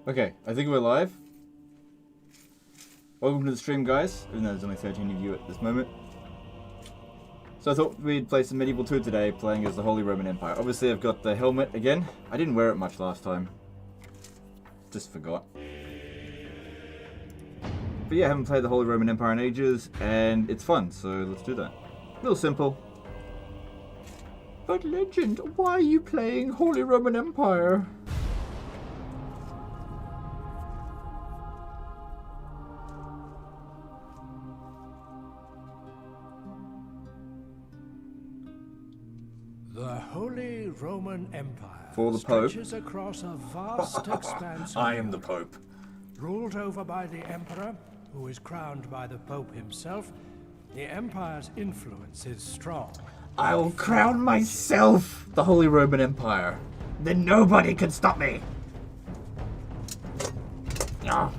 Okay, I think we're live. Welcome to the stream, guys, even though there's only 13 of you at this moment. So I thought we'd play some Medieval 2 today, playing as the Holy Roman Empire. Obviously I've got the helmet again. I didn't wear it much last time. Just forgot. But yeah, I haven't played the Holy Roman Empire in ages, and it's fun, so let's do that. Real simple. But Legend, why are you playing Holy Roman Empire? The Holy Roman Empire For the Pope. stretches across a vast expanse of I am the Pope. Ruled over by the Emperor, who is crowned by the Pope himself, the Empire's influence is strong. I'll crown myself the Holy Roman Empire. Then nobody can stop me. Ah.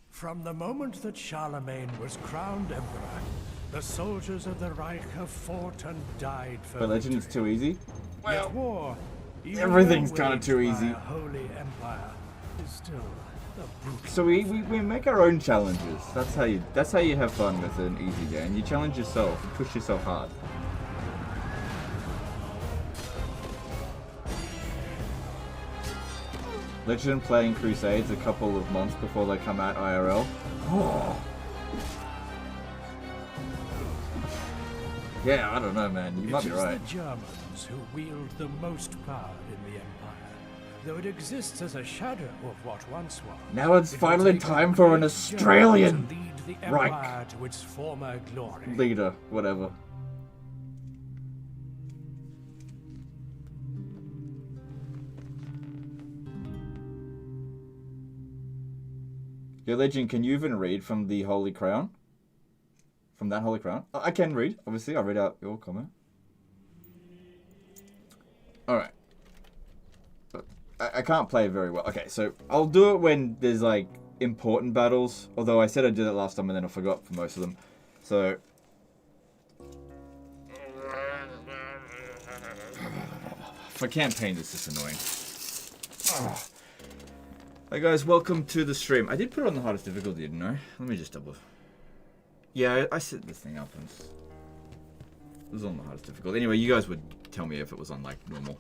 From the moment that Charlemagne was crowned Emperor, the soldiers of the Reich have fought and died for But Legend is too easy. Yet war, even everything's though kinda waged too by easy. a Holy Empire, is still a brutal. So we make our own challenges. That's how you have fun with an easy game. You challenge yourself, you push yourself hard. Legend playing Crusades a couple of months before they come out IRL. Oh. Yeah, I don't know, man. You might be right. It is the Germans who wield the most power in the Empire, though it exists as a shadow of what once was. Now it's It will finally take a time for an great Australian German to lead the Reich. Empire to its former glory. Leader, whatever. Yo, Legend, can you even read from the Holy Crown? From that Holy Crown? I can read, obviously. I'll read out your comment. Alright. I can't play very well. Okay, so I'll do it when there's, like, important battles. Although I said I'd do that last time and then I forgot for most of them. So... for campaign, this is annoying. Hey guys, welcome to the stream. I did put it on the hardest difficulty, didn't I? Let me just double... Yeah, I set this thing up and it was on the hardest difficulty. Anyway, you guys would tell me if it was on, like, normal.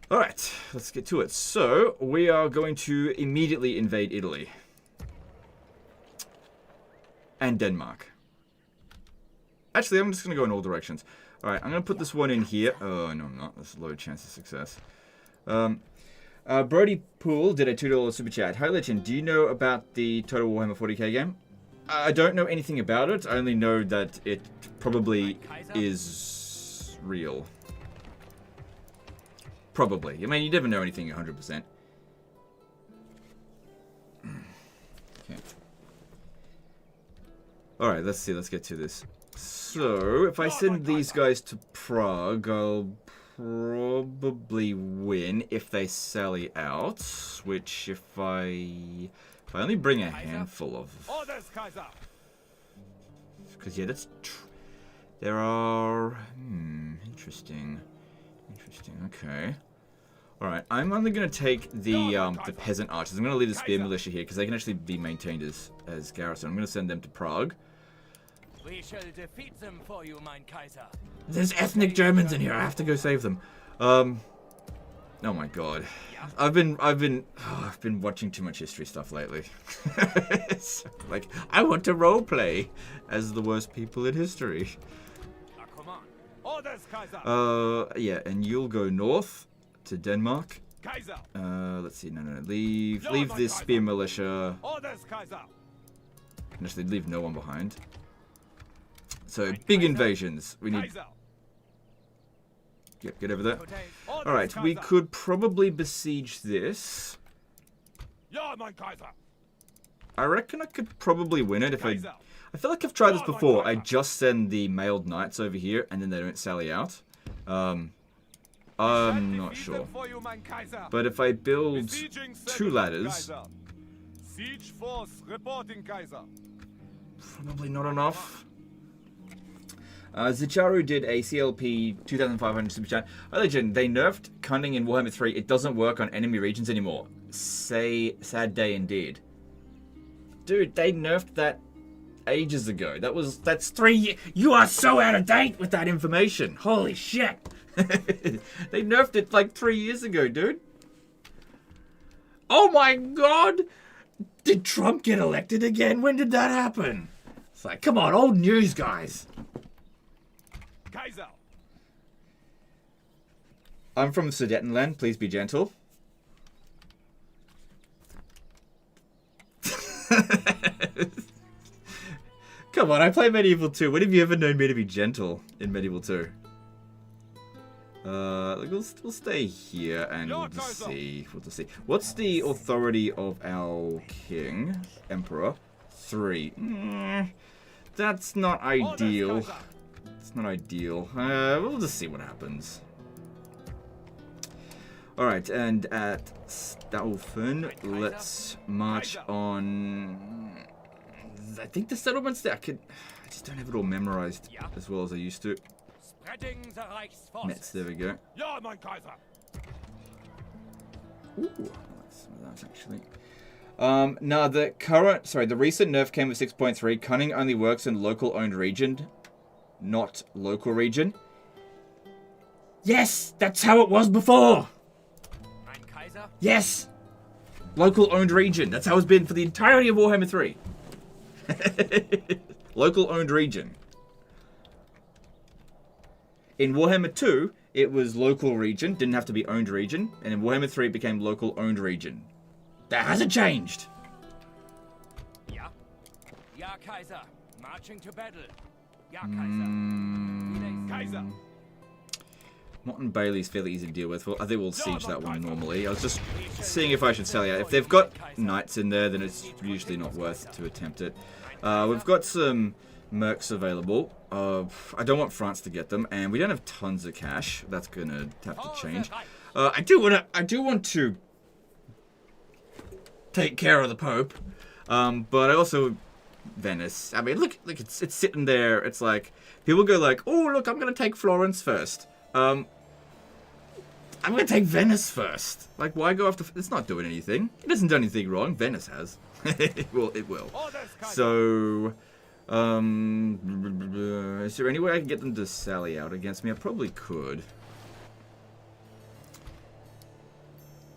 Alright, let's get to it. So, we are going to immediately invade Italy. And Denmark. Actually, I'm just going to go in all directions. Alright, I'm going to put this one in here. Oh, no, I'm not. There's a low chance of success. Brody Poole did a $2 super chat. Hi, Legend, do you know about the Total Warhammer 40k game? I don't know anything about it. I only know that it probably is real. Probably. I mean, you never know anything 100%. Okay. Alright, let's see. Let's get to this. So, if I send these guys to Prague, I'll probably win if they sally out. Which, if I only bring a handful of... Because, yeah, that's... There are... Interesting. Interesting, okay. Alright, I'm only going to take the peasant archers. I'm going to leave the spear militia here, because they can actually be maintained as garrison. I'm going to send them to Prague. We shall defeat them for you, mein Kaiser. There's ethnic Germans in here. I have to go save them. Oh my god. I've been watching too much history stuff lately. It's like, I want to roleplay as the worst people in history. Come on. Orders, Kaiser. Yeah, and you'll go north to Denmark. Kaiser. Let's see. No. Leave this spear militia. Orders, Kaiser. Actually, leave no one behind. So, big invasions. We need... Kaiser. Yep, get over there. Alright, we could probably besiege this. Ja, mein Kaiser. I reckon I could probably win it if I feel like I've tried this before. I just send the mailed knights over here and then they don't sally out. I'm not sure. But if I build 2 ladders... Siege force reporting, Kaiser. Probably not enough. Zicharu did a CLP 2500 super chat. Oh, legend, they nerfed cunning in Warhammer 3. It doesn't work on enemy regions anymore. Sad day indeed. Dude, they nerfed that ages ago. That's 3 years. You are so out of date with that information. Holy shit. They nerfed it like 3 years ago, dude. Oh my god. Did Trump get elected again? When did that happen? It's like, come on, old news, guys. Kaiser. I'm from Sudetenland. Please be gentle. Come on, I play Medieval 2. When have you ever known me to be gentle in Medieval 2? We'll stay here and we'll just see. We'll just see. What's the authority of our king, emperor? 3. That's not ideal. It's not ideal. We'll just see what happens. Alright, and at Staufen, let's march on. I think the settlements there. I just don't have it all memorized as well as I used to. Metz, there we go. Ja, mein Kaiser. Ooh, that's actually. Now the recent nerf came with 6.3. Cunning only works in local owned region, not local region. Yes, that's how it was before. Mein Kaiser. Yes, local owned region. That's how it's been for the entirety of Warhammer 3. Local owned region. In Warhammer 2, it was local region, didn't have to be owned region, and in Warhammer 3 it became local owned region. That hasn't changed. Ja. Ja, Kaiser. Marching to battle. Ja, Kaiser. Kaiser. Motte Bailey's fairly easy to deal with. Well, I think we'll siege that one normally. I was just seeing if I should sell out. If they've got knights in there, then it's usually not worth to attempt it. We've got some mercs available. I don't want France to get them, and we don't have tons of cash. That's gonna have to change. I do want to take care of the Pope, but I also Venice. I mean, look, it's sitting there. It's like people go like, oh look, I'm gonna take Florence first. I'm gonna take Venice first. Like, why go after? It's not doing anything. It hasn't done anything wrong. Venice has. It will. So. Is there any way I can get them to sally out against me? I probably could.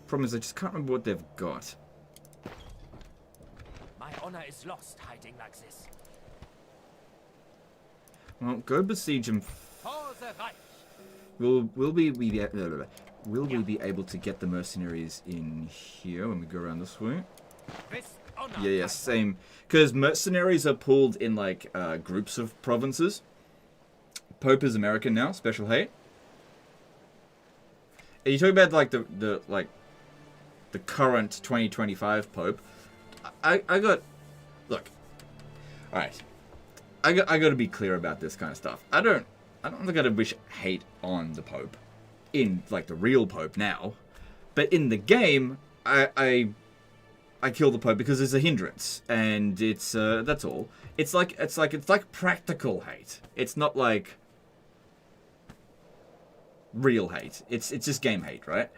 Problem is, I just can't remember what they've got. My honor is lost hiding like this. Well, go besiege them. For the Reich. Will we be able to get the mercenaries in here when we go around this way? With honor, Yeah, same. Because mercenaries are pulled in like groups of provinces. Pope is American now, special hate. Are you talking about like the current 2025 Pope? I got look. All right, I got to be clear about this kind of stuff. I don't think I'd wish hate on the Pope in like the real Pope now, but in the game, I kill the Pope because there's a hindrance, and it's that's all. It's like practical hate. It's not like real hate. It's just game hate, right?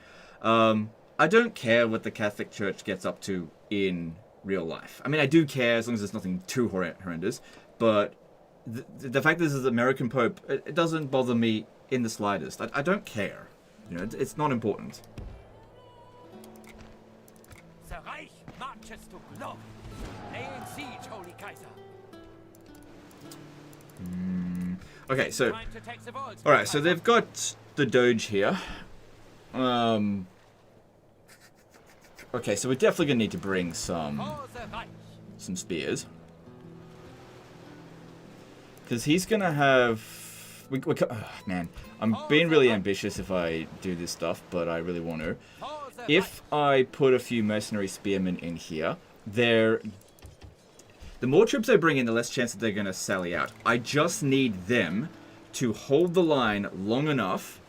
I don't care what the Catholic Church gets up to in real life. I mean, I do care as long as there's nothing too horrendous, but the fact that this is the American Pope, it doesn't bother me in the slightest. I don't care. You know, it's not important. The Reich marches to glory. Laying siege, Holy Kaiser. Okay, so Time to take the vaults, all right, so they've got the Doge here. Okay, so we're definitely gonna need to bring some For the Reich. spears. Because he's going to have... man, I'm being really ambitious if I do this stuff, but I really want to. If I put a few mercenary spearmen in here, the more troops I bring in, the less chance that they're going to sally out. I just need them to hold the line long enough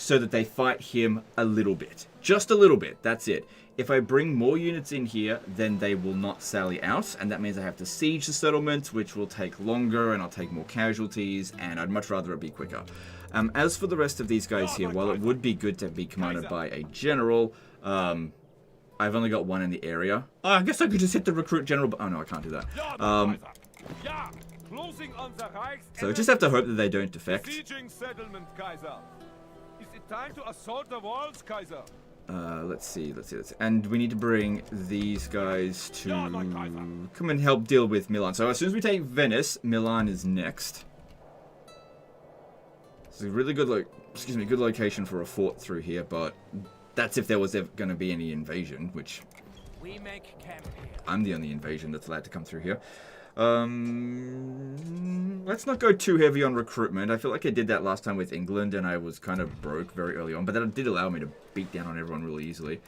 so that they fight him a little bit. Just a little bit, that's it. If I bring more units in here, then they will not sally out, and that means I have to siege the settlement, which will take longer, and I'll take more casualties, and I'd much rather it be quicker. As for the rest of these guys here, while it would be good to be commanded by a general, I've only got one in the area. I guess I could just hit the recruit general, but oh no, I can't do that. So I just have to hope that they don't defect. Time to assault the walls, Kaiser. Let's see. And we need to bring these guys to come and help deal with Milan. So as soon as we take Venice, Milan is next. It's a really good, good location for a fort through here, but that's if there was ever going to be any invasion, which We make camp here. I'm the only invasion that's allowed to come through here. Let's not go too heavy on recruitment. I feel like I did that last time with England, and I was kind of broke very early on, but that did allow me to beat down on everyone really easily.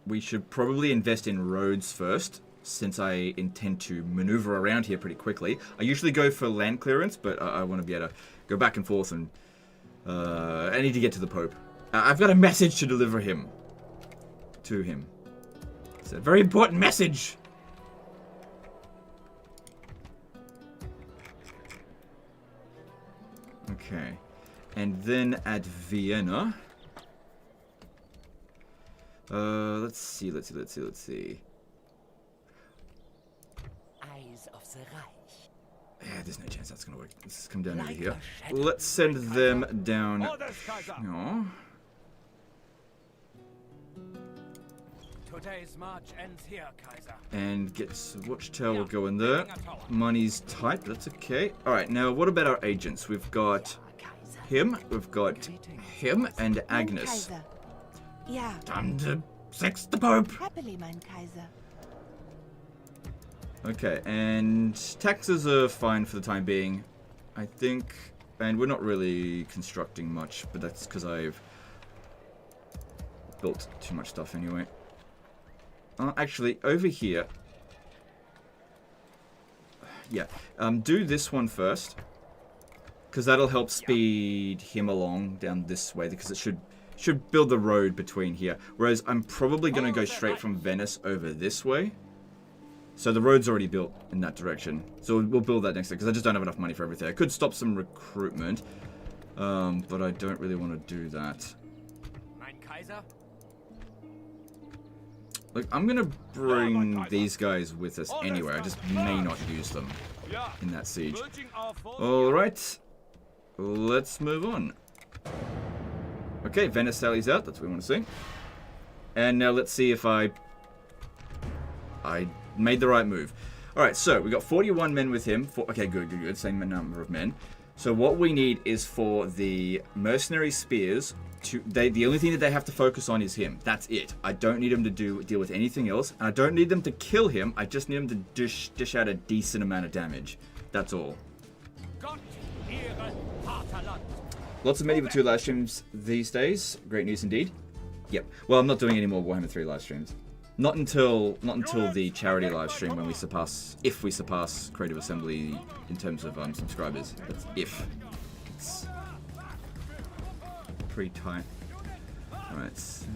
We should probably invest in roads first, since I intend to maneuver around here pretty quickly. I usually go for land clearance, but I want to be able to go back and forth, and I need to get to the Pope. I've got a message to deliver to him. It's a very important message. Okay. And then at Vienna. Let's see. Eyes of the Reich. Yeah, there's no chance that's gonna work. Let's come down over here. Let's send them down. No. Today's march ends here, Kaiser. And gets watchtower will go in there. Money's tight, but that's okay. Alright, now what about our agents? We've got him, we've got him, and Agnes. Yeah. Time to sex the Pope. Happily, mein Kaiser. Okay, and taxes are fine for the time being, I think. And we're not really constructing much, but that's because I've built too much stuff anyway. Actually, over here. Yeah, do this one first, because that'll help speed him along down this way, because it should build the road between here. Whereas I'm probably going to go straight from Venice over this way. So the road's already built in that direction. So we'll build that next time, because I just don't have enough money for everything. I could stop some recruitment, but I don't really want to do that. Mein Kaiser? Look, I'm going to bring these guys with us anyway. I just may not use them in that siege. Alright, let's move on. Okay, Venice sallies out. That's what we want to see. And now let's see if I made the right move. Alright, so we got 41 men with him. Okay, good. Same number of men. So what we need is for the mercenary spears to... the only thing that they have to focus on is him. That's it. I don't need them to deal with anything else. And I don't need them to kill him. I just need them to dish out a decent amount of damage. That's all. Gott, Ehre, Vaterland. Lots of Medieval 2 live streams these days. Great news indeed. Yep. Well, I'm not doing any more Warhammer 3 live streams. Not until the charity live stream when we surpass, if we surpass Creative Assembly in terms of subscribers. That's if. It's pretty tight. Alright, so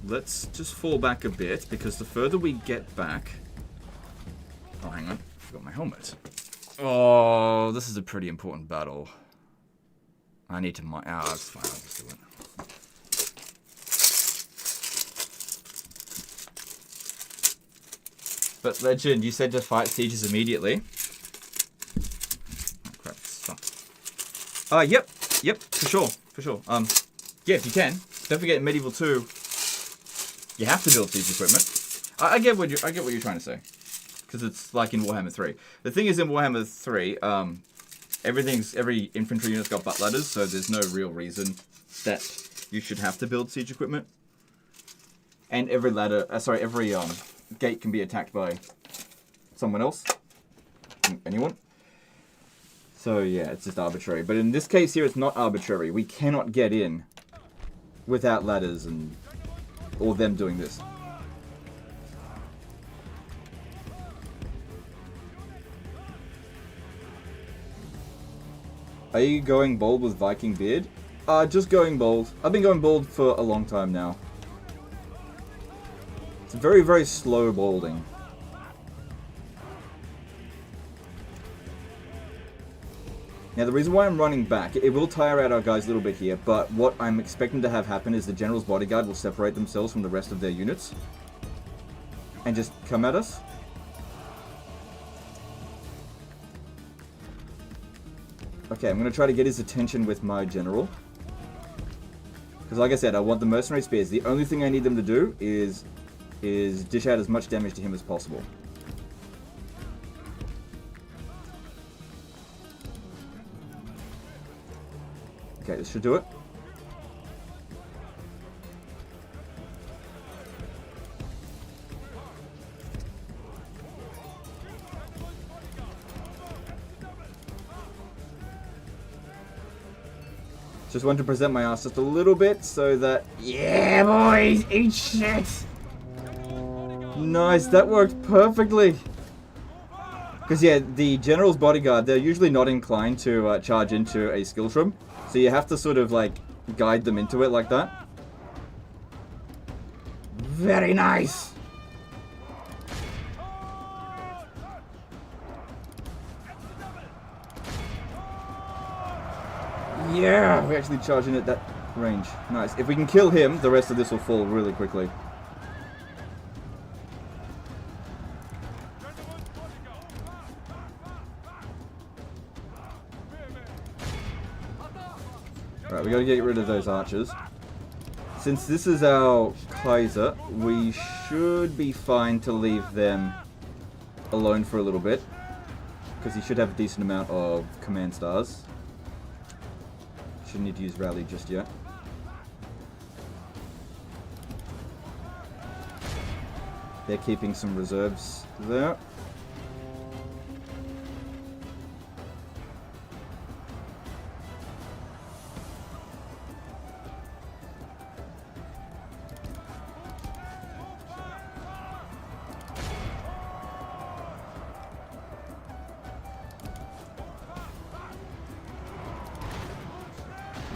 let's just fall back a bit, because the further we get back... Oh, hang on. I forgot my helmet. Oh, this is a pretty important battle. I need to mine... Ah, oh, that's fine. I'll just do it. But Legend, you said to fight sieges immediately. Oh, crap. Stop. Yep, for sure. Yeah, if you can. Don't forget, in Medieval 2, you have to build siege equipment. I get what you're trying to say, because it's like in Warhammer 3. The thing is, in Warhammer 3, every infantry unit's got butt ladders, so there's no real reason that you should have to build siege equipment. And every gate can be attacked by someone else, anyone. So yeah, it's just arbitrary. But in this case here, it's not arbitrary. We cannot get in without ladders or them doing this. Are you going bold with Viking beard? Just going bold. I've been going bold for a long time now. It's very, very slow bolding. Now, the reason why I'm running back, it will tire out our guys a little bit here, but what I'm expecting to have happen is the General's bodyguard will separate themselves from the rest of their units and just come at us. Okay, I'm going to try to get his attention with my General. Because like I said, I want the mercenary spears. The only thing I need them to do is dish out as much damage to him as possible. Okay, this should do it. Just want to present my ass just a little bit so that... Yeah, boys! Eat shit! Nice, that worked perfectly! Because, yeah, the General's bodyguard, they're usually not inclined to charge into a skill shroom. So you have to sort of, like, guide them into it like that. Very nice! Yeah, we're actually charging at that range. Nice. If we can kill him, the rest of this will fall really quickly. Right, we gotta get rid of those archers. Since this is our Kaiser, we should be fine to leave them alone for a little bit. Because he should have a decent amount of command stars. Shouldn't need to use rally just yet. They're keeping some reserves there.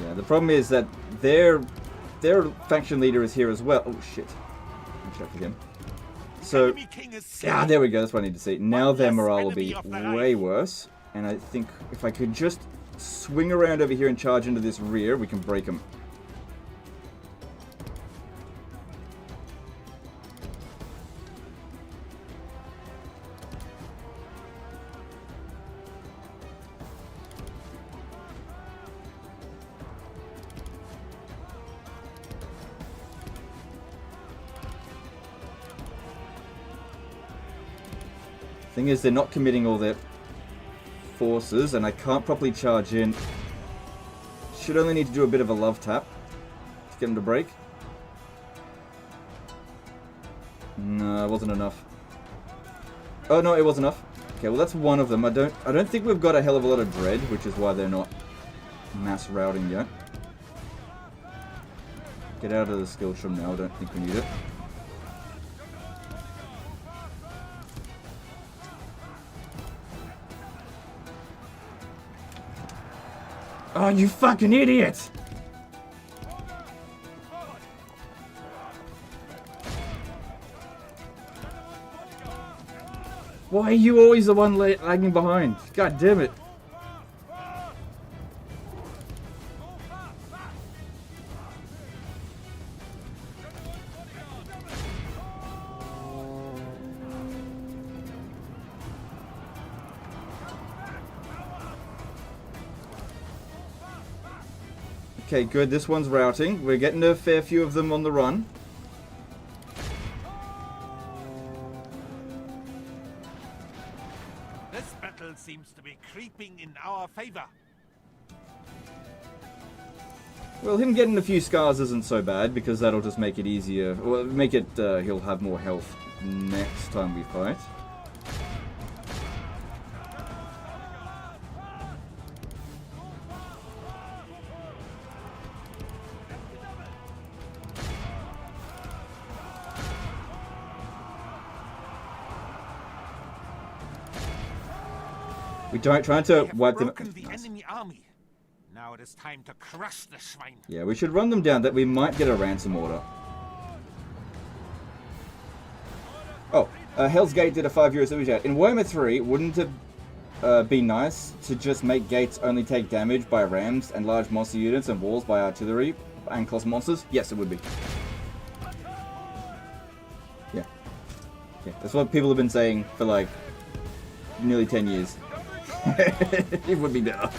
Yeah, the problem is that their faction leader is here as well. Oh shit! Check for him. So, yeah, there we go. That's what I need to see. Now their morale will be way worse, and I think if I could just swing around over here and charge into this rear, we can break them. Thing is, they're not committing all their forces, and I can't properly charge in. Should only need to do a bit of a love tap to get them to break. No, it wasn't enough. Oh no, it was enough. Okay, well that's one of them. I don't think we've got a hell of a lot of dread, which is why they're not mass routing yet. Get out of the skill shroom now. I don't think we need it. Oh, you fucking idiot! Why are you always the one lagging behind? God damn it. Okay, good. This one's routing. We're getting a fair few of them on the run. This battle seems to be creeping in our favor. Well, him getting a few scars isn't so bad, because that'll just make it easier. Well, make it, he'll have more health next time we fight. We trying to wipe them. The enemy army. Now it is time to crush the Schwein. Yeah, we should run them down. That we might get a ransom order. Oh, Hell's Gate did a €5 super chat. In Warhammer 3, wouldn't it be nice to just make gates only take damage by rams and large monster units and walls by artillery and colossal monsters? Yes, it would be. Yeah. Yeah, that's what people have been saying for like nearly 10 years. It would be better.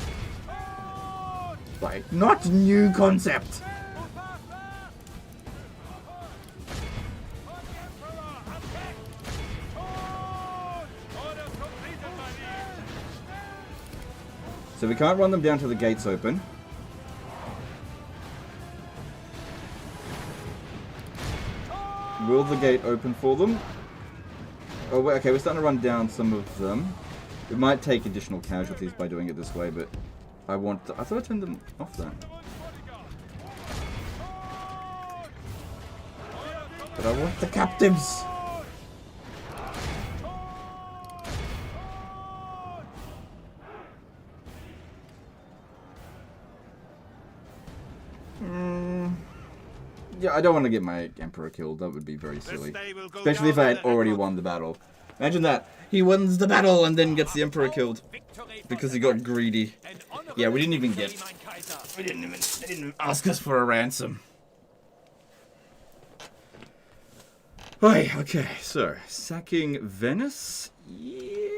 Like, not new concept. So we can't run them down till the gate's open. Will the gate open for them? Oh, wait, okay, we're starting to run down some of them. We might take additional casualties by doing it this way, but I thought I turned them off then. But I want the captives! Yeah, I don't want to get my Emperor killed. That would be very silly. Especially if I had already won the battle. Imagine that. He wins the battle and then gets the Emperor killed. Because he got greedy. Yeah, we didn't even get... They didn't even ask us for a ransom. Okay, so, sacking Venice? Yeah,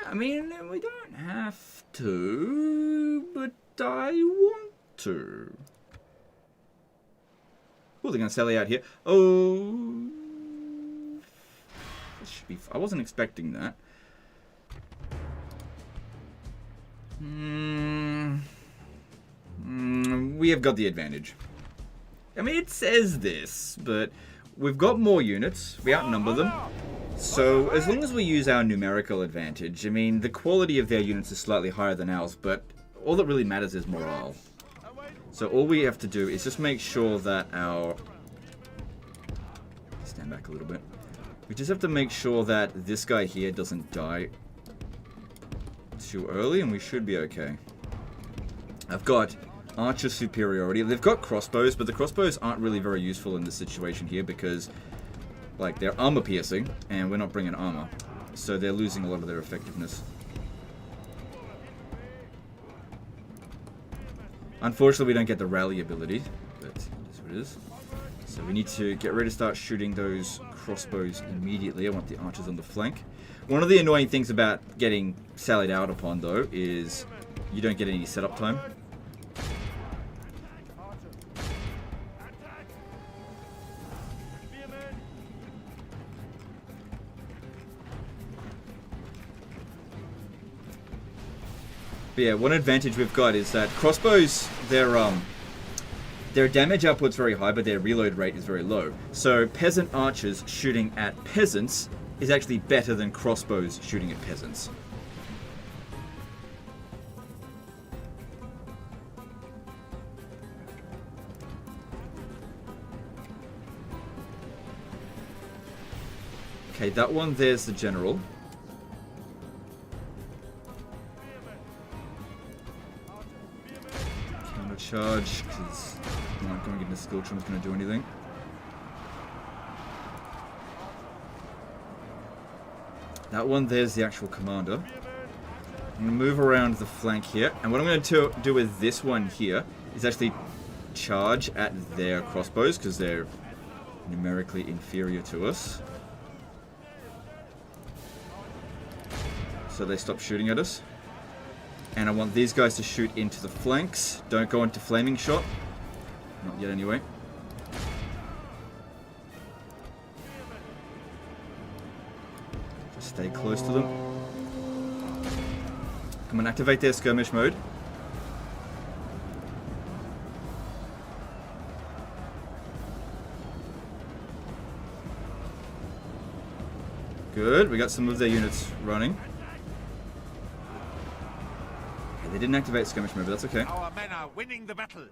I mean, we don't have to, but I want to. Oh, they're going to sally out here. Oh, this should be... I wasn't expecting that. We have got the advantage. I mean, it says this, but we've got more units. We outnumber them. So, as long as we use our numerical advantage, I mean, the quality of their units is slightly higher than ours, but all that really matters is morale. So all we have to do is just make sure that our... Stand back a little bit. We just have to make sure that this guy here doesn't die too early, and we should be okay. I've got archer superiority. They've got crossbows, but the crossbows aren't really very useful in this situation here because, like, they're armor piercing, and we're not bringing armor. So they're losing a lot of their effectiveness. Unfortunately, we don't get the rally ability, but it is what it is. So we need to get ready to start shooting those crossbows immediately. I want the archers on the flank. One of the annoying things about getting sallied out upon, though, is you don't get any setup time. But yeah, one advantage we've got is that crossbows, their damage output's very high, but their reload rate is very low. So peasant archers shooting at peasants is actually better than crossbows shooting at peasants. Okay, that one there's the general. Charge, because I'm not going to get into skill trim, it's going to do anything. That one there's the actual commander. I'm going to move around the flank here, and what I'm going to do with this one here is actually charge at their crossbows, because they're numerically inferior to us. So they stop shooting at us. And I want these guys to shoot into the flanks. Don't go into flaming shot. Not yet anyway. Just stay close to them. Come on, activate their skirmish mode. Good, we got some of their units running. They didn't activate skirmish mode, but that's okay. Our men are winning the battle.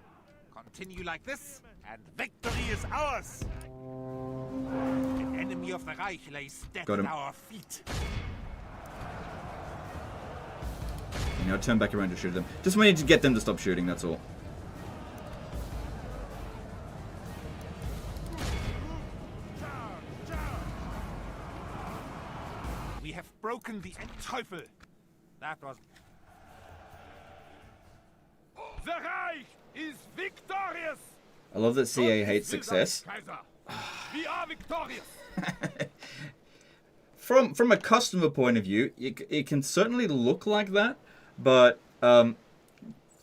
Continue like this, and victory is ours. An enemy of the Reich lays dead at our feet. You know, turn back around to shoot them. Just wanted to get them to stop shooting, that's all. We have broken the Teufel. That was... The Reich is victorious! I love that CA hates success. Kaiser. We are victorious! From a customer point of view, it can certainly look like that, but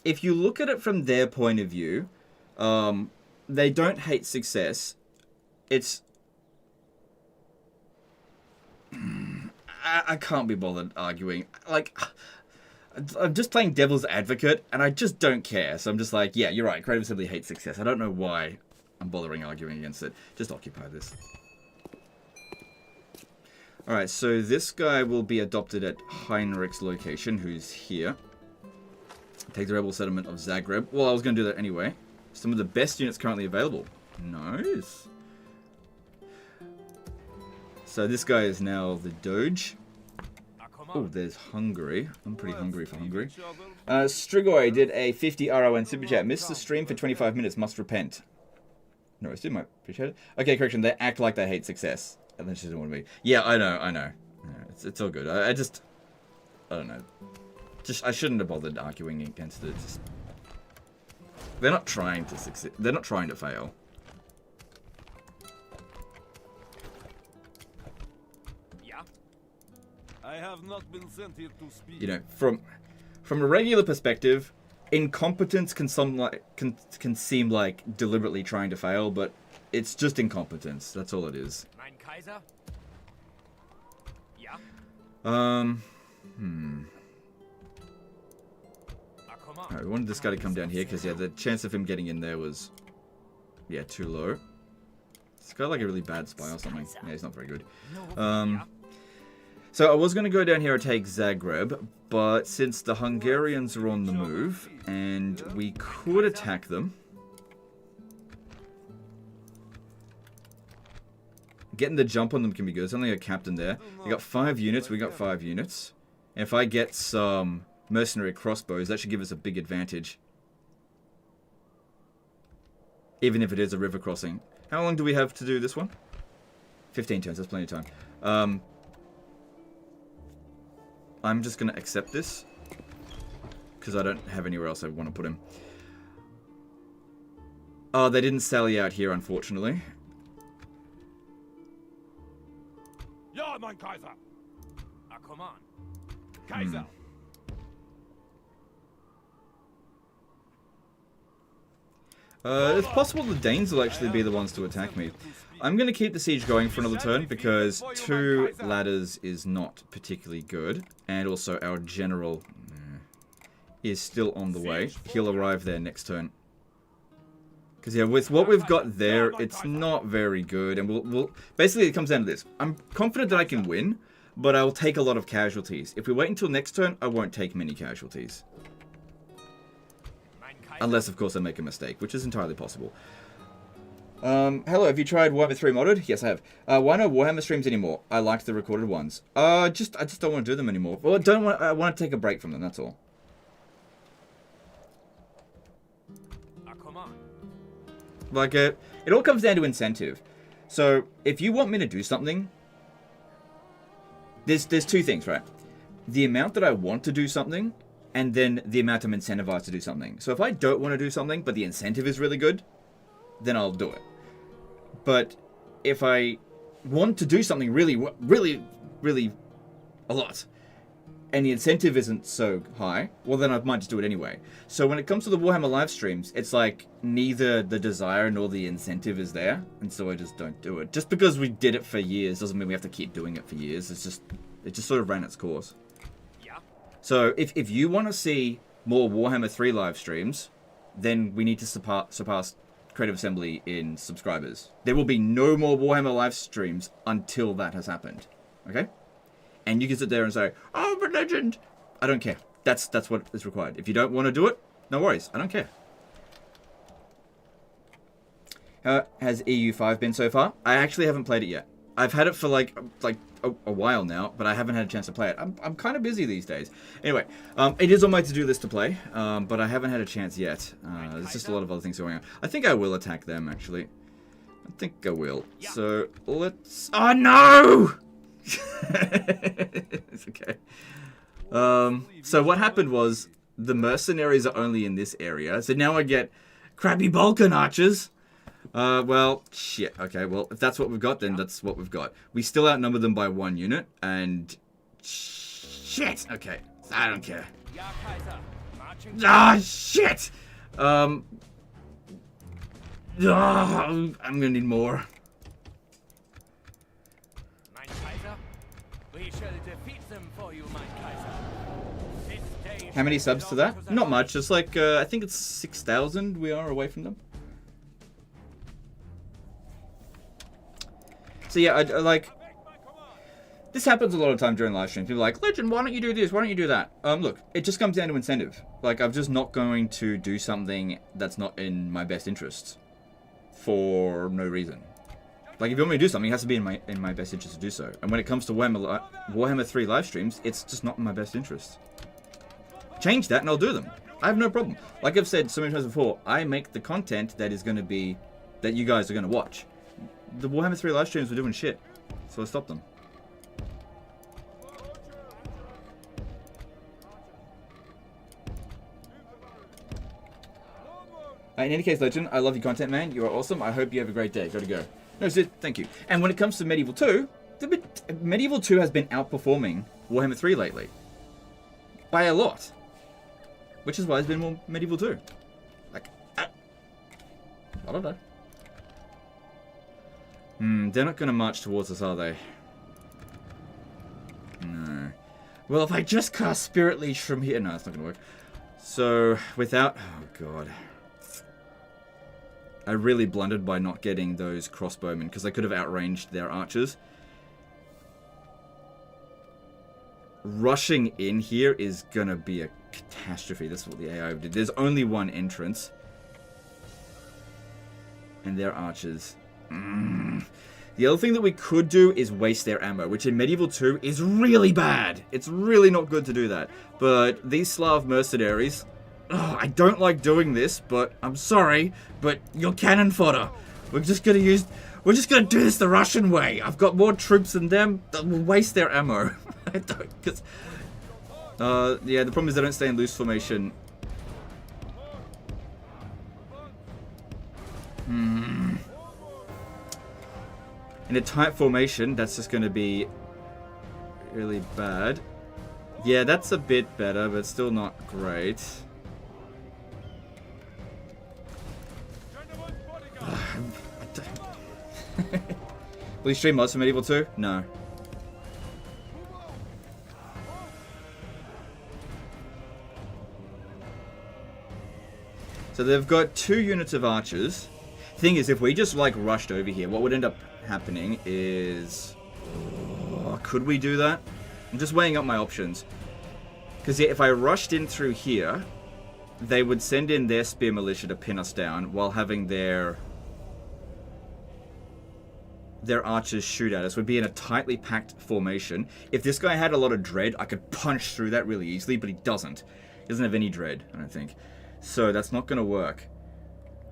if you look at it from their point of view, they don't hate success. It's... I can't be bothered arguing. Like, I'm just playing devil's advocate, and I just don't care. So I'm just like, yeah, you're right. Creative Assembly hates success. I don't know why I'm bothering arguing against it. Just occupy this. Alright, so this guy will be adopted at Heinrich's location, who's here. Take the rebel settlement of Zagreb. Well, I was going to do that anyway. Some of the best units currently available. Nice. So this guy is now the Doge. Oh, there's Hungary. I'm pretty hungry for Hungary. Strigoi did a 50 RON super chat. Missed the stream for 25 minutes. Must repent. No, I still might appreciate it. Okay, correction. They act like they hate success. And then she doesn't want to be. Yeah, I know. Yeah, it's all good. I don't know. I shouldn't have bothered arguing against it. They're not trying to succeed. They're not trying to fail. I have not been sent here to speak. You know, from a regular perspective, incompetence can seem like deliberately trying to fail, but it's just incompetence. That's all it is. Mein Kaiser? Yeah. Alright, we wanted this guy to come down here because, yeah, the chance of him getting in there was, yeah, too low. This guy like a really bad spy or something. Yeah, he's not very good. So I was going to go down here and take Zagreb, but since the Hungarians are on the move, and we could attack them. Getting the jump on them can be good. There's only a captain there. They got 5 units, we got 5 units. And if I get some mercenary crossbows, that should give us a big advantage. Even if it is a river crossing. How long do we have to do this one? 15 turns, that's plenty of time. I'm just going to accept this. Because I don't have anywhere else I want to put him. Oh, they didn't sally out here, unfortunately. Ja, mein Kaiser! Ah, come on. Kaiser! It's possible the Danes will actually be the ones to attack me. I'm going to keep the siege going for another turn because 2 ladders is not particularly good. And also our general is still on the way. He'll arrive there next turn. Because yeah, with what we've got there, it's not very good. And we'll basically it comes down to this. I'm confident that I can win, but I'll take a lot of casualties. If we wait until next turn, I won't take many casualties. Unless, of course, I make a mistake, which is entirely possible. Hello, have you tried Warhammer 3 modded? Yes, I have. Why no Warhammer streams anymore? I liked the recorded ones. I just don't want to do them anymore. Well, I want to take a break from them, that's all. Come on. Like, it all comes down to incentive. So, if you want me to do something, there's 2 things, right? The amount that I want to do something, and then the amount I'm incentivized to do something. So if I don't want to do something, but the incentive is really good, then I'll do it. But if I want to do something really a lot, and the incentive isn't so high, well then I might just do it anyway. So when it comes to the Warhammer live streams, it's like neither the desire nor the incentive is there, and so I just don't do it. Just because we did it for years doesn't mean we have to keep doing it for years. It just sort of ran its course. So, if you want to see more Warhammer 3 live streams, then we need to surpass Creative Assembly in subscribers. There will be no more Warhammer live streams until that has happened. Okay? And you can sit there and say, oh, I'm a legend! I don't care. That's what is required. If you don't want to do it, no worries. I don't care. How has EU5 been so far? I actually haven't played it yet. I've had it for like a while now, but I haven't had a chance to play it. I'm kind of busy these days. Anyway, it is on my to-do list to play, but I haven't had a chance yet. There's just a lot of other things going on. I think I will attack them, actually. I think I will. So, let's... Oh, no! It's okay. So what happened was, the mercenaries are only in this area, so now I get crappy Balkan archers. Well, shit. Okay, well, if that's what we've got, then that's what we've got. We still outnumber them by 1 unit, and... Shit! Okay, I don't care. Ah, shit! I'm gonna need more. Mein Kaiser, we shall defeat them for you, mein Kaiser. This day How many subs to that? Not much. It's like, I think it's 6,000 we are away from them. So yeah, I like... This happens a lot of time during live streams. People are like, Legend, why don't you do this? Why don't you do that? Look, it just comes down to incentive. Like, I'm just not going to do something that's not in my best interests. For no reason. Like, if you want me to do something, it has to be in my best interest to do so. And when it comes to Warhammer 3 live streams, it's just not in my best interest. Change that and I'll do them. I have no problem. Like I've said so many times before, I make the content that is going to be... that you guys are going to watch. The Warhammer 3 live streams were doing shit. So I stopped them. In any case, Legend, I love your content, man. You are awesome. I hope you have a great day. Gotta go. No, Sid, thank you. And when it comes to Medieval 2, Medieval 2 has been outperforming Warhammer 3 lately. By a lot. Which is why there's been more Medieval 2. Like, I don't know. They're not gonna march towards us, are they? No. Well, if I just cast Spirit Leech from here... No, it's not gonna work. So, without... Oh, God. I really blundered by not getting those crossbowmen, because I could have outranged their archers. Rushing in here is gonna be a catastrophe. That's what the AI did. There's only one entrance. And their archers... The other thing that we could do is waste their ammo, which in Medieval 2 is really bad. It's really not good to do that. But these Slav mercenaries... Oh, I don't like doing this, but I'm sorry, but you're cannon fodder. We're just gonna do this the Russian way. I've got more troops than them. We'll waste their ammo. I don't, cause, yeah, the problem is they don't stay in loose formation. In a tight formation, that's just gonna be really bad. Yeah, that's a bit better, but still not great. Will you stream mods for Medieval 2? No. So they've got 2 units of archers. Thing is, if we just like rushed over here, what would end up happening is... Oh, could we do that? I'm just weighing up my options. Because yeah, if I rushed in through here, they would send in their spear militia to pin us down while having their archers shoot at us. We'd be in a tightly packed formation. If this guy had a lot of dread, I could punch through that really easily, but he doesn't. He doesn't have any dread, I don't think. So that's not going to work.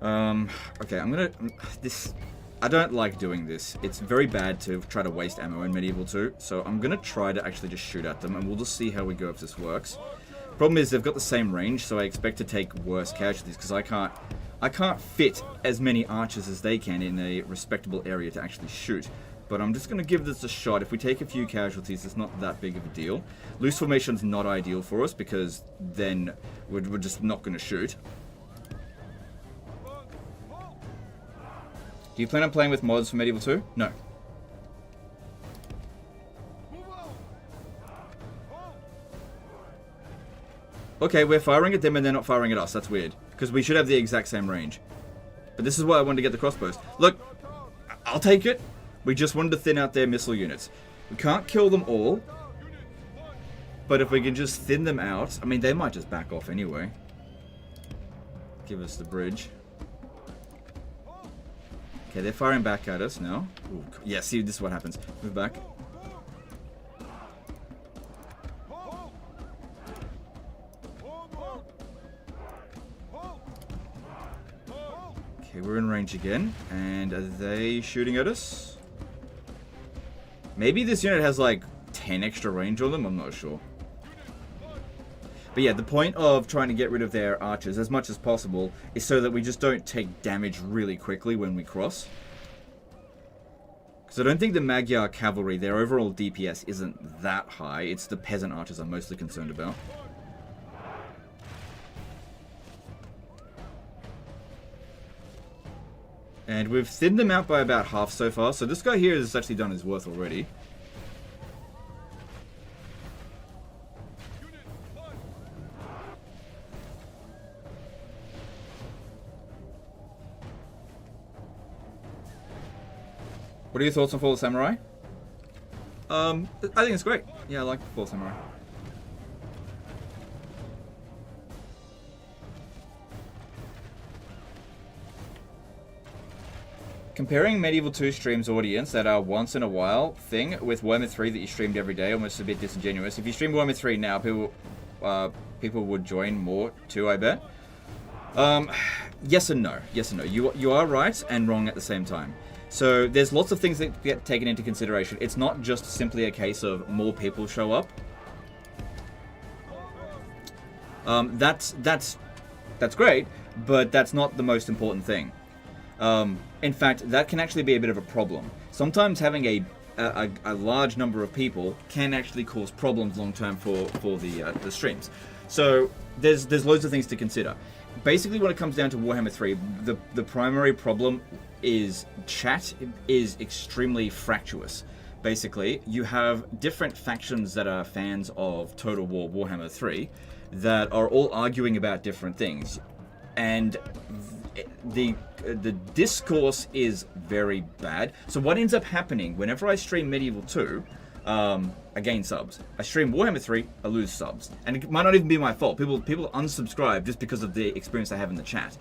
Okay, I'm going to... I don't like doing this. It's very bad to try to waste ammo in Medieval 2, so I'm going to try to actually just shoot at them, and we'll just see how we go if this works. Problem is, they've got the same range, so I expect to take worse casualties, because I can't fit as many archers as they can in a respectable area to actually shoot. But I'm just going to give this a shot. If we take a few casualties, it's not that big of a deal. Loose formation's not ideal for us, because then we're just not going to shoot. Do you plan on playing with mods for Medieval 2? No. Okay, we're firing at them and they're not firing at us. That's weird. Because we should have the exact same range. But this is why I wanted to get the crossbows. Look, I'll take it. We just wanted to thin out their missile units. We can't kill them all. But if we can just thin them out... I mean, they might just back off anyway. Give us the bridge. Okay, they're firing back at us now. Ooh, yeah, see, this is what happens. Move back. Okay, we're in range again. And are they shooting at us? Maybe this unit has like 10 extra range on them, I'm not sure. But yeah, the point of trying to get rid of their archers as much as possible is so that we just don't take damage really quickly when we cross. Because I don't think the Magyar cavalry, their overall DPS isn't that high. It's the peasant archers I'm mostly concerned about. And we've thinned them out by about half so far. So this guy here has actually done his worth already. What are your thoughts on Fall of Samurai? I think it's great. Yeah, I like Fall of Samurai. Comparing Medieval 2 streams audience that are once in a while thing with Warhammer 3 that you streamed every day, almost a bit disingenuous. If you stream Warhammer 3 now, people would join more too, I bet. Yes and no. Yes and no. You are right and wrong at the same time. So there's lots of things that get taken into consideration. It's not just simply a case of more people show up. That's great, but that's not the most important thing. In fact, that can actually be a bit of a problem. Sometimes having a large number of people can actually cause problems long term for the streams. So there's loads of things to consider. Basically, when it comes down to Warhammer 3, the primary problem is chat is extremely fractious. Basically, you have different factions that are fans of Total War Warhammer 3 that are all arguing about different things, and the discourse is very bad. So what ends up happening whenever I stream Medieval 2, I gain subs. I stream Warhammer 3, I lose subs, and it might not even be my fault. People unsubscribe just because of the experience they have in the chat.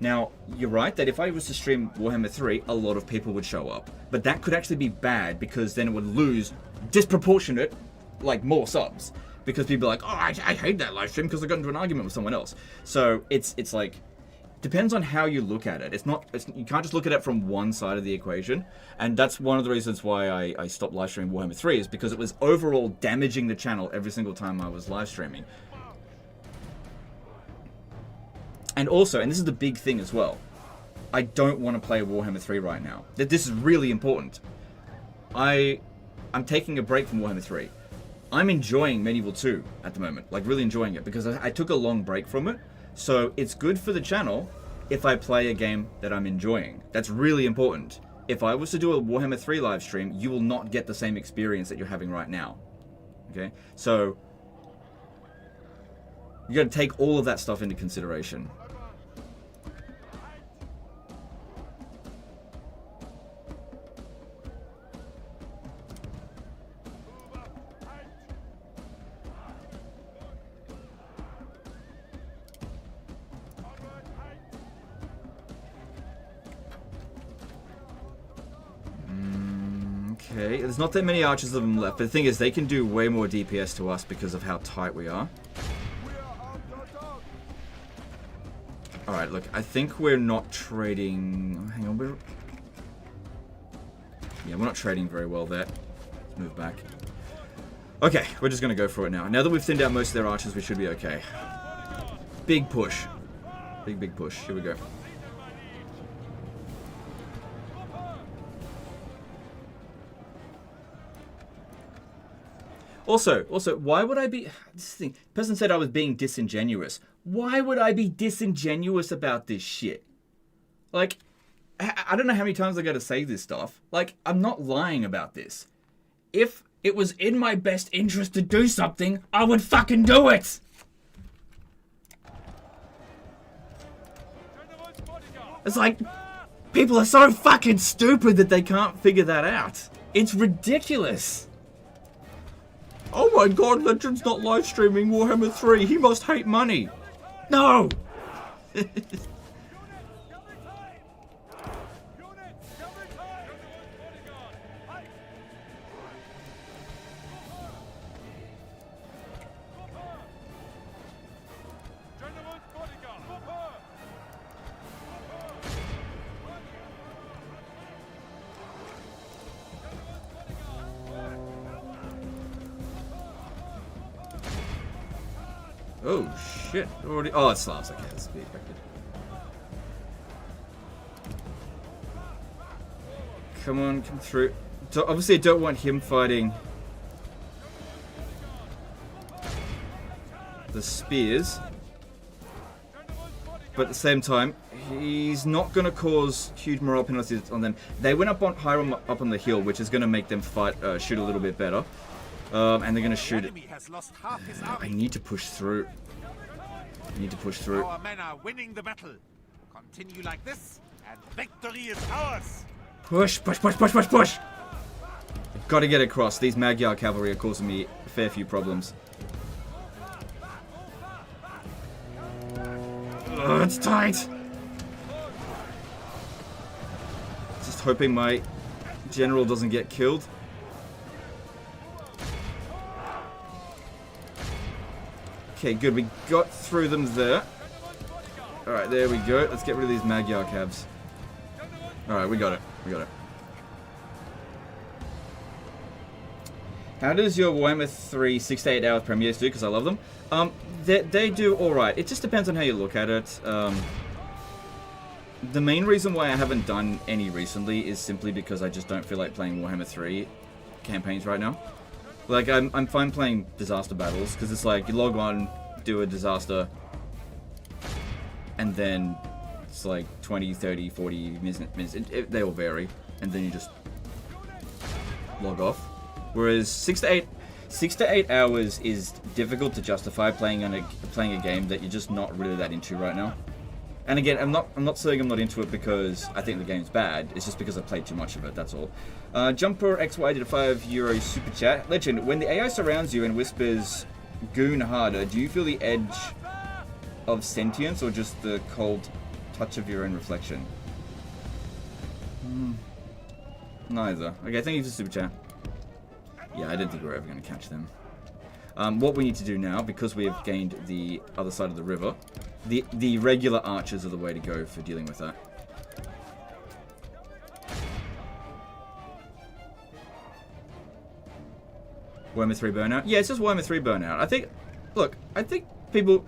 Now, you're right that if I was to stream Warhammer 3, a lot of people would show up. But that could actually be bad, because then it would lose disproportionate, like, more subs. Because people are like, oh, I hate that live stream because I got into an argument with someone else. So it's like, depends on how you look at it. You can't just look at it from one side of the equation. And that's one of the reasons why I stopped live streaming Warhammer 3, is because it was overall damaging the channel every single time I was live streaming. And also, and this is the big thing as well, I don't want to play Warhammer 3 right now. This is really important. I'm taking a break from Warhammer 3. I'm enjoying Medieval 2 at the moment, like really enjoying it, because I took a long break from it. So it's good for the channel if I play a game that I'm enjoying. That's really important. If I was to do a Warhammer 3 live stream, you will not get the same experience that you're having right now. Okay? So you got to take all of that stuff into consideration. Okay, there's not that many archers of them left, but the thing is, they can do way more DPS to us because of how tight we are. Alright, look, I think we're not trading... Hang on, yeah, we're not trading very well there. Let's move back. Okay, we're just gonna go for it now. Now that we've thinned out most of their archers, we should be okay. Big push. Big push. Here we go. Also, why would I be... This thing, the person said I was being disingenuous. Why would I be disingenuous about this shit? Like, I don't know how many times I gotta say this stuff. Like, I'm not lying about this. If it was in my best interest to do something, I would fucking do it! It's like, people are so fucking stupid that they can't figure that out. It's ridiculous. Oh my god, Legend's not live streaming Warhammer 3. He must hate money. No! Oh shit! Already. Oh, it's Slavs. Okay, that's to be expected. Come on, come through. So obviously, I don't want him fighting the spears, but at the same time, he's not going to cause huge morale penalties on them. They went up on higher up on the hill, which is going to make them fight, shoot a little bit better, and they're going to shoot it. Enemy has lost half his I army. need to push through. I need to push through. Our men are winning the battle. Continue like this, and victory is ours. Push, push, push, push, push, push! I've got to get across. These Magyar cavalry are causing me a fair few problems. Ugh, it's tight! Just hoping my general doesn't get killed. Okay, good. We got through them there. Alright, there we go. Let's get rid of these Magyar cabs. Alright, we got it. We got it. How does your Warhammer 3 6 to 8 hours premieres do? Because I love them. They do alright. It just depends on how you look at it. The main reason why I haven't done any recently is simply because I just don't feel like playing Warhammer 3 campaigns right now. Like, I'm fine playing disaster battles, because it's like, you log on, do a disaster, and then it's like 20, 30, 40 minutes. They all vary, and then you just log off. Whereas 6 to 8 hours is difficult to justify playing a game that you're just not really that into right now. And again, I'm not saying I'm not into it because I think the game's bad. It's just because I played too much of it. That's all. Jumper XY did a €5 super chat. Legend, when the AI surrounds you and whispers "goon harder," do you feel the edge of sentience or just the cold touch of your own reflection? Neither. Okay, thank you for the super chat. Yeah, I didn't think we were ever going to catch them. What we need to do now, because we have gained the other side of the river, the regular archers are the way to go for dealing with that. Warhammer 3 burnout? Yeah, it's just Warhammer 3 burnout. I think people...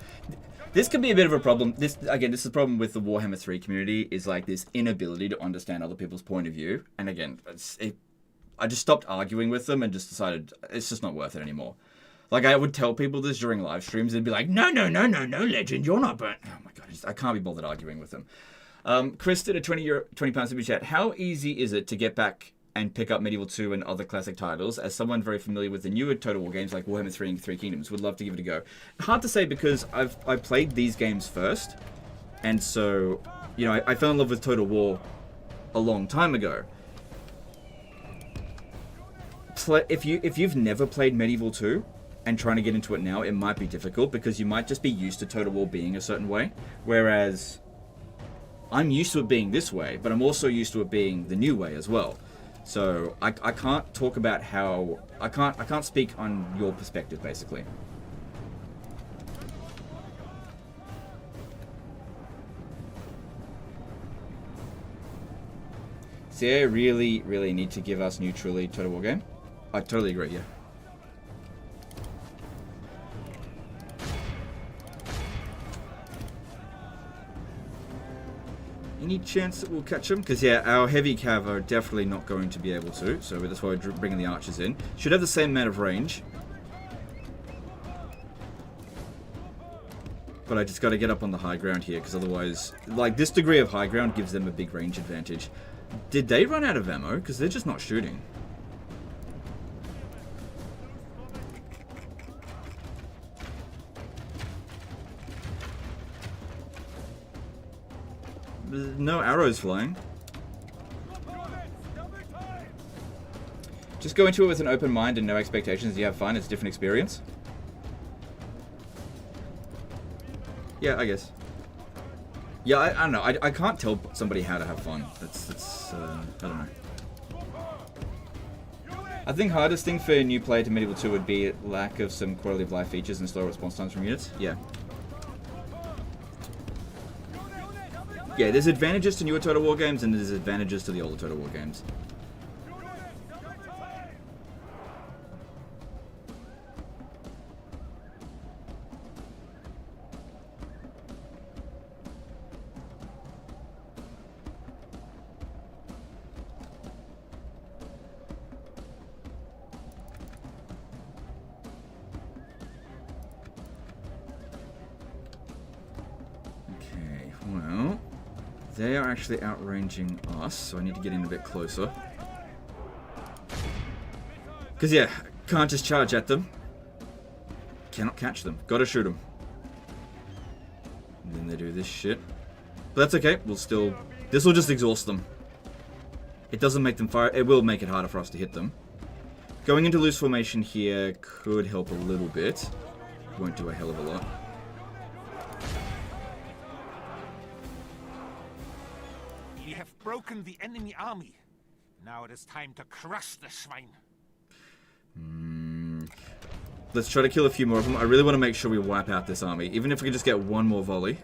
This could be a bit of a problem. This is the problem with the Warhammer 3 community, is like this inability to understand other people's point of view. And again, I just stopped arguing with them and just decided it's just not worth it anymore. Like, I would tell people this during live streams, and they'd be like, no, Legend, you're not burnt. Oh my god, I can't be bothered arguing with them. Chris did a £20 super chat. How easy is it to get back and pick up Medieval 2 and other classic titles? As someone very familiar with the newer Total War games like Warhammer 3 and Three Kingdoms, would love to give it a go. Hard to say because I played these games first, and so, you know, I fell in love with Total War a long time ago. If you've never played Medieval 2 and trying to get into it now, it might be difficult because you might just be used to Total War being a certain way, whereas I'm used to it being this way, but I'm also used to it being the new way as well. So I can't talk about how I can't speak on your perspective, basically. CA really need to give us new truly Total War game. I totally agree, yeah. Any chance that we'll catch them? Because, yeah, our heavy cav are definitely not going to be able to, so that's why we're bringing the archers in. Should have the same amount of range. But I just got to get up on the high ground here, because otherwise, like, this degree of high ground gives them a big range advantage. Did they run out of ammo? Because they're just not shooting. There's no arrows flying. Just go into it with an open mind and no expectations. You have fun. It's a different experience. Yeah, I guess. Yeah, I don't know. I can't tell somebody how to have fun. I don't know. I think hardest thing for a new player to Medieval 2 would be lack of some quality of life features and slow response times from units. Yeah. Yeah, there's advantages to newer Total War games and there's advantages to the older Total War games. They are actually outranging us, so I need to get in a bit closer. Because, yeah, can't just charge at them. Cannot catch them. Gotta shoot them. And then they do this shit. But that's okay. We'll still... This will just exhaust them. It doesn't make them fire. It will make it harder for us to hit them. Going into loose formation here could help a little bit. Won't do a hell of a lot. We have broken the enemy army. Now it is time to crush the swine. Let's try to kill a few more of them. I really want to make sure we wipe out this army. Even if we could just get one more volley.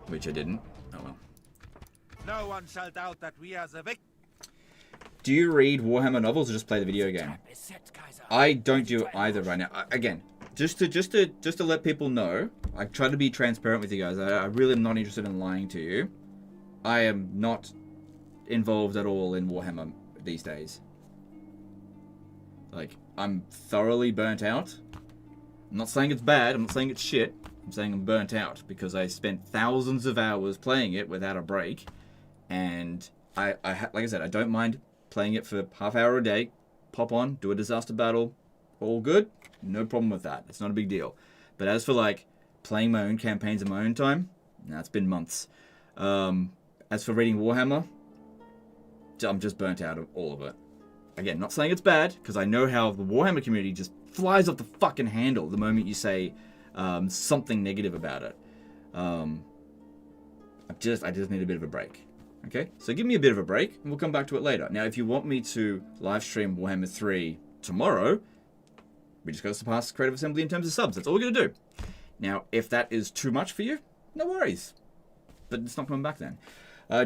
Which I didn't. Oh well. No one shall doubt that we are the victors. Do you read Warhammer novels or just play the video game? I don't do either right now. Again, just to let people know, I try to be transparent with you guys. I really am not interested in lying to you. I am not involved at all in Warhammer these days. Like, I'm thoroughly burnt out. I'm not saying it's bad. I'm not saying it's shit. I'm saying I'm burnt out because I spent thousands of hours playing it without a break, and like I said, I don't mind playing it for half hour a day, pop on, do a disaster battle, all good, no problem with that. It's not a big deal. But as for like playing my own campaigns in my own time, nah, it's been months. As for reading Warhammer, I'm just burnt out of all of it. Again, not saying it's bad, because I know how the Warhammer community just flies off the fucking handle the moment you say something negative about it. I just need a bit of a break. Okay, so give me a bit of a break, and we'll come back to it later. Now, if you want me to live stream Warhammer 3 tomorrow, we just got to surpass Creative Assembly in terms of subs. That's all we're going to do. Now, if that is too much for you, no worries. But it's not coming back then.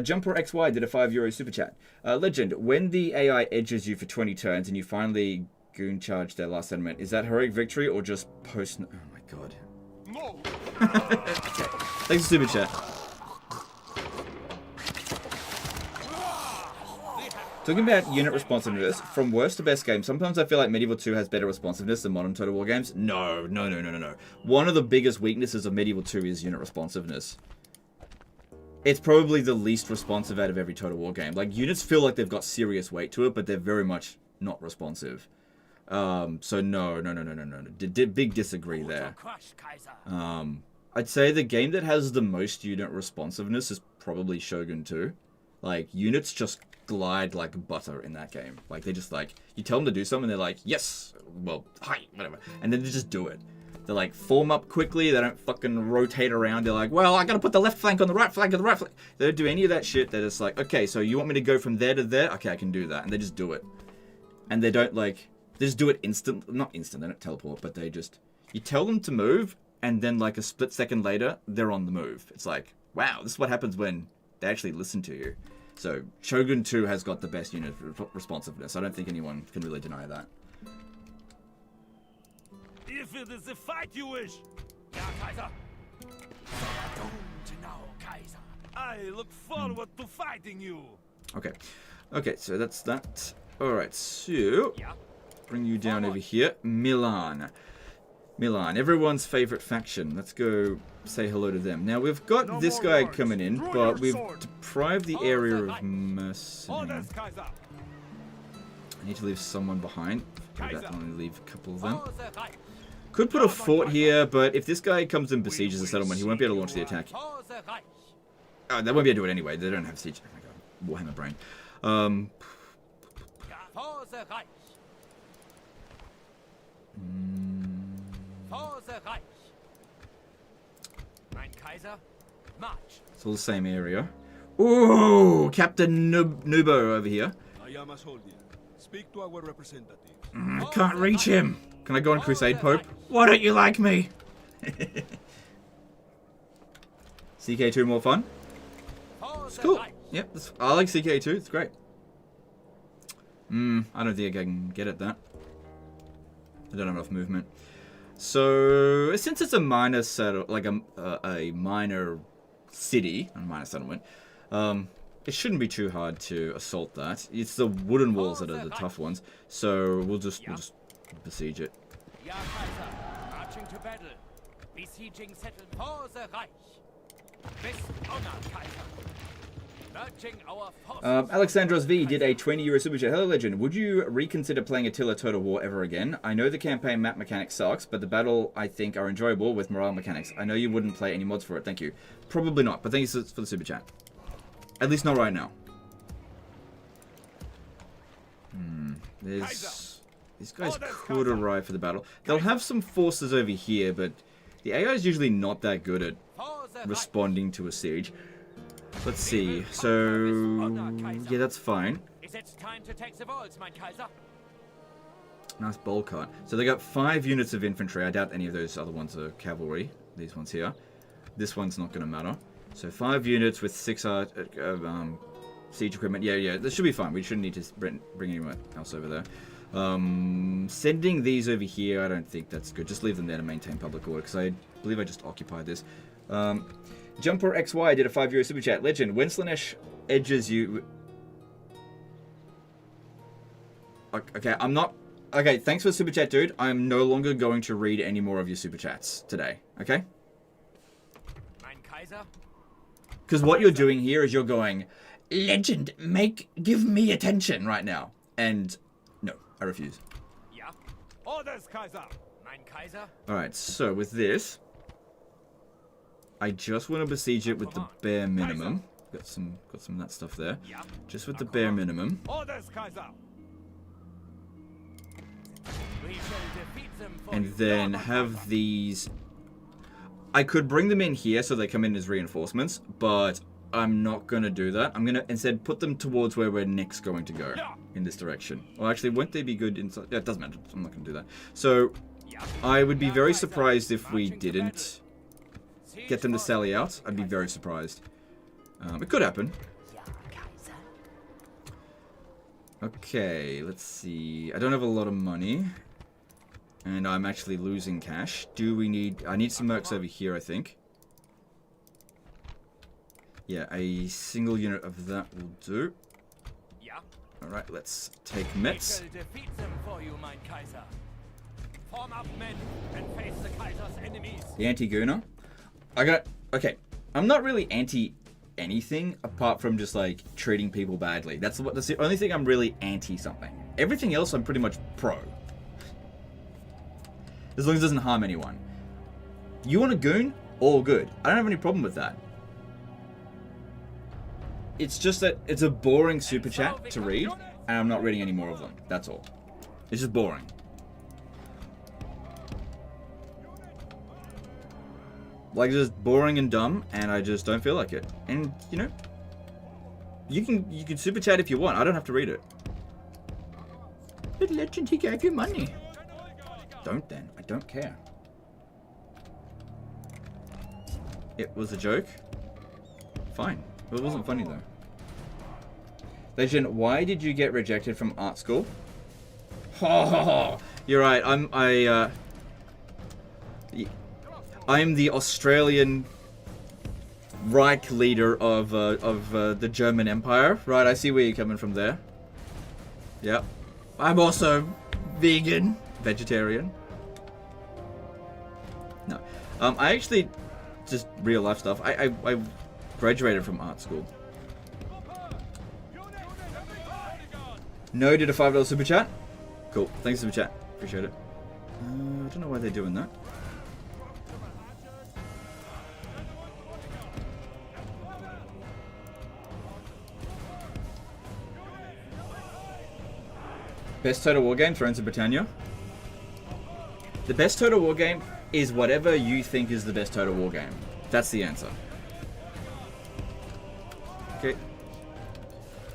Jumper XY did a €5 super chat. Legend, when the AI edges you for 20 turns and you finally goon charge their last element, is that heroic victory or just post... Oh my god. No. Okay. Thanks for super chat. Talking about unit responsiveness, from worst to best game, sometimes I feel like Medieval 2 has better responsiveness than modern Total War games. No. One of the biggest weaknesses of Medieval 2 is unit responsiveness. It's probably the least responsive out of every Total War game. Like, units feel like they've got serious weight to it, but they're very much not responsive. So no. Big disagree there. I'd say the game that has the most unit responsiveness is probably Shogun 2. Like, units just glide like butter in that game. Like, they just like, you tell them to do something, they're like, yes, well, hi, whatever. And then they just do it. They like form up quickly, they don't fucking rotate around, they're like, well, I gotta put the left flank on the right flank on the right flank. They don't do any of that shit, they're just like, okay, so you want me to go from there to there? Okay, I can do that. And they just do it. And they don't like, they just do it not instant, they don't teleport, but they just, you tell them to move, and then like a split second later, they're on the move. It's like, wow, this is what happens when they actually listen to you. So, Shogun 2 has got the best unit responsiveness. I don't think anyone can really deny that. If it is the fight you wish, Ja, Kaiser. Doomed now, Kaiser. I look forward to fighting you. Okay, so that's that. Alright, so, bring you down over here. Milan, everyone's favorite faction. Let's go say hello to them. Now, we've got this guy coming in, but we've deprived the area of mercenary. I need to leave someone behind. I'll definitely leave a couple of them. Could put a fort here, but if this guy comes and besieges the settlement, he won't be able to launch the attack. Oh, they won't be able to do it anyway. They don't have siege. Oh my god, Warhammer brain. It's all the same area. Ooh, Captain Nubo over here. I am a soldier. Speak to our representative. I can't reach him. Can I go on Crusade, Pope? Why don't you like me? CK2 more fun? It's cool. Yep, I like CK2. It's great. I don't think I can get at that. I don't have enough movement. So, since it's a minor settle, like a minor city, a minor settlement, it shouldn't be too hard to assault that. It's the wooden walls that are the tough ones. So we'll just besiege it. Ja, Kaiser. Marching to battle. Besieging settlement for the Reich. With honor, Kaiser. Merging our forces. Alexandros V did a 20 € super chat. Hello, Legend. Would you reconsider playing Attila Total War ever again? I know the campaign map mechanics sucks, but the battle, I think, are enjoyable with morale mechanics. I know you wouldn't play any mods for it. Thank you. Probably not, but thank you for the super chat. At least not right now. These guys could arrive for the battle. They'll have some forces over here, but the AI is usually not that good at responding to a siege. Let's see. So, yeah, that's fine. Is it time to take the walls, mein Kaiser? Nice bowl cart. So they got 5 units of infantry. I doubt any of those other ones are cavalry. These ones here. This one's not going to matter. So 5 units with 6 siege equipment. Yeah, this should be fine. We shouldn't need to bring anyone else over there. Sending these over here, I don't think that's good. Just leave them there to maintain public order, because I believe I just occupied this. Jumper XY did a 5 € super chat. Legend, when Slanesh edges you... Okay, I'm not... Okay, thanks for the super chat, dude. I'm no longer going to read any more of your super chats today, okay? Mein Kaiser? Because what you're doing here is you're going, Legend, give me attention right now. And no, I refuse. Yeah. Orders, Kaiser. Mein Kaiser? Alright, so with this, I just want to besiege it with the bare minimum. Got some of that stuff there. Yeah. Just with the bare minimum. Orders, Kaiser. We shall defeat them for And then have these... I could bring them in here so they come in as reinforcements, but I'm not going to do that. I'm going to instead put them towards where we're next going to go, in this direction. Well, actually, won't they be good inside? Yeah, it doesn't matter. I'm not going to do that. So, I would be very surprised if we didn't get them to sally out. I'd be very surprised. It could happen. Okay, let's see. I don't have a lot of money. And I'm actually losing cash. Do we need... I need some mercs over here, I think. Yeah, a single unit of that will do. Yeah. Alright, let's take Metz. We shall defeat them for you, mein Kaiser. Form up men and face the Kaiser's enemies. The anti-gooner. Okay, I'm not really anti-anything apart from just, like, treating people badly. That's the only thing I'm really anti-something. Everything else I'm pretty much pro. As long as it doesn't harm anyone. You want a goon? All good. I don't have any problem with that. It's just that it's a boring super chat to read, and I'm not reading any more of them. That's all. It's just boring. Like, it's just boring and dumb, and I just don't feel like it. And, you know, you can super chat if you want. I don't have to read it. But Legend, he gave you money. Don't then. I don't care. It was a joke. Fine. It wasn't funny though. Legend, why did you get rejected from art school? Oh, you're right. I'm the Australian Reich leader of the German Empire. Right, I see where you're coming from there. Yep. I'm also vegan. Vegetarian. No. I actually, just real life stuff. I graduated from art school. No did a $5 super chat. Cool. Thanks super chat. Appreciate it. I don't know why they're doing that. Best Total War game, Thrones of Britannia. The best Total War game is whatever you think is the best Total War game. That's the answer. Okay.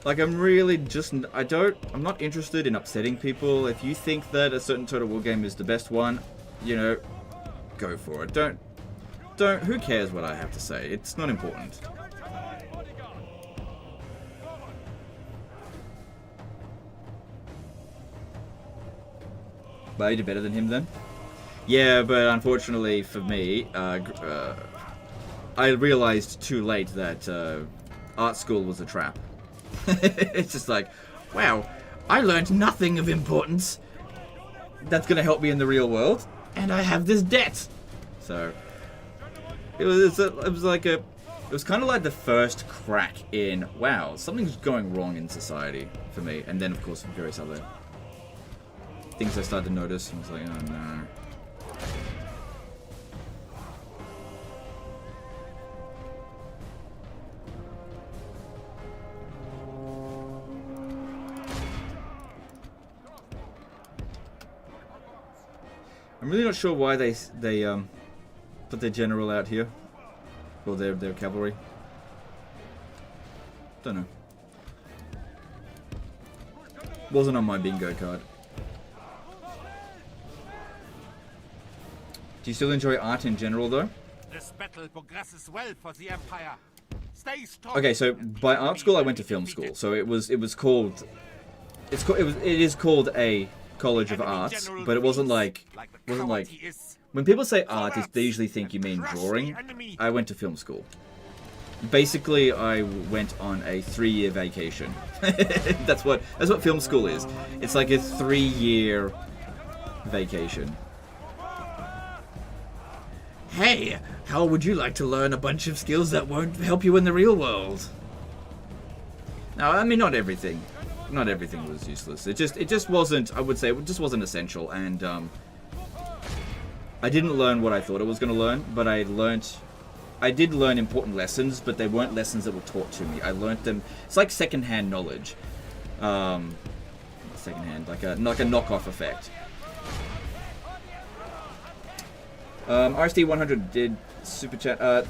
Like, I'm really just... I'm not interested in upsetting people. If you think that a certain Total War game is the best one, you know, go for it. Don't... Who cares what I have to say? It's not important. But you did better than him then? Yeah, but unfortunately for me, I realized too late that art school was a trap. It's just like, wow, I learned nothing of importance that's going to help me in the real world, and I have this debt. So, it was like a It was kind of like the first crack in, wow, something's going wrong in society for me. And then, of course, various other things I started to notice. And I was like, oh no. I'm really not sure why they put their general out here, or their cavalry. Don't know. Wasn't on my bingo card. Do you still enjoy art in general, though? This battle progresses well for the Empire. Stay strong. Okay, so by art school I went to film school, so it is called a college of arts, but it wasn't like when people say art, they usually think you mean drawing. I went to film school. Basically, I went on a 3-year vacation. That's what film school is. It's like a 3-year vacation. Hey, how would you like to learn a bunch of skills that won't help you in the real world? Now, I mean, not everything was useless. It just wasn't, I would say, it just wasn't essential. And I didn't learn what I thought I was going to learn, but I did learn important lessons, but they weren't lessons that were taught to me. I learned them. It's like secondhand knowledge. Secondhand, like a knockoff effect. RSD100 did super chat.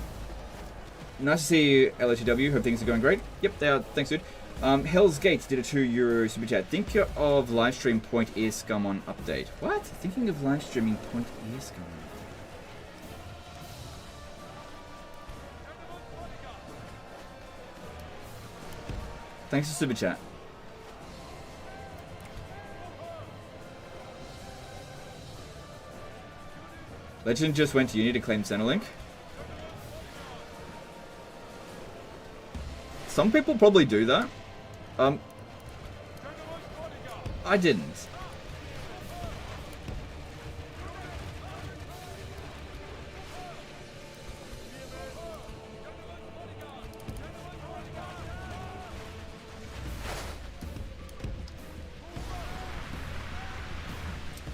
Nice to see you, LHW. Hope things are going great. Yep, they are. Thanks, dude. Hell's Gates did a €2 super chat. Think of Livestream Point Ear Scum on update. What? Thinking of live streaming Point Ear Scum. Thanks for super chat. Legend just went to uni to claim Centrelink. Some people probably do that. I didn't.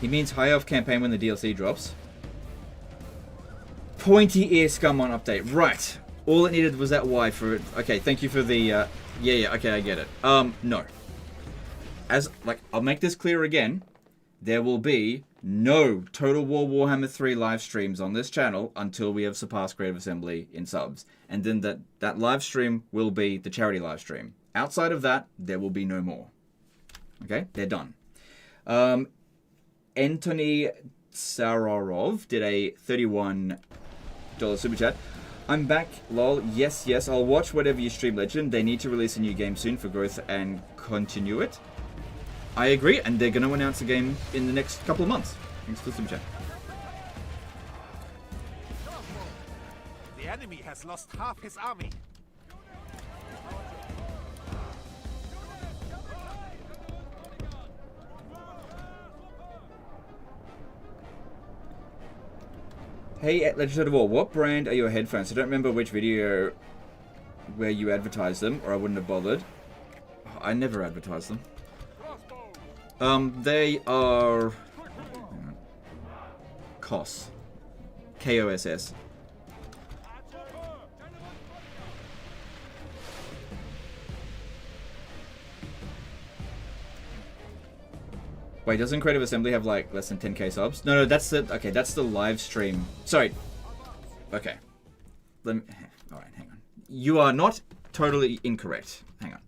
He means high elf campaign when the DLC drops. Pointy ear scum on update. Right. All it needed was that Y for it. Okay, thank you for the, yeah, okay, I get it. No. I'll make this clear again. There will be no Total War Warhammer 3 live streams on this channel until we have surpassed Creative Assembly in subs. And then that live stream will be the charity live stream. Outside of that, there will be no more. Okay, they're done. Anthony Sararov did a $31 super chat. I'm back, lol. Yes, I'll watch whatever you stream, Legend. They need to release a new game soon for growth and continue it. I agree, and they're going to announce a game in the next couple of months. Thanks for the super chat. The enemy has lost half his army. Hey, at Legend of War, what brand are your headphones? I don't remember which video where you advertised them, or I wouldn't have bothered. I never advertised them. They are... KOSS. K-O-S-S. Wait, doesn't Creative Assembly have like less than 10k subs? No, that's the that's the live stream. Sorry. Okay. All right, hang on. You are not totally incorrect. Hang on.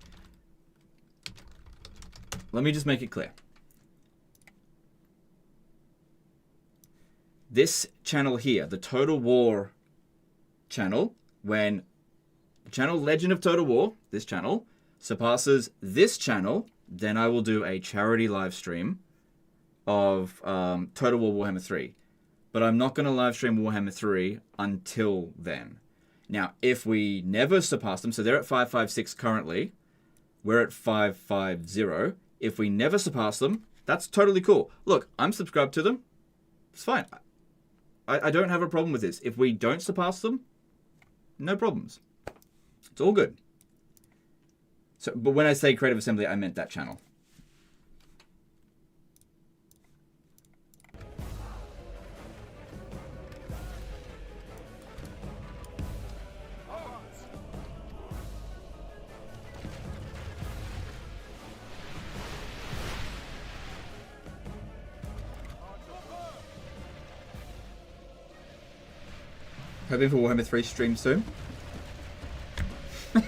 Let me just make it clear. This channel here, the Total War channel, when the channel Legend of Total War, this channel, surpasses this channel, then I will do a charity live stream of Total War Warhammer 3. But I'm not going to live stream Warhammer 3 until then. Now, if we never surpass them, so they're at 556 currently, we're at 550. If we never surpass them, that's totally cool. Look, I'm subscribed to them. It's fine. I don't have a problem with this. If we don't surpass them, no problems. It's all good. So, but when I say Creative Assembly, I meant that channel. Hoping for Warhammer 3 stream soon. I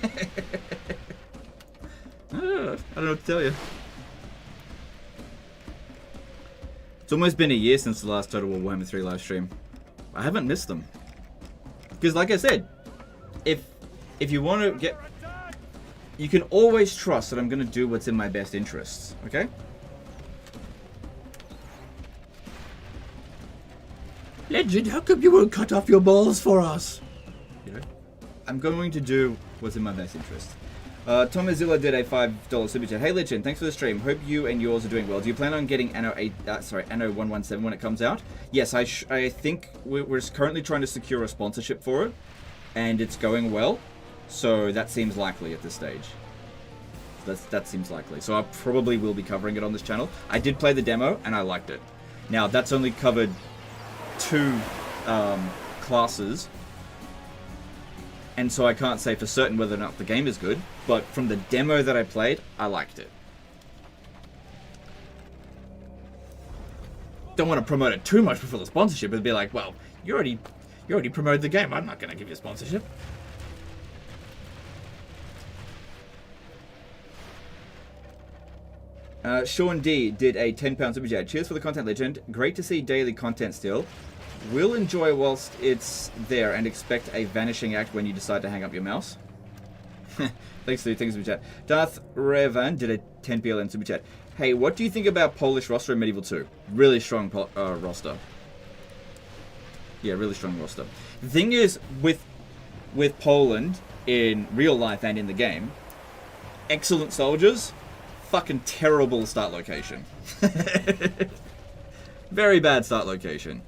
don't know what to tell you. It's almost been a year since the last Total War Warhammer 3 live stream. I haven't missed them. Because like I said, if you want to get... You can always trust that I'm going to do what's in my best interests, okay? Legend, how come you won't cut off your balls for us? You know, I'm going to do what's in my best interest. Tomazilla did a $5 super chat. Hey Legend, thanks for the stream. Hope you and yours are doing well. Do you plan on getting Anno 117 when it comes out? Yes, I think we're currently trying to secure a sponsorship for it, and it's going well. So that seems likely at this stage. That seems likely. So I probably will be covering it on this channel. I did play the demo and I liked it. Now that's only covered 2 classes, and so I can't say for certain whether or not the game is good, but from the demo that I played, I liked it. Don't want to promote it too much before the sponsorship. It'd be like, well, you already promoted the game. I'm not going to give you a sponsorship. Sean D did a £10 super chat. Cheers for the content, Legend. Great to see daily content still. Will enjoy whilst it's there and expect a vanishing act when you decide to hang up your mouse. Thanks for the super chat. Darth Revan did a 10 PLN super chat. Hey, what do you think about Polish roster in Medieval 2? Really strong roster. Yeah, really strong roster. The thing is, with Poland in real life and in the game, excellent soldiers, fucking terrible start location. Very bad start location.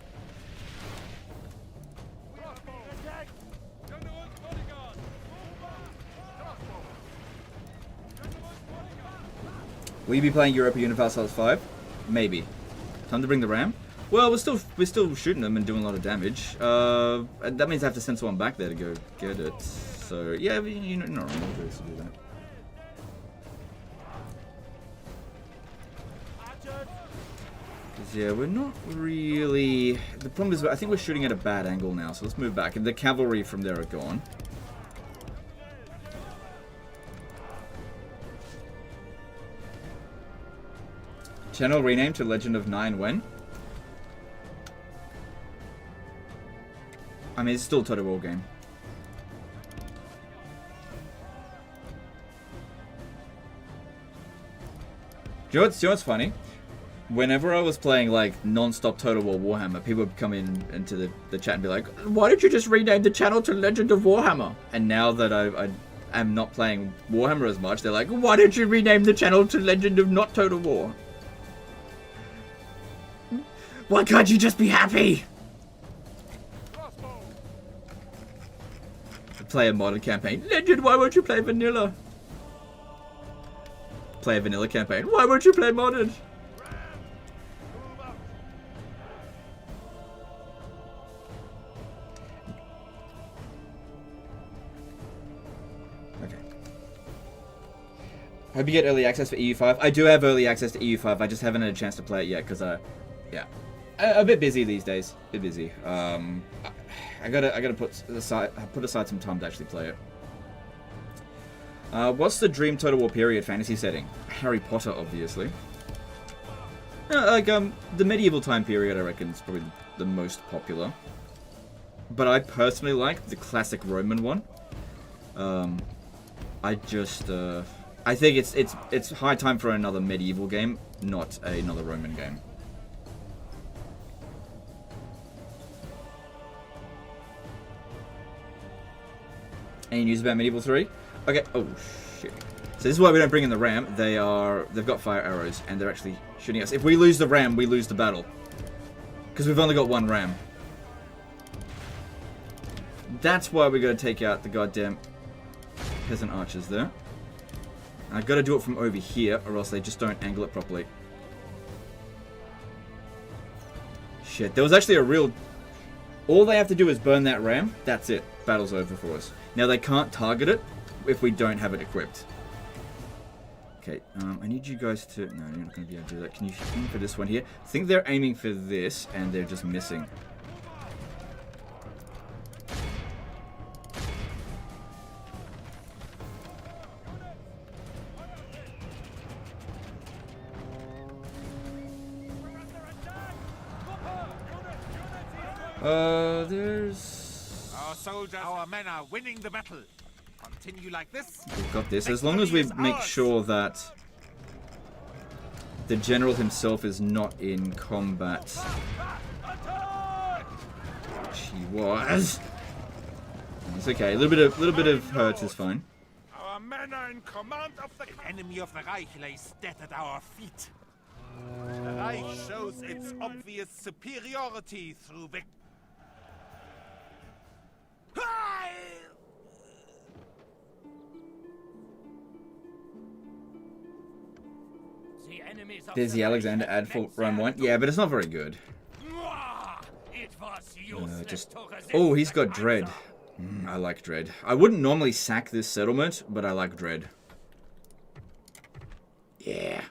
Will you be playing Europa Universalis 5? Maybe. Time to bring the RAM? Well, we're still shooting them and doing a lot of damage. That means I have to send someone back there to go get it. So yeah, you know, not wrong to do that. Yeah, we're not really... The problem is, I think we're shooting at a bad angle now, so let's move back. And the cavalry from there are gone. Channel renamed to Legend of 9 when? I mean, it's still a Total War game. Do you know what's funny? Whenever I was playing like non-stop Total War Warhammer, people would come into the chat and be like, why did you just rename the channel to Legend of Warhammer? And now that I am not playing Warhammer as much, they're like, why did you rename the channel to Legend of not Total War? Why can't you just be happy? Play a modded campaign. Legend, why won't you play vanilla? Play a vanilla campaign. Why won't you play modded? Okay. Hope you get early access for EU5. I do have early access to EU5. I just haven't had a chance to play it yet because yeah. A bit busy these days. A bit busy. I gotta put aside some time to actually play it. What's the dream Total War period fantasy setting? Harry Potter, obviously. The medieval time period, I reckon, is probably the most popular. But I personally like the classic Roman one. I think it's high time for another medieval game, not another Roman game. Any news about Medieval 3? Okay. Oh shit. So this is why we don't bring in the ram. They've got fire arrows and they're actually shooting us. If we lose the ram, we lose the battle. Because we've only got one ram. That's why we gotta take out the goddamn peasant archers there. I gotta do it from over here, or else they just don't angle it properly. Shit, there was actually a real... All they have to do is burn that ram. That's it. Battle's over for us. Now, they can't target it if we don't have it equipped. Okay, I need you guys to... No, you're not going to be able to do that. Can you aim for this one here? I think they're aiming for this, and they're just missing. There's... Our soldiers, our men are winning the battle. Continue like this. We've got this. As long as we make sure that the general himself is not in combat. Which he was. It's okay. A little bit of hurt is fine. Our men are in command of the enemy of the Reich lays dead at our feet. The Reich shows its obvious superiority through victory. There's the Alexander ad for run 1. Yeah, but it's not very good. Oh, he's got Dread. I like Dread. I wouldn't normally sack this settlement, but I like Dread. Yeah.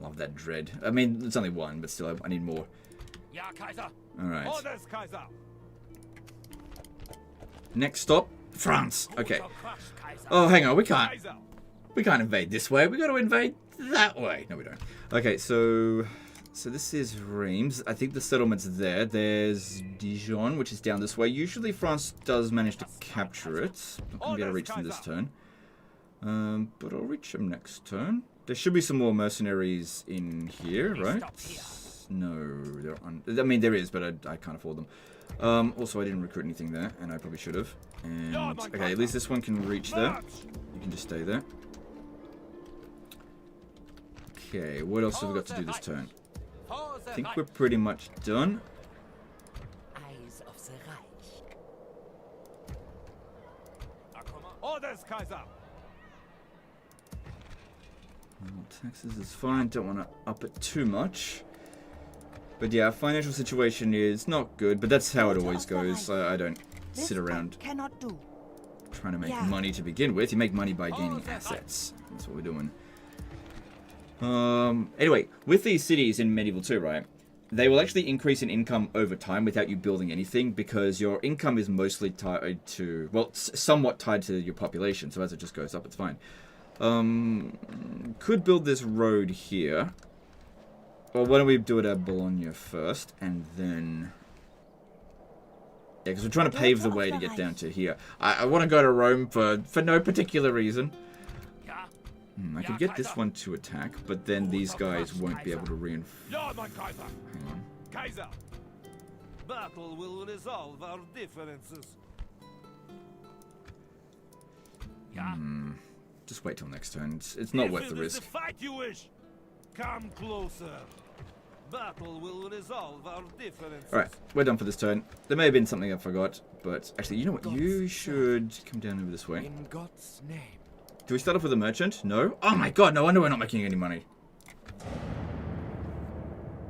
Love that Dread. I mean, it's only one, but still, I need more. Alright. Next stop, France. Okay. Oh, hang on. We can't invade this way. We got to invade that way. No, we don't. Okay, so this is Reims. I think the settlement's there. There's Dijon, which is down this way. Usually France does manage to capture it. Not going to be able to reach them this turn. But I'll reach them next turn. There should be some more mercenaries in here, right? No, I mean, there is, but I can't afford them. Also, I didn't recruit anything there, and I probably should have. And, okay, at least this one can reach there. You can just stay there. Okay, what else have we got to do this turn? I think we're pretty much done. Orders, Kaiser. Taxes is fine. Don't want to up it too much. But yeah, financial situation is not good, but that's how it always goes. I don't sit around trying to make money to begin with. You make money by gaining assets. That's what we're doing. Anyway, with these cities in Medieval 2, right, they will actually increase in income over time without you building anything, because your income is mostly tied to, well, somewhat tied to your population, so as it just goes up, it's fine. Could build this road here. Well, why don't we do it at Bologna first, and then... Yeah, because we're trying to pave the way to get down to here. I want to go to Rome for no particular reason. I could get this one to attack, but then these guys won't be able to reinforce. Hang on. Kaiser. Battle will resolve our differences. Just wait till next turn. It's not worth the risk. If it is the fight you wish, come closer. Battle will resolve our differences. Alright, we're done for this turn. There may have been something I forgot, but actually, you know what? You should come down over this way. In God's name. Do we start off with a merchant? No? Oh my god, no wonder we're not making any money.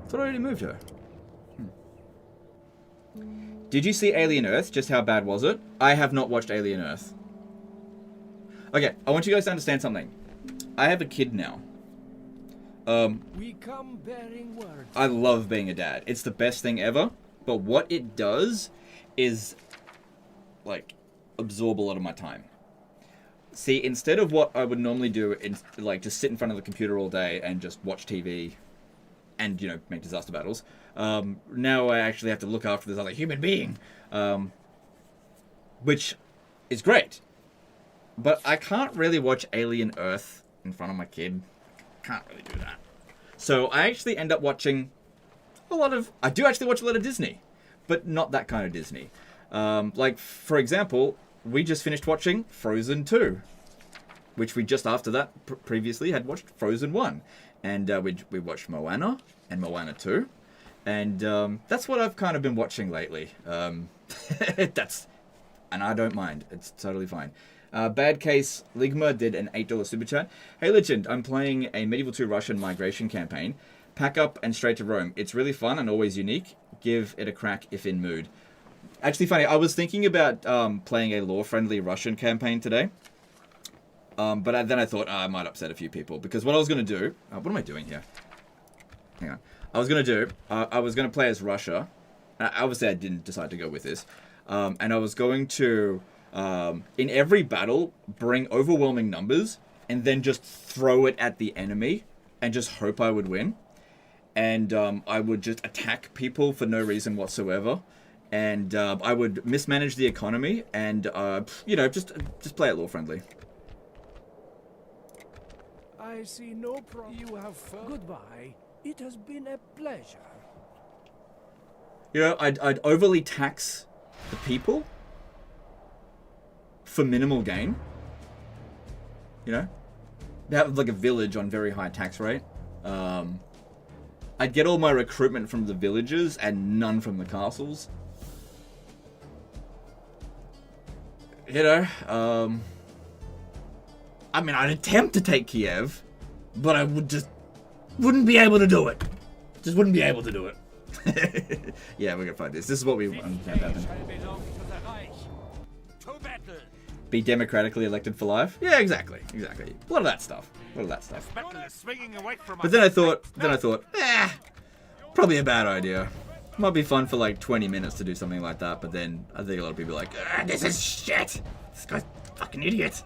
Thought I already moved her. Did you see Alien Earth? Just how bad was it? I have not watched Alien Earth. Okay, I want you guys to understand something. I have a kid now. We come bearing word. I love being a dad. It's the best thing ever. But what it does is, like, absorb a lot of my time. See, instead of what I would normally do, like, just sit in front of the computer all day and just watch TV and, you know, make disaster battles, now I actually have to look after this other human being, which is great. But I can't really watch Alien Earth in front of my kid. Can't really do that. So I actually end up watching I do actually watch a lot of Disney, but not that kind of Disney. Like, for example, we just finished watching Frozen 2, which we just after that previously had watched Frozen 1. And we watched Moana and Moana 2. And that's what I've kind of been watching lately. And I don't mind. It's totally fine. Bad Case Ligma did an $8 super chat. Hey Legend, I'm playing a Medieval 2 Russian migration campaign. Pack up and straight to Rome. It's really fun and always unique. Give it a crack if in mood. Actually funny, I was thinking about playing a lore-friendly Russian campaign today. But then I thought, I might upset a few people. Because what I was going to do... what am I doing here? Hang on. I was going to play as Russia. Obviously, I didn't decide to go with this. And I was going to, in every battle, bring overwhelming numbers. And then just throw it at the enemy. And just hope I would win. And I would just attack people for no reason whatsoever. And I would mismanage the economy. And, you know, just play it lore-friendly. I see no problem. You have fun. Goodbye. It has been a pleasure. You know, I'd overly tax the people for minimal gain. You know? Have like a village on very high tax rate. I'd get all my recruitment from the villages and none from the castles. You know, I mean, I'd attempt to take Kiev, but I wouldn't be able to do it. Just wouldn't be able to do it. Yeah, we're gonna fight this. This is what we want to happen. Be democratically elected for life? Yeah, exactly. Exactly. A lot of that stuff. But then I thought, probably a bad idea. Might be fun for like 20 minutes to do something like that, but then I think a lot of people are like, this is shit! This guy's a fucking idiot!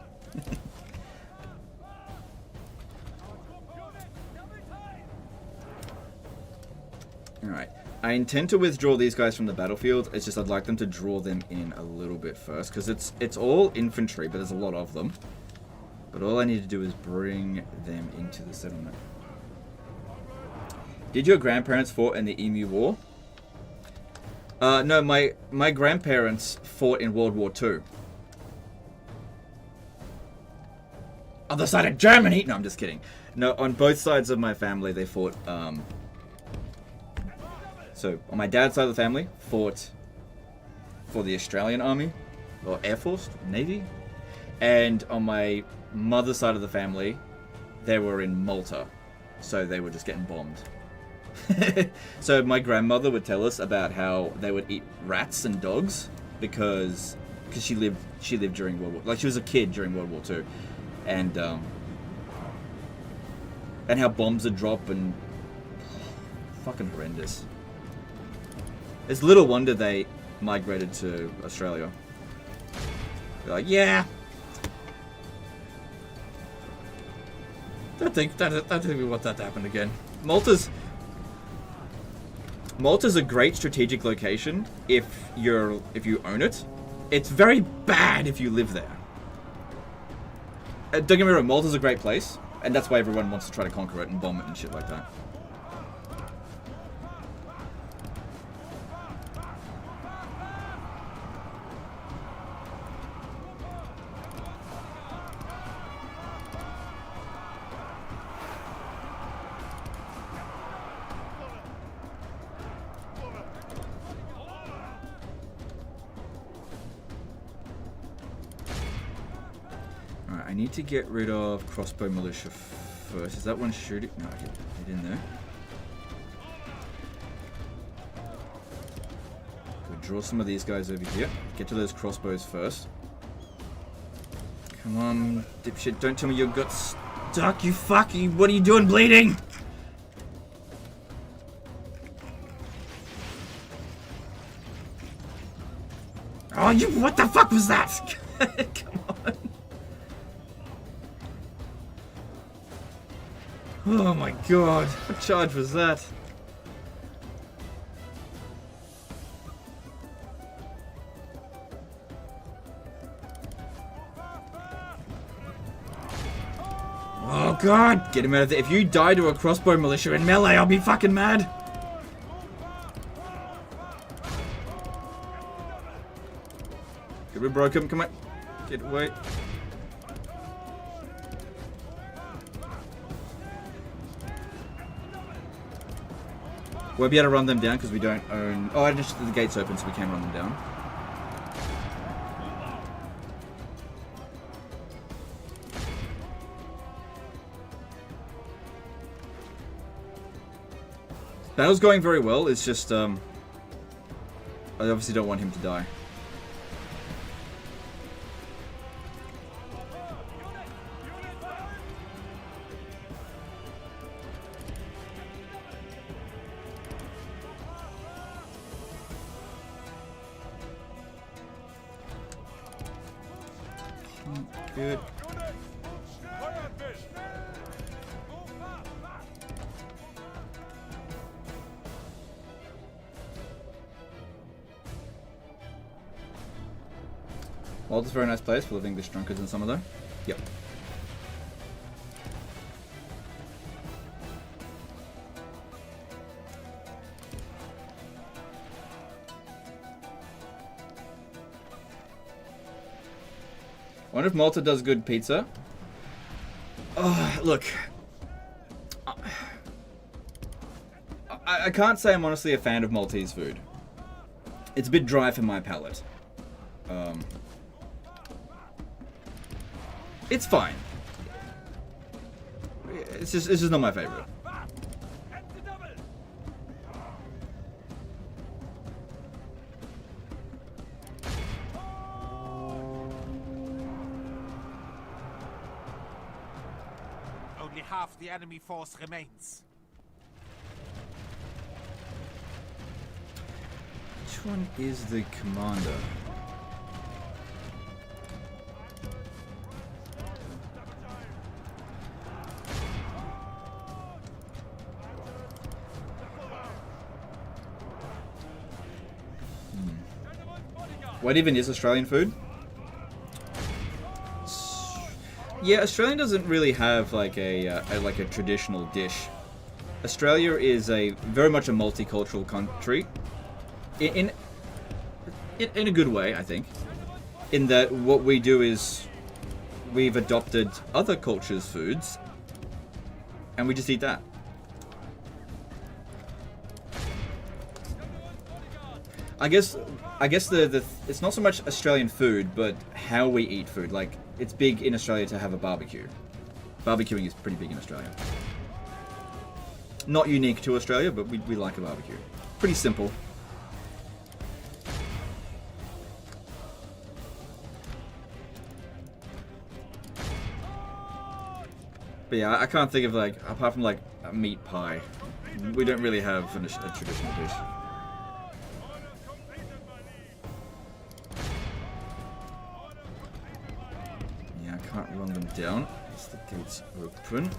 Alright. I intend to withdraw these guys from the battlefield. It's just I'd like them to draw them in a little bit first. Because it's all infantry, but there's a lot of them. But all I need to do is bring them into the settlement. Did your grandparents fought in the Emu War? No, my grandparents fought in World War II. Other side of Germany? No, I'm just kidding. No, on both sides of my family, they fought, so, on my dad's side of the family, fought for the Australian Army, or Air Force, Navy. And on my mother's side of the family, they were in Malta. So they were just getting bombed. So my grandmother would tell us about how they would eat rats and dogs because she lived during World War, like she was a kid during World War II, and how bombs would drop and fucking horrendous. It's little wonder they migrated to Australia. They're like, yeah. I think we want that to happen again. Malta's a great strategic location if you own it. It's very bad if you live there. Don't get me wrong, Malta's a great place, and that's why everyone wants to try to conquer it and bomb it and shit like that. I need to get rid of crossbow militia first. Is that one shooting? No, get in there. We'll draw some of these guys over here. Get to those crossbows first. Come on, dipshit, don't tell me your guts stuck, you fucky. What are you doing bleeding? Oh, what the fuck was that? Come on. Oh my god, what charge was that? Oh god, get him out of there. If you die to a crossbow militia in melee, I'll be fucking mad. Good, we broke him, come on. Get away. We'll be able to run them down because we don't own... Oh, the gate's open so we can run them down. Battle's going very well. It's just, I obviously don't want him to die. Good. Malta's a very nice place full of English drunkards in summer though. Yep. I wonder if Malta does good pizza. Oh, look. I can't say I'm honestly a fan of Maltese food. It's a bit dry for my palate. It's fine. It's just not my favorite. Only half the enemy force remains. Which one is the commander? What even is Australian food? Yeah, Australia doesn't really have like a traditional dish. Australia is a very much a multicultural country, in a good way, I think. In that what we do is we've adopted other cultures' foods, and we just eat that. I guess the it's not so much Australian food, but how we eat food. Like, it's big in Australia to have a barbecue. Barbecuing is pretty big in Australia. Not unique to Australia, but we like a barbecue. Pretty simple. But yeah, I can't think of, like, apart from like a meat pie, we don't really have a traditional dish. Can't run them down as the gates open.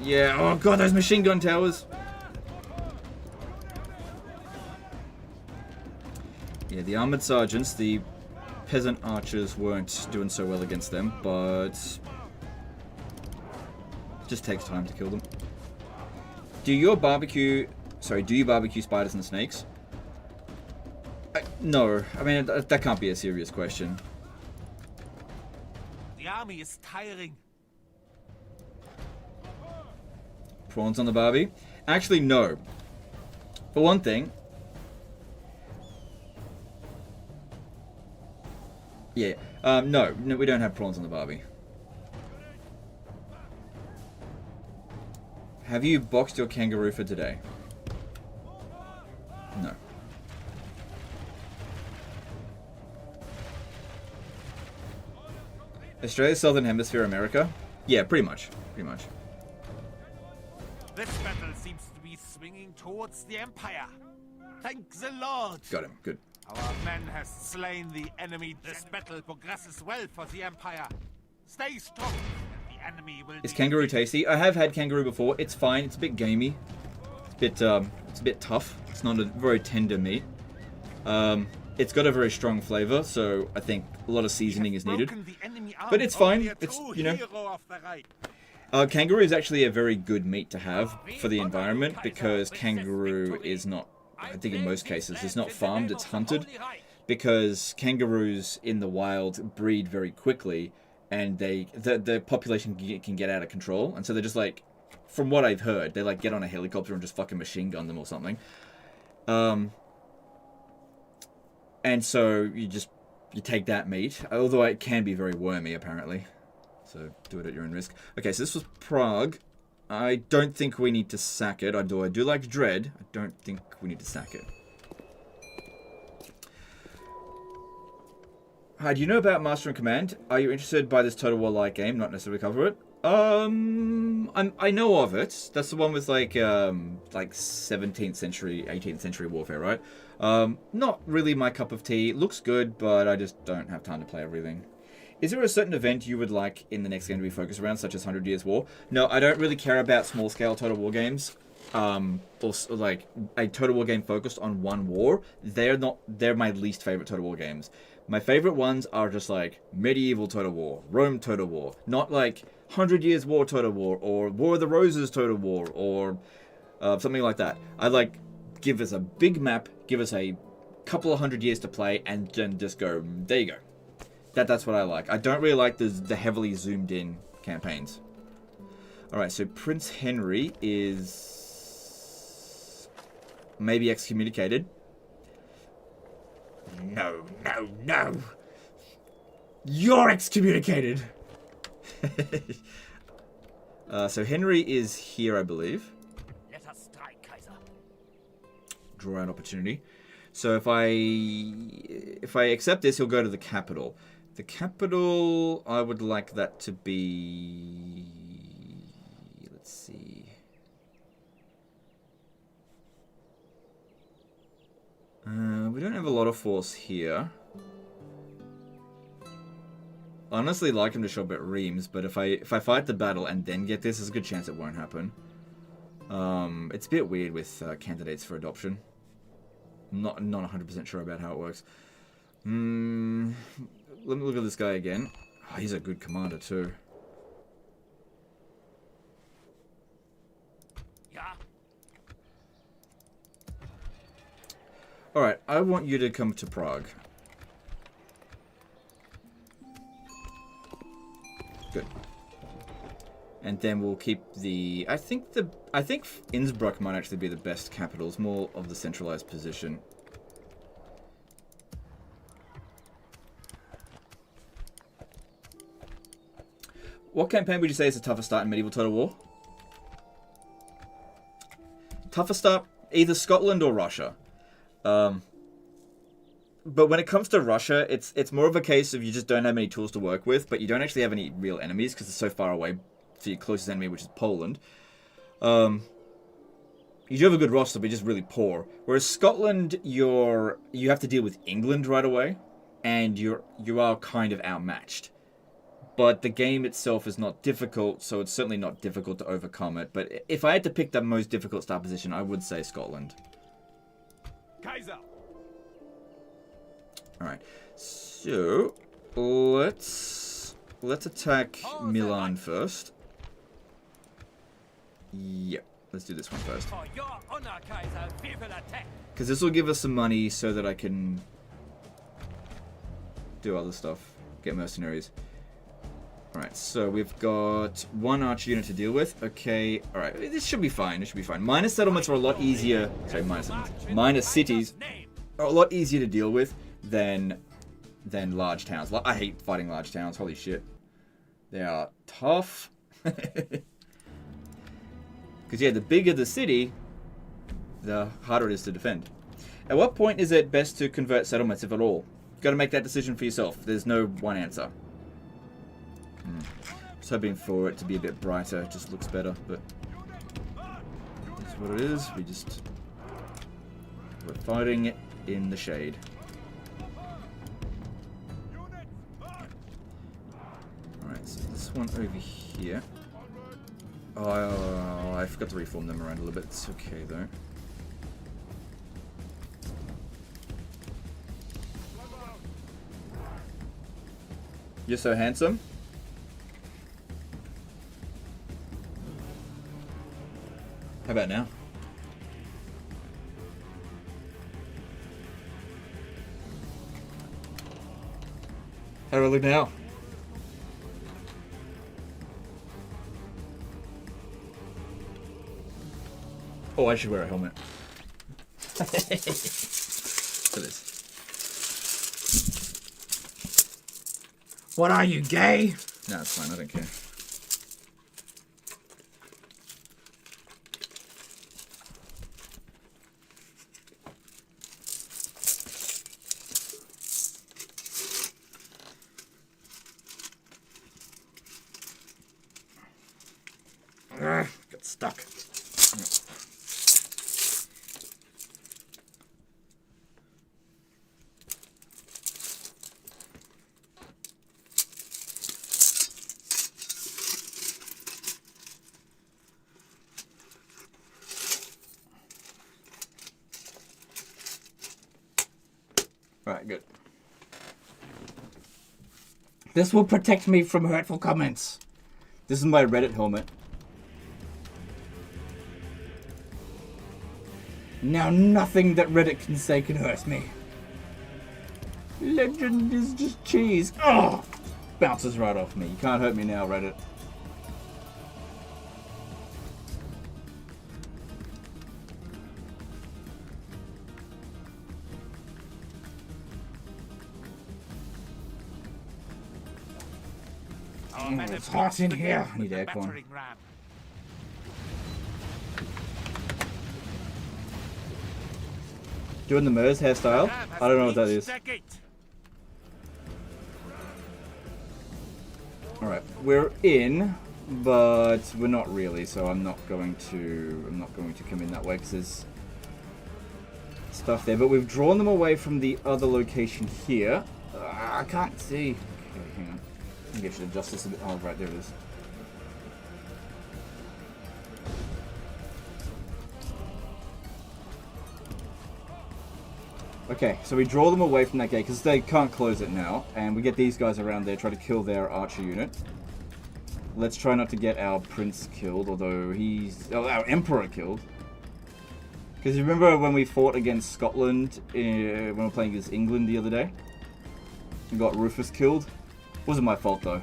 Yeah, oh god, those machine gun towers! Yeah, the armored sergeants, the peasant archers weren't doing so well against them, but it just takes time to kill them. Do you barbecue spiders and snakes? No, I mean, that can't be a serious question. The army is tiring. Prawns on the barbie? Actually, no. For one thing... Yeah, no, we don't have prawns on the barbie. Have you boxed your kangaroo for today? No. Australia, Southern Hemisphere, America? Yeah, pretty much. Pretty much. This battle seems to be swinging towards the Empire. Thank the Lord. Got him. Good. Our men have slain the enemy. This battle progresses well for the Empire. Stay strong. The enemy will. Is kangaroo tasty? I have had kangaroo before. It's fine. It's a bit gamey. It's a bit tough. It's not a very tender meat. It's got a very strong flavor, so I think a lot of seasoning is needed. But it's fine. It's, you know. Kangaroo is actually a very good meat to have for the environment, because kangaroo is not, I think in most cases, it's not farmed, it's hunted. Because kangaroos in the wild breed very quickly, and the population can get out of control. And so they're just like, from what I've heard, they like get on a helicopter and just fucking machine gun them or something. And so you take that meat, although it can be very wormy apparently. So do it at your own risk. Okay, so this was Prague. I don't think we need to sack it. Although I do like Dread, I don't think we need to sack it. Hi, do you know about Master and Command? Are you interested by this Total War-like game? Not necessarily cover it. I know of it. That's the one with like 17th century, 18th century warfare, right? Not really my cup of tea. It looks good, but I just don't have time to play everything. Is there a certain event you would like in the next game to be focused around, such as 100 Years War? No, I don't really care about small-scale Total War games. Or like a Total War game focused on one war. They're my least favorite Total War games. My favorite ones are just like medieval Total War, Rome Total War, not like 100 Years War Total War or War of the Roses Total War or something like that. I like give us a big map, give us a couple of 100 years to play, and then just go, there you go. That's what I like. I don't really like the heavily zoomed in campaigns. Alright, so Prince Henry is maybe excommunicated. No, no, no! You're excommunicated! So Henry is here, I believe. Let us strike, Kaiser. Draw an opportunity. So if I accept this, he'll go to the capital. The capital, I would like that to be... Let's see. We don't have a lot of force here. I honestly like him to show up at Reims, but if I fight the battle and then get this, there's a good chance it won't happen. It's a bit weird with candidates for adoption. Not 100% sure about how it works. Let me look at this guy again. Oh, he's a good commander too. Yeah. Alright, I want you to come to Prague. Good. And then we'll keep the... I think Innsbruck might actually be the best capital. It's more of the centralized position. What campaign would you say is the toughest start in medieval Total War? Toughest start, either Scotland or Russia. But when it comes to Russia, it's more of a case of you just don't have any tools to work with, but you don't actually have any real enemies because it's so far away for your closest enemy, which is Poland. You do have a good roster, but you're just really poor. Whereas Scotland, you have to deal with England right away, and you are kind of outmatched. But the game itself is not difficult, so it's certainly not difficult to overcome it. But if I had to pick the most difficult start position, I would say Scotland. Kaiser! Alright, so let's attack Milan first. Yep, let's do this one first. For your honor, Kaiser, we will attack. Because this will give us some money so that I can do other stuff, get mercenaries. Alright, so we've got one archer unit to deal with. Okay, alright, this should be fine, Minor settlements are a lot easier, sorry, minor settlements. Minor cities are a lot easier to deal with than large towns. I hate fighting large towns, holy shit. They are tough. Because, yeah, the bigger the city, the harder it is to defend. At what point is it best to convert settlements, if at all? You've got to make that decision for yourself. There's no one answer. Just hoping for it to be a bit brighter. It just looks better, but that's what it is. We're fighting it in the shade. Alright, so this one over here. Oh, I forgot to reform them around a little bit. It's okay, though. You're so handsome. How about now? How do I look now? Oh, I should wear a helmet. For this. What are you, gay? No, it's fine. I don't care. stuck. Alright, good. This will protect me from hurtful comments. This is my Reddit helmet. Now nothing that Reddit can say can hurt me. Legend is just cheese. Oh! Bounces right off me. You can't hurt me now, Reddit. It's hot in here. I need aircon. Doing the Mers hairstyle? I don't know what that is. Alright, we're in, but we're not really, so I'm not going to come in that way because there's stuff there. But we've drawn them away from the other location here. I can't see. Okay, hang on. I think I should adjust this a bit. Oh, right, there it is. Okay, so we draw them away from that gate because they can't close it now, and we get these guys around there, try to kill their archer unit. Let's try not to get our prince killed, although our emperor killed. Because you remember when we fought against Scotland when we were playing against England the other day? We got Rufus killed. Wasn't my fault though.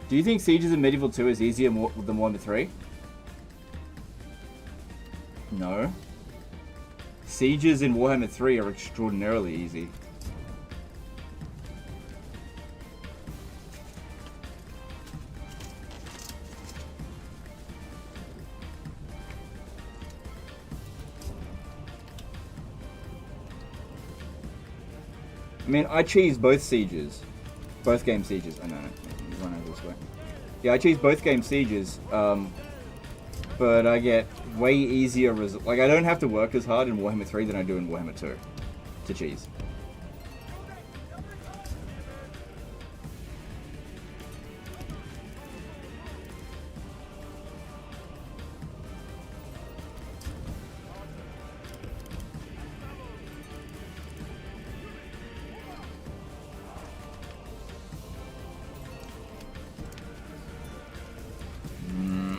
Do you think sieges in Medieval 2 is easier than Warhammer 3? No. Sieges in Warhammer 3 are extraordinarily easy. I mean, I cheese both sieges. Both game sieges. Oh no, run over this way. Yeah, I cheese both game sieges. But I get way easier results. Like, I don't have to work as hard in Warhammer 3 than I do in Warhammer 2 to cheese.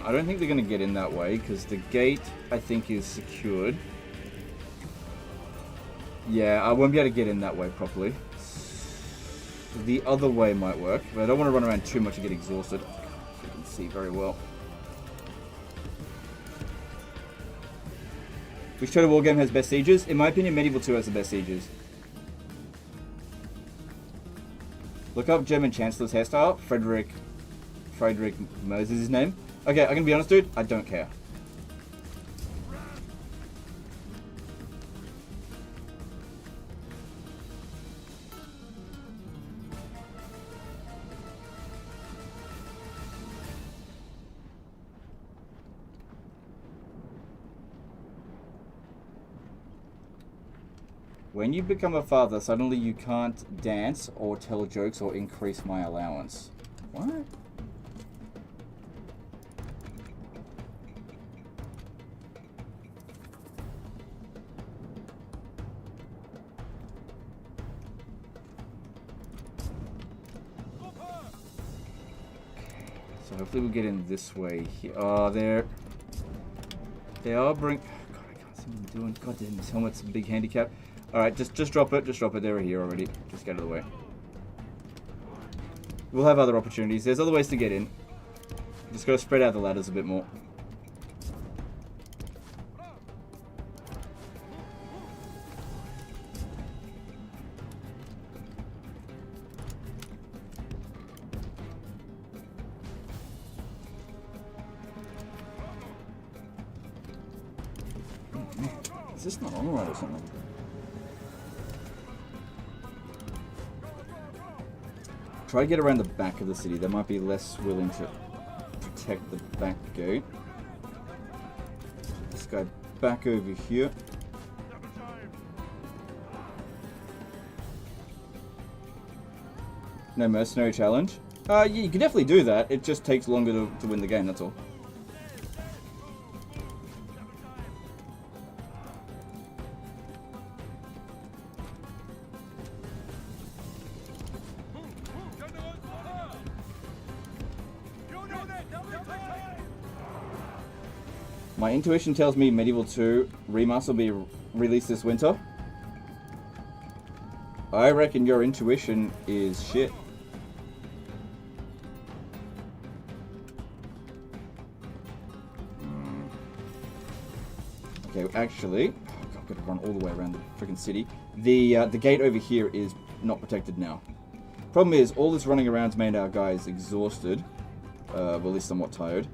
I don't think they're going to get in that way, because the gate, I think, is secured. Yeah, I won't be able to get in that way properly. The other way might work, but I don't want to run around too much and get exhausted. You can see very well. Which Total War game has best sieges? In my opinion, Medieval 2 has the best sieges. Look up German Chancellor's hairstyle. Friedrich Moses is his name. Okay, I'm gonna be honest, dude. I don't care. When you become a father, suddenly you can't dance or tell jokes or increase my allowance. What? So hopefully we'll get in this way here. Oh, they are bring. God, I can't see what I'm doing. God damn, this helmet's a big handicap. All right, just drop it. Just drop it. They're here already. Just get out of the way. We'll have other opportunities. There's other ways to get in. Just gotta spread out the ladders a bit more. Is this not on right or something? try to get around the back of the city. They might be less willing to protect the back gate. This guy back over here. No mercenary challenge. Yeah, you can definitely do that. It just takes longer to win the game, that's all. My intuition tells me Medieval 2 Remaster will be released this winter. I reckon your intuition is shit. Okay, actually, I've got to run all the way around the freaking city. The gate over here is not protected now. Problem is, all this running around's made our guys exhausted. Well, at least somewhat tired.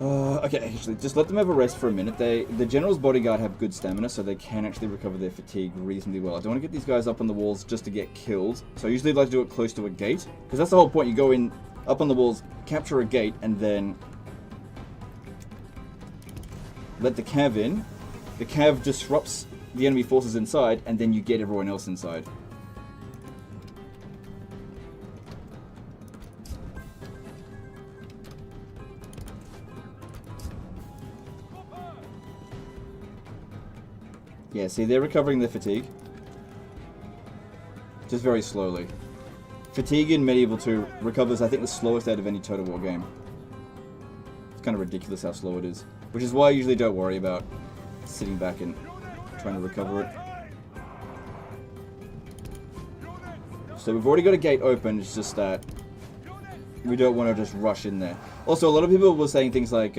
Okay, actually, just let them have a rest for a minute. The General's Bodyguard have good stamina, so they can actually recover their fatigue reasonably well. I don't want to get these guys up on the walls just to get killed. So I usually like to do it close to a gate, because that's the whole point. You go in, up on the walls, capture a gate, and then let the cav in. The cav disrupts the enemy forces inside, and then you get everyone else inside. Yeah, see, they're recovering their fatigue. Just very slowly. Fatigue in Medieval 2 recovers, I think, the slowest out of any Total War game. It's kind of ridiculous how slow it is. Which is why I usually don't worry about sitting back and trying to recover it. So we've already got a gate open, it's just that we don't want to just rush in there. Also, a lot of people were saying things like,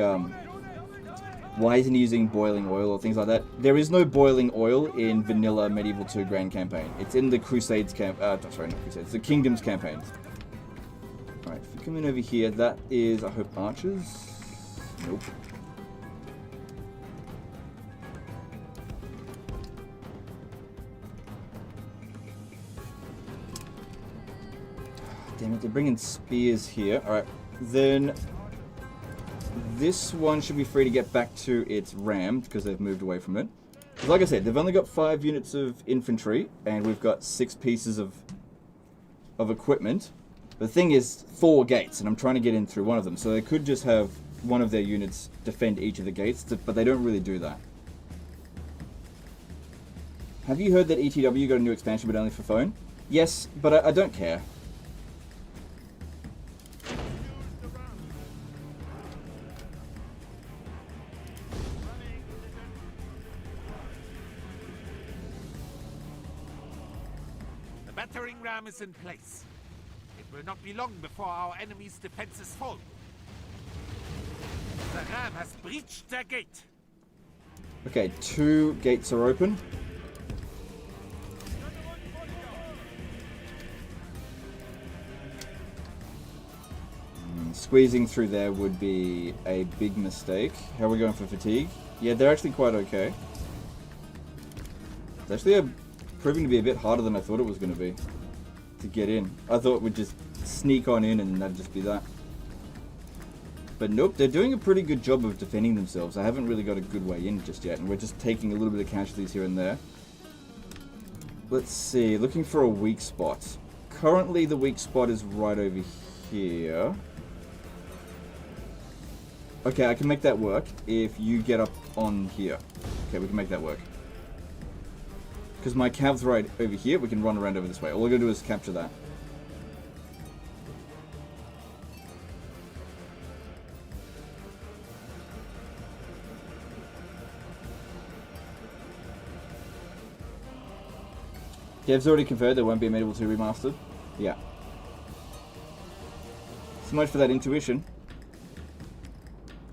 why isn't he using boiling oil or things like that? There is no boiling oil in vanilla Medieval 2 Grand Campaign. It's in the Crusades sorry, not Crusades, the Kingdoms campaigns. Alright, if you come in over here, that is, I hope, archers? Nope. Damn it, they're bringing spears here. Alright, then this one should be free to get back to its ram, because they've moved away from it. Because like I said, they've only got 5 units of infantry, and we've got 6 pieces of equipment. The thing is, 4 gates, and I'm trying to get in through one of them, so they could just have one of their units defend each of the gates, but they don't really do that. Have you heard that ETW got a new expansion, but only for phone? Yes, but I don't care. Battering ram is in place. It will not be long before our enemy's defenses fall. The ram has breached their gate. Okay, 2 gates are open. Squeezing through there would be a big mistake. How are we going for fatigue? Yeah, they're actually quite okay. It's actually proving to be a bit harder than I thought it was going to be to get in. I thought we'd just sneak on in and that'd just be that. But nope, they're doing a pretty good job of defending themselves. I haven't really got a good way in just yet, and we're just taking a little bit of casualties here and there. Let's see, looking for a weak spot. Currently the weak spot is right over here. Okay, I can make that work if you get up on here. Okay, we can make that work. Because my cav's right over here, we can run around over this way. All we're going to do is capture that. Dev's already confirmed there won't be a Medieval 2 remastered. Yeah. So much for that intuition.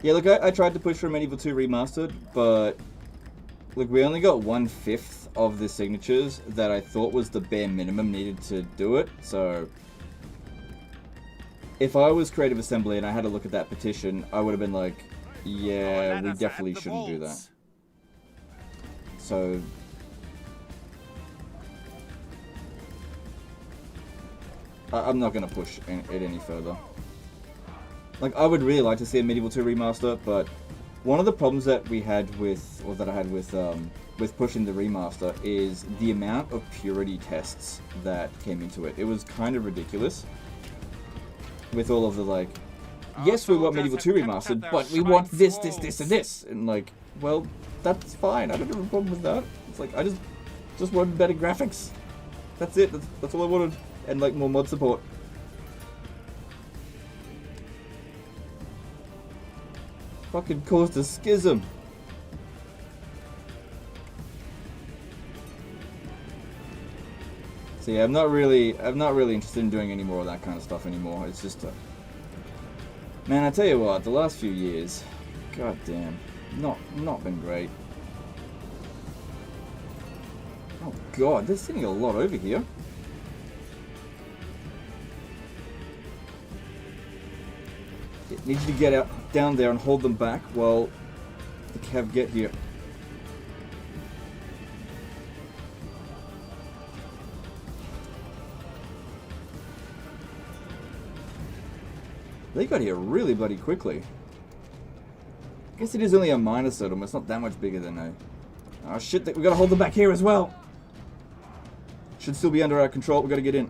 Yeah, look, I tried to push for a Medieval 2 remastered, but look, we only got 1/5 of the signatures that I thought was the bare minimum needed to do it. So if I was Creative Assembly and I had a look at that petition, I would have been like, yeah, we definitely shouldn't do that. So I'm not going to push it any further. Like, I would really like to see a Medieval 2 remaster, but one of the problems that we had with, or that I had with pushing the remaster is the amount of purity tests that came into it. It was kind of ridiculous. With all of the, like, yes, we want Medieval 2 remastered, but we want this, this, this, and this. And, like, well, that's fine. I don't have a problem with that. It's like, I just wanted better graphics. That's it. That's all I wanted. And, like, more mod support. Fucking caused a schism. So yeah, I'm not really interested in doing any more of that kind of stuff anymore. It's just man, I tell you what, the last few years, god damn, not been great. Oh god, they're sending a lot over here. Need you to get out down there and hold them back while the Cav get here. They got here really bloody quickly. I guess it is only a minor settlement. It's not that much bigger than a... Oh shit, we gotta hold them back here as well. Should still be under our control. We gotta get in.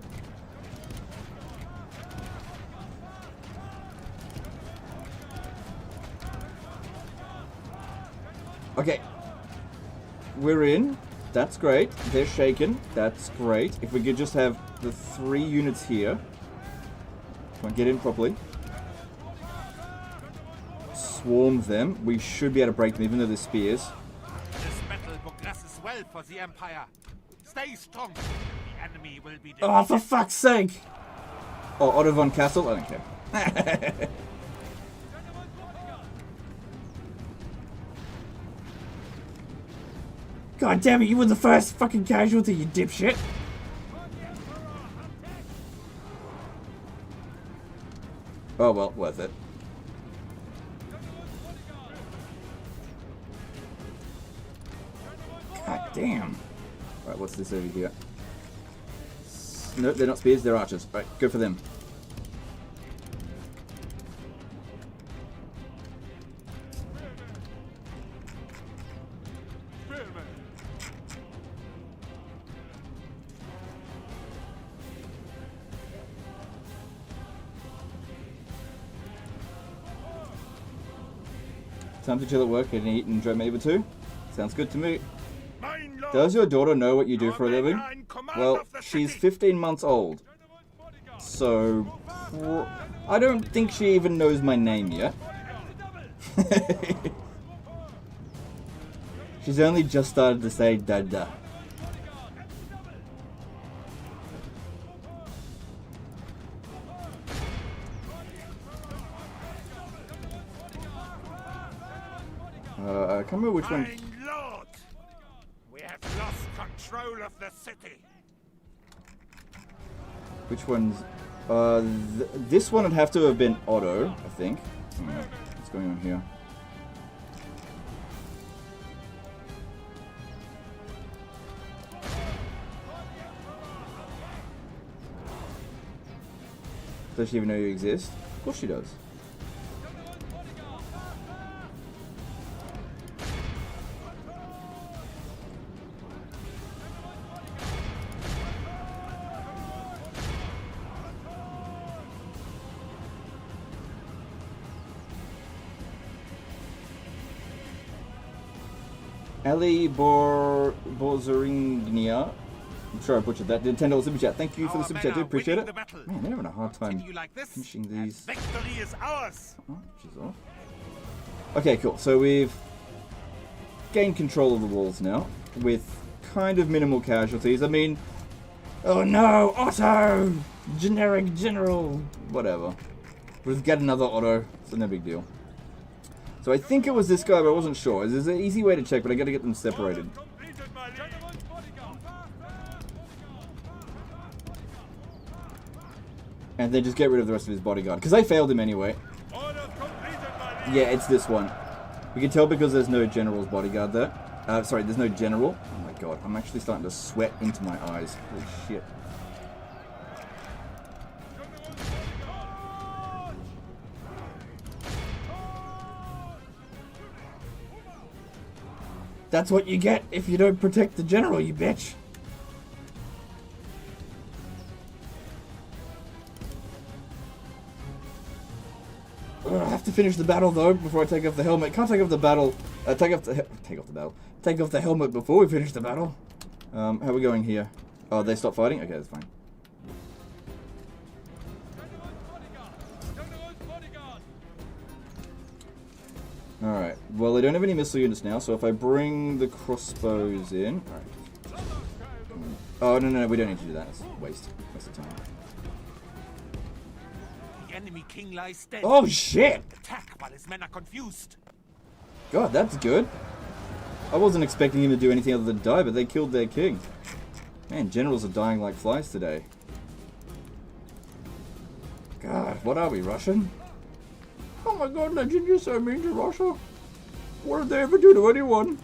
Okay. We're in. That's great. They're shaken. That's great. If we could just have the 3 units here. Come on, get in properly. Swarm them. We should be able to break them, even though they're spears. This battle progresses well for the Empire. Stay strong. The enemy will be defeated. Oh, for fuck's sake! Oh, Otto von Kassel? I don't care. God damn it, you were the first fucking casualty, you dipshit! Oh well, worth it. God damn. Right, what's this over here? No, they're not spears, they're archers. Right, go for them. Time to chill at work and eat and enjoy Medieval 2? Sounds good to me. Does your daughter know what you do for a living? Well, she's 15 months old. So, I don't think she even knows my name yet. She's only just started to say dada. I can't remember which one. Lord, we have lost control of the city. Which one's? This one would have to have been Otto, I think. What's going on here? Does she even know you exist? Of course she does. Ali Borzoringnia. I'm sure I butchered that. $10 super chat. Thank you for the super chat, dude. Appreciate it. Man, they're having a hard time finishing these. Victory is ours. Oh, she's off. Okay, cool. So we've gained control of the walls now with kind of minimal casualties. I mean, oh no, Otto! Generic general. Whatever. We'll just get another Otto. It's no big deal. So I think it was this guy, but I wasn't sure. There's an easy way to check, but I gotta get them separated. And then just get rid of the rest of his bodyguard. Because I failed him anyway. Yeah, it's this one. We can tell because there's no general's bodyguard there. Sorry, there's no general. Oh my god, I'm actually starting to sweat into my eyes. Holy shit. That's what you get if you don't protect the general, you bitch. I have to finish the battle though before I take off the helmet. Can't take off the battle. Take off the helmet before we finish the battle. How are we going here? Oh, they stopped fighting? Okay, that's fine. Alright, well they don't have any missile units now, so if I bring the crossbows in... Alright. Oh, no, we don't need to do that. It's waste of time. The enemy king lies dead. Oh, shit! Attack while his men are confused. God, that's good. I wasn't expecting him to do anything other than die, but they killed their king. Man, generals are dying like flies today. God, what are we, Russian? Oh my god, Legend, you're so mean to Russia. What did they ever do to anyone?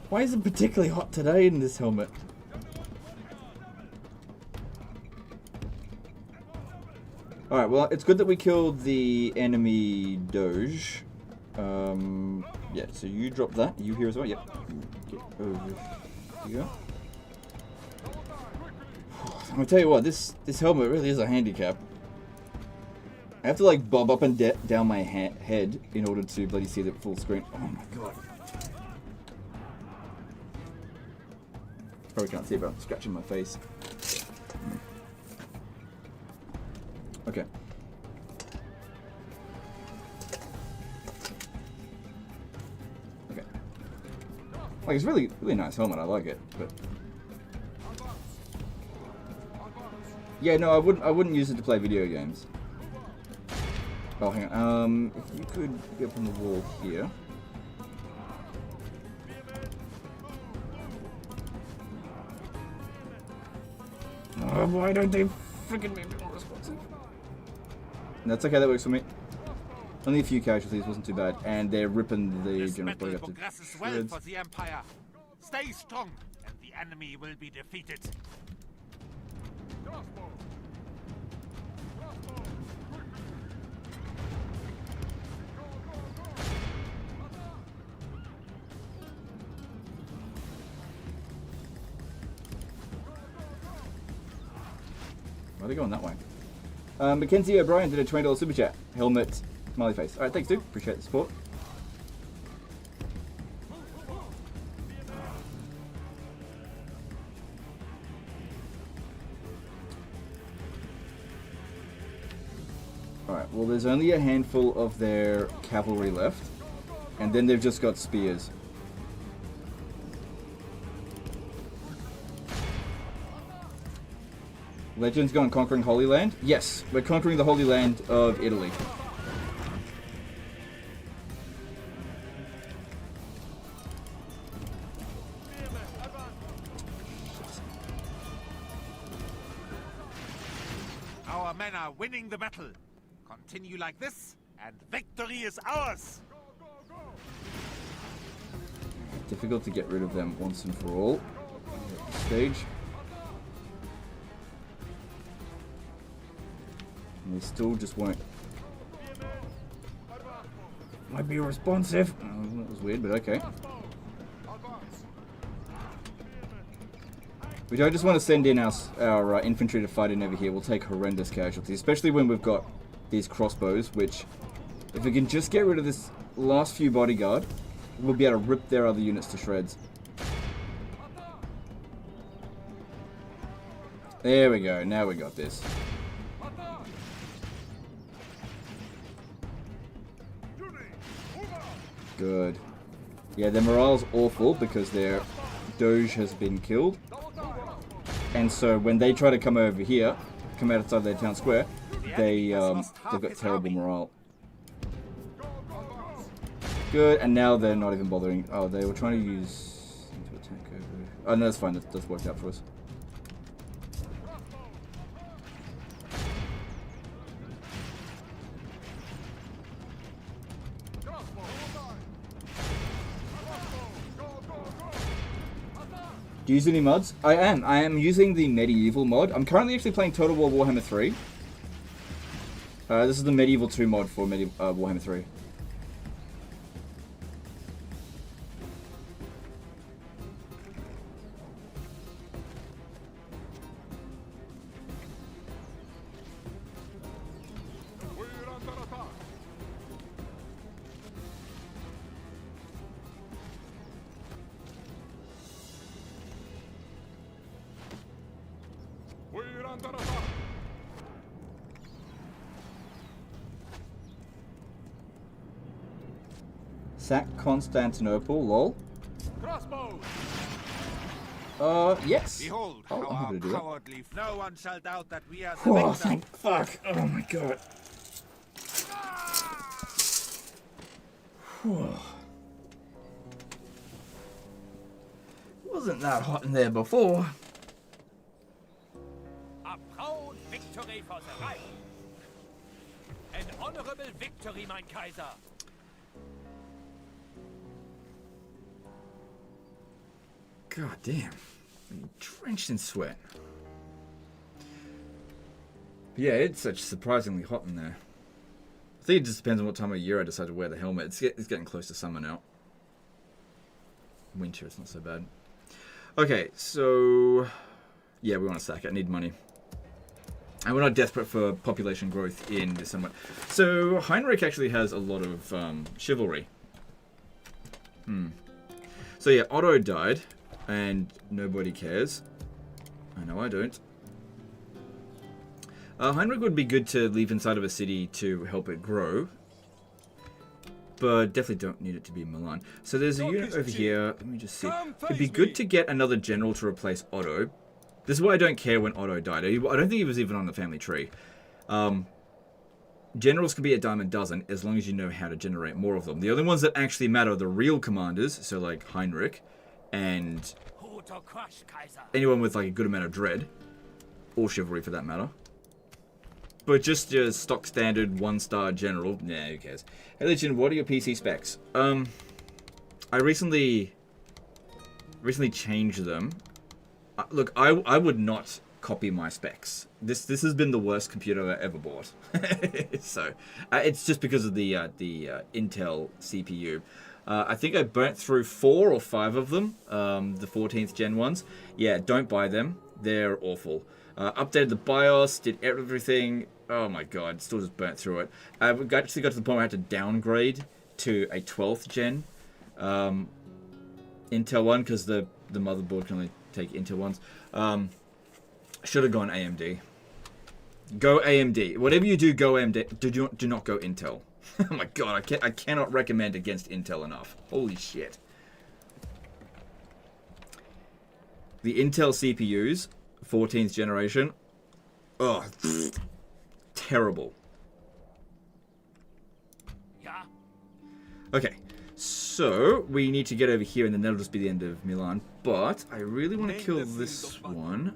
Why is it particularly hot today in this helmet? Alright, well, it's good that we killed the enemy Doge. Yeah, so you drop that. You here as well? Yep. Get over here. I'm gonna tell you what, this helmet really is a handicap. I have to like bob up and down my head in order to bloody see the full screen. Oh my god. Probably can't see it, but I'm scratching my face. Okay. Okay. Like, it's really nice helmet. I like it, but yeah, no, I wouldn't use it to play video games. Oh, hang on. If you could get up on the wall here. Oh, why don't they freaking make me more responsive? That's okay, that works for me. Only a few casualties, wasn't too bad. And they're ripping the general body up to progresses well shreds. for the Empire. Stay strong, and the enemy will be defeated. Why are they going that way? Mackenzie O'Brien did a $20 super chat. Helmet, smiley face. Alright, thanks dude. Appreciate the support. Alright, well there's only a handful of their cavalry left. And then they've just got spears. Legends gone conquering Holy Land? Yes, we're conquering the Holy Land of Italy. Our men are winning the battle. Continue like this, and victory is ours. Difficult to get rid of them once and for all. At this stage. And they still just won't. Might be responsive. Oh, that was weird, but okay. We don't just want to send in our infantry to fight in over here. We'll take horrendous casualties, especially when we've got these crossbows, which, if we can just get rid of this last few bodyguard, we'll be able to rip their other units to shreds. There we go. Now we got this. Good. Yeah, their morale's awful because their Doge has been killed. And so when they try to come over here, come outside their town square, they've got terrible morale. Good, and now they're not even bothering. Oh, they were trying to use into attack over. Oh no, that's fine. That's worked out for us. Do you use any mods? I am using the medieval mod. I'm currently actually playing Total War Warhammer 3. This is the medieval 2 mod for Warhammer 3. Sack Constantinople, lol. Crossbows! Yes. Behold, I'm how happy our to do that. cowardly. No one shall doubt that we are the Oh, victors. thank fuck. Oh my god. Wasn't that hot in there before? A proud victory for the Reich. An honorable victory, mein Kaiser. God damn. I'm drenched in sweat. Yeah, it's such surprisingly hot in there. I think it just depends on what time of year I decide to wear the helmet. It's getting close to summer now. Winter, it's not so bad. Okay, so... Yeah, we want to sack it. I need money. And we're not desperate for population growth in this somewhat. So, Heinrich actually has a lot of chivalry. So yeah, Otto died. And nobody cares. I know I don't. Heinrich would be good to leave inside of a city to help it grow. But definitely don't need it to be Milan. So there's a unit over here. Let me just see. It'd be good to get another general to replace Otto. This is why I don't care when Otto died. I don't think he was even on the family tree. Generals can be a dime a dozen as long as you know how to generate more of them. The only ones that actually matter are the real commanders. So like Heinrich. And anyone with like a good amount of dread. Or chivalry for that matter. But just your stock standard 1-star general. Nah, who cares? Hey Legion, what are your PC specs? I recently changed them. Look, I would not copy my specs. This has been the worst computer I ever bought. So it's just because of the Intel CPU. I think I burnt through 4 or 5 of them, the 14th gen ones. Yeah, don't buy them. They're awful. Updated the BIOS, did everything. Oh my god, still just burnt through it. I actually got to the point where I had to downgrade to a 12th gen Intel one because the motherboard can only take Intel ones. Should have gone AMD. Go AMD. Whatever you do, go AMD. Do not go Intel. Oh my god, I cannot recommend against Intel enough. Holy shit. The Intel CPUs, 14th generation. Oh, terrible. Yeah. Okay, so we need to get over here and then that'll just be the end of Milan. But I really want to kill this one.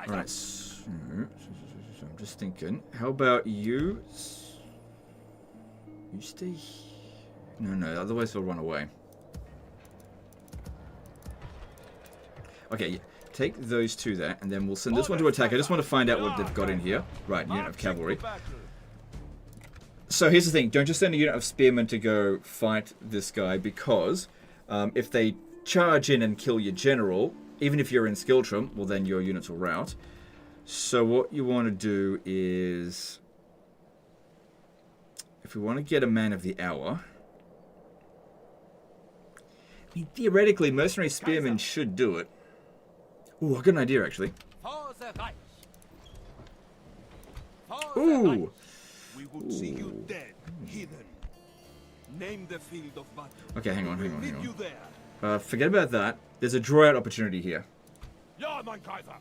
Alright, so I'm just thinking, how about you? You stay. No, otherwise they'll run away. Okay, yeah. Take those two there, and then we'll send this one to attack. I just want to find out what they've got in here. Right, unit of cavalry. So here's the thing. Don't just send a unit of spearmen to go fight this guy, because if they charge in and kill your general, even if you're in Skiltrum, well then your units will rout. So what you want to do is, if we want to get a man of the hour, I mean, theoretically, mercenary spearmen should do it. Ooh, I got an idea, actually. Ooh! We would see you dead, heathen. Name the field of battle. Okay, hang on. You there. Forget about that. There's a draw-out opportunity here. Ja, mein Kaiser.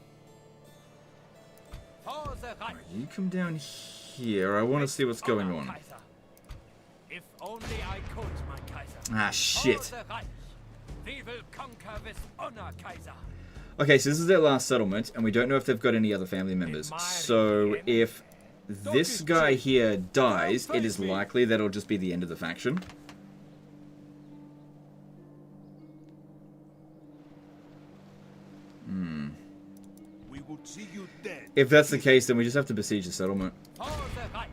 You come down here. I want to see what's going on. only I could, mein Kaiser. Ah, shit. For the Reich. We will conquer with honor, Kaiser. Okay, so this is their last settlement, and we don't know if they've got any other family members. So if this guy here dies, it is likely that it'll just be the end of the faction. We would see you dead. If that's the case, then we just have to besiege the settlement. For the Reich.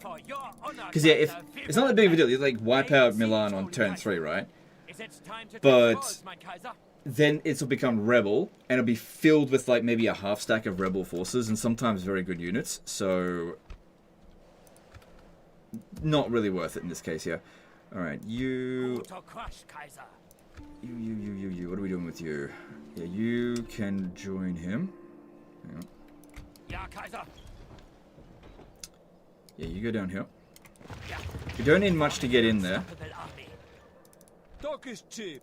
For your honor, Because yeah, if Kaiser, we it's not will that big of a deal, fight. you like wipe out Milan on turn 3, right? Is it time to But- take force, mein Kaiser? Then it'll become rebel, and it'll be filled with like maybe a half stack of rebel forces, and sometimes very good units. So not really worth it in this case here. All right, you. To crush, Kaiser. You. What are we doing with you? Yeah, you can join him. Hang on. Ja, Kaiser. Yeah, you go down here. Ja. You don't need much to get in there. Unstoppable army. Talk is cheap.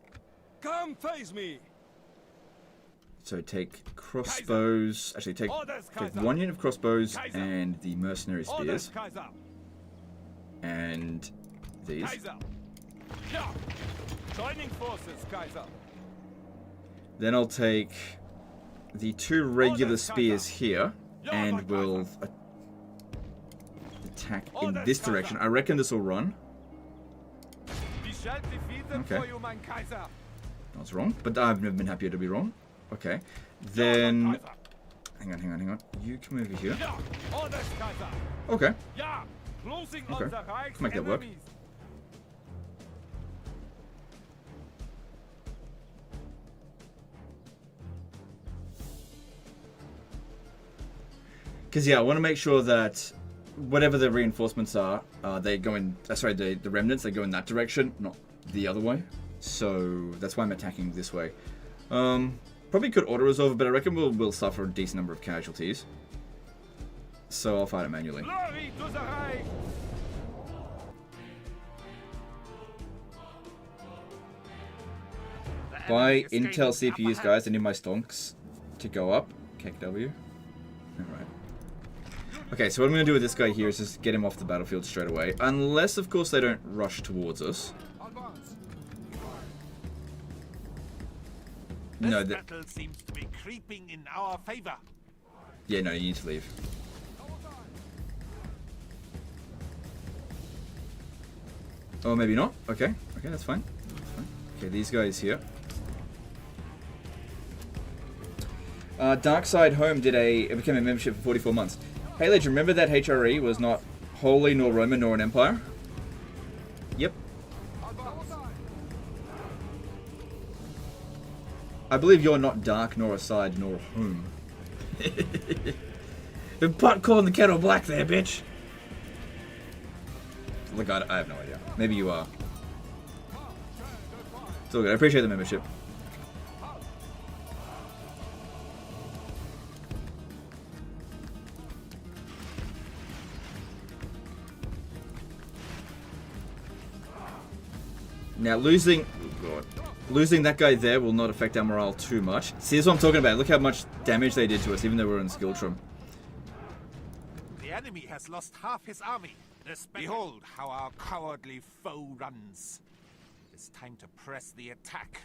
Come face me. So take crossbows. Actually, take Orders, take Kaiser. 1 unit of crossbows Kaiser. and the mercenary Orders, spears Kaiser. and these. Kaiser. Ja. Joining forces, Kaiser. Then I'll take the 2 regular Orders, spears Kaiser. here, Ja, and mein we'll Kaiser. attack in Orders, this Kaiser. direction. I reckon this will run. We shall defeat them Okay. for you, mein Kaiser. I was wrong, but I've never been happier to be wrong. Okay, Ja, mein then Kaiser. hang on. You come over here. Ja. Orders, Kaiser. Okay, Ja. Closing Okay. on the Reich's Let's make that work. enemies. because yeah, I want to make sure that whatever the reinforcements are, they go in. Sorry, the remnants they go in that direction, not the other way. So that's why I'm attacking this way. Probably could auto resolve, but I reckon we'll suffer a decent number of casualties. So I'll fight it manually. Glory to the Reich. Buy Intel CPUs, guys. I need my stonks to go up. KW. Alright. Okay, so what I'm going to do with this guy here is just get him off the battlefield straight away. Unless, of course, they don't rush towards us. No, This battle seems to be creeping in our favor. yeah, no, you need to leave. Oh, maybe not. Okay, that's fine. Okay, these guys here. Dark Side Home it became a membership for 44 months. Hey, Ledge, remember that HRE was not holy, nor Roman, nor an empire? Yep. I believe you're not dark, nor a side, nor a home. Been pot calling the kettle black there, bitch. Look, I have no idea. Maybe you are. It's all good. I appreciate the membership. Now, losing that guy there will not affect our morale too much. See, that's what I'm talking about. Look how much damage they did to us, even though we're in skill trim. The enemy has lost half his army. Behold how our cowardly foe runs. It's time to press the attack.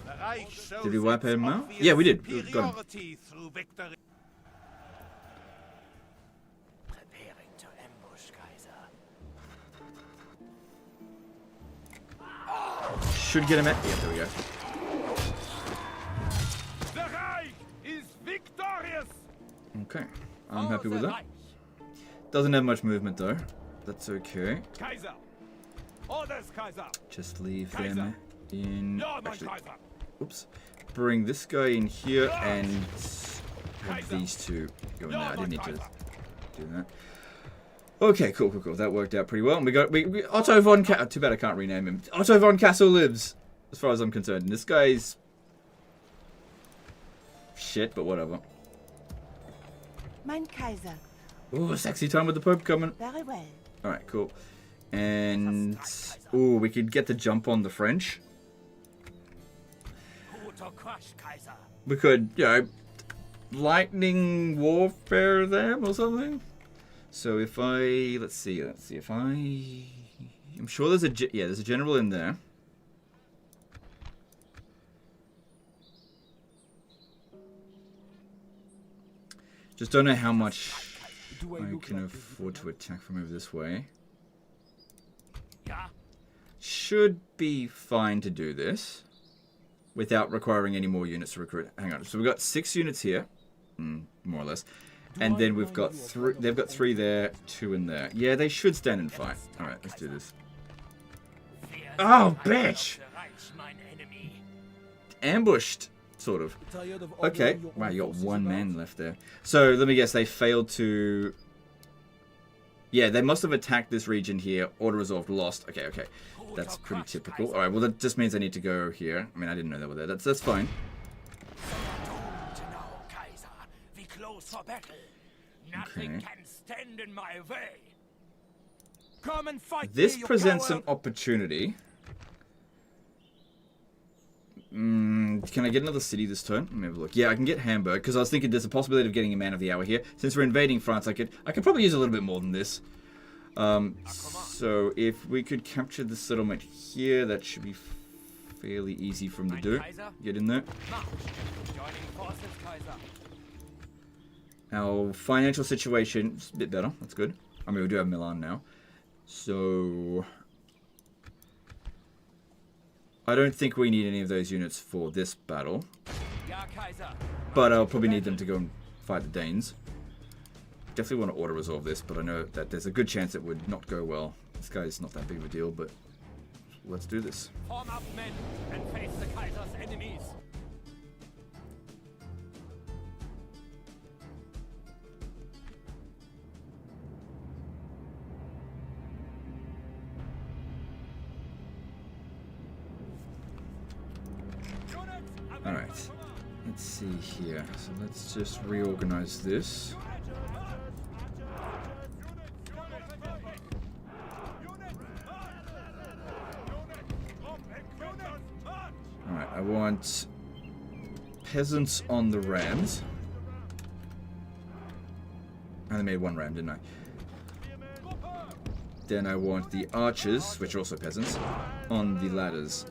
The Reich shows Did we wipe its him out? obvious Yeah, we did. We got him. superiority through victory. Preparing to ambush, Kaiser. Should get him at. Yeah, there we go. The Reich is victorious. Okay. I'm For happy with the that. Reich. Doesn't have much movement though. That's okay. Kaiser. Orders, Kaiser. Just leave Kaiser. them in. Ja, mein Actually, Kaiser. oops. Bring this guy in here and have Kaiser. these two go in there. Ja, I mein didn't need to Kaiser. do that. Okay, cool. That worked out pretty well. And we Otto von too bad I can't rename him. Otto von Castle lives, as far as I'm concerned. And this guy's shit, but whatever. Mein Kaiser. Ooh, sexy time with the Pope coming. Very well. All right, cool. And ooh, we could get the jump on the French. Who to crush, Kaiser? We could, lightning warfare them or something. So if I let's see if I'm sure there's there's a general in there. Just don't know how much I can afford to attack from over this way. Should be fine to do this without requiring any more units to recruit. Hang on. So we've got 6 units here, more or less. And then we've got 3. They've got 3 there, 2 in there. Yeah, they should stand and fight. All right, let's do this. Oh, bitch! Ambushed. Sort of. Okay. Wow, you got 1 man left there. So, let me guess, they failed to... Yeah, they must have attacked this region here, auto-resolved, lost. Okay, okay. That's pretty typical. Alright, well that just means I need to go here. I mean, I didn't know they were there. That's fine. Okay. This presents an opportunity. Can I get another city this turn? Let me have a look. Yeah, I can get Hamburg, because I was thinking there's a possibility of getting a man of the hour here. Since we're invading France, I could probably use a little bit more than this. So if we could capture the settlement here, that should be fairly easy for him to do. Get in there. Our financial situation is a bit better. That's good. I mean, we do have Milan now. So... I don't think we need any of those units for this battle. But I'll probably need them to go and fight the Danes. Definitely want to auto-resolve this, but I know that there's a good chance it would not go well. This guy's not that big of a deal, but let's do this. Form up men and face the Kaiser's enemies. Alright, let's see here. So let's just reorganize this. Alright, I want peasants on the rams. I only made 1 ram, didn't I? Then I want the archers, which are also peasants, on the ladders.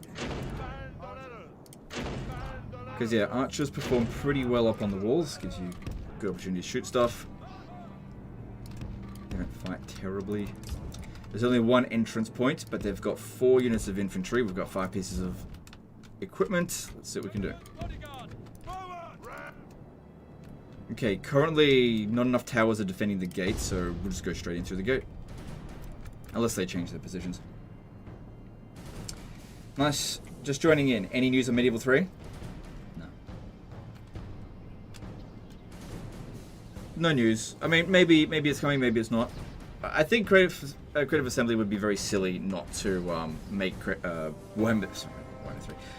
Because, yeah, archers perform pretty well up on the walls. Gives you good opportunity to shoot stuff. They don't fight terribly. There's only 1 entrance point, but they've got 4 units of infantry. We've got 5 pieces of equipment. Let's see what we can do. Okay, currently not enough towers are defending the gate, so we'll just go straight in through the gate. Unless they change their positions. Nice. Just joining in. Any news on Medieval 3? No news. I mean, maybe it's coming, maybe it's not. I think Creative Assembly would be very silly not to make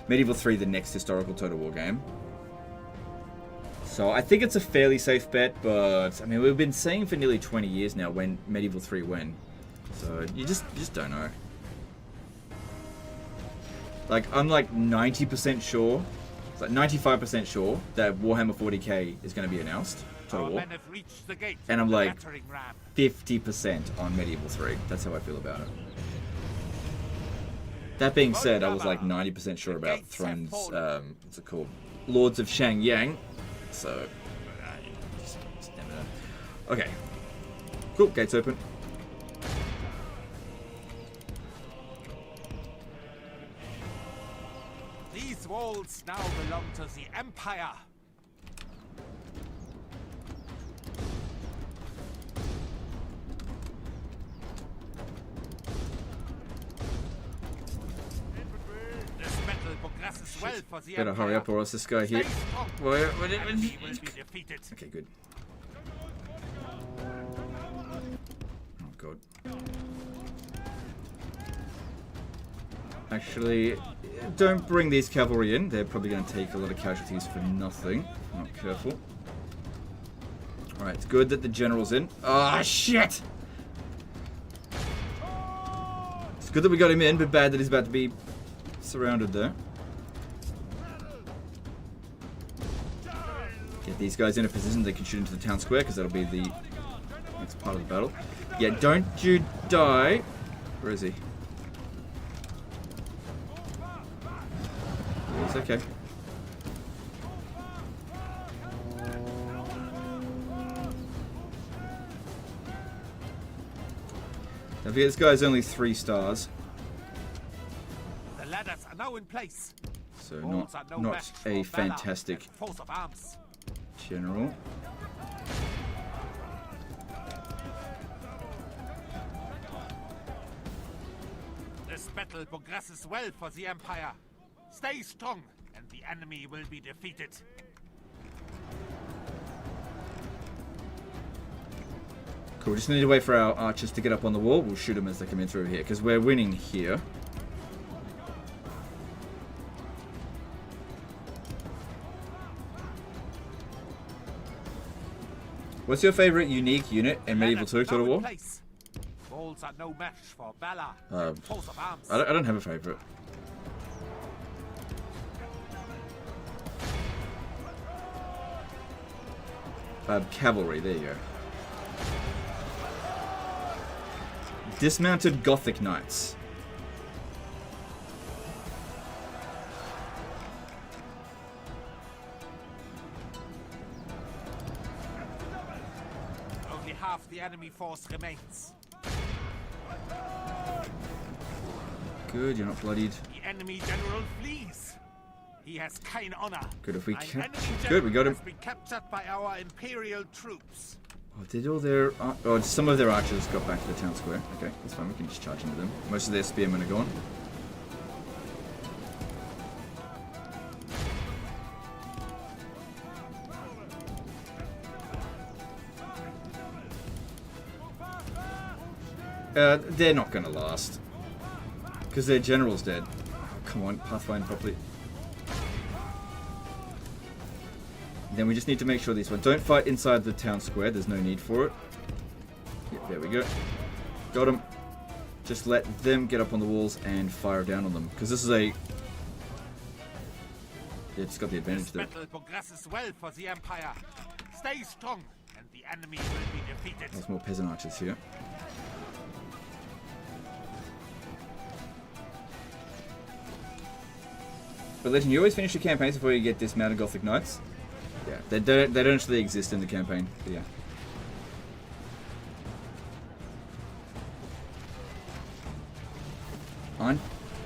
Medieval 3 the next historical Total War game. So I think it's a fairly safe bet, but I mean, we've been saying for nearly 20 years now when Medieval 3 when. So you just don't know. Like, I'm like 90% sure, it's like 95% sure that Warhammer 40k is going to be announced. Total War. And I'm like 50% on Medieval 3. That's how I feel about it. That being said, I was like 90% sure about Thrones, what's it called? Lords of Shangyang. So, just never know. Okay. Cool, gates open. These walls now belong to the Empire. Better hurry up or else this guy here. Okay, good. Oh god. Actually, don't bring these cavalry in. They're probably going to take a lot of casualties for nothing. If I'm not careful. Alright, it's good that the general's in. Ah, shit! It's good that we got him in, but bad that he's about to be surrounded there. Get these guys in a position they can shoot into the town square, because that'll be the That's part of the battle. Yeah, don't you die. Where is he? He's okay. Don't forget, this guy's only 3 stars. The ladders are now in place. So Walls are no not match a for valor fantastic and force of arms. general. This battle progresses well for the Empire. Stay strong, and the enemy will be defeated. Cool, we just need to wait for our archers to get up on the wall. We'll shoot them as they come in through here, because we're winning here. What's your favorite unique unit in Medieval 2 Total War? Walls are no match for valor and force of arms. I don't have a favorite. Cavalry, there you go. Dismounted Gothic Knights. Only half the enemy force remains. Good, you're not bloodied. The enemy general flees. He has keine honor. Good, if we An can. enemy Good, we got general him. has been captured by our imperial troops. Oh, did all their... oh, some of their archers got back to the town square. Okay, that's fine, we can just charge into them. Most of their spearmen are gone. They're not gonna last. Because their general's dead. Oh, come on, pathfind properly. Then we just need to make sure these ones don't fight inside the town square. There's no need for it. Yep, there we go. Got them. Just let them get up on the walls and fire down on them. Because this is a... Yeah, it's got the advantage there. This battle progresses well for the Empire. Stay strong, and the enemy will be defeated. There's more peasant archers here. But Legend, you always finish your campaigns before you get dismounted Gothic Knights. Yeah, they don't actually exist in the campaign, but yeah.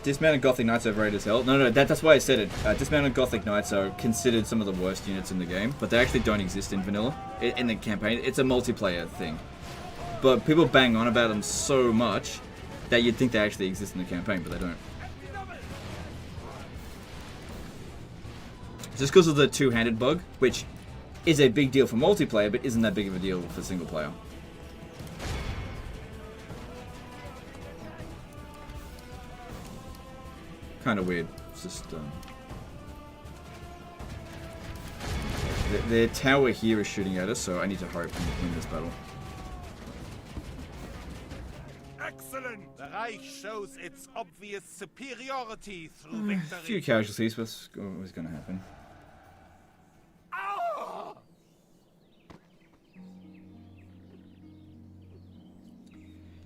Dismounted Gothic Knights are overrated as hell. No, that's why I said it. Dismounted Gothic Knights are considered some of the worst units in the game, but they actually don't exist in vanilla, in the campaign. It's a multiplayer thing. But people bang on about them so much that you'd think they actually exist in the campaign, but they don't. Just because of the two-handed bug, which is a big deal for multiplayer, but isn't that big of a deal for single player. Kind of weird. It's just their tower here is shooting at us, so I need to hurry up and win this battle. Excellent! The Reich shows its obvious superiority through victory. A few casualties, but what's going to happen?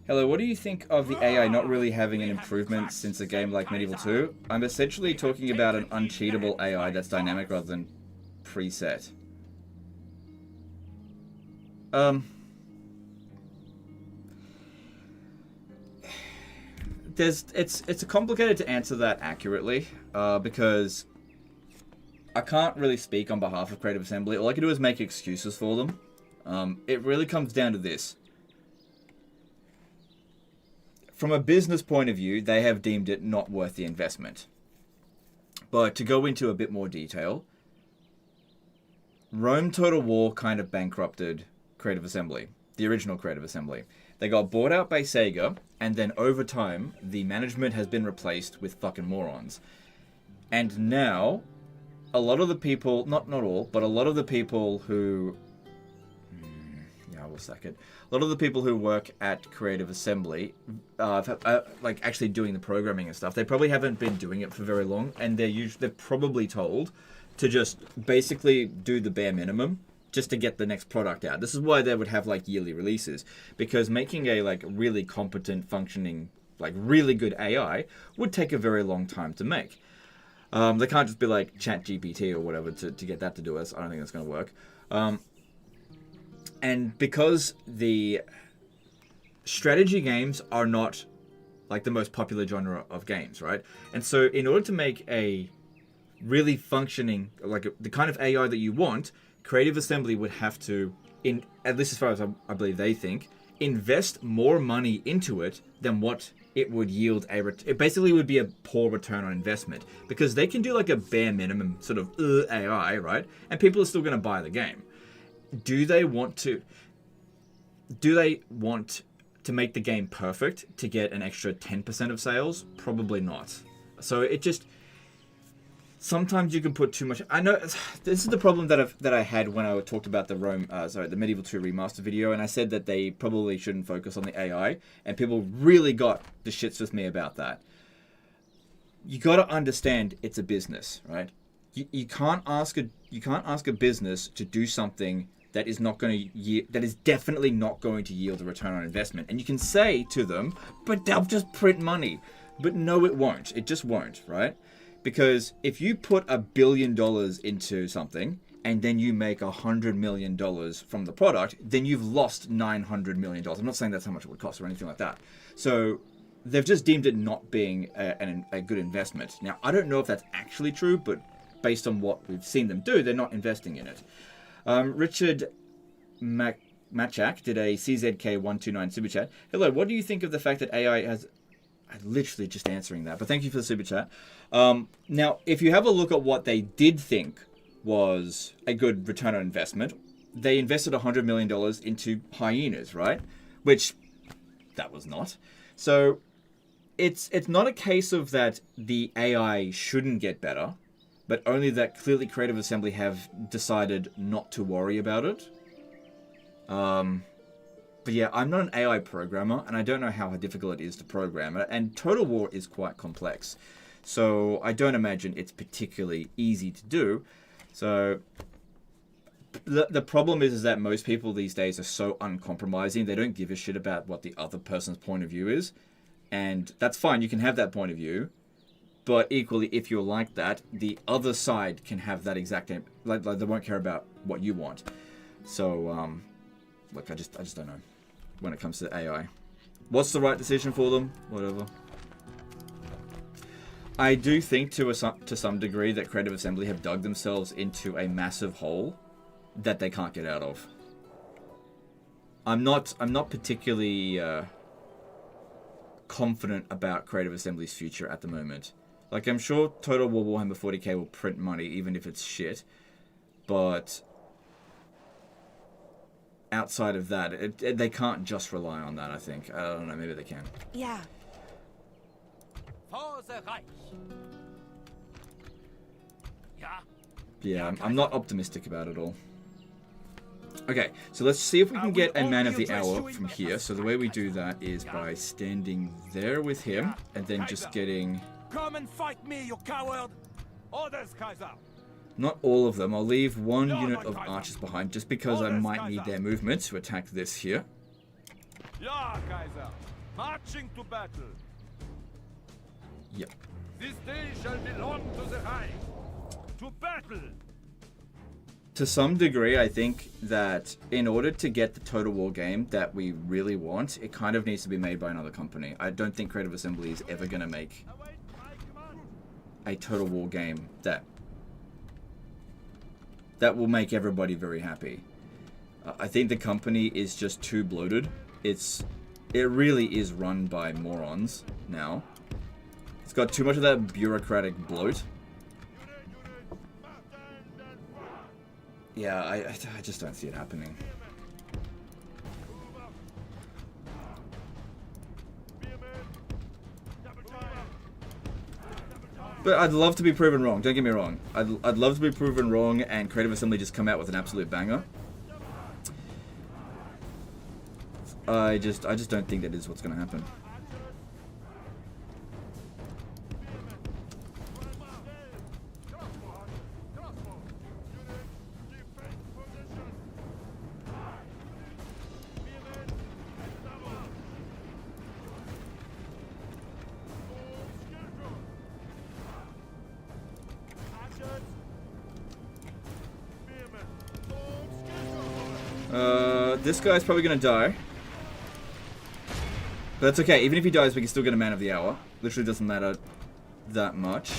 Hello, what do you think of the AI not really having an improvement since a game like Medieval 2? I'm essentially talking about an uncheatable AI that's dynamic rather than preset. It's complicated to answer that accurately, because I can't really speak on behalf of Creative Assembly. All I can do is make excuses for them. It really comes down to this. From a business point of view, they have deemed it not worth the investment. But to go into a bit more detail, Rome Total War kind of bankrupted Creative Assembly, the original Creative Assembly. They got bought out by Sega, and then over time, the management has been replaced with fucking morons. And now, a lot of the people, not all, but a lot of the people who... yeah, we'll sack it. A lot of the people who work at Creative Assembly, like actually doing the programming and stuff, they probably haven't been doing it for very long, and they're probably told to just basically do the bare minimum just to get the next product out. This is why they would have like yearly releases, because making a like really competent, functioning, like really good AI would take a very long time to make. They can't just be like ChatGPT or whatever to get that to do us. I don't think that's going to work. And because the strategy games are not like the most popular genre of games, right? And so in order to make a really functioning, like the kind of AI that you want, Creative Assembly would have to, at least as far as I believe they think, invest more money into it than what it would yield it basically would be a poor return on investment, because they can do like a bare minimum sort of AI, right? And people are still going to buy the game. Do they want to make the game perfect to get an extra 10% of sales? Probably not. So it just, sometimes you can put too much. I know this is the problem that I had when I talked about the Medieval 2 remaster video, and I said that they probably shouldn't focus on the AI, and people really got the shits with me about that. You got to understand it's a business, right? You can't ask a business to do something that is definitely not going to yield a return on investment. And you can say to them, but they'll just print money. But no, it won't. It just won't, right? Because if you put $1 billion into something and then you make $100 million from the product, then you've lost $900 million. I'm not saying that's how much it would cost or anything like that. So they've just deemed it not being a good investment. Now, I don't know if that's actually true, but based on what we've seen them do, they're not investing in it. Richard Machak did a CZK129 super chat. Hello, what do you think of the fact that AI has... I'm literally just answering that, but thank you for the super chat. Now, if you have a look at what they did think was a good return on investment, they invested $100 million into hyenas, right? Which, that was not. So, it's not a case of that the AI shouldn't get better, but only that clearly Creative Assembly have decided not to worry about it. But yeah, I'm not an AI programmer, and I don't know how difficult it is to program it, and Total War is quite complex. So I don't imagine it's particularly easy to do. So the problem is that most people these days are so uncompromising, they don't give a shit about what the other person's point of view is. And that's fine, you can have that point of view. But equally, if you're like that, the other side can have that exact... Like they won't care about what you want. So, look, I just don't know when it comes to AI. What's the right decision for them? Whatever. I do think to some degree that Creative Assembly have dug themselves into a massive hole that they can't get out of. I'm not particularly confident about Creative Assembly's future at the moment. Like, I'm sure Total War Warhammer 40k will print money even if it's shit, but outside of that, they can't just rely on that, I think. I don't know, maybe they can. Yeah. For the Reich. Yeah, I'm not optimistic about it all. Okay, so let's see if we can get a Man of the Hour from here. So the way we do that is by standing there with him, and then just getting... Come and fight me, you coward! Orders, Kaiser! Not all of them. I'll leave one unit of archers behind, just because I might need their movement to attack this here. Ja, Kaiser! Marching to battle! Yep. This day shall belong to the Reich! To battle! To some degree, I think that in order to get the Total War game that we really want, it kind of needs to be made by another company. I don't think Creative Assembly is ever going to make a Total War game that will make everybody very happy. I think the company is just too bloated. It really is run by morons now. It's got too much of that bureaucratic bloat. Yeah, I just don't see it happening. But I'd love to be proven wrong, don't get me wrong. I'd love to be proven wrong and Creative Assembly just come out with an absolute banger. I just don't think that is what's going to happen. this guy's probably going to die. But that's okay. Even if he dies, we can still get a man of the hour. Literally doesn't matter that much.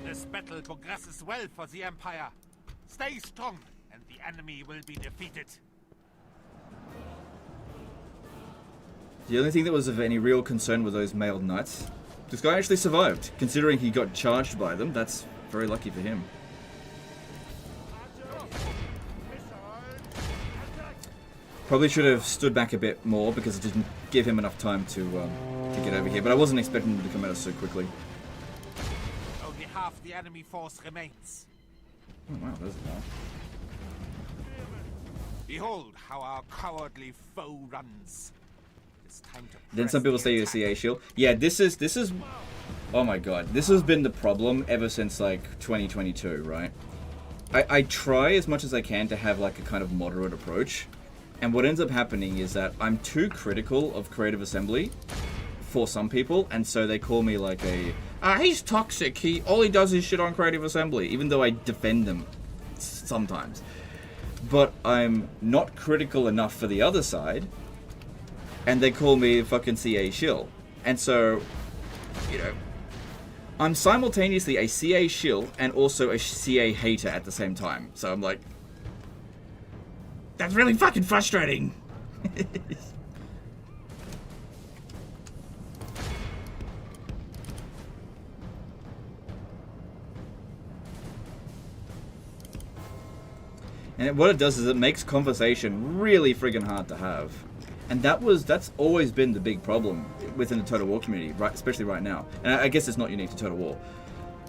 This battle progresses well for the Empire. Stay strong, and the enemy will be defeated. The only thing that was of any real concern were those mailed knights. This guy actually survived. Considering he got charged by them, that's very lucky for him. Probably should have stood back a bit more because it didn't give him enough time to get over here. But I wasn't expecting him to come at us so quickly. Only half the enemy force remains. Oh wow, there's a guy. Behold how our cowardly foe runs. It's time to Then press some people the say you attack. see a shield. Yeah, this is oh my god. This has been the problem ever since like 2022, right? I try as much as I can to have like a kind of moderate approach. And what ends up happening is that I'm too critical of Creative Assembly for some people, and so they call me like he's toxic. All he does is shit on Creative Assembly, even though I defend them sometimes. But I'm not critical enough for the other side, and they call me fucking CA shill. And so, you know, I'm simultaneously a CA shill and also a CA hater at the same time. So I'm like, that's really fucking frustrating. And what it does is it makes conversation really friggin' hard to have. And that's always been the big problem within the Total War community, right? Especially right now. And I guess it's not unique to Total War.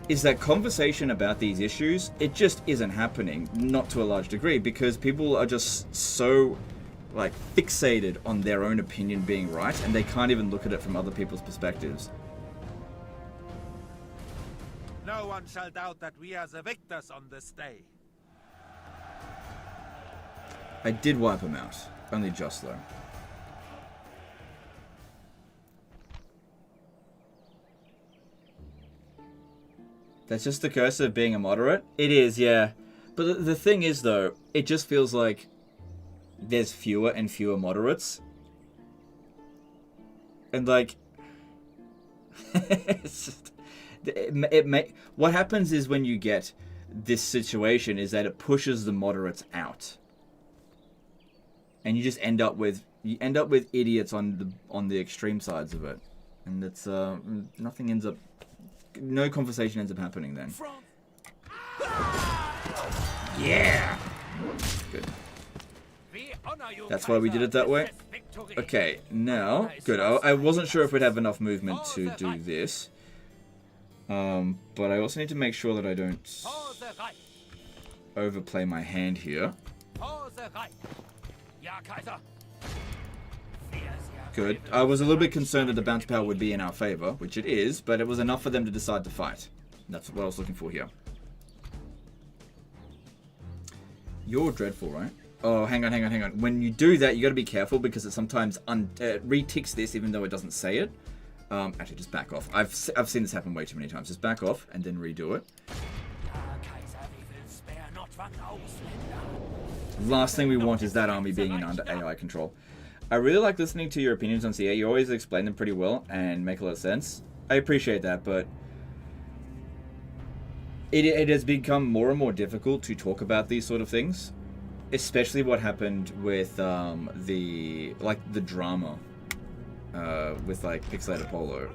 Is that conversation about these issues, it just isn't happening, not to a large degree, because people are just so like fixated on their own opinion being right, and they can't even look at it from other people's perspectives. No one shall doubt that we are the victors on this day. I did wipe them out, only just though. That's just the curse of being a moderate? It is, yeah. But the thing is, though, it just feels like there's fewer and fewer moderates. And, like... it's just... what happens is when you get this situation is that it pushes the moderates out. And you just end up with... You end up with idiots on the extreme sides of it. And it's... nothing ends up... No conversation ends up happening then. Yeah! Good. That's why we did it that way. Okay, now... Good. I wasn't sure if we'd have enough movement to do this. But I also need to make sure that I don't overplay my hand here. Good. I was a little bit concerned that the bounty power would be in our favor, which it is, but it was enough for them to decide to fight. That's what I was looking for here. You're dreadful, right? Oh, hang on. When you do that, you gotta be careful because it sometimes reticks this even though it doesn't say it. Actually, just back off. I've seen this happen way too many times. Just back off and then redo it. Last thing we want is that army being in under AI control. I really like listening to your opinions on CA. You always explain them pretty well and make a lot of sense. I appreciate that, but it has become more and more difficult to talk about these sort of things, especially what happened with the drama with like Pixelated Polo.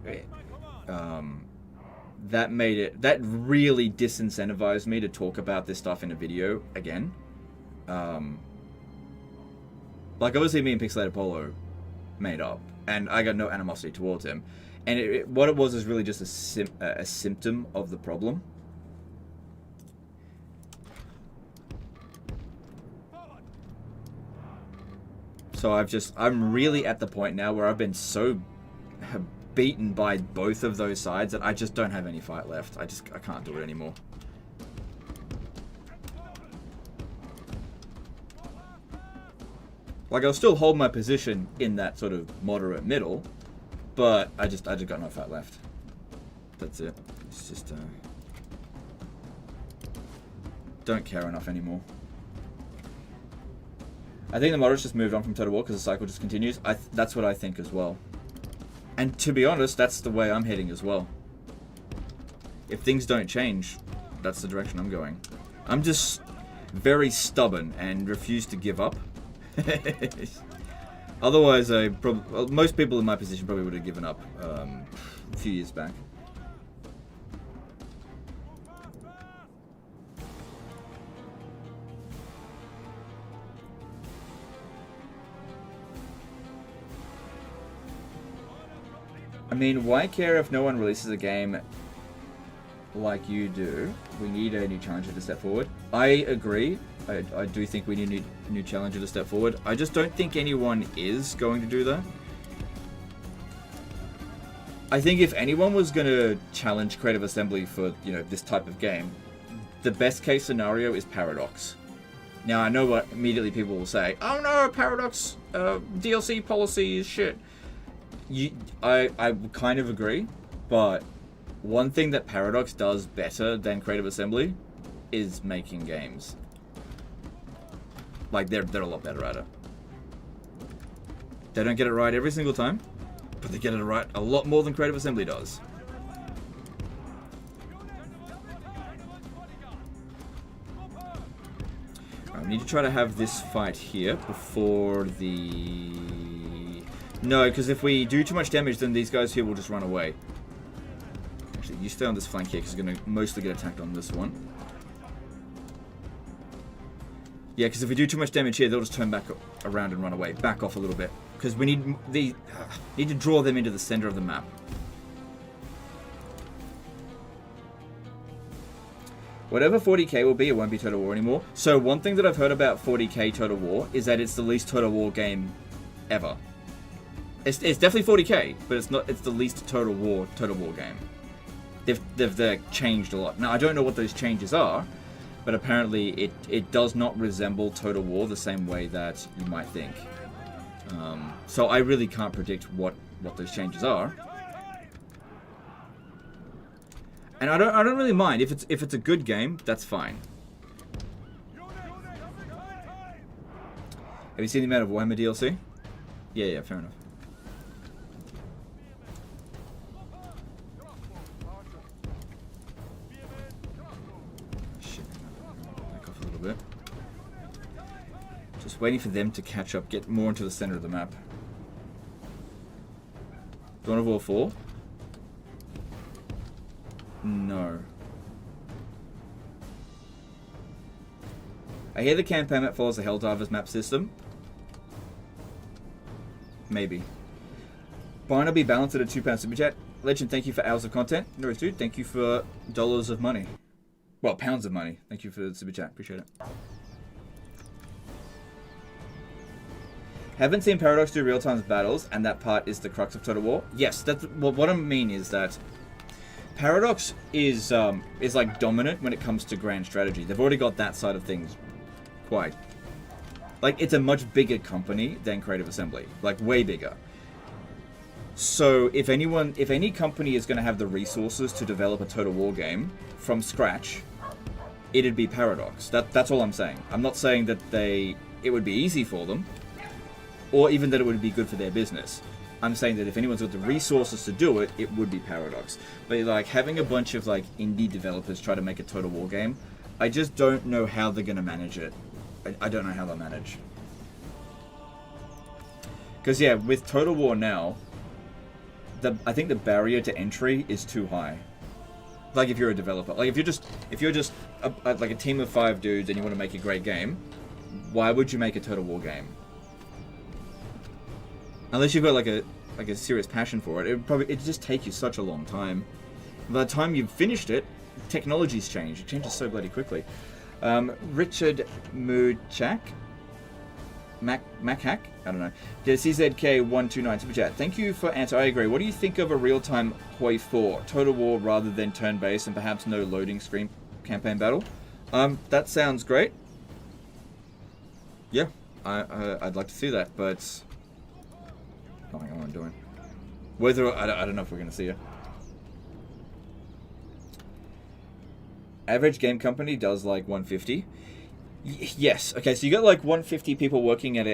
That really disincentivized me to talk about this stuff in a video again. Like, obviously, me and Pixelated Polo made up, and I got no animosity towards him. And what it was is really just a symptom of the problem. So I'm really at the point now where I've been so beaten by both of those sides that I just don't have any fight left. I can't do it anymore. Like, I'll still hold my position in that sort of moderate middle, but I just got no fight left. That's it. It's just, don't care enough anymore. I think the models just moved on from Total War because the cycle just continues. That's what I think as well. And to be honest, that's the way I'm heading as well. If things don't change, that's the direction I'm going. I'm just very stubborn and refuse to give up. Otherwise, most people in my position probably would have given up a few years back. I mean, why care if no one releases a game like you do? We need a new challenger to step forward. I agree. I do think we need a new challenger to step forward. I just don't think anyone is going to do that. I think if anyone was going to challenge Creative Assembly for, you know, this type of game, the best case scenario is Paradox. Now, I know what immediately people will say. Oh no, Paradox DLC policy is shit. I kind of agree, but one thing that Paradox does better than Creative Assembly is making games. Like, they're a lot better at it. They don't get it right every single time, but they get it right a lot more than Creative Assembly does. Right, we need to try to have this fight here before the... No, because if we do too much damage, then these guys here will just run away. Actually, you stay on this flank here, because you're going to mostly get attacked on this one. Yeah, because if we do too much damage here, they'll just turn back around and run away. Back off a little bit. Because we need to draw them into the center of the map. Whatever 40k will be, it won't be Total War anymore. So one thing that I've heard about 40k Total War is that it's the least Total War game ever. It's definitely 40k, but it's the least Total War game. They've changed a lot. Now, I don't know what those changes are, but apparently it does not resemble Total War the same way that you might think. So I really can't predict what those changes are. And I don't really mind if it's a good game, that's fine. Have you seen the amount of Warhammer DLC? Yeah, fair enough. Bit. Just waiting for them to catch up, get more into the center of the map. Dawn of War 4? No. I hear the campaign map follows the Helldivers map system. Maybe. Barnaby balanced at a £2 super chat. Legend, thank you for hours of content. No worries, dude. Thank you for dollars of money. Well, pounds of money. Thank you for the super chat. Appreciate it. Haven't seen Paradox do real-time battles, and that part is the crux of Total War. Yes, that's what I mean is that Paradox is like dominant when it comes to grand strategy. They've already got that side of things quite. Like, it's a much bigger company than Creative Assembly. Like, way bigger. So if any company is going to have the resources to develop a Total War game from scratch, it'd be Paradox. That's all I'm saying. I'm not saying that it would be easy for them, or even that it would be good for their business. I'm saying that if anyone's got the resources to do it, it would be Paradox. But like having a bunch of like indie developers try to make a Total War game, I just don't know how they're going to manage it. I don't know how they'll manage. Because yeah, with Total War now, I think the barrier to entry is too high. Like if you're a developer, like if you're just like a team of 5 dudes and you want to make a great game, why would you make a Total War game? Unless you've got like a serious passion for it, it'd just take you such a long time. By the time you've finished it, technology's changed. It changes so bloody quickly. Richard Muchak. Machack? I don't know. CZK129 Super Chat. Thank you for answer. I agree. What do you think of a real-time Hoi 4? Total War rather than turn-based and perhaps no loading screen campaign battle? That sounds great. Yeah, I'd like to see that, but... Oh, hang on, what I'm doing. Whether... I don't know if we're going to see it. Average game company does like 150. Yes. Okay, so you got like 150 people working at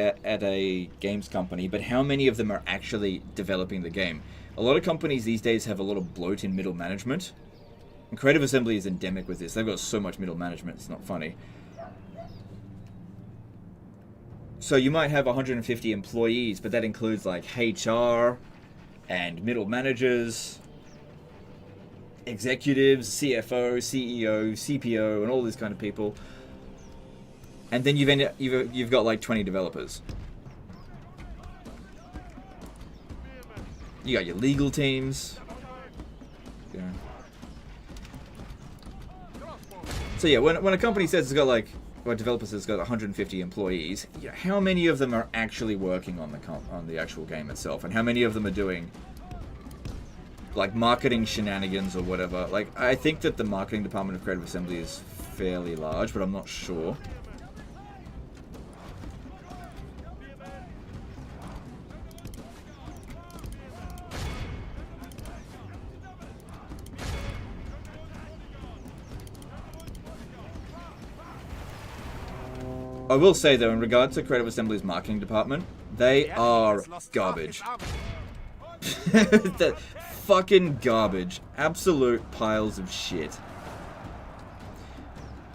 a games company, but how many of them are actually developing the game? A lot of companies these days have a lot of bloat in middle management. And Creative Assembly is endemic with this. They've got so much middle management, it's not funny. So you might have 150 employees, but that includes like HR and middle managers, executives, CFO, CEO, CPO, and all these kind of people. And then you've got like 20 developers. You got your legal teams. Yeah. So yeah, when a company says it's got like, well, developer says it's got 150 employees, how many of them are actually working on the actual game itself, and how many of them are doing like marketing shenanigans or whatever? Like, I think that the marketing department of Creative Assembly is fairly large, but I'm not sure. I will say though, in regards to Creative Assembly's marketing department, they are garbage. That fucking garbage. Absolute piles of shit.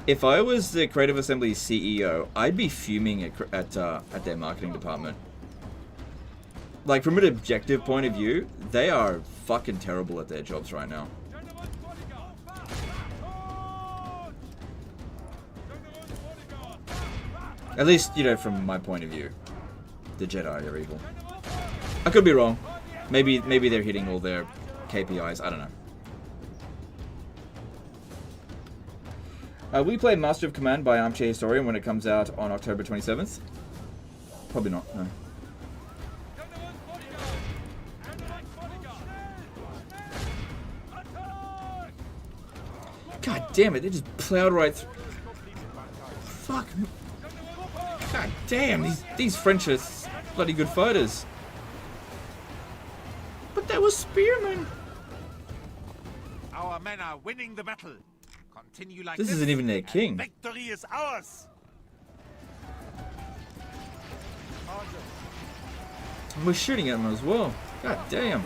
If I was the Creative Assembly's CEO, I'd be fuming at their marketing department. Like, from an objective point of view, they are fucking terrible at their jobs right now. At least, you know, from my point of view, the Jedi are evil. I could be wrong. Maybe they're hitting all their KPIs. I don't know. We play Master of Command by Armchair Historian when it comes out on October 27th. Probably not, no. God damn it, they just plowed right through. Fuck. God damn, these French are bloody good fighters. But they were spearmen. Our men are winning the battle. Continue like This isn't even their king. Victory is ours. We're shooting at them as well. God damn.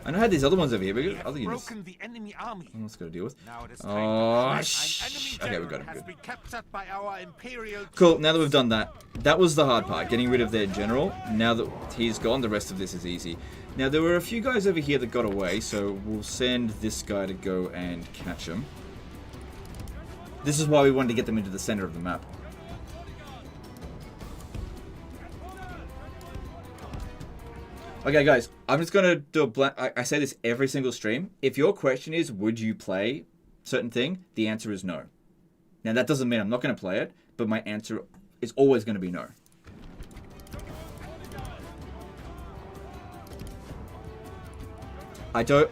I know I had these other ones over here, but other units. Broken the enemy army. What's got to deal with? Now it is Oh, time shh. Okay, we got him. has Good. been captured by our imperial Cool. Now that we've done that, that was the hard part, getting rid of their general. Now that he's gone, the rest of this is easy. Now there were a few guys over here that got away, so we'll send this guy to go and catch them. This is why we wanted to get them into the center of the map. Okay, guys, I'm just gonna do a blank. I say this every single stream. If your question is, would you play certain thing? The answer is no. Now that doesn't mean I'm not gonna play it, but my answer is always gonna be no. I don't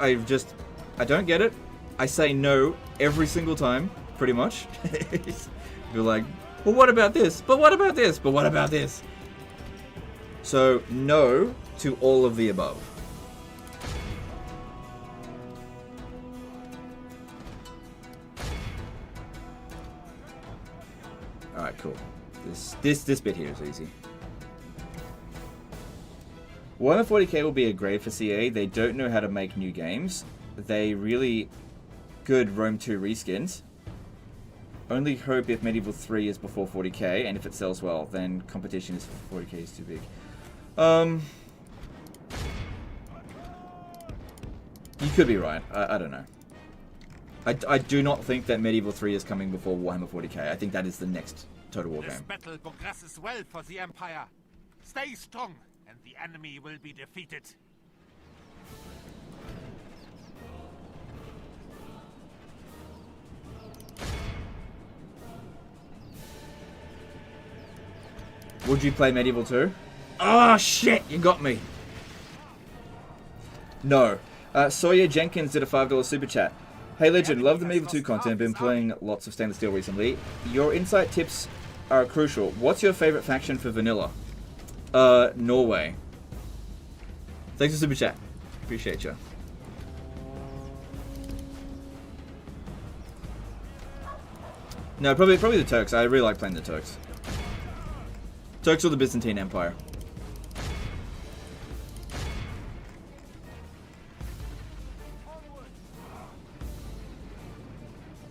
get it. I say no every single time, pretty much. You're like, well, what about this? But what about this? But what about this? So, no to all of the above. Alright, cool. This bit here is easy. Warhammer 40k will be a grade for CA. They don't know how to make new games. They really good Rome 2 reskins. Only hope if Medieval 3 is before 40k, and if it sells well, then competition is 40k is too big. You could be right. I don't know. I do not think that Medieval 3 is coming before Warhammer 40k. I think that is the next Total War game. This battle progresses well for the Empire. Stay strong, and the enemy will be defeated. Would you play Medieval 2? Oh shit, you got me. No. Sawyer Jenkins did a $5 super chat. Hey Legend, love the Medieval 2 content, been playing lots of Stainless Steel recently. Your insight tips are crucial. What's your favorite faction for vanilla? Norway. Thanks for super chat. Appreciate you. No, probably the Turks. I really like playing the Turks. Turks or the Byzantine Empire.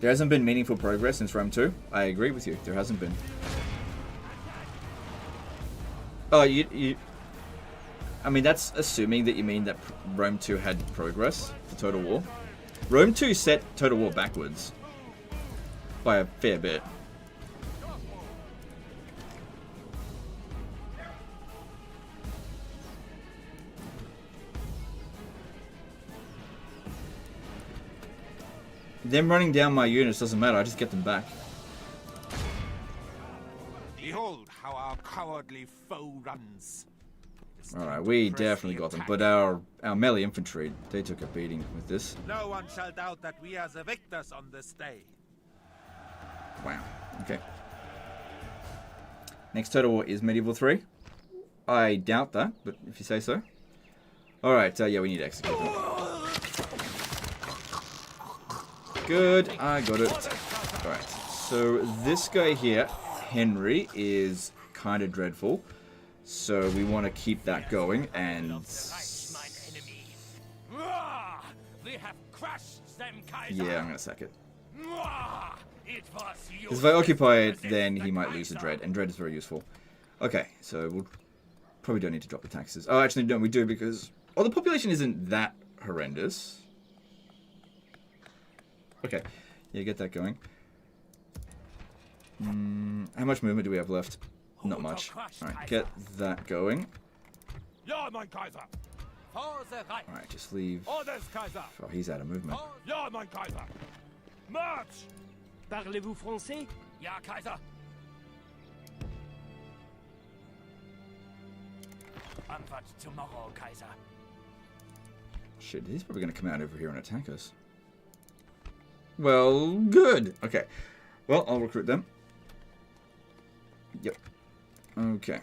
There hasn't been meaningful progress since Rome 2. I agree with you. There hasn't been. Oh, I mean, that's assuming that you mean that Rome 2 had progress for Total War. Rome 2 set Total War backwards by a fair bit. Them running down my units doesn't matter, I just get them back. Behold how our cowardly foe runs. Alright, we definitely got them, but our melee infantry, they took a beating with this. No one shall doubt that we are the victors on this day. Wow, okay. Next Total War is Medieval 3. I doubt that, but if you say so. Alright, yeah, we need to execute them. Good, I got it. Alright, so this guy here, Henry, is kind of dreadful. So we want to keep that going, and... yeah, I'm going to sack it. Because if I occupy it, then he might lose the Dread, and Dread is very useful. Okay, so we'll probably don't need to drop the taxes. Oh, actually, no, we do, because... oh, the population isn't that horrendous. Okay, yeah, get that going. How much movement do we have left? Not much. Alright, get that going. Ja, mein Kaiser. Alright, just leave... Orders, Kaiser. oh, he's out of movement. Ja, mein Kaiser. March. Parlez-vous français? Ja, Kaiser. Onward tomorrow, Kaiser. Shit, he's probably going to come out over here and attack us. Well, good. Okay. Well, I'll recruit them. Yep. Okay.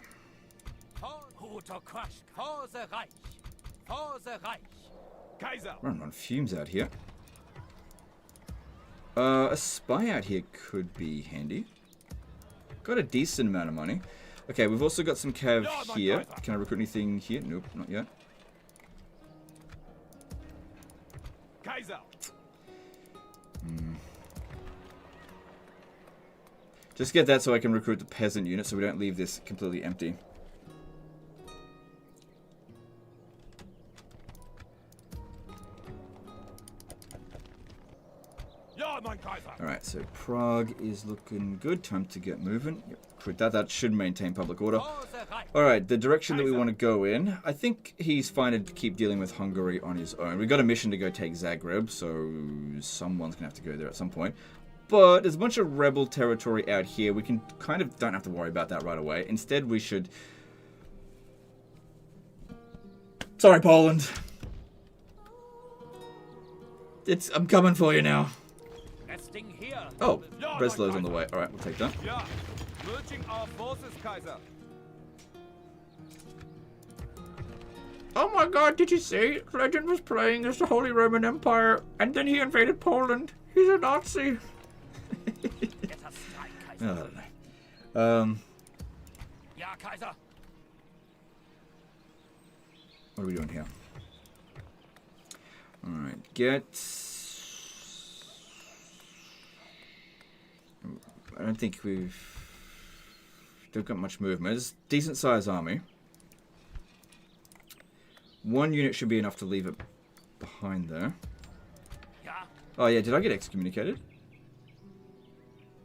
Kaiser. Running on fumes out here. A spy out here could be handy. Got a decent amount of money. Okay, we've also got some cav here. Can I recruit anything here? Nope, not yet. Kaiser. Just get that so I can recruit the peasant unit so we don't leave this completely empty. Alright, so Prague is looking good. Time to get moving. Yep, recruit that. That should maintain public order. Alright, the direction that we want to go in. I think he's fine to keep dealing with Hungary on his own. We've got a mission to go take Zagreb, so someone's going to have to go there at some point. But there's a bunch of rebel territory out here. We can kind of don't have to worry about that right away. Instead, we should... sorry, Poland. I'm coming for you now. Oh, Breslow's on the way. Alright, we'll take that. Yeah. Merging our forces, Kaiser. Oh my god, did you see? Legend was playing as the Holy Roman Empire, and then he invaded Poland. He's a Nazi. I don't know. What are we doing here? Alright, get... I don't think don't got much movement. It's a decent sized army. One unit should be enough to leave it behind there. Oh yeah, did I get excommunicated?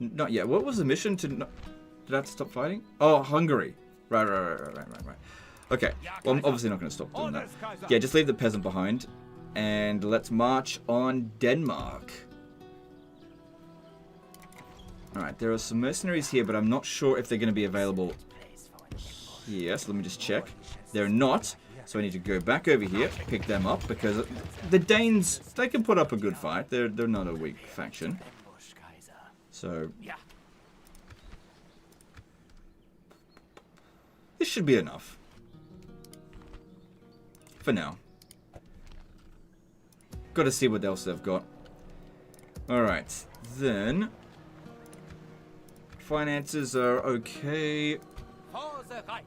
Not yet. What was the mission to... did I have to stop fighting? Oh, Hungary. Right. Okay. Well, I'm obviously not going to stop doing that. Yeah, just leave the peasant behind. And let's march on Denmark. Alright, there are some mercenaries here, but I'm not sure if they're going to be available here. So let me just check. They're not. So I need to go back over here, pick them up, because the Danes, they can put up a good fight. They're not a weak faction. So... this should be enough. For now. Got to see what else they've got. Alright, then... finances are okay. For the Reich.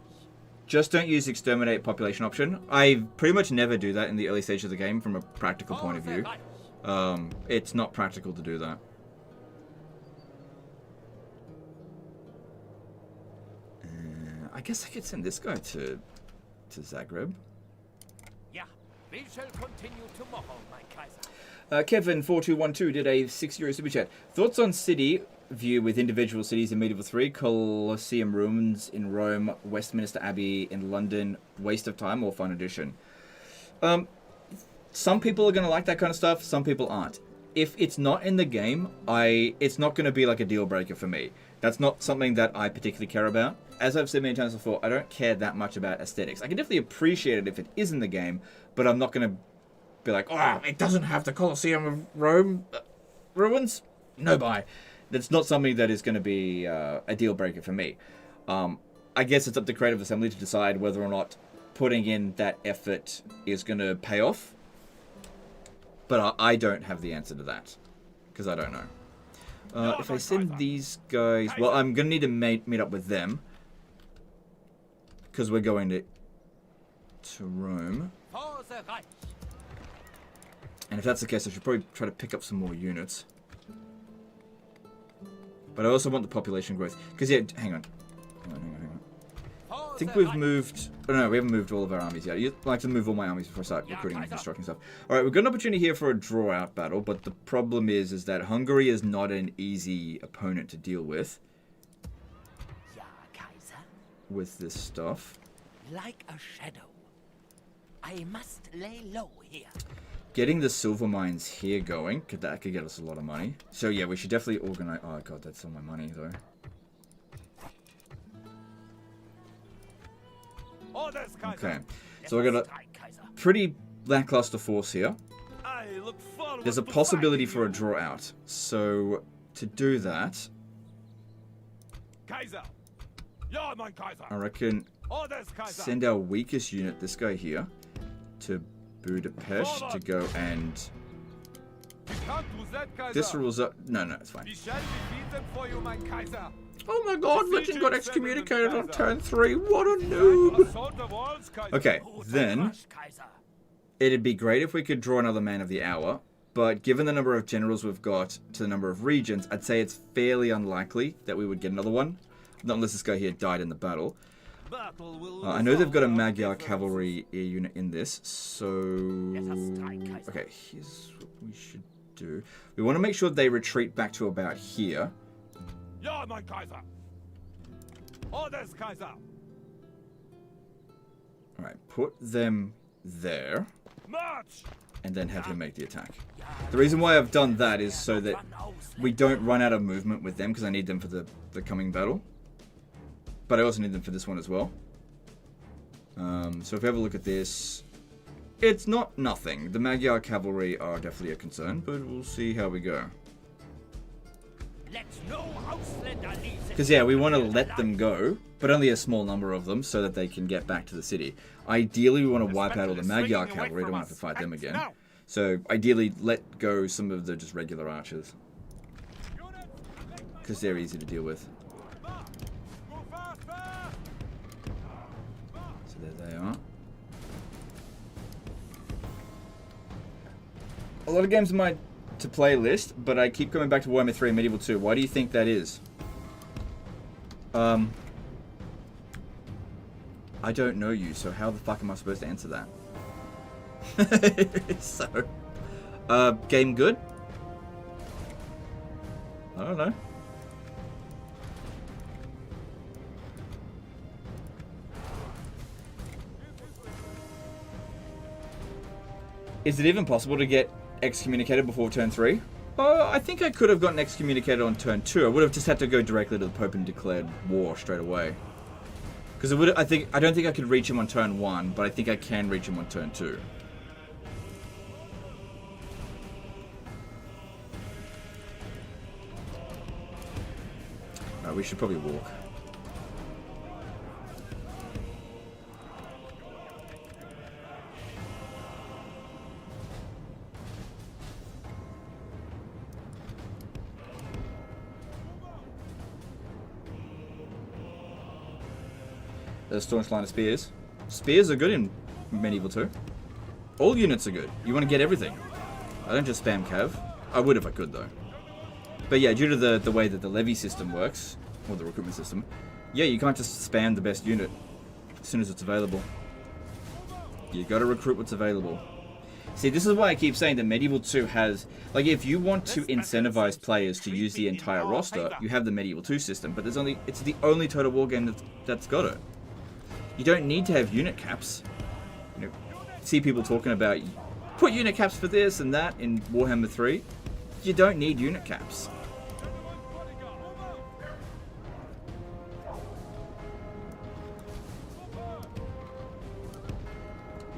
Just don't use exterminate population option. I pretty much never do that in the early stage of the game from a practical point of view. It's not practical to do that. I guess I could send this guy to Zagreb. Yeah, we shall continue tomorrow, my Kaiser. Kevin4212 did a €6 super chat. Thoughts on city view with individual cities in Medieval 3, Colosseum ruins in Rome, Westminster Abbey in London, waste of time or fun addition? Some people are going to like that kind of stuff, some people aren't. If it's not in the game, it's not going to be like a deal breaker for me. That's not something that I particularly care about. As I've said many times before, I don't care that much about aesthetics. I can definitely appreciate it if it is in the game, but I'm not going to be like, oh, it doesn't have the Colosseum of Rome ruins. No buy. That's not something that is going to be a deal breaker for me. I guess it's up to Creative Assembly to decide whether or not putting in that effort is going to pay off. But I don't have the answer to that, because I don't know. If I send these guys... Well, I'm going to need to meet up with them, because we're going to Rome. For the Reich. And if that's the case, I should probably try to pick up some more units. But I also want the population growth. Because, yeah, hang on. I think we've moved... Oh, no, we haven't moved all of our armies yet. I'd like to move all my armies before I start recruiting and constructing stuff. Alright, we've got an opportunity here for a draw-out battle, but the problem is that Hungary is not an easy opponent to deal with. Ja, Kaiser. With this stuff. Like a shadow. I must lay low here. Getting the silver mines here going, that could get us a lot of money. So yeah, we should definitely organize... Oh god, that's all my money though. Okay, so we've got a pretty lackluster force here. There's a possibility for a draw out. So to do that, I reckon send our weakest unit, this guy here, to Budapest to go and... This rules up... No, it's fine. Oh my god, Legend got excommunicated on turn 3. What a noob! Okay, then... It'd be great if we could draw another Man of the Hour, but given the number of generals we've got to the number of regions, I'd say it's fairly unlikely that we would get another one. Not unless this guy here died in the battle. I know they've got a Magyar cavalry unit in this, so... Okay, here's what we should do. We want to make sure they retreat back to about here. Ja, mein Kaiser. Orders, Kaiser. Alright, put them there. March! And then have him make the attack. The reason why I've done that is so that we don't run out of movement with them, because I need them for the coming battle. But I also need them for this one as well. So if we have a look at this, it's not nothing. The Magyar cavalry are definitely a concern, but we'll see how we go. Because yeah, we want to let them go, but only a small number of them so that they can get back to the city. Ideally, we want to wipe out all the Magyar cavalry, don't have to fight them again. So ideally, let go some of the just regular archers. Because they're easy to deal with. So there they are. A lot of games in my to play list, but I keep coming back to Warhammer 3 and Medieval 2. Why do you think that is? I don't know you, so how the fuck am I supposed to answer that? So, game good? I don't know. Is it even possible to get excommunicated before turn 3? I think I could have gotten excommunicated on turn 2. I would have just had to go directly to the Pope and declared war straight away. Because I don't think I could reach him on turn 1, but I think I can reach him on turn 2. Alright, we should probably walk. staunch line of spears. Spears are good in Medieval 2. All units are good. You want to get everything. I don't just spam cav. I would if I could though. But yeah, due to the way that the levy system works, or the recruitment system, yeah, you can't just spam the best unit as soon as it's available. You gotta recruit what's available. See, this is why I keep saying that Medieval 2 has, like, if you want to incentivize players to use the entire roster, you have the Medieval 2 system, but it's the only Total War game that's got it. You don't need to have unit caps. You know, see people talking about, put unit caps for this and that in Warhammer 3. You don't need unit caps.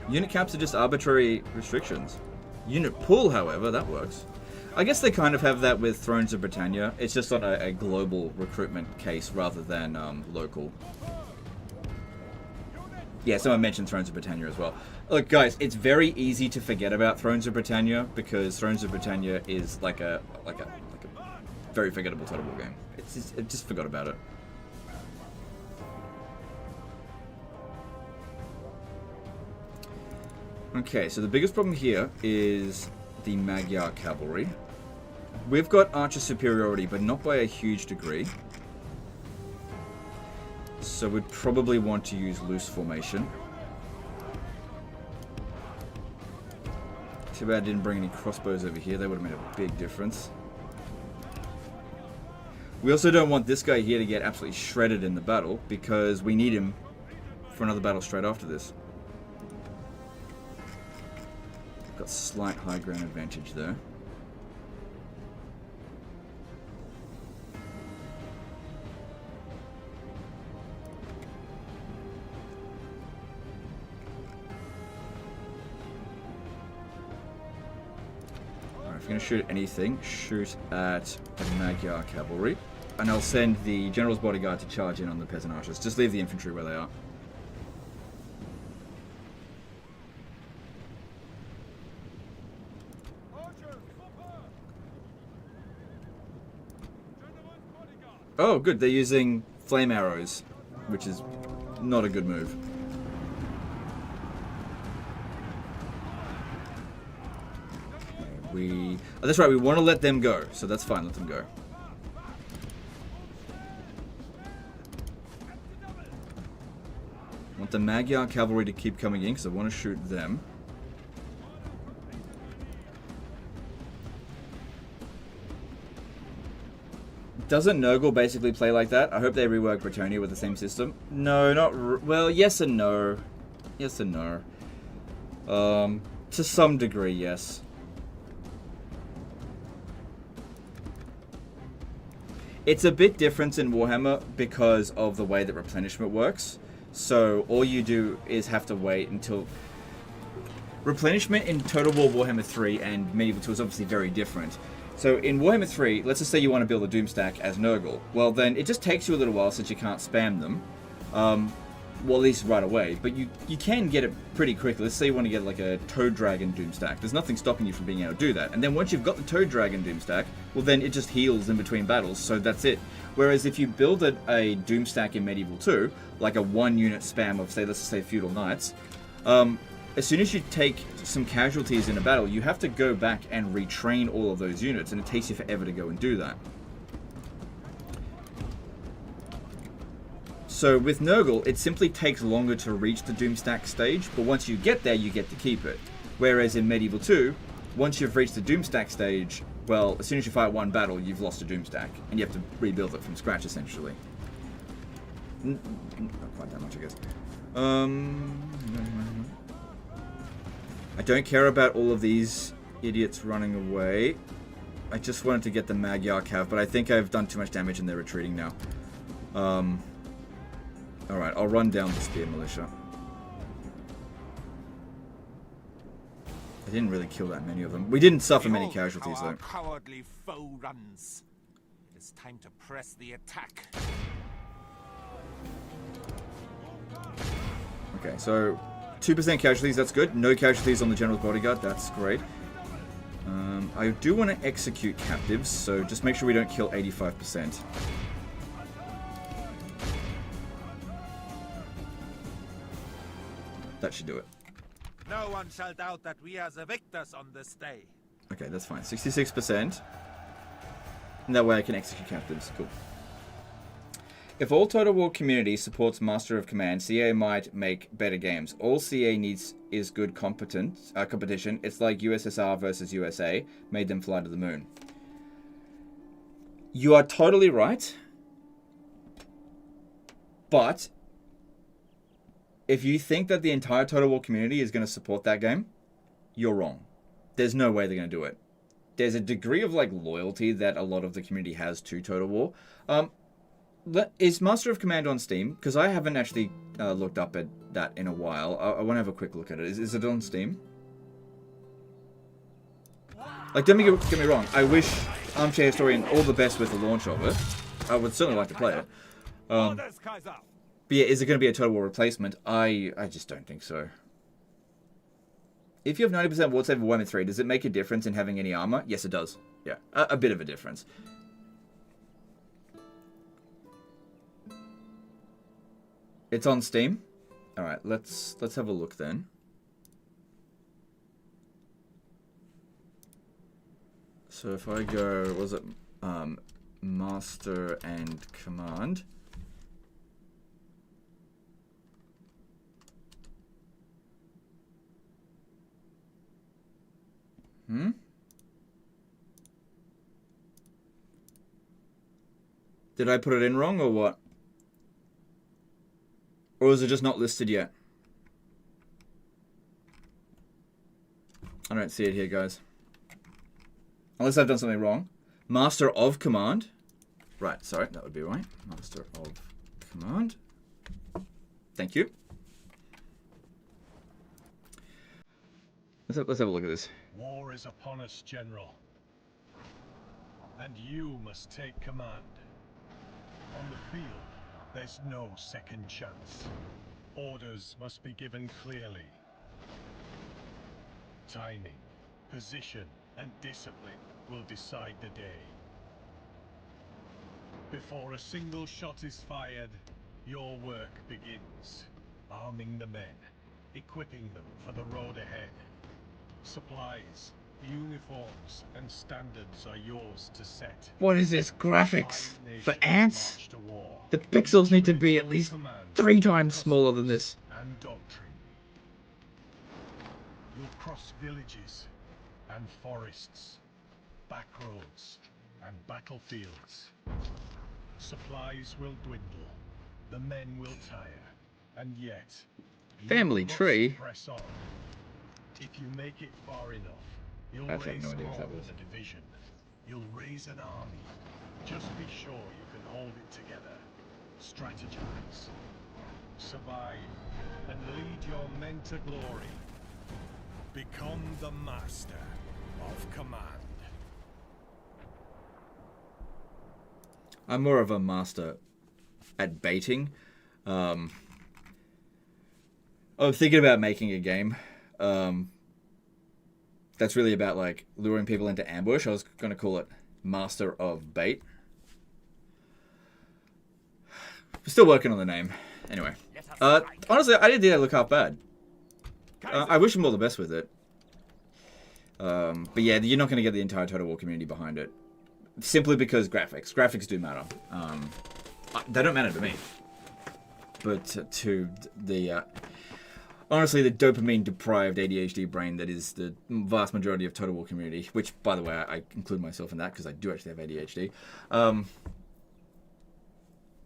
Unit caps are just arbitrary restrictions. Unit pool, however, that works. I guess they kind of have that with Thrones of Britannia. It's just on a global recruitment case rather than local. Yeah, someone mentioned Thrones of Britannia as well. Look, guys, it's very easy to forget about Thrones of Britannia because Thrones of Britannia is like a very forgettable Total War game. I just forgot about it. Okay, so the biggest problem here is the Magyar cavalry. We've got archer superiority, but not by a huge degree. So we'd probably want to use loose formation. Too bad I didn't bring any crossbows over here. They would have made a big difference. We also don't want this guy here to get absolutely shredded in the battle because we need him for another battle straight after this. Got slight high ground advantage there. Alright, if you're going to shoot at anything, shoot at the Magyar cavalry. And I'll send the general's bodyguard to charge in on the peasant archers. Just leave the infantry where they are. Oh, good. They're using flame arrows, which is not a good move. Oh, that's right. We want to let them go, so that's fine. Let them go. I want the Magyar cavalry to keep coming in because I want to shoot them. Doesn't Nurgle basically play like that? I hope they rework Bretonnia with the same system. No, well, yes and no. Yes and no. To some degree, yes. It's a bit different in Warhammer because of the way that replenishment works. So all you do is have to wait until... Replenishment in Total War Warhammer 3 and Medieval 2 is obviously very different. So in Warhammer 3, let's just say you want to build a Doomstack as Nurgle. Well then, it just takes you a little while since you can't spam them. Well, at least right away. But you can get it pretty quickly. Let's say you want to get like a Toad Dragon Doomstack. There's nothing stopping you from being able to do that. And then once you've got the Toad Dragon Doomstack, well then it just heals in between battles, so that's it. Whereas if you build a Doomstack in Medieval 2, like a 1-unit spam of, say, let's say Feudal Knights, as soon as you take some casualties in a battle, you have to go back and retrain all of those units, and it takes you forever to go and do that. So with Nurgle, it simply takes longer to reach the Doomstack stage, but once you get there, you get to keep it. Whereas in Medieval 2, once you've reached the Doomstack stage, well, as soon as you fight one battle, you've lost a Doomstack, and you have to rebuild it from scratch, essentially. Not quite that much, I guess. I don't care about all of these idiots running away. I just wanted to get the Magyar cav, but I think I've done too much damage and they're retreating now. Alright, I'll run down the Spear Militia. I didn't really kill that many of them. We didn't suffer many casualties, though. Cowardly foe runs. It's time to press the attack. Okay, so 2% casualties, that's good. No casualties on the General's Bodyguard, that's great. I do want to execute captives, so just make sure we don't kill 85%. That should do it. No one shall doubt that we are the victors on this day. Okay, that's fine. 66%. And that way I can execute captains. Cool. If all Total War community supports Master of Command, CA might make better games. All CA needs is good competition. It's like USSR versus USA. Made them fly to the moon. You are totally right. But if you think that the entire Total War community is going to support that game, you're wrong. There's no way they're going to do it. There's a degree of like loyalty that a lot of the community has to Total War. Is Master of Command on Steam? Because I haven't actually looked up at that in a while. I want to have a quick look at it. Is it on Steam? Like, don't get me wrong. I wish Armchair Historian all the best with the launch of it. I would certainly like to play it. But yeah, is it going to be a Total War replacement? I just don't think so. If you have 90% ward save of 1 and 3, does it make a difference in having any armor? Yes, it does. Yeah, a bit of a difference. It's on Steam. All right, let's have a look then. So if I go, what was it Master and Command? Did I put it in wrong or what? Or is it just not listed yet? I don't see it here, guys. Unless I've done something wrong. Master of Command. Right, sorry, that would be right. Master of Command. Thank you. Let's have a look at this. War is upon us, General. And you must take command. On the field, there's no second chance. Orders must be given clearly. Timing, position, and discipline will decide the day. Before a single shot is fired, your work begins. Arming the men, equipping them for the road ahead. Supplies, uniforms, and standards are yours to set. What is this? Graphics? For ants? The pixels need to be at least 3 times smaller than this. And doctrine. You'll cross villages and forests, back roads and battlefields. Supplies will dwindle, the men will tire, and yet Family you must tree? press on. If you make it far enough, you'll I have raise no idea what more that was. than a division. You'll raise an army. Just be sure you can hold it together. Strategize. Survive. And lead your men to glory. Become the Master of Command. I'm more of a master at baiting. I'm thinking about making a game that's really about like luring people into ambush. I was going to call it Master of Bait. Still working on the name. Anyway, honestly, I didn't think that look half bad. I wish them all the best with it. But yeah, you're not going to get the entire Total War community behind it. Simply because graphics do matter. They don't matter to me, but to the honestly the dopamine deprived ADHD brain that is the vast majority of Total War community. Which, by the way, I include myself in that because I do actually have ADHD.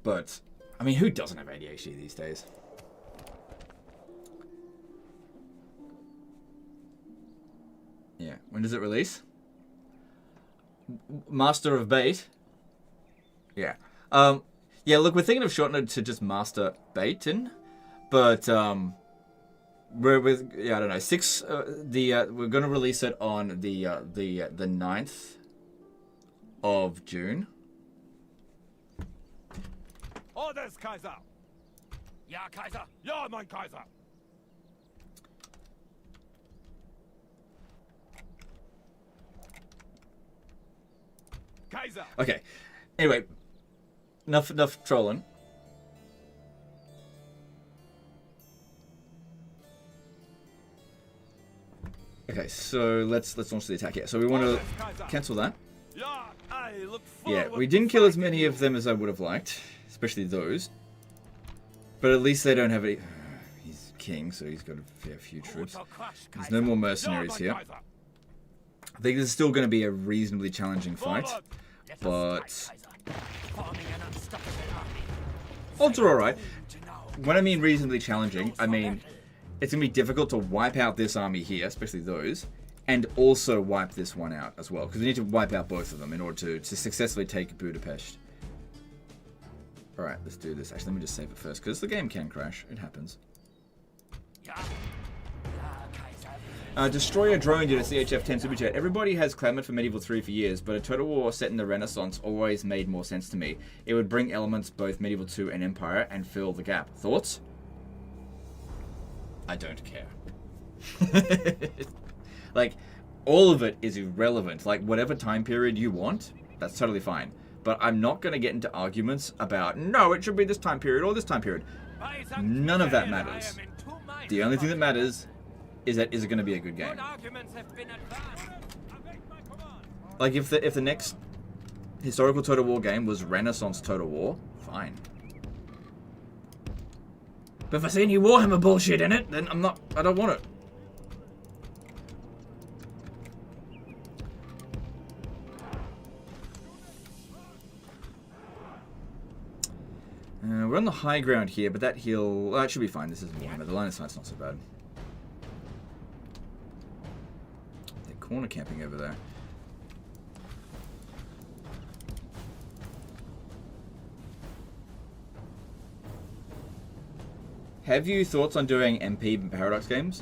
But I mean, who doesn't have ADHD these days? Yeah, when does it release? Master of Bait. Yeah. Yeah, look, we're thinking of shortening it to just Master Baitin, but we're with I don't know, we're going to release it on the 9th of June. Orders, Kaiser! Ja, Kaiser! Ja, mein Kaiser! Kaiser! Okay. Anyway, enough trolling. Okay, so let's launch the attack here. So we want to cancel that. Yeah, we didn't kill as many of them as I would have liked, especially those. But at least they don't have any. He's king, so he's got a fair few troops. There's no more mercenaries here. I think this is still going to be a reasonably challenging fight, but odds are alright. When I mean reasonably challenging, I mean it's going to be difficult to wipe out this army here, especially those, and also wipe this one out as well, because we need to wipe out both of them in order to successfully take Budapest. Alright, let's do this. Actually, let me just save it first, because the game can crash. It happens. Destroyer drone did a CHF-10 Super Chat. Everybody has clamored for Medieval 3 for years, but a Total War set in the Renaissance always made more sense to me. It would bring elements both Medieval 2 and Empire and fill the gap. Thoughts? I don't care. Like, all of it is irrelevant. Like, whatever time period you want, that's totally fine. But I'm not going to get into arguments about, no, it should be this time period or this time period. None of that matters. The only thing that matters is it going to be a good game. Like, if the next historical Total War game was Renaissance Total War, fine. But if I see any Warhammer bullshit in it, then I don't want it. We're on the high ground here, but that hill... Well, that should be fine. This is Warhammer. The line of sight's not so bad. They're corner camping over there. Have you thoughts on doing MP and Paradox games?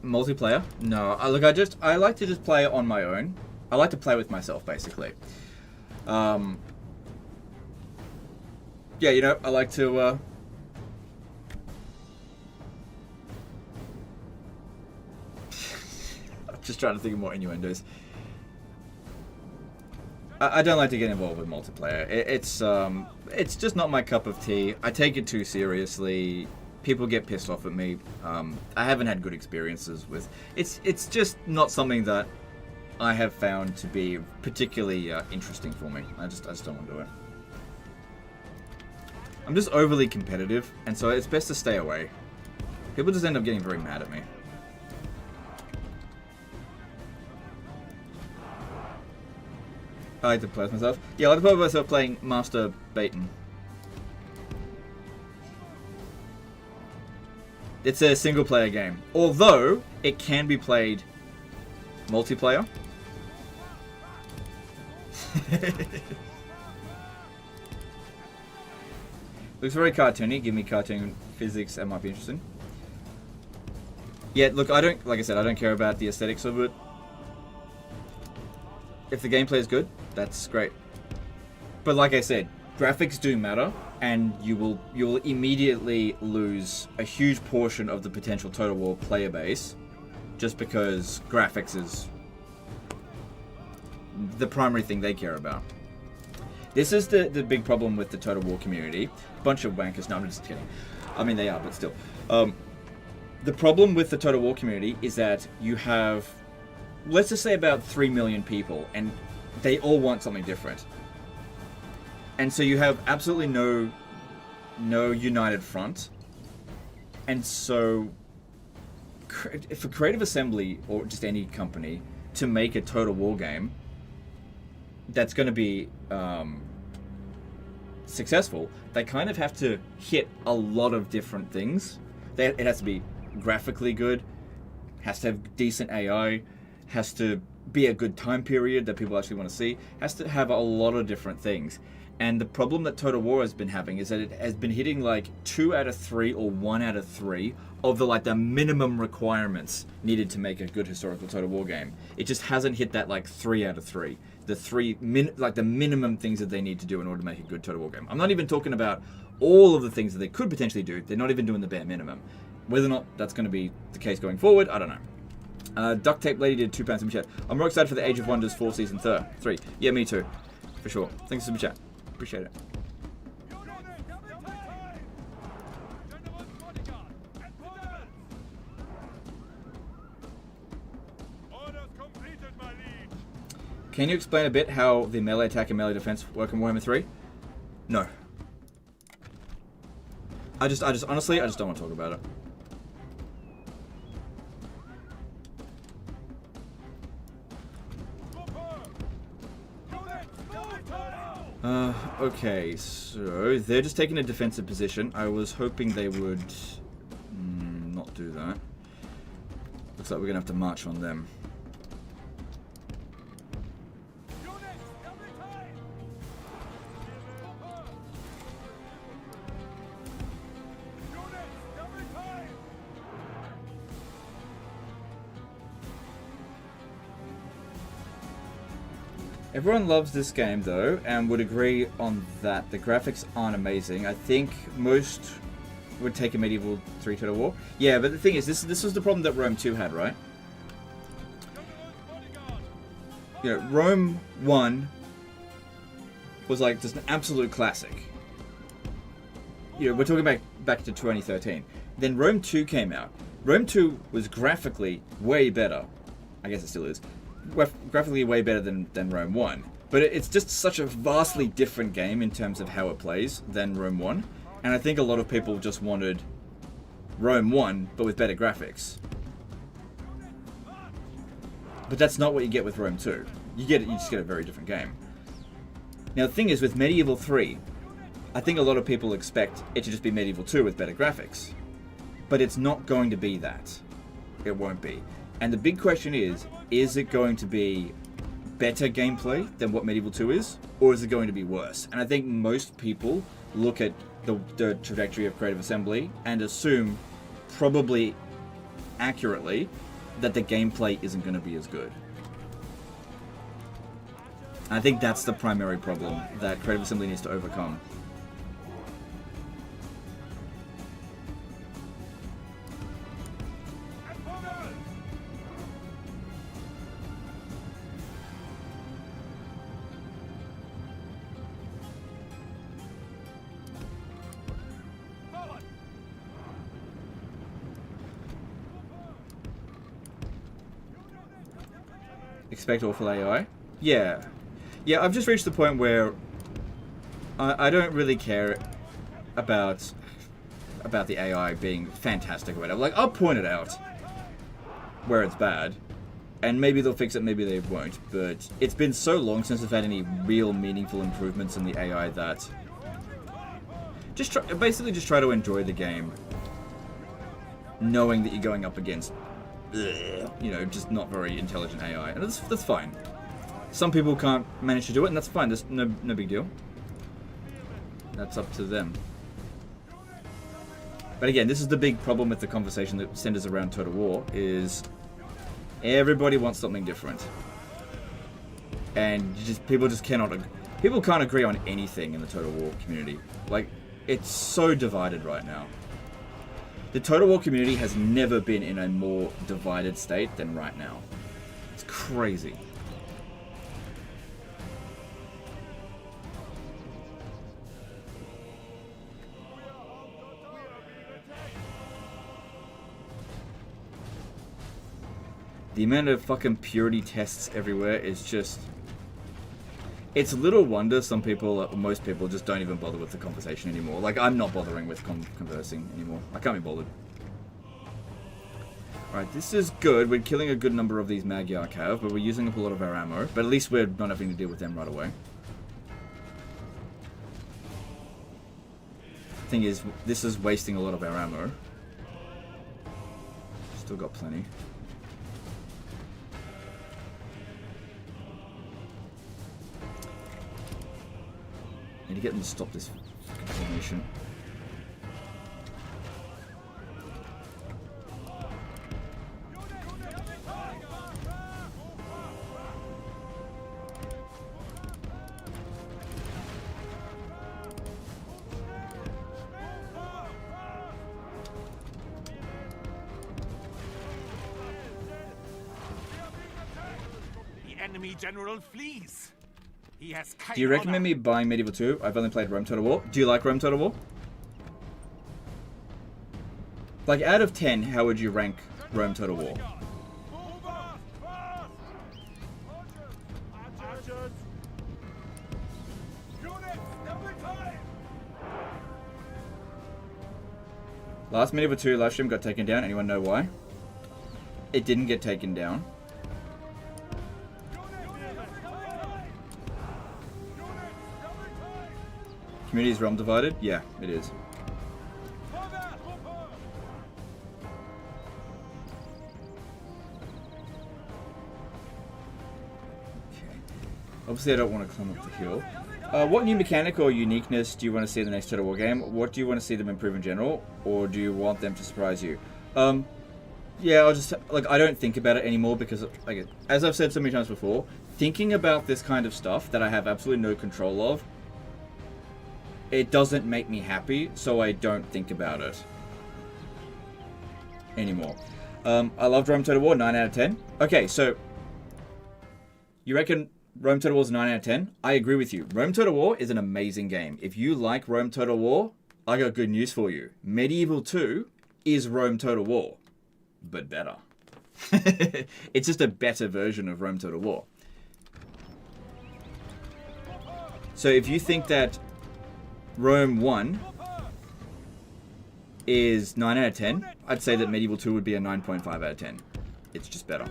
Multiplayer? No. I like to just play it on my own. I like to play with myself, basically. Yeah, you know, I like to, I'm just trying to think of more innuendos. I don't like to get involved with multiplayer. It's just not my cup of tea. I take it too seriously. People get pissed off at me. I haven't had good experiences with... It's just not something that I have found to be particularly interesting for me. I just don't want to do it. I'm just overly competitive, and so it's best to stay away. People just end up getting very mad at me. I like to play with myself. Yeah, I like to play with myself playing Master Baton. It's a single player game. Although, it can be played multiplayer. Looks very cartoony. Give me cartoon physics. That might be interesting. Yeah, look, like I said, I don't care about the aesthetics of it. If the gameplay is good, that's great. But like I said, graphics do matter, and you will immediately lose a huge portion of the potential Total War player base just because graphics is the primary thing they care about. This is the big problem with the Total War community. Bunch of wankers. No, I'm just kidding. I mean, they are, but still. The problem with the Total War community is that you have, let's just say about 3 million people, and they all want something different. And so you have absolutely no united front. And so for Creative Assembly, or just any company, to make a Total War game that's going to be successful, they kind of have to hit a lot of different things. It has to be graphically good, has to have decent AI, has to be a good time period that people actually want to see, has to have a lot of different things. And the problem that Total War has been having is that it has been hitting like 2 out of 3 or 1 out of 3 of the minimum requirements needed to make a good historical Total War game. It just hasn't hit that like 3 out of 3. The minimum things that they need to do in order to make a good Total War game. I'm not even talking about all of the things that they could potentially do. They're not even doing the bare minimum. Whether or not that's going to be the case going forward, I don't know. Duct Tape Lady did £2 super chat. I'm more excited for the Age of Wonders 4 Season 3. Yeah, me too. For sure. Thanks for super chat. Appreciate it. Can you explain a bit how the melee attack and melee defense work in Warhammer 3? No. I just honestly, I just don't want to talk about it. Okay, so they're just taking a defensive position. I was hoping they would not do that. Looks like we're gonna have to march on them. Everyone loves this game though, and would agree on that. The graphics aren't amazing. I think most would take a Medieval 3 Total War. Yeah, but the thing is, this was the problem that Rome 2 had, right? You know, Rome 1 was like just an absolute classic. You know, we're talking back to 2013. Then Rome 2 came out. Rome 2 was graphically way better. I guess it still is. Graphically way better than Rome 1. But it's just such a vastly different game in terms of how it plays than Rome 1. And I think a lot of people just wanted Rome 1, but with better graphics. But that's not what you get with Rome 2. You just get a very different game. Now the thing is, with Medieval 3, I think a lot of people expect it to just be Medieval 2 with better graphics. But it's not going to be that. It won't be. And the big question is it going to be better gameplay than what Medieval 2 is? Or is it going to be worse? And I think most people look at the trajectory of Creative Assembly and assume, probably accurately, that the gameplay isn't going to be as good. I think that's the primary problem that Creative Assembly needs to overcome. Expect awful AI? Yeah. Yeah, I've just reached the point where I don't really care about the AI being fantastic or whatever. Like, I'll point it out where it's bad, and maybe they'll fix it, maybe they won't, but it's been so long since I've had any real meaningful improvements in the AI that basically just try to enjoy the game knowing that you're going up against you know, just not very intelligent AI, and that's fine. Some people can't manage to do it, and that's fine. There's no big deal. That's up to them. But again, this is the big problem with the conversation that centers around Total War, is everybody wants something different, and people can't agree on anything in the Total War community. Like, it's so divided right now. The Total War community has never been in a more divided state than right now. It's crazy. The amount of fucking purity tests everywhere is just... It's little wonder most people just don't even bother with the conversation anymore. Like, I'm not bothering with conversing anymore. I can't be bothered. Alright, this is good. We're killing a good number of these Magyar cav, but we're using up a lot of our ammo. But at least we're not having to deal with them right away. Thing is, this is wasting a lot of our ammo. Still got plenty. Need to get them to stop this fucking formation. The enemy general flees. He has Do you recommend me buying Medieval 2? I've only played Rome Total War. Do you like Rome Total War? Like, out of 10, how would you rank Rome Total War? Last medieval 2 live stream got taken down. Anyone know why? It didn't get taken down. Community is realm divided? Yeah, it is. Obviously, I don't want to climb up the hill. What new mechanic or uniqueness do you want to see in the next Total War game? What do you want to see them improve in general? Or do you want them to surprise you? Yeah, I'll just... Like, I don't think about it anymore because, like, as I've said so many times before, thinking about this kind of stuff that I have absolutely no control of, it doesn't make me happy, so I don't think about it anymore. I loved Rome Total War, 9 out of 10. Okay, so... You reckon... Rome Total War is 9 out of 10. I agree with you. Rome Total War is an amazing game. If you like Rome Total War, I got good news for you. Medieval 2 is Rome Total War, but better. It's just a better version of Rome Total War. So if you think that Rome 1 is 9 out of 10, I'd say that Medieval 2 would be a 9.5 out of 10. It's just better.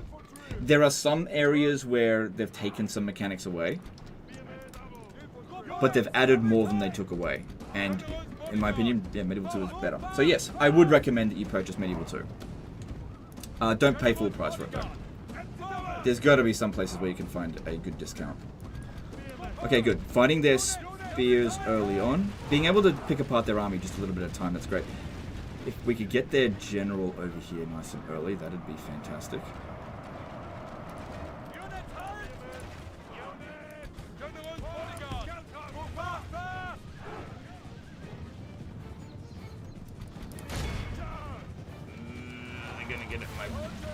There are some areas where they've taken some mechanics away, but they've added more than they took away. And in my opinion, yeah, Medieval 2 is better. So yes, I would recommend that you purchase Medieval 2. Don't pay full price for it though. There's got to be some places where you can find a good discount. Okay, good. Finding their spears early on. Being able to pick apart their army just a little bit at a time, that's great. If we could get their general over here nice and early, that'd be fantastic.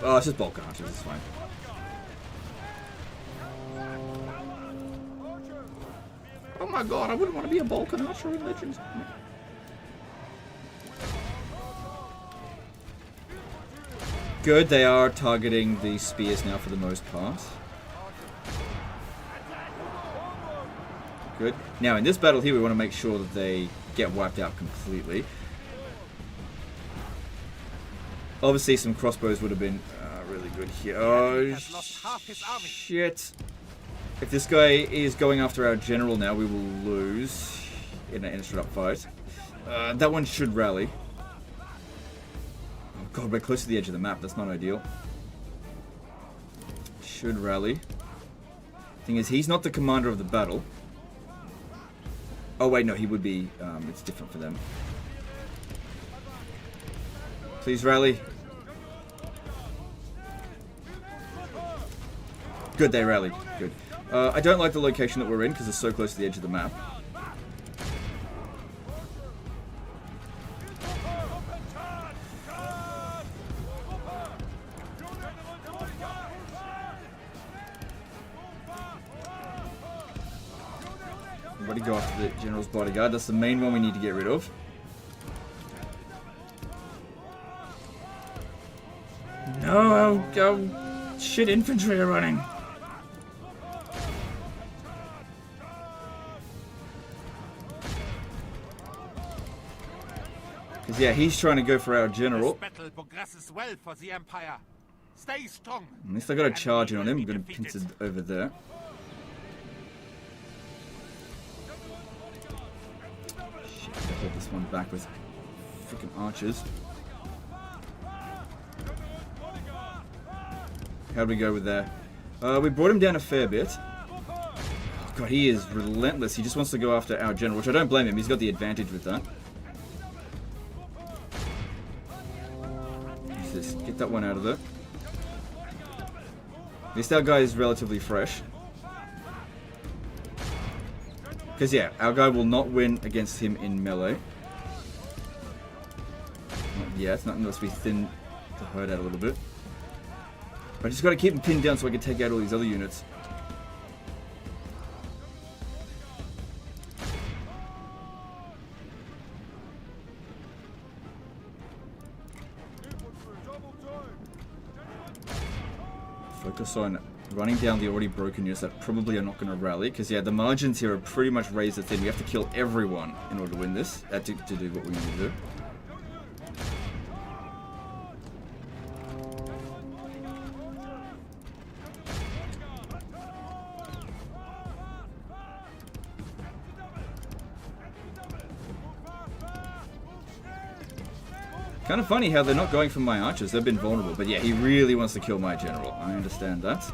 Oh, it's just Balkan archers, it's fine. Oh my god, I wouldn't want to be a Balkan archer in Legends. Good, they are targeting the spears now for the most part. Good. Now in this battle here, we want to make sure that they get wiped out completely. Obviously, some crossbows would have been really good here. Oh, shit. If this guy is going after our general now, we will lose in a straight up fight. That one should rally. Oh god, we're close to the edge of the map. That's not ideal. Should rally. Thing is, he's not the commander of the battle. Oh wait, no, he would be. It's different for them. Please rally. Good, they rallied. Good. I don't like the location that we're in because it's so close to the edge of the map. Everybody go after the general's bodyguard. That's the main one we need to get rid of. No, oh, shit, infantry are running. Because, yeah, he's trying to go for our general. This battle progresses well for the Empire. Stay strong. At least I got a charge in on him. I'm going to pinch it over there. Shit, I hold this one back with freaking archers. How'd we go with that? We brought him down a fair bit. God, he is relentless. He just wants to go after our general, which I don't blame him. He's got the advantage with that. Just get that one out of there. At least our guy is relatively fresh. Because, yeah, our guy will not win against him in melee. Not yet, not unless we thin the herd out a little bit. I just gotta keep him pinned down so I can take out all these other units. Focus on running down the already broken units that probably are not going to rally. Because, yeah, the margins here are pretty much razor thin. We have to kill everyone in order to win this. To do what we need to do. Kind of funny how they're not going for my archers. They've been vulnerable. But yeah, he really wants to kill my general. I understand that.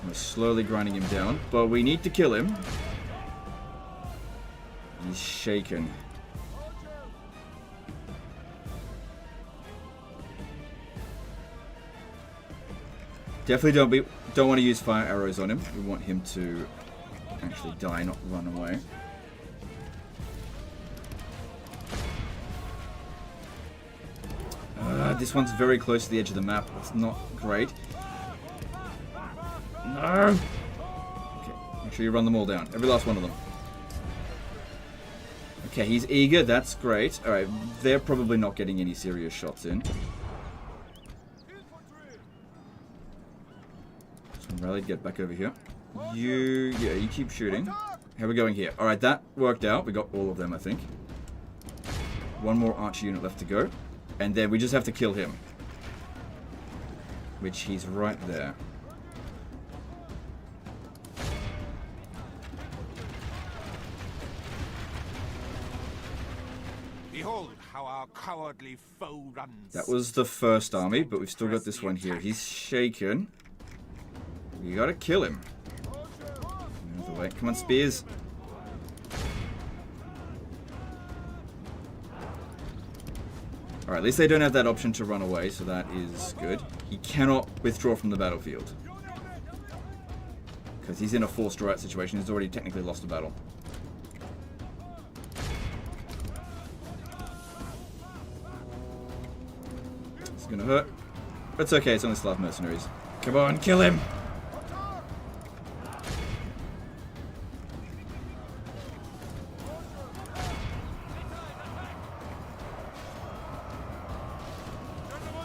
We're slowly grinding him down, but we need to kill him. He's shaken. Definitely don't want to use fire arrows on him. We want him to actually die, not run away. This one's very close to the edge of the map. That's not great. No! Okay, make sure you run them all down. Every last one of them. Okay, he's eager. That's great. Alright, they're probably not getting any serious shots in. Rallied, get back over here. You keep shooting. How are we going here? Alright, that worked out. We got all of them, I think. One more archer unit left to go. And then we just have to kill him. Which he's right there. Behold how our cowardly foe runs. That was the first army, but we've still got this one here. He's shaken. You gotta kill him. Move the way. Come on, spears. Alright, at least they don't have that option to run away, so that is good. He cannot withdraw from the battlefield. Because he's in a forced riot situation. He's already technically lost the battle. It's gonna hurt. But it's okay, it's only Slav mercenaries. Come on, kill him!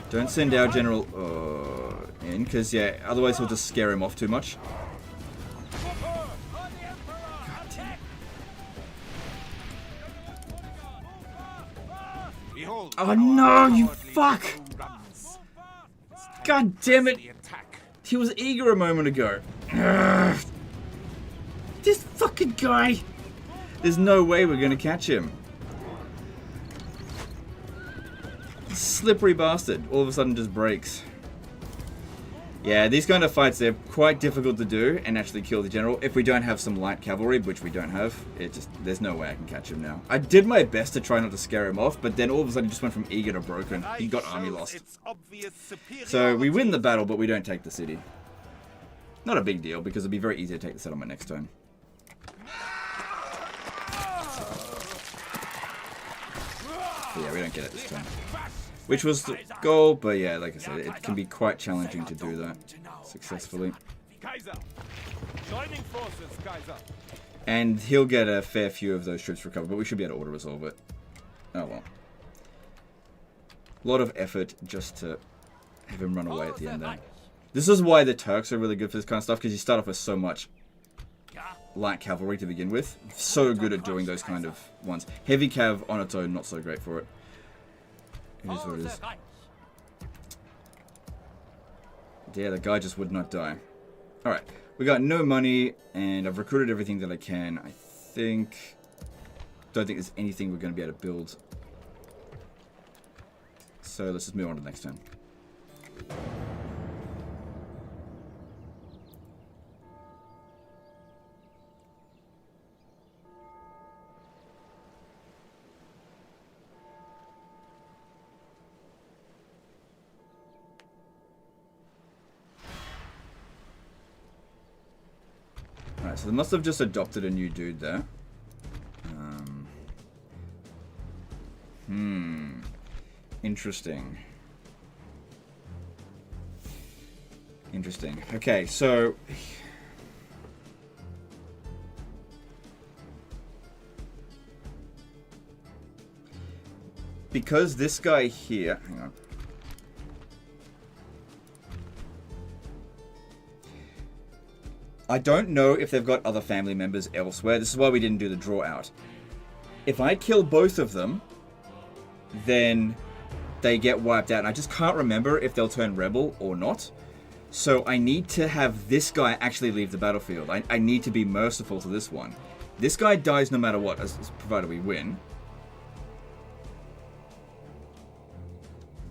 Don't send our general in, because, yeah, otherwise he'll just scare him off too much. God damn it. Oh no, you fuck! God damn it! He was eager a moment ago. Ugh. This fucking guy! There's no way we're gonna catch him. Slippery bastard. All of a sudden just breaks. Yeah, these kind of fights, they're quite difficult to do and actually kill the general. If we don't have some light cavalry, which we don't have, there's no way I can catch him now. I did my best to try not to scare him off, but then all of a sudden he just went from eager to broken. He got army lost. So we win the battle, but we don't take the city. Not a big deal, because it'd be very easy to take the settlement next turn. Yeah, we don't get it this turn. Which was the goal, but yeah, like I said, it can be quite challenging to do that successfully. And he'll get a fair few of those troops recovered, but we should be able to auto-resolve it. Oh well. A lot of effort just to have him run away at the end there. This is why the Turks are really good for this kind of stuff, because you start off with so much light cavalry to begin with. So good at doing those kind of ones. Heavy cav on its own, not so great for it. It is what it is. Yeah, the guy just would not die. Alright, we got no money, and I've recruited everything that I can. I think... Don't think there's anything we're going to be able to build. So let's just move on to the next turn. Alright, so they must have just adopted a new dude there. Interesting. Interesting. Okay, so... Because this guy here... Hang on. I don't know if they've got other family members elsewhere. This is why we didn't do the draw out. If I kill both of them, then they get wiped out. And I just can't remember if they'll turn rebel or not. So I need to have this guy actually leave the battlefield. I need to be merciful to this one. This guy dies no matter what, provided we win.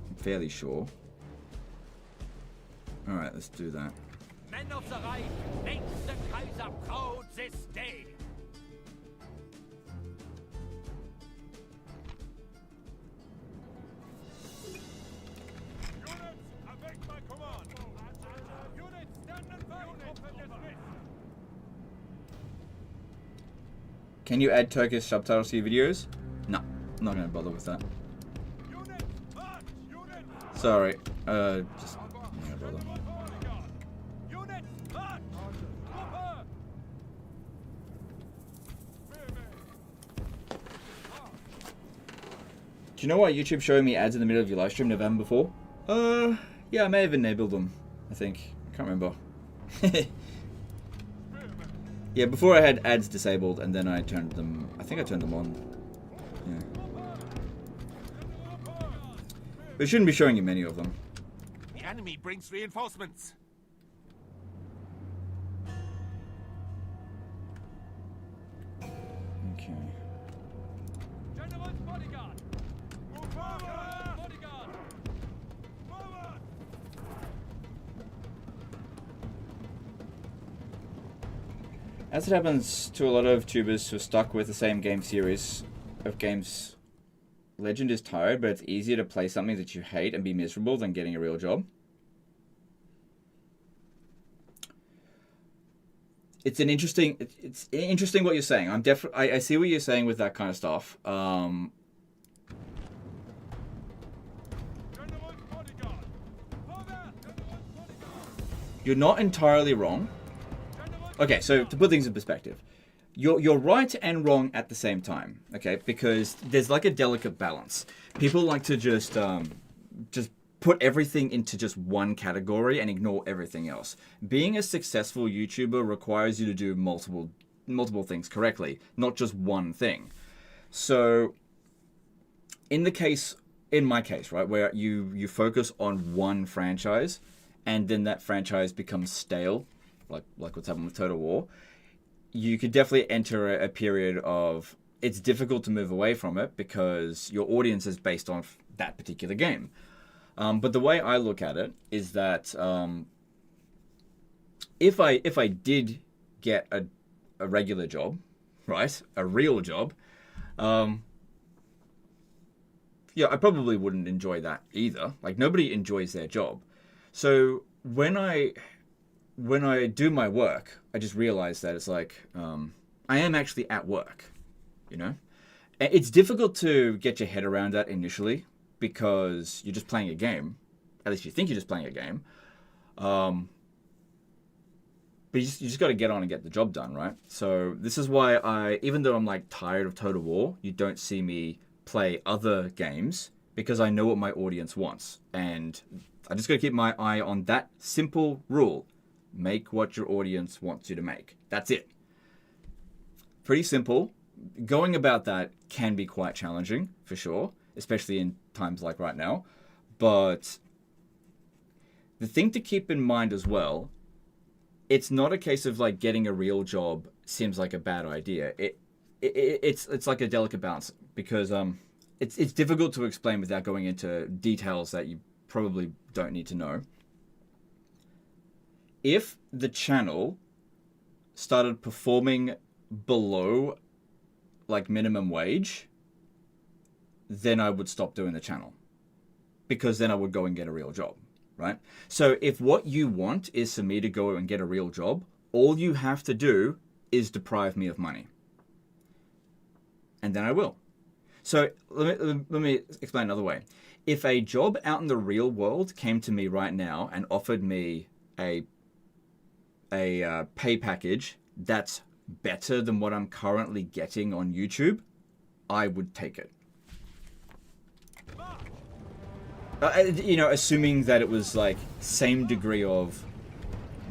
I'm fairly sure. Alright, let's do that. Men of the Reich, makes the Kaiser proud this day. Can you add Turkish subtitles to your videos? No, I'm not going to bother with that. Sorry, just not gonna bother. Do you know why YouTube's showing me ads in the middle of your live stream never happened before? Yeah, I may have enabled them, I think. I can't remember. Yeah, before I had ads disabled and then I turned them, I think I turned them on. Yeah. But it shouldn't be showing you many of them. The enemy brings reinforcements. Okay. General's bodyguard. Move forward. Bodyguard. Forward. As it happens to a lot of tubers who are stuck with the same game series of games, Legend is tired, but it's easier to play something that you hate and be miserable than getting a real job. It's interesting what you're saying. I see what you're saying with that kind of stuff. You're not entirely wrong. Okay, so to put things in perspective, you're right and wrong at the same time. Okay, because there's like a delicate balance. People like to just put everything into just one category and ignore everything else. Being a successful YouTuber requires you to do multiple things correctly, not just one thing. So, in my case, right, where you focus on one franchise, and then that franchise becomes stale, like what's happened with Total War, you could definitely enter a period of it's difficult to move away from it because your audience is based on that particular game. But the way I look at it is that if I did get a regular job, right, a real job, yeah, I probably wouldn't enjoy that either. Like, nobody enjoys their job. So when I do my work, I just realize that it's like I am actually at work, you know? It's difficult to get your head around that initially because you're just playing a game. At least you think you're just playing a game. But you just got to get on and get the job done, right? So this is why even though I'm like tired of Total War, you don't see me play other games because I know what my audience wants. And I just got to keep my eye on that simple rule. Make what your audience wants you to make. That's it. Pretty simple. Going about that can be quite challenging, for sure, especially in times like right now. But the thing to keep in mind as well, it's not a case of like getting a real job seems like a bad idea. It's like a delicate balance because it's difficult to explain without going into details that you probably don't need to know. If the channel started performing below like minimum wage, then I would stop doing the channel because then I would go and get a real job, right? So if what you want is for me to go and get a real job, all you have to do is deprive me of money. And then I will. So let me explain another way. If a job out in the real world came to me right now and offered me a pay package that's better than what I'm currently getting on YouTube, I would take it. You know, assuming that it was like same degree of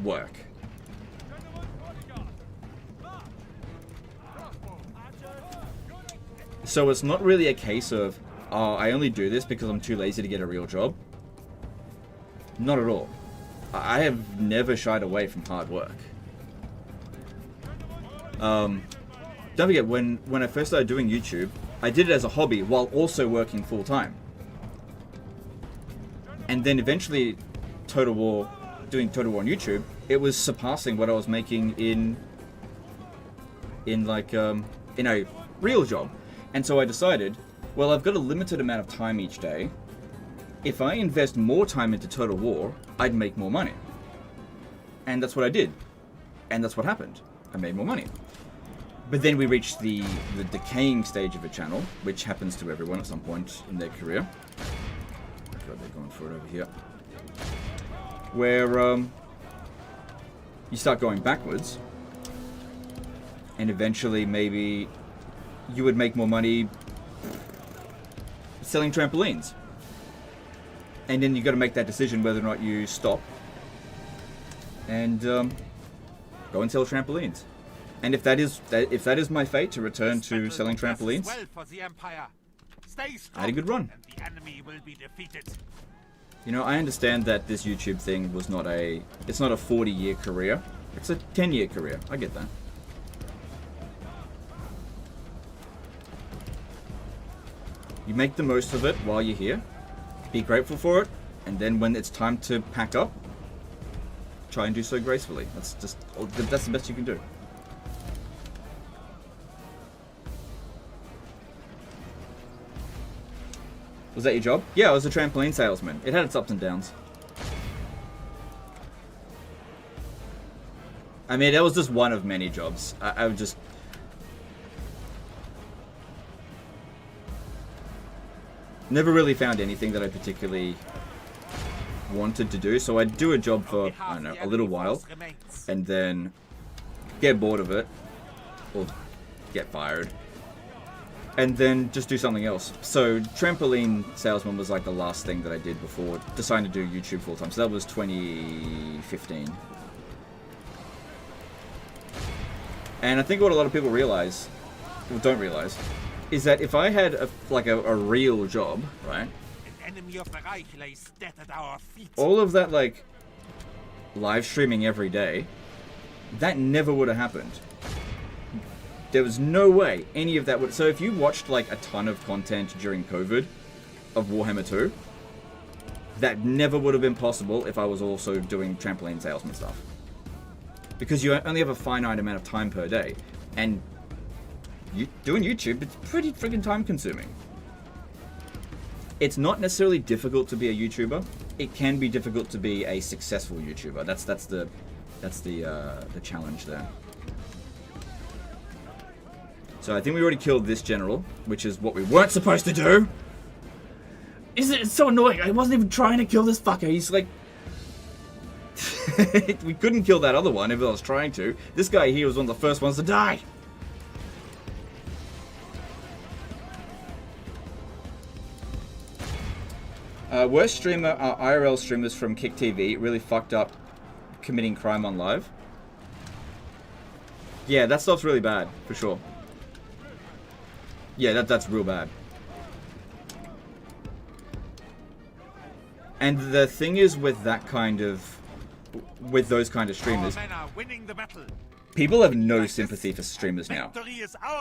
work. So it's not really a case of, oh, I only do this because I'm too lazy to get a real job. Not at all. I have never shied away from hard work. Don't forget, when I first started doing YouTube, I did it as a hobby while also working full time. And then eventually, doing Total War on YouTube, it was surpassing what I was making in a real job. And so I decided, well, I've got a limited amount of time each day. If I invest more time into Total War, I'd make more money. And that's what I did. And that's what happened. I made more money. But then we reached the decaying stage of a channel, which happens to everyone at some point in their career. God, they're going for it over here. Where you start going backwards. And eventually maybe you would make more money selling trampolines. And then you got to make that decision whether or not you stop and go and sell trampolines. And if that is my fate, to return to selling trampolines, I had a good run. And the enemy will be defeated. You know, I understand that this YouTube thing was not it's not a 40-year career. It's a 10-year career. I get that. You make the most of it while you're here. Be grateful for it. And then when it's time to pack up, try and do so gracefully. That's the best you can do. Was that your job? Yeah, I was a trampoline salesman. It had its ups and downs. I mean, that was just one of many jobs. I would just... never really found anything that I particularly wanted to do. So I'd do a job for, I don't know, a little while. And then get bored of it. Or get fired. And then just do something else. So trampoline salesman was like the last thing that I did before deciding to do YouTube full time. So that was 2015. And I think what a lot of people realize, or don't realize, is that if I had a real job, right? An enemy of the Reich lays dead at our feet. All of that like live streaming every day, that never would have happened. There was no way any of that would... So if you watched like a ton of content during COVID of Warhammer 2, that never would have been possible if I was also doing trampoline salesman stuff. Because you only have a finite amount of time per day. And doing YouTube, it's pretty freaking time consuming. It's not necessarily difficult to be a YouTuber. It can be difficult to be a successful YouTuber. That's the challenge there. So I think we already killed this general, which is what we weren't supposed to do. It's so annoying. I wasn't even trying to kill this fucker. He's like... we couldn't kill that other one if I was trying to. This guy here was one of the first ones to die. Worst streamer are IRL streamers from Kick TV. Really fucked up committing crime on live. Yeah, that stuff's really bad, for sure. Yeah, that's real bad. And the thing is with those kind of streamers, people have no sympathy for streamers now.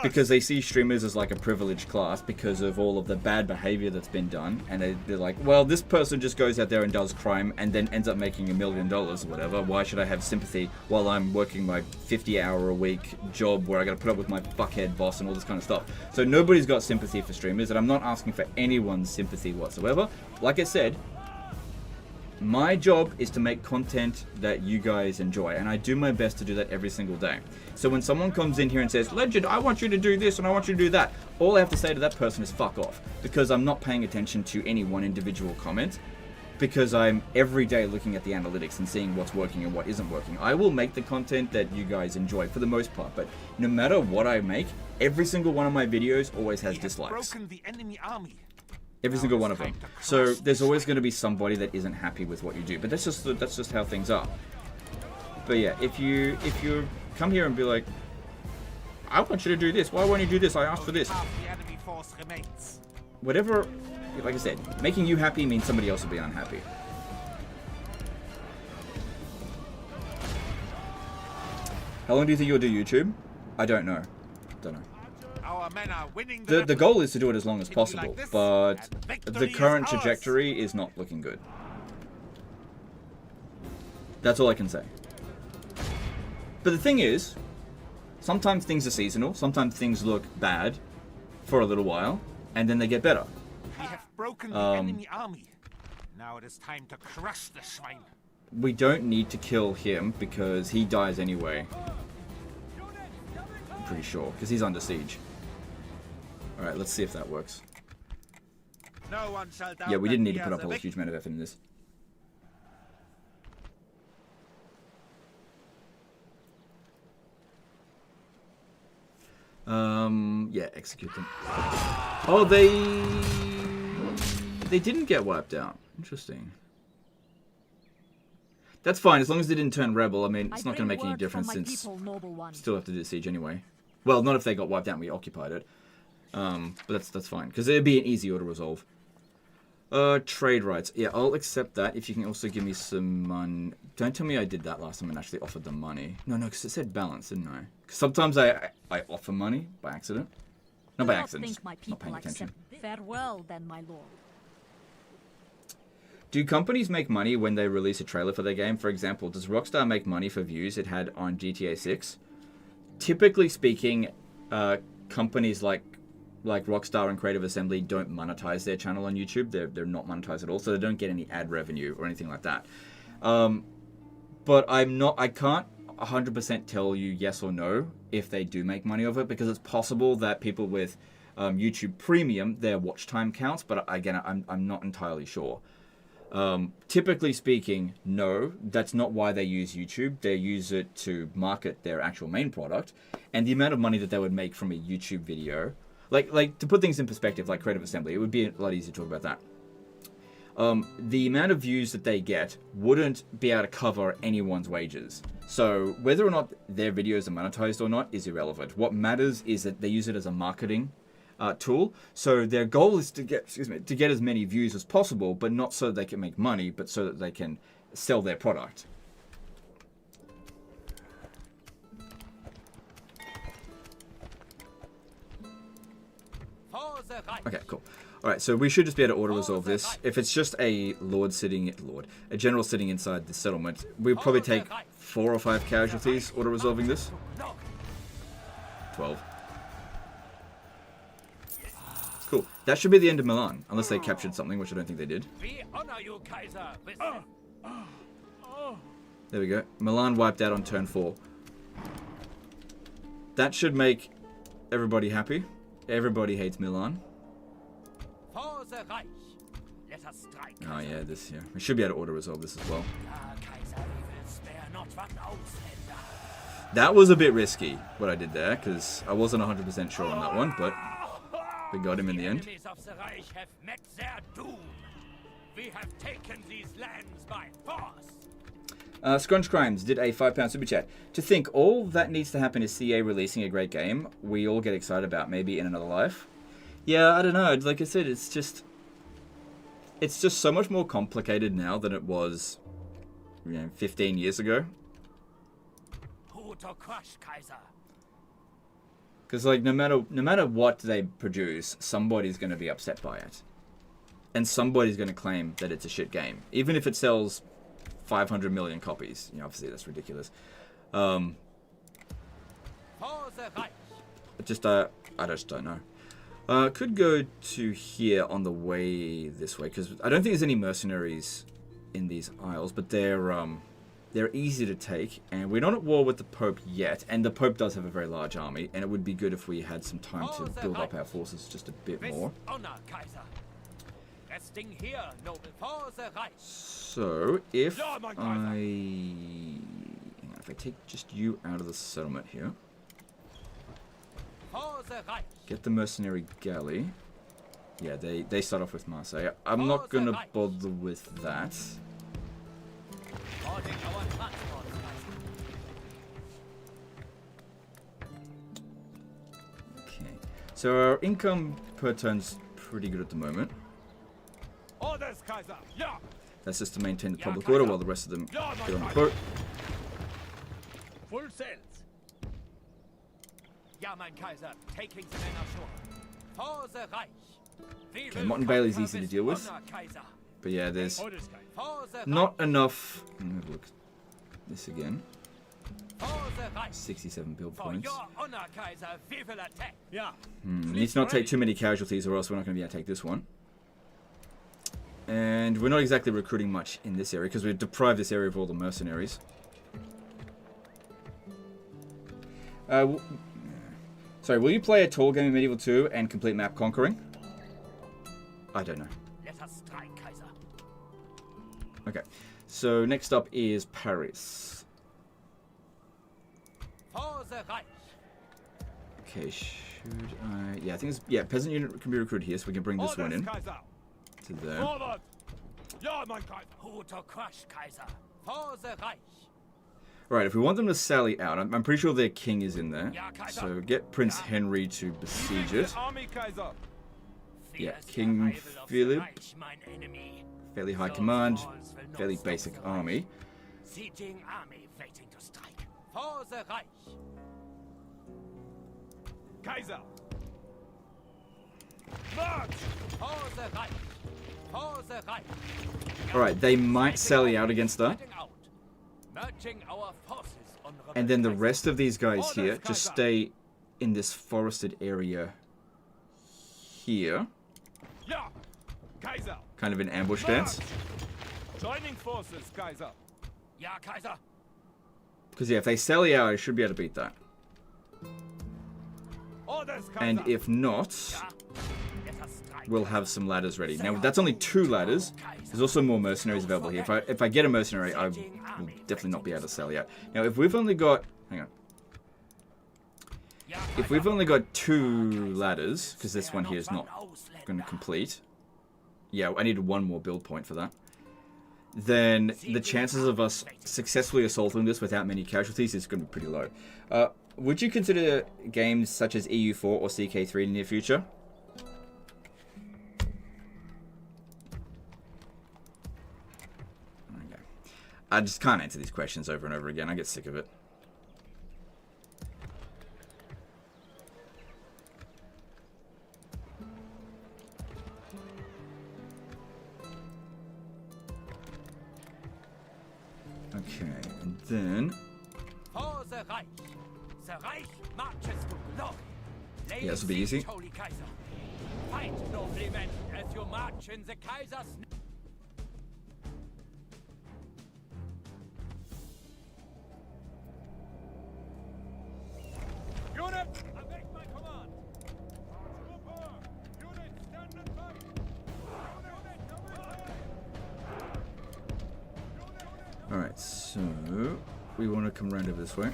Because they see streamers as like a privileged class because of all of the bad behavior that's been done. And they're like, well, this person just goes out there and does crime and then ends up making $1 million or whatever. Why should I have sympathy while I'm working my 50-hour-a-week job where I gotta put up with my fuckhead boss and all this kind of stuff? So nobody's got sympathy for streamers, and I'm not asking for anyone's sympathy whatsoever. Like I said, my job is to make content that you guys enjoy, and I do my best to do that every single day. So when someone comes in here and says, Legend, I want you to do this and I want you to do that, all I have to say to that person is fuck off, because I'm not paying attention to any one individual comment, because I'm every day looking at the analytics and seeing what's working and what isn't working. I will make the content that you guys enjoy for the most part, but no matter what I make, every single one of my videos always has dislikes. Broken the enemy army. Every single one of them. So there's always going to be somebody that isn't happy with what you do, but that's just how things are. But yeah, if you come here and be like, I want you to do this. Why won't you do this? I asked for this. Half the enemy force remains. Whatever, like I said, making you happy means somebody else will be unhappy. How long do you think you'll do YouTube? I don't know. Don't know. Our men are winning The goal is to do it as long as possible, this, but and victory the current is ours. trajectory is not looking good. That's all I can say. But the thing is, sometimes things are seasonal, sometimes things look bad for a little while, and then they get better. We have broken the enemy army. Now it is time to crush the swine. We don't need to kill him because he dies anyway. I'm pretty sure, because he's under siege. Alright, let's see if that works. No one shall doubt Yeah, we didn't need to that put he up a has whole huge amount of effort in this. Yeah, execute them. Oh, they didn't get wiped out. Interesting. That's fine, as long as they didn't turn rebel. I mean, it's not going to make any difference since still have to do the siege anyway. Well, not if they got wiped out and we occupied it. But that's fine, because it'd be an easy auto-resolve. Trade rights. Yeah, I'll accept that if you can also give me some money. Don't tell me I did that last time and actually offered them money. No, because it said balance, didn't I? Because sometimes I offer money by accident. Not by accident, just not paying attention. Farewell, then, my lord. Do companies make money when they release a trailer for their game? For example, does Rockstar make money for views it had on GTA 6? Typically speaking, companies like Rockstar and Creative Assembly don't monetize their channel on YouTube. They're not monetized at all, so they don't get any ad revenue or anything like that. But I can't 100% tell you yes or no if they do make money of it, because it's possible that people with YouTube Premium, their watch time counts, but again, I'm not entirely sure. Typically speaking, no, that's not why they use YouTube. They use it to market their actual main product, and the amount of money that they would make from a YouTube video, like to put things in perspective, like Creative Assembly, it would be a lot easier to talk about that. The amount of views that they get wouldn't be able to cover anyone's wages. So whether or not their videos are monetized or not is irrelevant. What matters is that they use it as a marketing tool. So their goal is to get as many views as possible, but not so that they can make money, but so that they can sell their product. Okay, cool. Alright, so we should just be able to auto-resolve this. If it's just a general sitting inside the settlement, we'll probably take 4 or 5 casualties auto-resolving this. 12. Cool. That should be the end of Milan, unless they captured something, which I don't think they did. We honor you, Kaiser. There we go. Milan wiped out on turn 4. That should make everybody happy. Everybody hates Milan. For the Reich. Let us strike. Oh yeah, this, yeah. We should be able to auto-resolve this as well. That was a bit risky, what I did there, because I wasn't 100% sure on that one, but we got him in the end. Enemies of the Reich have met their doom. We have taken these lands by force. Scrunch Crimes did a £5 super chat. To think all that needs to happen is CA releasing a great game we all get excited about, maybe in another life. Yeah, I don't know. Like I said, it's just so much more complicated now than it was, 15 years ago. Who to crush, Kaiser? Because like no matter what they produce, somebody's going to be upset by it, and somebody's going to claim that it's a shit game, even if it sells 500 million copies. Obviously that's ridiculous. I just don't know. Could go to here on the way this way, because I don't think there's any mercenaries in these isles, but they're easy to take, and we're not at war with the Pope yet, and the Pope does have a very large army, and it would be good if we had some time to build up our forces just a bit more. So, if I take just you out of the settlement here, get the mercenary galley. Yeah, they start off with Marseille. I'm not gonna bother with that. So our income per turn's pretty good at the moment. Orders, Kaiser. Ja. That's just to maintain the public order while the rest of them get on the boat. Full sails. Ja, mein Kaiser. Taking the men ashore. For the Reich. Okay, Mott and Bailey's easy to deal with. But yeah, there's not enough. Let me have a look at this again. 67 build points. Need to not take too many casualties or else we're not going to be able to take this one. And we're not exactly recruiting much in this area because we've deprived this area of all the mercenaries. Sorry, will you play a tall game in Medieval 2 and complete map conquering? I don't know. Okay, so next up is Paris. Okay, should I... Yeah, I think it's... Yeah, peasant unit can be recruited here, so we can bring this one in. To there. Right, if we want them to sally out, I'm pretty sure their king is in there. So get Prince Henry to besiege it. Yeah, King Philip. Fairly high command, fairly basic army. Sieging army waiting to strike. For the Reich. Kaiser. March. For the Reich. For the Reich. Alright, they might sally out against that. And then the rest of these guys here just stay in this forested area here. Yeah. Kaiser. Kind of an ambush dance. Joining forces, Kaiser. Ja, Kaiser. Because yeah, if they sally out, I should be able to beat that. Orders, Kaiser. And if not, we'll have some ladders ready. Now that's only 2 ladders. There's also more mercenaries available here. If I get a mercenary, I will definitely not be able to sally out. Now if we've only got, hang on. If we've only got 2 ladders, because this one here is not going to complete. Yeah, I need 1 more build point for that. Then the chances of us successfully assaulting this without many casualties is going to be pretty low. Would you consider games such as EU4 or CK3 in the near future? Okay. I just can't answer these questions over and over again. I get sick of it. Okay, and then... Yeah, this will be easy. Fight, nobly men, as you march in the Kaiser's... Unit, await my command. Unit, stand and fight. Alright, so... we want to come around over this way.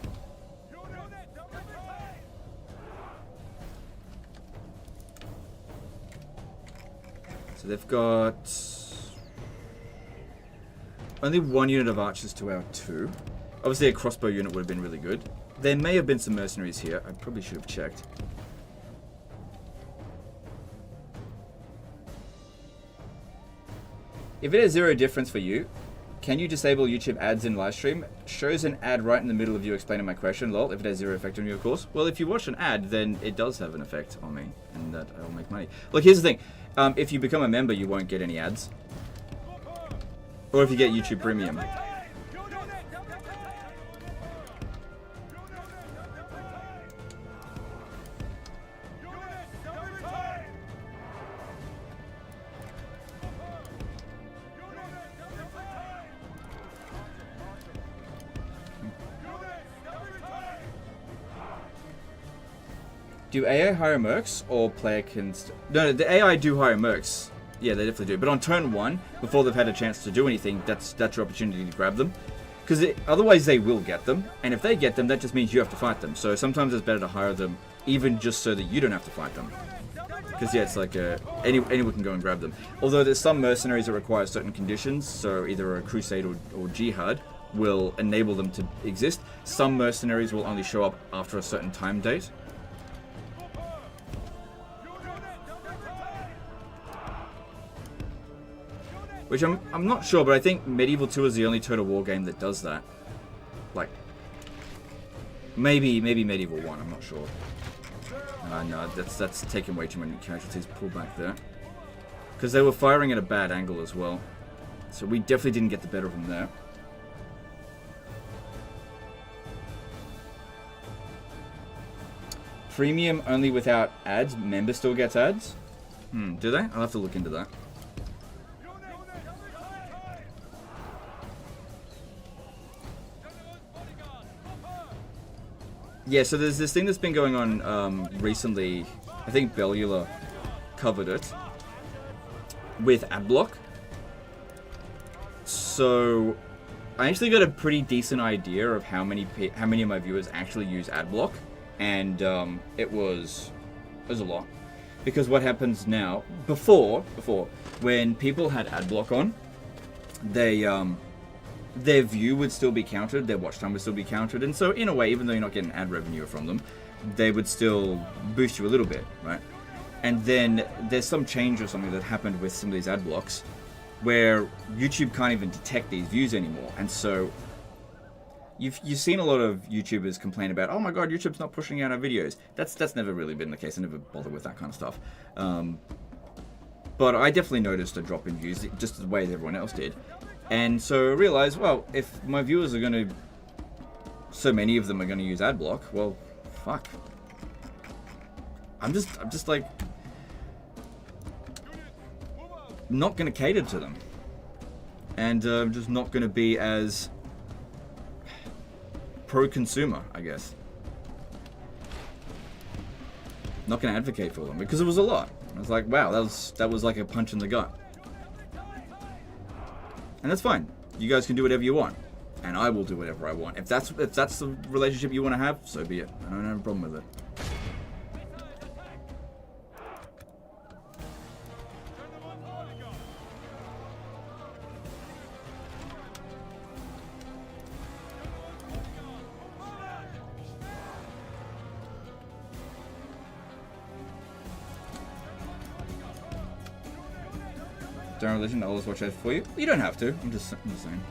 So they've got... only 1 unit of archers to our 2. Obviously a crossbow unit would have been really good. There may have been some mercenaries here. I probably should have checked. If it has 0 difference for you, can you disable YouTube ads in Livestream? Shows an ad right in the middle of you explaining my question, lol, if it has 0 effect on you, of course. Well, if you watch an ad, then it does have an effect on me, and that I'll make money. Look, here's the thing. If you become a member, you won't get any ads. Or if you get YouTube Premium. Do AI hire mercs or player can... No, the AI do hire mercs. Yeah, they definitely do. But on turn 1, before they've had a chance to do anything, that's your opportunity to grab them. Because otherwise they will get them. And if they get them, that just means you have to fight them. So sometimes it's better to hire them, even just so that you don't have to fight them. Because yeah, it's like anyone can go and grab them. Although there's some mercenaries that require certain conditions. So either a crusade or jihad will enable them to exist. Some mercenaries will only show up after a certain time date. Which I'm not sure, but I think Medieval 2 is the only Total War game that does that. Like, maybe Medieval 1, I'm not sure. No, that's taking way too many casualties. Pull back there. Because they were firing at a bad angle as well. So we definitely didn't get the better of them there. Premium only without ads. Member still gets ads? Do they? I'll have to look into that. Yeah, so there's this thing that's been going on recently. I think Bellula covered it with adblock. So I actually got a pretty decent idea of how many of my viewers actually use adblock, and it was a lot. Because what happens now, before when people had adblock on, their view would still be counted, their watch time would still be counted, and so in a way, even though you're not getting ad revenue from them, they would still boost you a little bit, right? And then there's some change or something that happened with some of these ad blocks where YouTube can't even detect these views anymore, and so you've seen a lot of YouTubers complain about, oh my god, YouTube's not pushing out our videos. That's never really been the case. I never bothered with that kind of stuff. But I definitely noticed a drop in views, just the way everyone else did. And so I realized, well, if my viewers are going to, so many of them are going to use adblock, well, fuck. I'm just like, not going to cater to them. And I'm just not going to be as pro-consumer, I guess. Not going to advocate for them, because it was a lot. I was like, wow, that was like a punch in the gut. And that's fine. You guys can do whatever you want, and I will do whatever I want. If that's the relationship you want to have, so be it. I don't have a problem with it. Don't religion, I'll always watch out for you. You don't have to. I'm just saying.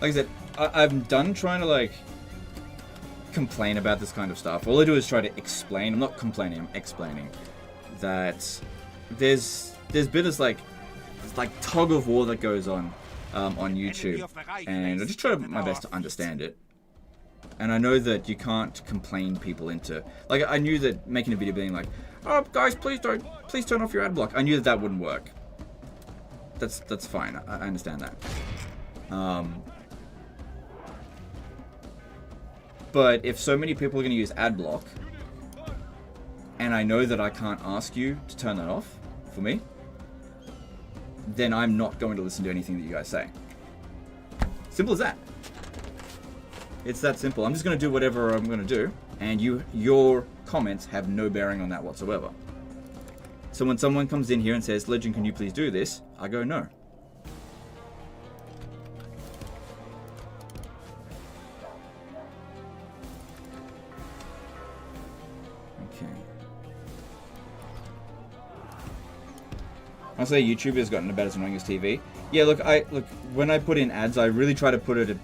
Like I said, I'm done trying to like complain about this kind of stuff. All I do is try to explain. I'm not complaining. I'm explaining that there's been this like tug of war that goes on YouTube, and I just try my best to understand it. And I know that you can't complain people into, like, I knew that making a video being like, oh guys, please turn off your ad block. I knew that wouldn't work. That's fine. I understand that. But if so many people are going to use ad block, and I know that I can't ask you to turn that off for me, then I'm not going to listen to anything that you guys say. Simple as that. It's that simple. I'm just going to do whatever I'm going to do, and your comments have no bearing on that whatsoever. So when someone comes in here and says, Legend, can you please do this? I go, no. Okay. I'll say YouTube has gotten about as annoying as TV. Yeah, look, when I put in ads, I really try to put it at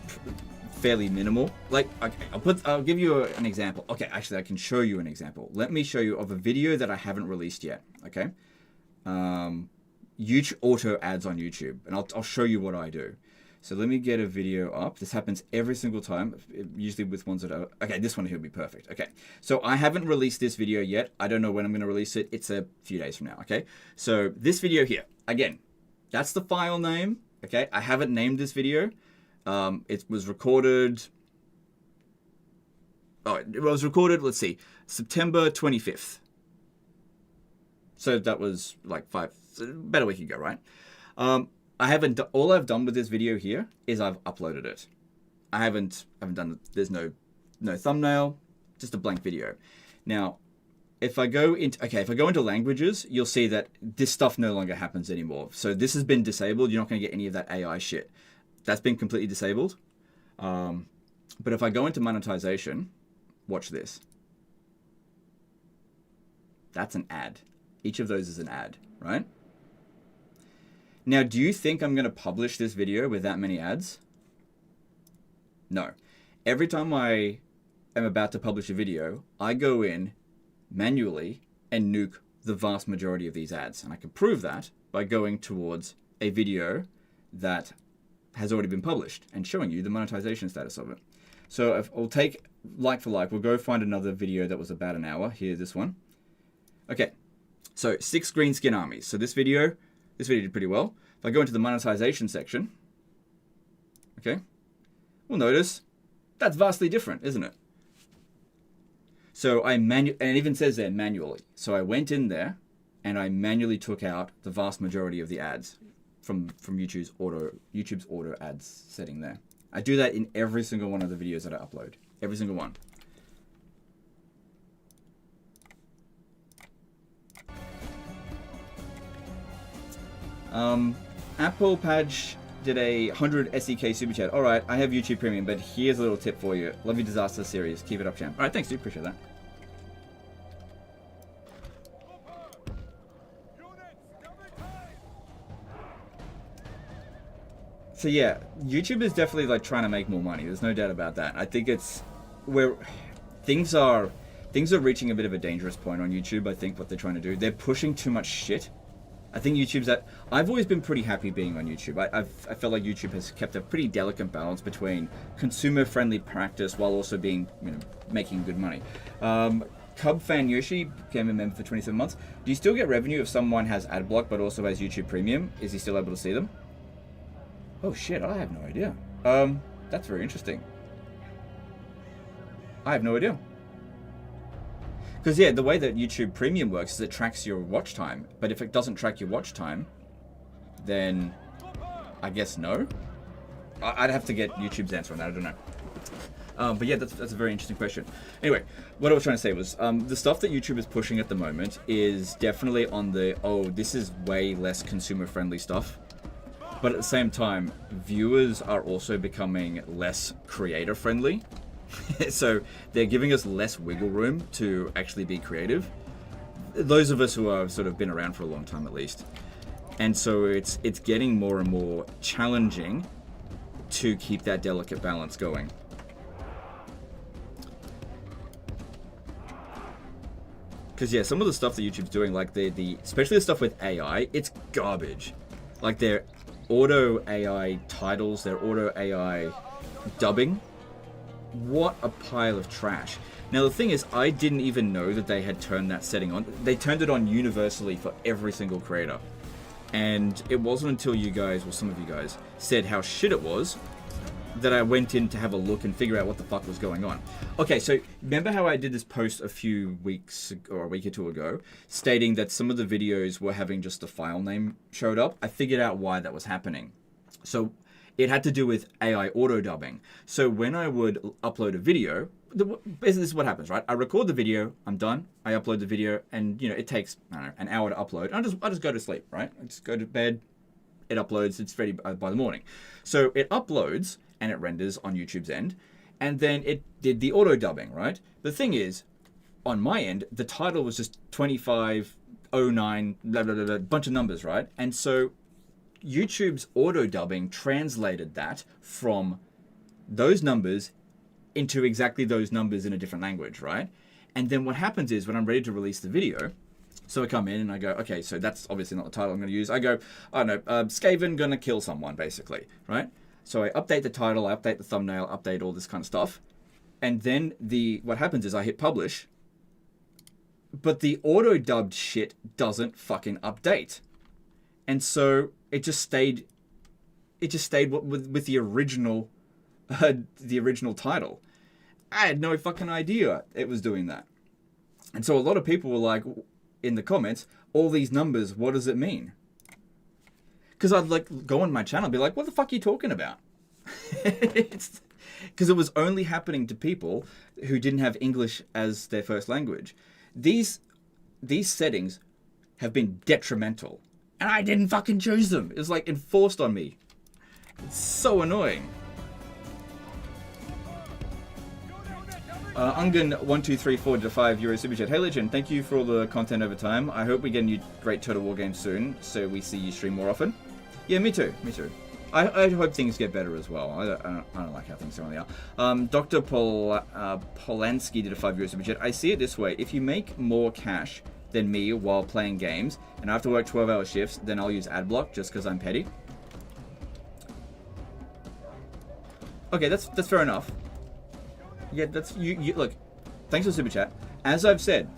fairly minimal. Like, okay, I'll give you an example. Okay, actually, I can show you an example. Let me show you of a video that I haven't released yet. Okay, YouTube auto ads on YouTube, and I'll show you what I do. So let me get a video up. This happens every single time, usually with ones that are, okay, this one here will be perfect. Okay, so I haven't released this video yet. I don't know when I'm going to release it. It's a few days from now. Okay, so this video here, again, that's the file name. Okay, I haven't named this video. It was recorded, let's see, September 25th. So that was like about a week ago, right? All I've done with this video here is I've uploaded it. I haven't done, there's no thumbnail, just a blank video. Now, if I go into languages, you'll see that this stuff no longer happens anymore. So this has been disabled. You're not going to get any of that AI shit. That's been completely disabled. But if I go into monetization, watch this. That's an ad. Each of those is an ad, right? Now, do you think I'm going to publish this video with that many ads? No. Every time I am about to publish a video, I go in manually and nuke the vast majority of these ads. And I can prove that by going towards a video that has already been published and showing you the monetization status of it. So if I'll take like for like, we'll go find another video that was about an hour. Here's this one. Okay, so 6 green skin armies. So this video did pretty well. If I go into the monetization section, okay, we'll notice that's vastly different, isn't it? So and it even says there manually. So I went in there and I manually took out the vast majority of the ads from YouTube's auto ads setting there. I do that in every single one of the videos that I upload. Every single one. Apple Page did a 100 SEK super chat. Alright, I have YouTube Premium, but here's a little tip for you. Love your disaster series. Keep it up, champ. Alright, thanks dude. Appreciate that. So yeah, YouTube is definitely like trying to make more money. There's no doubt about that. I think it's where things are reaching a bit of a dangerous point on YouTube. I think what they're trying to do, they're pushing too much shit. I think I've always been pretty happy being on YouTube. I felt like YouTube has kept a pretty delicate balance between consumer-friendly practice while also being, making good money. Cub Fan Yoshi became a member for 27 months. Do you still get revenue if someone has ad block but also has YouTube Premium? Is he still able to see them? Oh shit, I have no idea. That's very interesting. I have no idea. Because yeah, the way that YouTube Premium works is it tracks your watch time. But if it doesn't track your watch time, then I guess no. I'd have to get YouTube's answer on that, I don't know. But yeah, that's a very interesting question. Anyway, what I was trying to say was, the stuff that YouTube is pushing at the moment is definitely on the, this is way less consumer-friendly stuff. But at the same time, viewers are also becoming less creator-friendly. So they're giving us less wiggle room to actually be creative. Those of us who have sort of been around for a long time at least. And so it's getting more and more challenging to keep that delicate balance going. Because yeah, some of the stuff that YouTube's doing, like especially the stuff with AI, it's garbage. Like their auto AI titles, their auto AI dubbing. What a pile of trash. Now the thing is, I didn't even know that they had turned that setting on. They turned it on universally for every single creator. And it wasn't until you guys, or some of you guys, said how shit it was, that I went in to have a look and figure out what the fuck was going on. Okay, so remember how I did this post a few weeks, or a week or two ago, stating that some of the videos were having just the file name showed up? I figured out why that was happening. So it had to do with AI auto dubbing. So when I would upload a video, this is what happens, right? I record the video, I'm done, I upload the video, and it takes, I don't know, an hour to upload. I just go to sleep, right? I just go to bed, it uploads, it's ready by the morning. So it uploads, and it renders on YouTube's end, and then it did the auto dubbing, right? The thing is, on my end, the title was just 2509, blah, blah, blah, blah, bunch of numbers, right? And so YouTube's auto dubbing translated that from those numbers into exactly those numbers in a different language, right? And then what happens is when I'm ready to release the video, so I come in and I go, okay, so that's obviously not the title I'm going to use. I go, I don't know, Skaven gonna kill someone, basically, right? So I update the title, I update the thumbnail, update all this kind of stuff. And then what happens is I hit publish, but the auto-dubbed shit doesn't fucking update. And so it just stayed with the original title. I had no fucking idea it was doing that. And so a lot of people were like, in the comments, all these numbers, what does it mean? Because I'd like go on my channel and be like, what the fuck are you talking about? Because it was only happening to people who didn't have English as their first language. These settings have been detrimental. And I didn't fucking choose them. It was like enforced on me. It's so annoying. Ungun1234 to €5 super chat. Hey Legend, thank you for all the content over time. I hope we get a new great Total War game soon, so we see you stream more often. Yeah, me too. Me too. I hope things get better as well. I don't like how things currently are. Dr. Polanski did a €5 super chat. I see it this way. If you make more cash than me while playing games, and I have to work 12-hour shifts, then I'll use adblock just because I'm petty. Okay, that's fair enough. Yeah, that's you look. Thanks for the super chat. As I've said,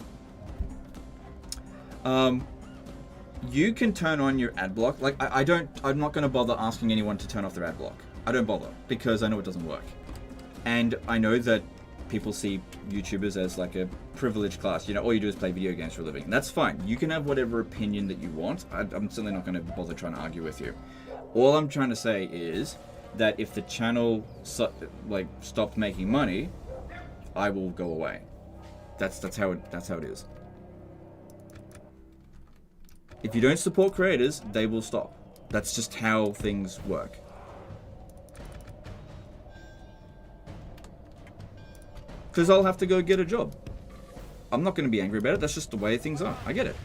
you can turn on your ad block. Like I'm not going to bother asking anyone to turn off their ad block. I don't bother because I know it doesn't work, and I know that people see YouTubers as like a privileged class. You know, all you do is play video games for a living. And that's fine. You can have whatever opinion that you want. I'm certainly not going to bother trying to argue with you. All I'm trying to say is that if the channel stopped making money, I will go away. That's how it is. If you don't support creators, they will stop. That's just how things work. Because I'll have to go get a job. I'm not going to be angry about it. That's just the way things are. I get it.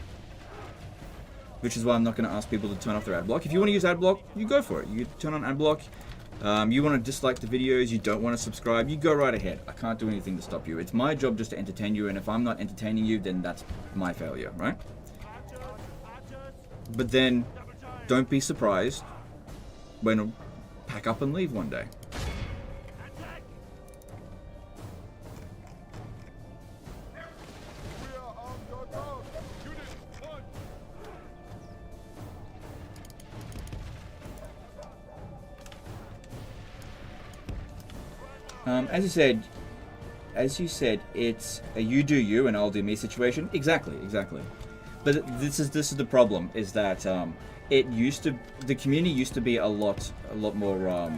Which is why I'm not going to ask people to turn off their ad block. If you want to use ad block, you go for it. You turn on ad block. You want to dislike the videos, you don't want to subscribe, you go right ahead. I can't do anything to stop you. It's my job just to entertain you, and if I'm not entertaining you, then that's my failure, right? But then, don't be surprised when I pack up and leave one day. As you said, it's a you do you and I'll do me situation. Exactly. But this is the problem, is that the community used to be a lot more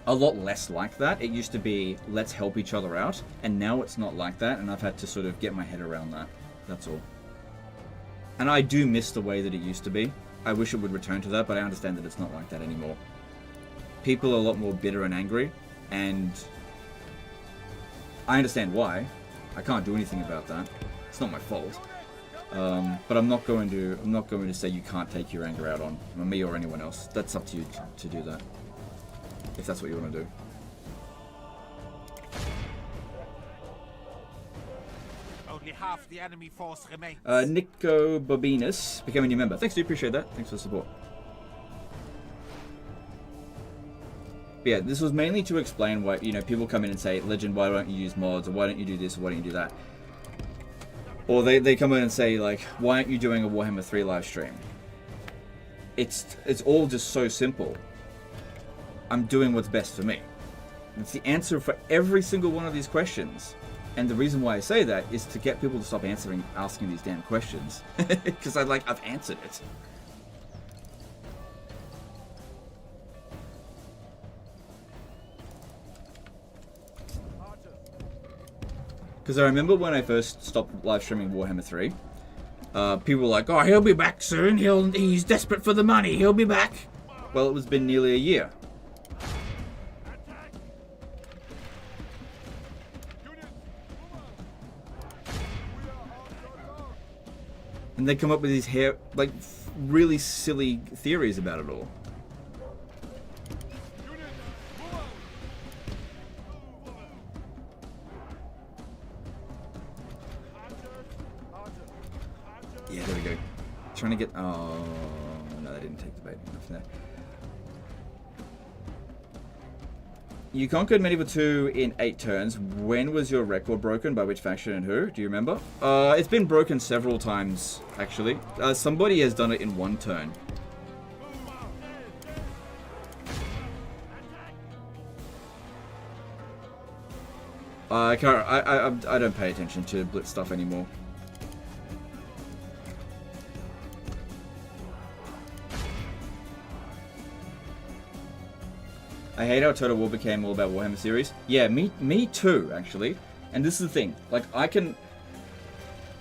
a lot less like that. It used to be let's help each other out, and now it's not like that, and I've had to sort of get my head around that. That's all. And I do miss the way that it used to be. I wish it would return to that, but I understand that it's not like that anymore. People are a lot more bitter and angry, and I understand why. I can't do anything about that. It's not my fault. But I'm not going to say you can't take your anger out on me or anyone else. That's up to you to do that, if that's what you want to do. Only half the enemy force remains. Nico Bobinus became a new member. Thanks, dude. Appreciate that. Thanks for the support. But yeah, this was mainly to explain why, people come in and say, Legend, why don't you use mods, or why don't you do this, or why don't you do that? Or they come in and say, like, why aren't you doing a Warhammer 3 live stream? It's all just so simple. I'm doing what's best for me. It's the answer for every single one of these questions. And the reason why I say that is to get people to stop asking these damn questions. Because I've answered it. Because I remember when I first stopped live streaming Warhammer 3, people were like, oh, he'll be back soon, he's desperate for the money, he'll be back. Well, it was been nearly a year. And they come up with these really silly theories about it all. Yeah, there we go. Trying to get... Oh, no, they didn't take the bait enough there. You conquered Medieval 2 in 8 turns. When was your record broken? By which faction and who? Do you remember? It's been broken several times, actually. Somebody has done it in 1 turn. I don't pay attention to Blitz stuff anymore. I hate how Total War became all about Warhammer series. Yeah, me too, actually. And this is the thing,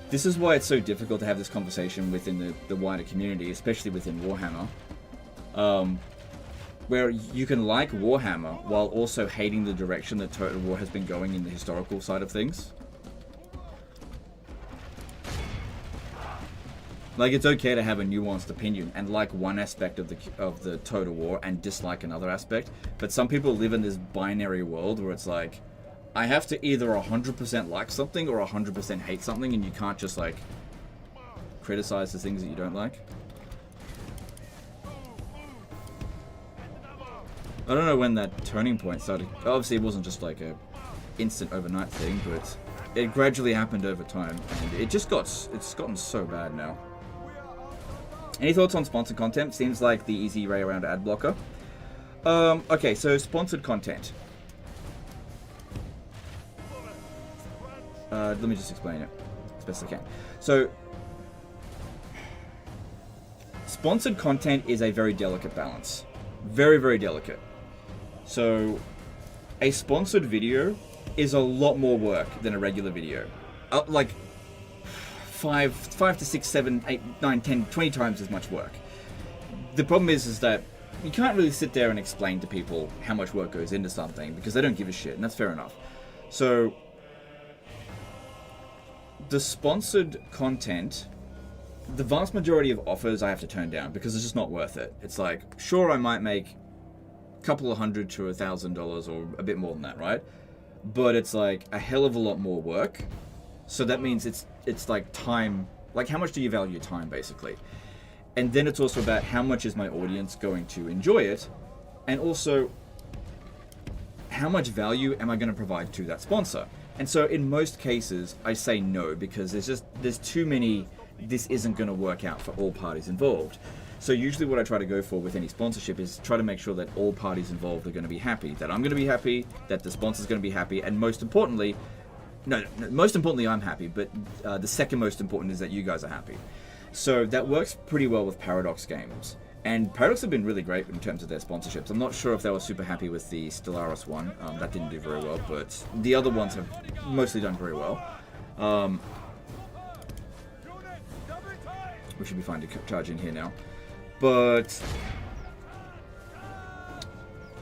this is why it's so difficult to have this conversation within the wider community, especially within Warhammer. Where you can like Warhammer while also hating the direction that Total War has been going in the historical side of things. Like, it's okay to have a nuanced opinion and like one aspect of the Total War and dislike another aspect. But some people live in this binary world where it's like, I have to either 100% like something or 100% hate something, and you can't just like criticize the things that you don't like. I don't know when that turning point started. Obviously, it wasn't just like a instant overnight thing, but it gradually happened over time, and it's gotten so bad now. Any thoughts on sponsored content? Seems like the easy way around ad blocker. Okay, so sponsored content. Let me just explain it as best I can. So, sponsored content is a very delicate balance. Very, very delicate. So, a sponsored video is a lot more work than a regular video. Like, 5 to 6, 7, 8, 9, 10, 20 times as much work. The problem is that you can't really sit there and explain to people how much work goes into something because they don't give a shit, and that's fair enough. So, the sponsored content, the vast majority of offers I have to turn down because it's just not worth it. It's like, sure, I might make a couple of $100 to $1,000 or a bit more than that, right? But it's like a hell of a lot more work. So that means it's like time, like how much do you value your time, basically? And then it's also about how much is my audience going to enjoy it, and also how much value am I going to provide to that sponsor? And so in most cases, I say no, because there's too many, this isn't going to work out for all parties involved. So usually what I try to go for with any sponsorship is try to make sure that all parties involved are going to be happy, that I'm going to be happy, that the sponsor's going to be happy, and most importantly, most importantly I'm happy, but the second most important is that you guys are happy. So that works pretty well with Paradox games. And Paradox have been really great in terms of their sponsorships. I'm not sure if they were super happy with the Stellaris one. That didn't do very well, but the other ones have mostly done very well. We should be fine to charge in here now. But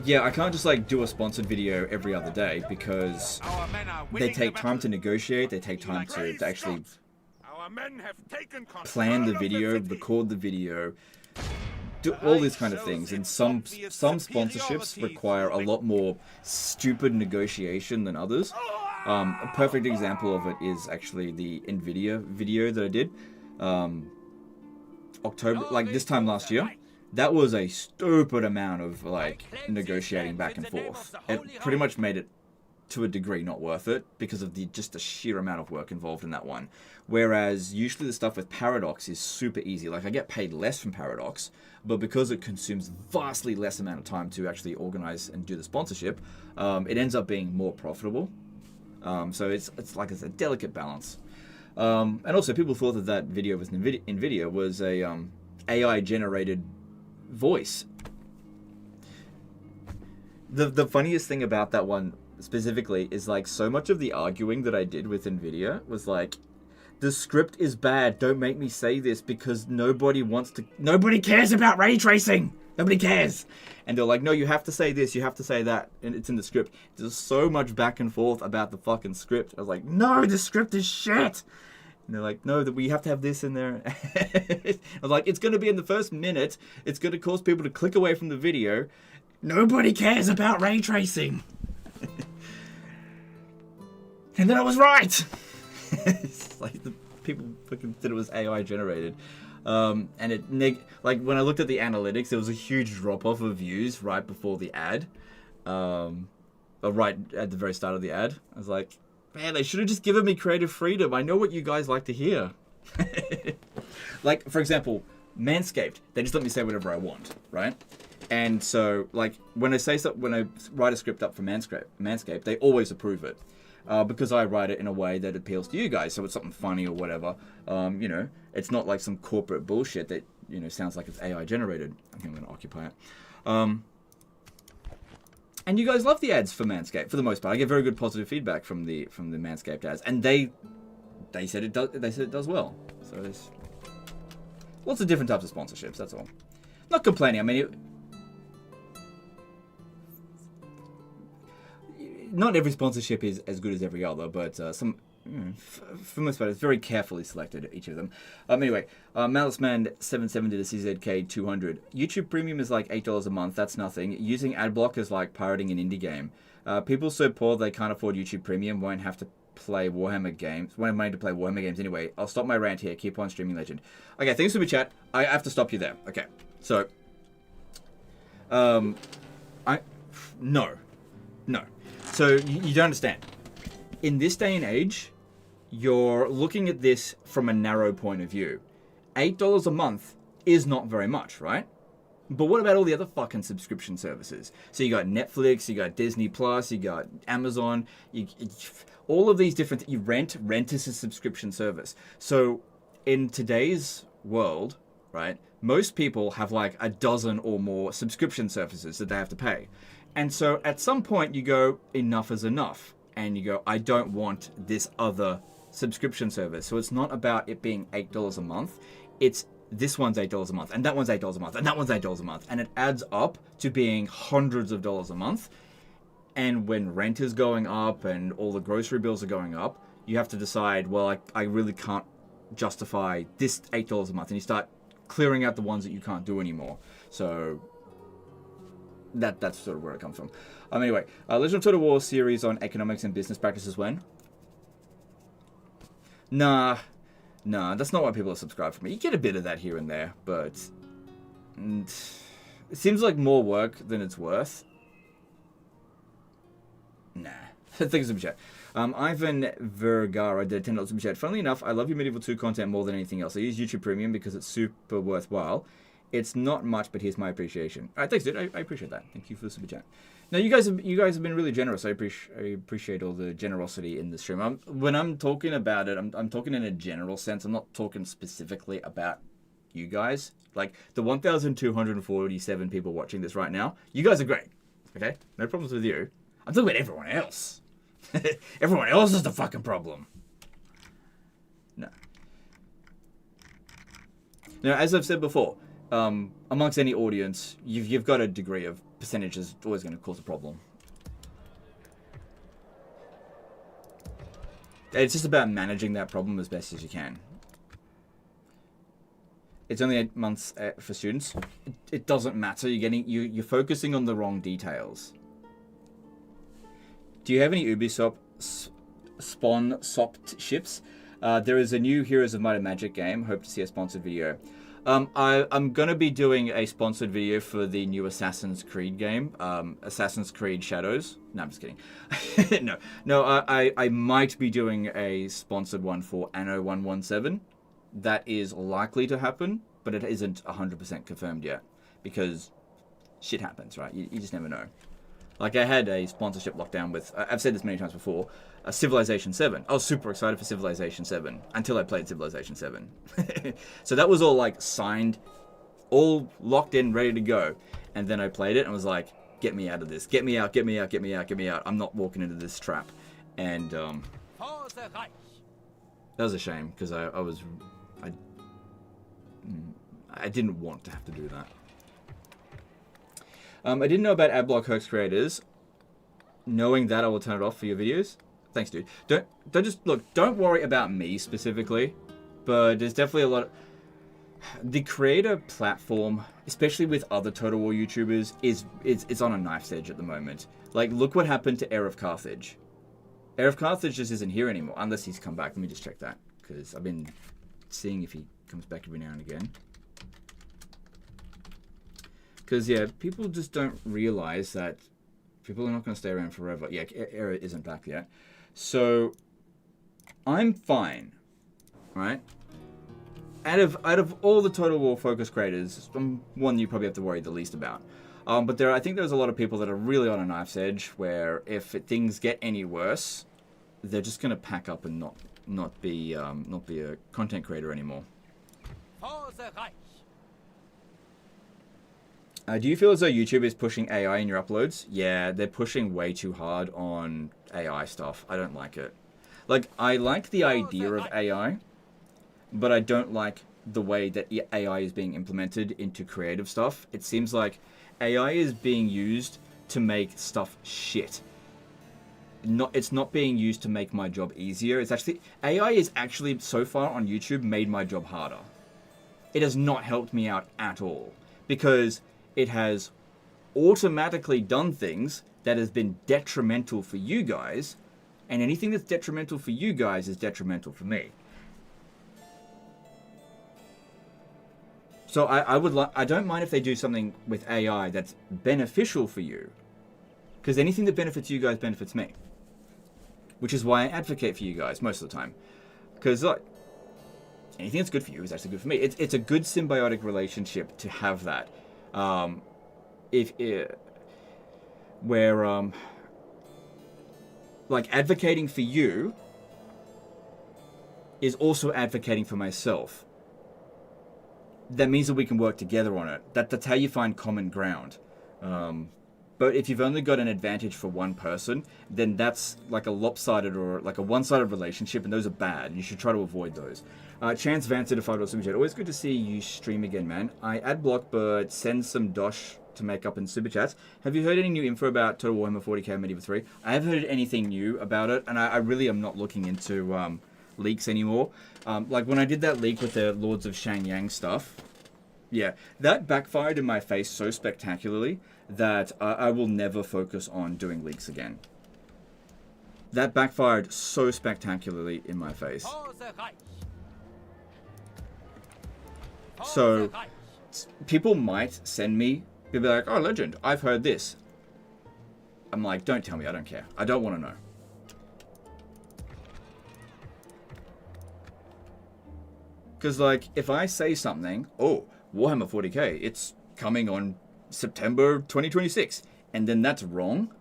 yeah, I can't just like do a sponsored video every other day because they take time to negotiate, they take time to actually plan the video, record the video, do all these kind of things. And some sponsorships require a lot more stupid negotiation than others. A perfect example of it is actually the Nvidia video that I did October, like this time last year. That was a stupid amount of like negotiating back and forth. It pretty much made it to a degree not worth it because of the sheer amount of work involved in that one. Whereas usually the stuff with Paradox is super easy. Like I get paid less from Paradox, but because it consumes vastly less amount of time to actually organize and do the sponsorship, it ends up being more profitable. So it's like it's a delicate balance. And also people thought that video with Nvidia was a AI generated voice. The funniest thing about that one specifically is like so much of the arguing that I did with Nvidia was like, the script is bad, don't make me say this because nobody cares about ray tracing, nobody cares. And they're like, no, you have to say this, you have to say that, and it's in the script. There's so much back and forth about the fucking script. I was like, no, the script is shit. And they're like, no, that we have to have this in there. I was like, it's going to be in the first minute. It's going to cause people to click away from the video. Nobody cares about ray tracing. And then I was right. It's like the people fucking said it was AI generated. And like when I looked at the analytics, there was a huge drop off of views right before the ad. Right at the very start of the ad. I was like, man, they should have just given me creative freedom. I know what you guys like to hear. Like, for example, Manscaped. They just let me say whatever I want, right? And so, like, when I write a script up for Manscaped, they always approve it. Because I write it in a way that appeals to you guys. So it's something funny or whatever. You know, it's not like some corporate bullshit that, you know, sounds like it's AI generated. I think I'm going to occupy it. And you guys love the ads for Manscaped for the most part. I get very good positive feedback from the Manscaped ads, and they said it does. They said it does well. So there's lots of different types of sponsorships. That's all. Not complaining. I mean, not every sponsorship is as good as every other, but some for the most part, it's very carefully selected, each of them. Anyway, Maliceman 770 to CZK 200. YouTube Premium is like $8 a month. That's nothing. Using AdBlock is like pirating an indie game. People so poor they can't afford YouTube Premium won't have to play Warhammer games. Won't have money to play Warhammer games anyway. I'll stop my rant here. Keep on streaming, legend. Okay, thanks for the chat. I have to stop you there. Okay, so, no. So you don't understand. In this day and age, you're looking at this from a narrow point of view. $8 a month is not very much, right? But what about all the other fucking subscription services? So you got Netflix, you got Disney Plus, you got Amazon, all of these different. Rent is a subscription service. So in today's world, right, most people have like a dozen or more subscription services that they have to pay. And so at some point you go, enough is enough. And you go, I don't want this other subscription service. So it's not about it being $8 a month. It's this one's $8 a month, and that one's $8 a month, and that one's $8 a month. And it adds up to being hundreds of dollars a month. And when rent is going up and all the grocery bills are going up, you have to decide, well, I really can't justify this $8 a month. And you start clearing out the ones that you can't do anymore. So that's sort of where it comes from. Anyway, Legend of Total War series on economics and business practices when? Nah, that's not why people are subscribed for me. You get a bit of that here and there, but it seems like more work than it's worth. Nah. Thanks for the chat. Ivan Vergara did $10 super chat. Funnily enough, I love your Medieval 2 content more than anything else. I use YouTube Premium because it's super worthwhile. It's not much, but here's my appreciation. All right, thanks, dude. I appreciate that. Thank you for the super chat. Now, you guys have been really generous. I appreciate all the generosity in the stream. When I'm talking about it, I'm talking in a general sense. I'm not talking specifically about you guys. Like the 1,247 people watching this right now. You guys are great. Okay, no problems with you. I'm talking about everyone else. Everyone else is the fucking problem. No. Now, as I've said before, amongst any audience, you've got a degree of percentage is always going to cause a problem. It's just about managing that problem as best as you can. It's only 8 months for students. It doesn't matter. You're focusing on the wrong details. Do you have any Ubisoft sponsorships? There is a new Heroes of Might and Magic game. Hope to see a sponsored video. I'm going to be doing a sponsored video for the new Assassin's Creed game, Assassin's Creed Shadows. No, I'm just kidding. No, I might be doing a sponsored one for Anno 117. That is likely to happen, but it isn't 100% confirmed yet, because shit happens, right? You just never know. Like, I had a sponsorship lockdown with, I've said this many times before, Civilization 7. I was super excited for Civilization 7 until I played Civilization 7. So that was all, like, signed, all locked in, ready to go. And then I played it and was like, get me out of this. Get me out, get me out, get me out, get me out. I'm not walking into this trap. And that was a shame, because I didn't want to have to do that. I didn't know about AdBlock hoax creators. Knowing that, I will turn it off for your videos. Thanks, dude. Don't worry about me specifically, but there's definitely a lot of... The creator platform, especially with other Total War YouTubers, is on a knife's edge at the moment. Like, look what happened to Heir of Carthage. Heir of Carthage just isn't here anymore, unless he's come back. Let me just check that, because I've been seeing if he comes back every now and again. Because, yeah, people just don't realize that people are not going to stay around forever. Yeah, Era isn't back yet. So, I'm fine, right? Out of all the Total War focus creators, I'm one you probably have to worry the least about. But I think there's a lot of people that are really on a knife's edge, where if things get any worse, they're just going to pack up and not be a content creator anymore. Do you feel as though YouTube is pushing AI in your uploads? Yeah, they're pushing way too hard on AI stuff. I don't like it. Like, I like the idea of AI, but I don't like the way that AI is being implemented into creative stuff. It seems like AI is being used to make stuff shit. it's not being used to make my job easier. It's actually, AI is actually so far on YouTube made my job harder. It has not helped me out at all, because it has automatically done things that has been detrimental for you guys, and anything that's detrimental for you guys is detrimental for me. So I don't mind if they do something with AI that's beneficial for you, because anything that benefits you guys benefits me, which is why I advocate for you guys most of the time, because like, anything that's good for you is actually good for me. It's a good symbiotic relationship to have that. Like advocating for you is also advocating for myself. That means that we can work together on it. That's how you find common ground. But if you've only got an advantage for one person, then that's like a lopsided or like a one-sided relationship, and those are bad. You should try to avoid those. Chance Vance did a $5 super chat. Always good to see you stream again, man. I ad block, but send some dosh to make up in super chats. Have you heard any new info about Total Warhammer 40k Medieval 3? I haven't heard anything new about it, and I really am not looking into leaks anymore. Like when I did that leak with the Lords of Shanyang stuff, yeah, that backfired in my face so spectacularly that I will never focus on doing leaks again. That backfired so spectacularly in my face. So people might send me, they'll be like, oh, Legend, I've heard this. I'm like, don't tell me, I don't care. I don't want to know. Because, like, if I say something, oh, Warhammer 40k, it's coming on September 2026, and then that's wrong,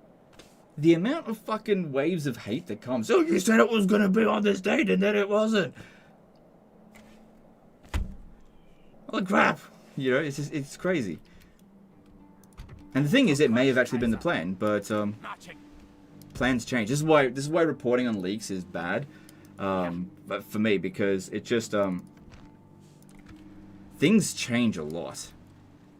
the amount of fucking waves of hate that comes, oh, you said it was going to be on this date, and then it wasn't. Oh, crap. You know, it's crazy. And the thing is, it may have actually been the plan, but plans change. This is why reporting on leaks is bad, but for me, because it just things change a lot,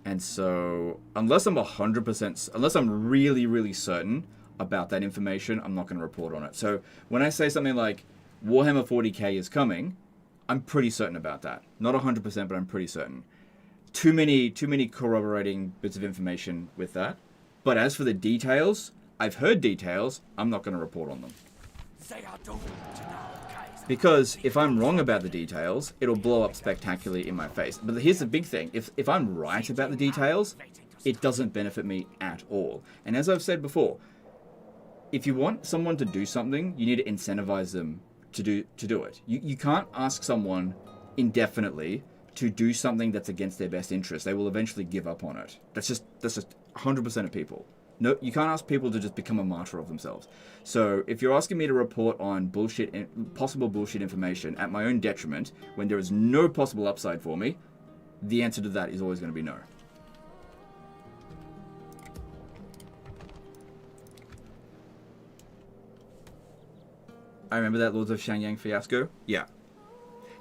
and so unless I'm 100%, unless I'm really certain about that information, I'm not going to report on it. So when I say something like Warhammer 40k is coming, I'm pretty certain about that. Not 100%, but I'm pretty certain. Too many corroborating bits of information with that. But as for the details, I've heard details, I'm not going to report on them. Because if I'm wrong about the details, it'll blow up spectacularly in my face. But here's the big thing. If I'm right about the details, it doesn't benefit me at all. And as I've said before, if you want someone to do something, you need to incentivize them to do it. You can't ask someone indefinitely to do something that's against their best interest. They will eventually give up on it. That's just 100% of people. No, you can't ask people to just become a martyr of themselves. So if you're asking me to report on possible bullshit information at my own detriment, when there is no possible upside for me, the answer to that is always going to be no. I remember that Lords of Shanyang fiasco. Yeah.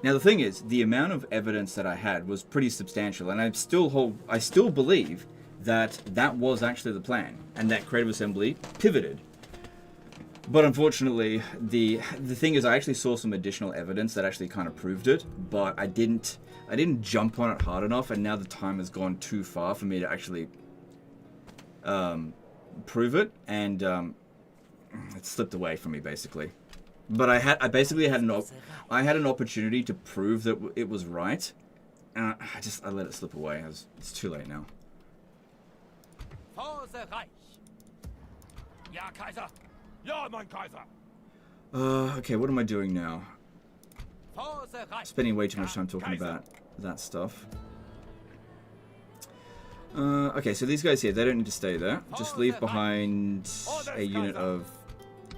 Now the thing is, the amount of evidence that I had was pretty substantial, and I still believe that was actually the plan, and that Creative Assembly pivoted. But unfortunately, the thing is, I actually saw some additional evidence that actually kind of proved it, but I didn't jump on it hard enough, and now the time has gone too far for me to actually prove it, and it slipped away from me basically. But I basically had an opportunity to prove that it was right, and I let it slip away. It's too late now. Ja, Kaiser. Ja, mein Kaiser. Okay, what am I doing now? Spending way too much time talking about that stuff. Okay, so these guys here, they don't need to stay there. Just leave behind a unit of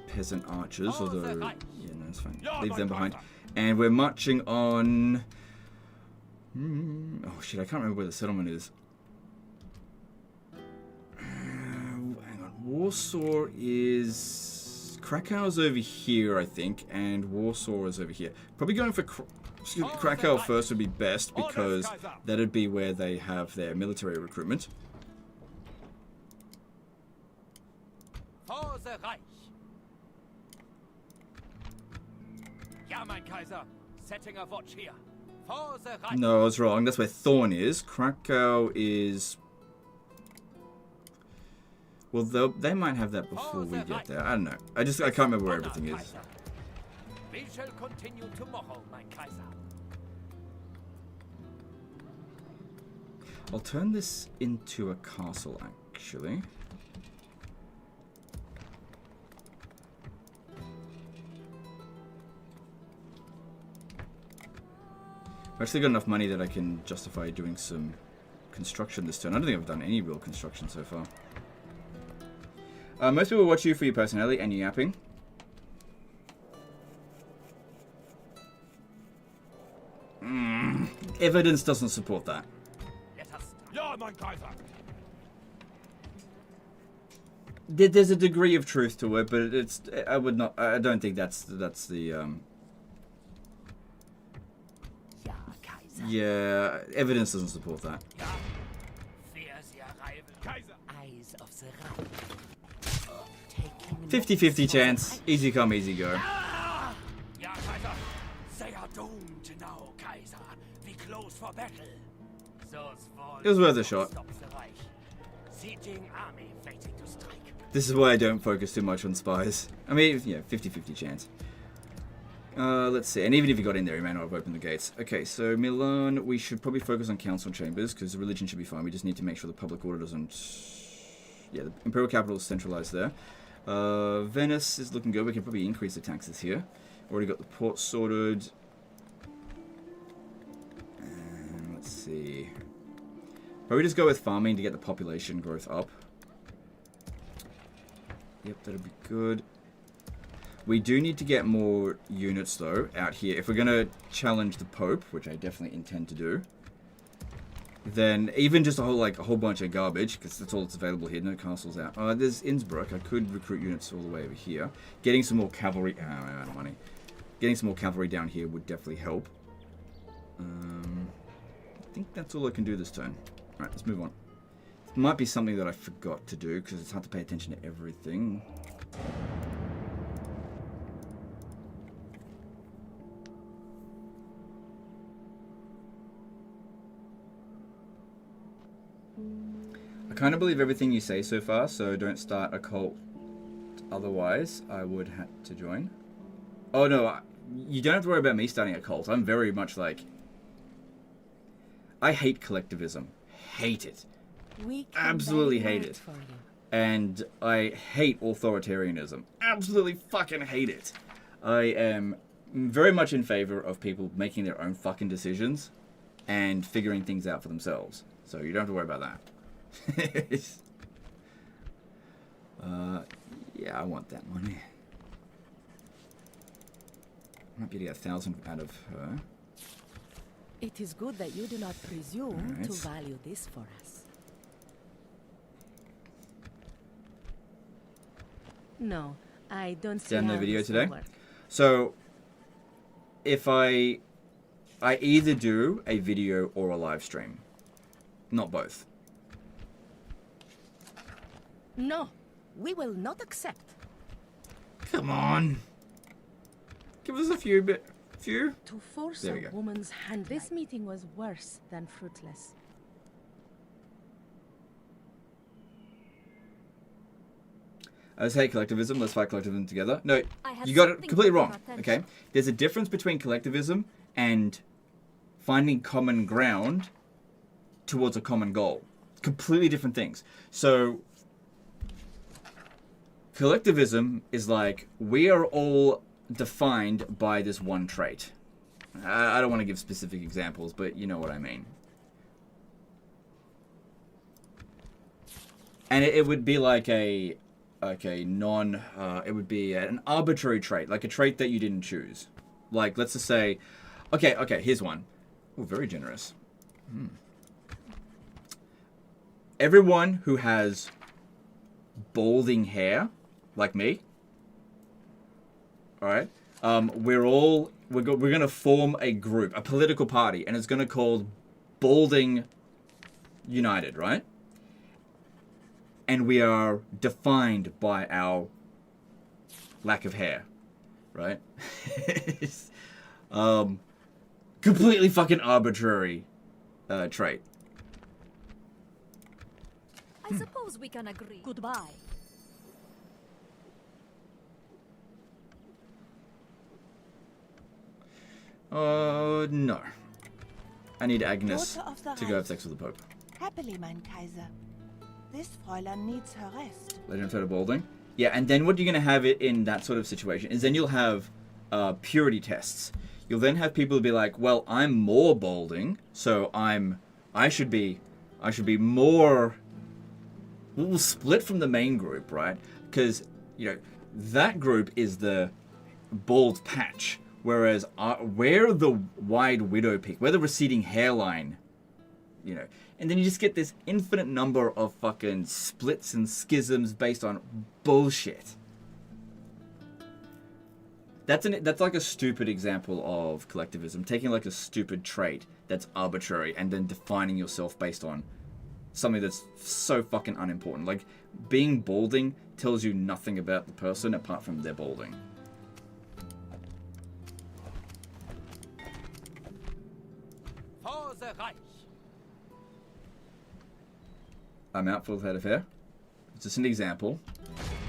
peasant archers, although, yeah, no, it's fine. Leave them behind. And we're marching on... oh shit, I can't remember where the settlement is. Hang on, Warsaw is... Krakow's over here, I think, and Warsaw is over here. Probably going for Krakow first would be best, because that'd be where they have their military recruitment. Ja, mein Kaiser. Setting a watch here. For the Reich. No, I was wrong. That's where Thorn is. Krakow is... Well, they might have that before we get there. I don't know. I can't remember where everything is. We shall continue tomorrow, mein Kaiser. I'll turn this into a castle, actually. I've actually got enough money that I can justify doing some construction this turn. I don't think I've done any real construction so far. Most people watch you for your personality and your yapping. Evidence doesn't support that. Ja, mein Kaiser. There's a degree of truth to it, but it's... I don't think that's the... Ja, Kaiser. Yeah, evidence doesn't support that. Fears your rival. Kaiser. Eyes of the Reich. 50-50 chance. Easy come, easy go. Ja, Kaiser. They are doomed now, Kaiser. We close for battle. It was worth a shot. Sieging army waiting to strike. This is why I don't focus too much on spies. I mean, yeah, 50-50 chance. Let's see. And even if you got in there, you may not have opened the gates. Okay, so Milan, we should probably focus on council chambers, because the religion should be fine. We just need to make sure the public order doesn't... Yeah, the imperial capital is centralized there. Venice is looking good. We can probably increase the taxes here. Already got the port sorted. And let's see. Probably just go with farming to get the population growth up. Yep, that'll be good. We do need to get more units, though, out here. If we're going to challenge the Pope, which I definitely intend to do, then even just a whole bunch of garbage, because that's all that's available here. No castles out. There's Innsbruck. I could recruit units all the way over here. Getting some more cavalry... I'm out of money. Getting some more cavalry down here would definitely help. I think that's all I can do this turn. Alright, let's move on. It might be something that I forgot to do, because it's hard to pay attention to everything. I kind of believe everything you say so far, so don't start a cult. Otherwise, I would have to join. Oh no, you don't have to worry about me starting a cult. I'm very much like... I hate collectivism. Hate it. Absolutely hate it. And I hate authoritarianism. Absolutely fucking hate it. I am very much in favor of people making their own fucking decisions and figuring things out for themselves. So you don't have to worry about that. Yeah, I want that money. Might be to get 1,000 out of her. It is good that you do not presume to value this for us. No, I don't see Done how no video this will today. work. So, if I either do a video or a live stream, not both. No, we will not accept. Come on, give us a few bit. To force There we a go. woman's hand. This meeting was worse than fruitless. I say collectivism. Let's fight collectivism together. No, I have you got it something completely for wrong. your attention. Okay, there's a difference between collectivism and finding common ground towards a common goal. Completely different things. So, collectivism is like we are all defined by this one trait. I don't want to give specific examples, but you know what I mean. And it would be like a it would be an arbitrary trait, like a trait that you didn't choose. Like, let's just say, okay, here's one. Oh, very generous. Everyone who has balding hair, like me, all right, we're going to form a group, a political party, and it's going to be called Balding United, right? And we are defined by our lack of hair, right? Completely fucking arbitrary trait. I suppose we can agree. Goodbye. No. I need Agnes Daughter of the to go have Reich. sex with the Pope. Happily, mein Kaiser. This Fräulein needs her rest. Legend of Total Balding. Yeah, and then what you're going to have it in that sort of situation is then you'll have purity tests. You'll then have people be like, well, I'm more balding, so I should be more. We'll split from the main group, right? Because that group is the bald patch, whereas we're the wide widow peak, we're the receding hairline, and then you just get this infinite number of fucking splits and schisms based on bullshit. That's like a stupid example of collectivism, taking like a stupid trait that's arbitrary and then defining yourself based on something that's so fucking unimportant. Like, being balding tells you nothing about the person apart from their balding. For the Reich. I'm out for the head of hair. It's just an example.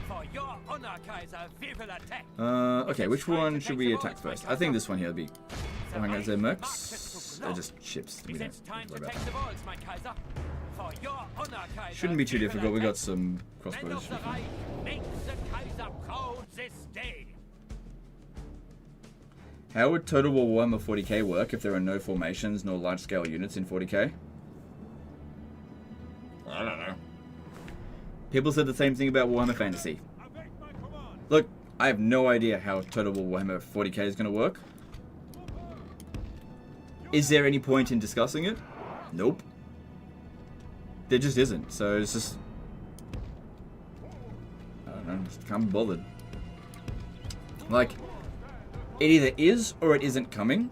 For your honor, Kaiser, we will attack. Okay, which one should we attack first? I think this one here would be Hungary mercs. They're just ships. We don't It's time worry to about take the that. walls, mein Kaiser. For your honor, Kaiser. Shouldn't be too we will difficult. We got attack. some Men crossbows. of the Reich, make the Kaiser proud this day. How would Total War Warhammer 40k work if there are no formations nor large-scale units in 40k? I don't know. People said the same thing about Warhammer Fantasy. Look, I have no idea how Total War Warhammer 40k is going to work. Is there any point in discussing it? Nope. There just isn't. So it's just... I don't know, just can't be bothered. Like, it either is or it isn't coming.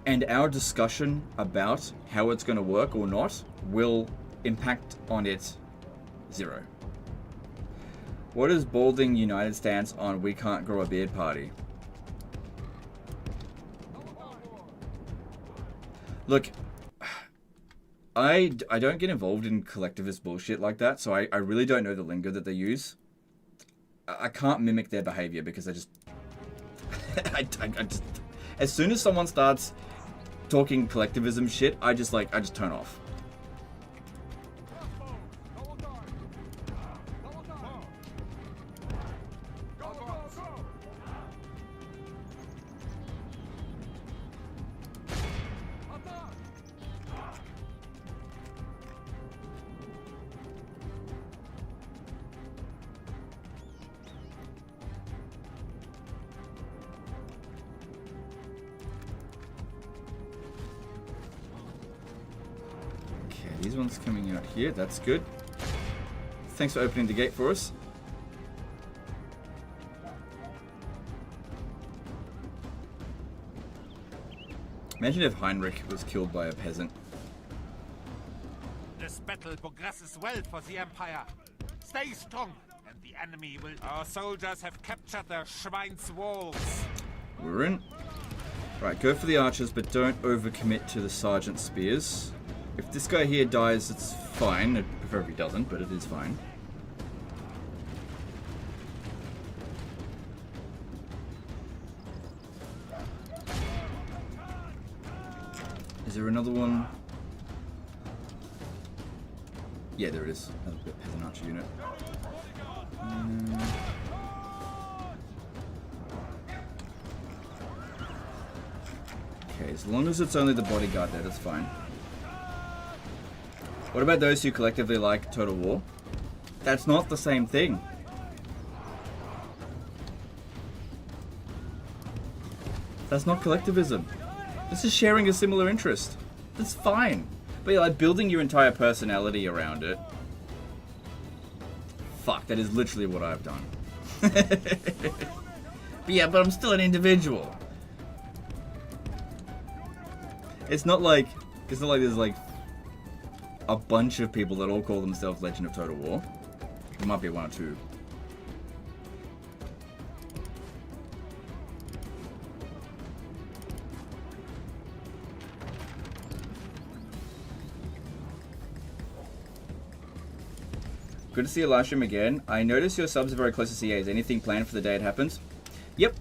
And our discussion about how it's going to work or not will impact on it zero. What is Balding United stance on we can't grow a beard party? Look, I don't get involved in collectivist bullshit like that, so I really don't know the lingo that they use. I can't mimic their behavior because I just... I just... As soon as someone starts talking collectivism shit, I just turn off. These ones coming out here, that's good. Thanks for opening the gate for us. Imagine if Heinrich was killed by a peasant. This battle progresses well for the Empire. Stay strong, and the enemy will... Our soldiers have captured the Schwein's walls. We're in. Right, go for the archers, but don't overcommit to the sergeant spears. If this guy here dies, it's fine. I'd prefer if he doesn't, but it is fine. Is there another one? Yeah, there it is. Another peasant archer unit. Okay, as long as it's only the bodyguard there, that's fine. What about those who collectively like Total War? That's not the same thing. That's not collectivism. This is sharing a similar interest. That's fine. But yeah, like building your entire personality around it. Fuck, that is literally what I've done. But yeah, but I'm still an individual. It's not like there's like a bunch of people that all call themselves Legend of Total War. There might be one or two. Good to see your live stream again. I notice your subs are very close to CAs. Anything planned for the day it happens? Yep.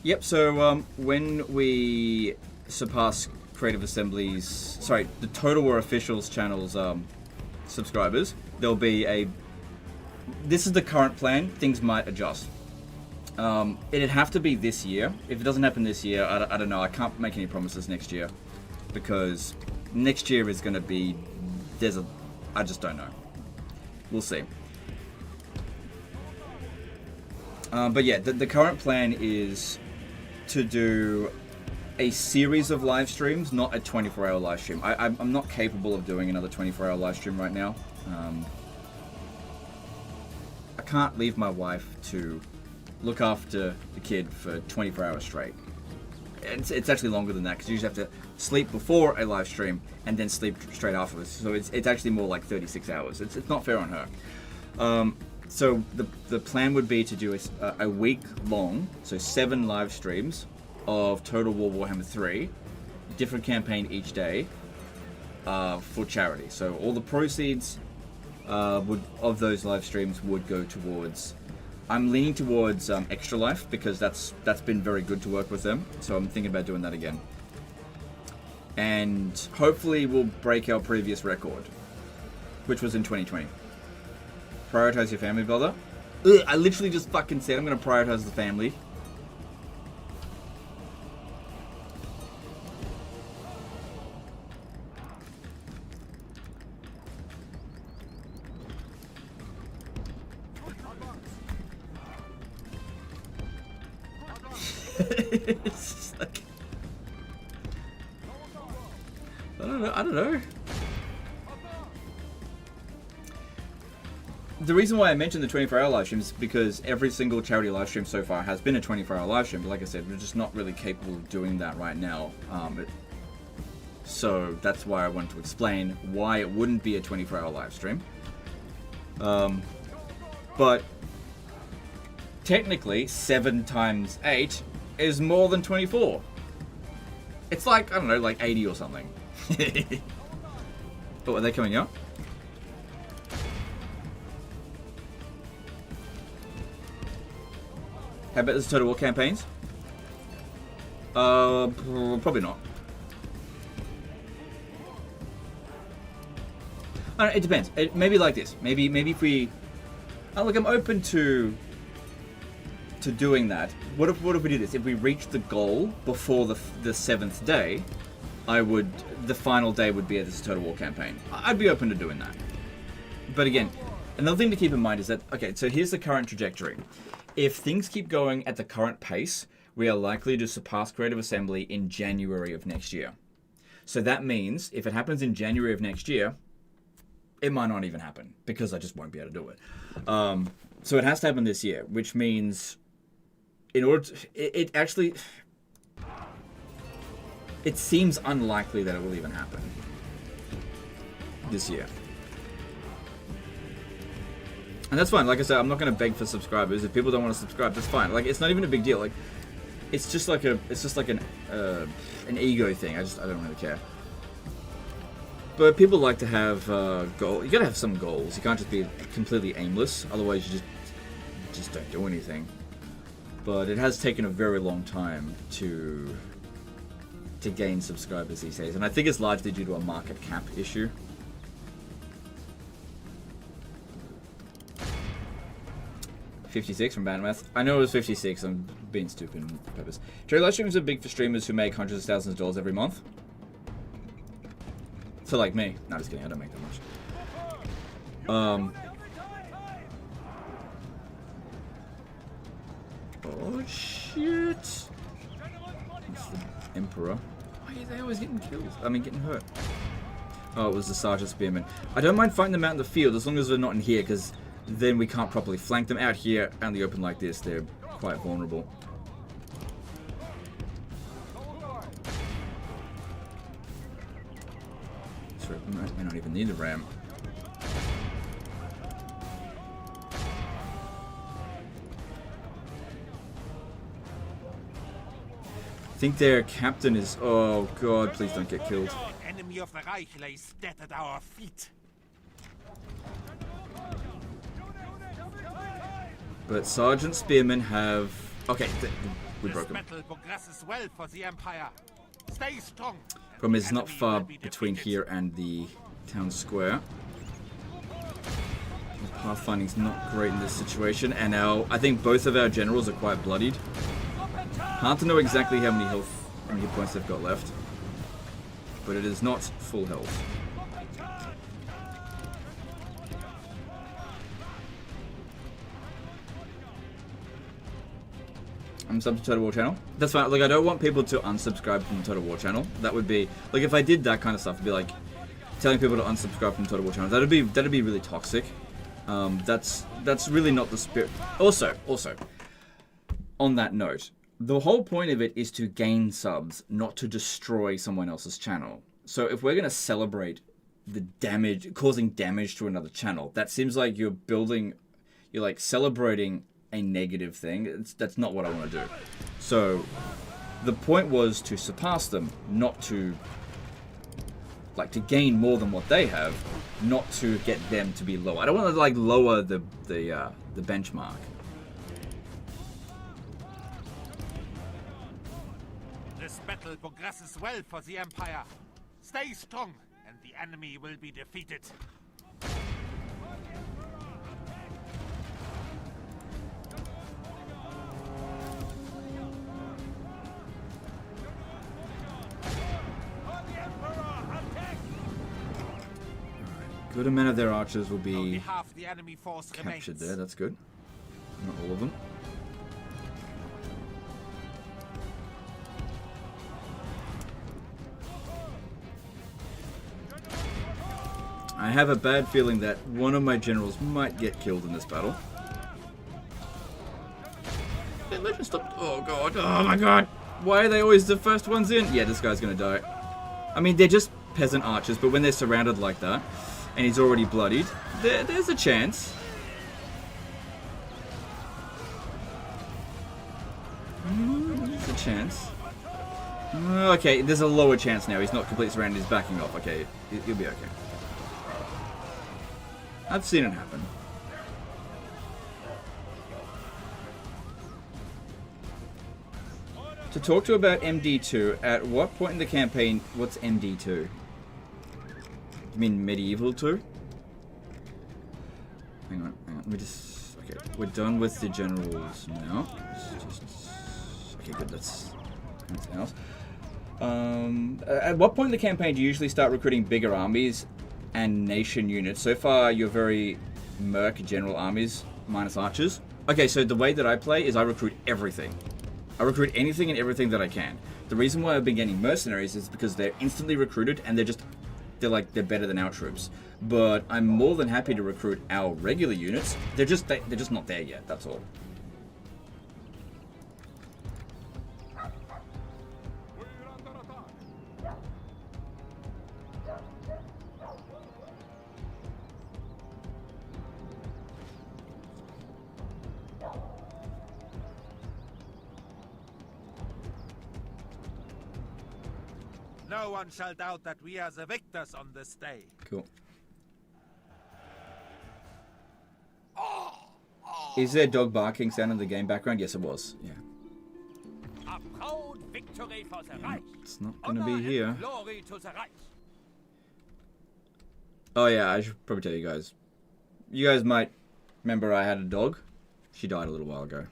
Yep, so when we surpass Creative Assembly's... Sorry, the Total War Officials channel's subscribers, there'll be a... This is the current plan. Things might adjust. It'd have to be this year. If it doesn't happen this year, I don't know. I can't make any promises next year. Because next year is going to be... I just don't know. We'll see. But yeah, the current plan is to do a series of live streams, not a 24-hour live stream. I'm not capable of doing another 24-hour live stream right now. I can't leave my wife to look after the kid for 24 hours straight. It's actually longer than that, because you usually have to sleep before a live stream and then sleep straight afterwards. So it's actually more like 36 hours. It's not fair on her. So the plan would be to do a week long, so 7 live streams of Total War Warhammer 3, different campaign each day, for charity. So all the proceeds of those live streams would go towards... I'm leaning towards Extra Life, because that's been very good to work with them. So I'm thinking about doing that again. And hopefully we'll break our previous record, which was in 2020. Prioritize your family, brother. Ugh, I literally just fucking said I'm going to prioritize the family. It's just like... I don't know. The reason why I mentioned the 24-hour live stream is because every single charity live stream so far has been a 24-hour live stream. But like I said, we're just not really capable of doing that right now. So that's why I wanted to explain why it wouldn't be a 24-hour live stream. But technically, 7 times 8 is more than 24. It's like, I don't know, like 80 or something. Oh, are they coming up? How about the Total War campaigns? Probably not. I don't know, it depends. Maybe like this. Maybe if we... Oh, look, I'm open to doing that. What if we do this? If we reach the goal before the 7th day, the final day would be this Total War campaign. I'd be open to doing that. But again, another thing to keep in mind is that, okay, so here's the current trajectory. If things keep going at the current pace, we are likely to surpass Creative Assembly in January of next year. So that means if it happens in January of next year, it might not even happen, because I just won't be able to do it. So it has to happen this year, which means in order to, it actually, it seems unlikely that it will even happen this year. And that's fine. Like I said, I'm not going to beg for subscribers. If people don't want to subscribe, that's fine. Like, it's not even a big deal. Like, it's just like an ego thing. I don't really care. But people like to have goals. You got to have some goals. You can't just be completely aimless. Otherwise, you just don't do anything. But it has taken a very long time to gain subscribers these days, and I think it's largely due to a market cap issue. $56 from Bandmath. I know it was 56. I'm being stupid on purpose. Charity live streams are big for streamers who make hundreds of thousands of dollars every month. So like me. No, just kidding. I don't make that much. Oh shit! It's the Emperor. Why are they always getting killed? I mean, getting hurt. Oh, it was the Sergeant Spearman. I don't mind fighting them out in the field as long as they're not in here, because then we can't properly flank them. Out here, out in the open like this, they're quite vulnerable. Sorry, we may not even need the ram. I think their captain is... Oh god, please don't get killed. The enemy of the Reich lays dead at our feet. But Sergeant Spearmen have... Okay, we broke This them. battle progresses well for the Empire. Stay strong. Problem is, it's not far between here and the town square. Pathfinding's not great in this situation, and I think both of our generals are quite bloodied. Hard to know exactly how many hit points they've got left, but it is not full health. I'm subbed to Total War channel. That's fine. Like, I don't want people to unsubscribe from the Total War channel. That would be like, if I did that kind of stuff, it'd be like telling people to unsubscribe from Total War channel. That'd be really toxic. That's really not the spirit. Also, on that note, the whole point of it is to gain subs, not to destroy someone else's channel. So if we're gonna celebrate the damage, causing damage to another channel, that seems like you're like celebrating a negative thing. That's not what I want to do. So the point was to surpass them, not to like to gain more than what they have, not to get them to be lower. I don't want to like lower the benchmark. This battle progresses well for the Empire. Stay strong, and the enemy will be defeated. Good amount of their archers will Only be half the enemy force captured remains. there. That's good. Not all of them. I have a bad feeling that one of my generals might get killed in this battle. Hey, legend stop. Oh god. Oh my god. Why are they always the first ones in? Yeah, this guy's gonna die. I mean, they're just peasant archers, but when they're surrounded like that, and he's already bloodied, there's a chance. There's a chance. Okay, there's a lower chance now. He's not completely surrounded, he's backing off. Okay, he'll be okay. I've seen it happen. To talk to about MD2, at what point in the campaign, what's MD2? You mean Medieval 2? Hang on, let me just... Okay, we're done with the generals now. Okay, good, that's anything else. At what point in the campaign do you usually start recruiting bigger armies and nation units? So far, you're very merc general armies, minus archers. Okay, so the way that I play is I recruit everything. I recruit anything and everything that I can. The reason why I've been getting mercenaries is because they're instantly recruited and they're better than our troops. But I'm more than happy to recruit our regular units. They're just not there yet, that's all. No one shall doubt that we are the victors on this day. Cool. Is there dog barking sound in the game background? Yes, it was. Yeah. A proud victory for the Reich. It's not gonna be Honor and here. glory to the Reich. Oh yeah, I should probably tell you guys. You guys might remember I had a dog. She died a little while ago.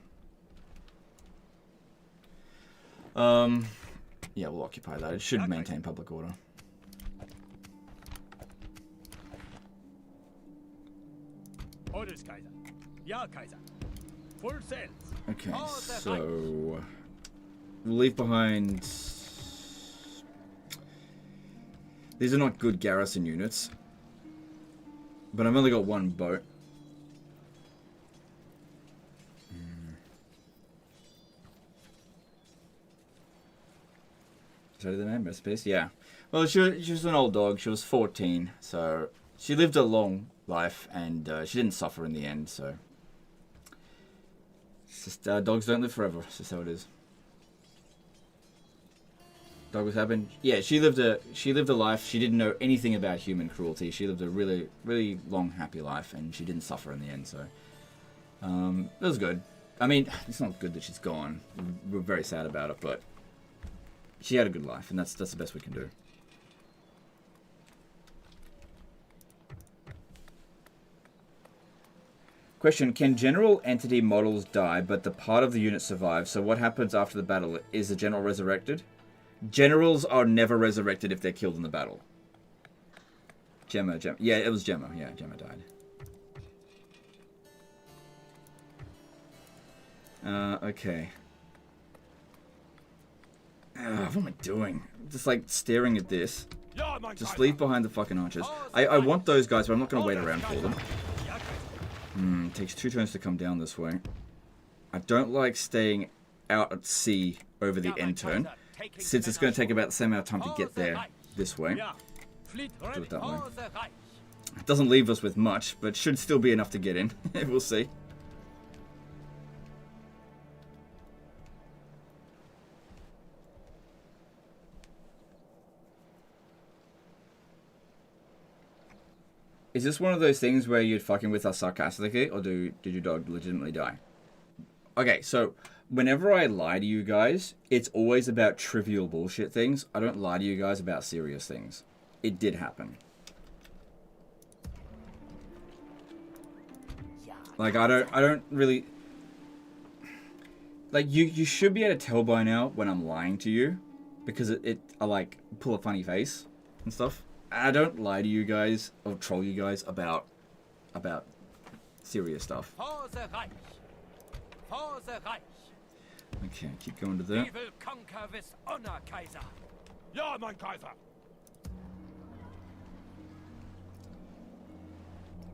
Yeah, we'll occupy that. It should maintain public order. Orders, Kaiser. Ja, Kaiser. Full sails. Okay, so we'll leave behind. These are not good garrison units, but I've only got one boat. So did the name recipes? Yeah. Well, she was an old dog. She was 14, so she lived a long life, and she didn't suffer in the end. So it's just dogs don't live forever. It's just how it is. Dog was happened. Yeah, she lived a life. She didn't know anything about human cruelty. She lived a really, really long, happy life, and she didn't suffer in the end. So It was good. I mean, it's not good that she's gone. We're very sad about it, but she had a good life, and that's the best we can do. Question, can general entity models die, but the part of the unit survives? So what happens after the battle? Is the general resurrected? Generals are never resurrected if they're killed in the battle. Gemma. Yeah, it was Gemma. Yeah, Gemma died. Okay. What am I doing? Just like staring at this. Just leave behind the fucking archers. I want those guys, but I'm not going to wait around for them. Takes 2 turns to come down this way. I don't like staying out at sea over the end turn, since it's going to take about the same amount of time to get there this way. Do it that way. It doesn't leave us with much, but should still be enough to get in. We'll see. Is this one of those things where you're fucking with us sarcastically, or did your dog legitimately die? Okay, so whenever I lie to you guys, it's always about trivial bullshit things. I don't lie to you guys about serious things. It did happen. Like, I don't really... Like, you should be able to tell by now when I'm lying to you, because I like pull a funny face and stuff. I don't lie to you guys or troll you guys about serious stuff. Okay, keep going to that. We will conquer with honor, Kaiser. Ja, mein Kaiser.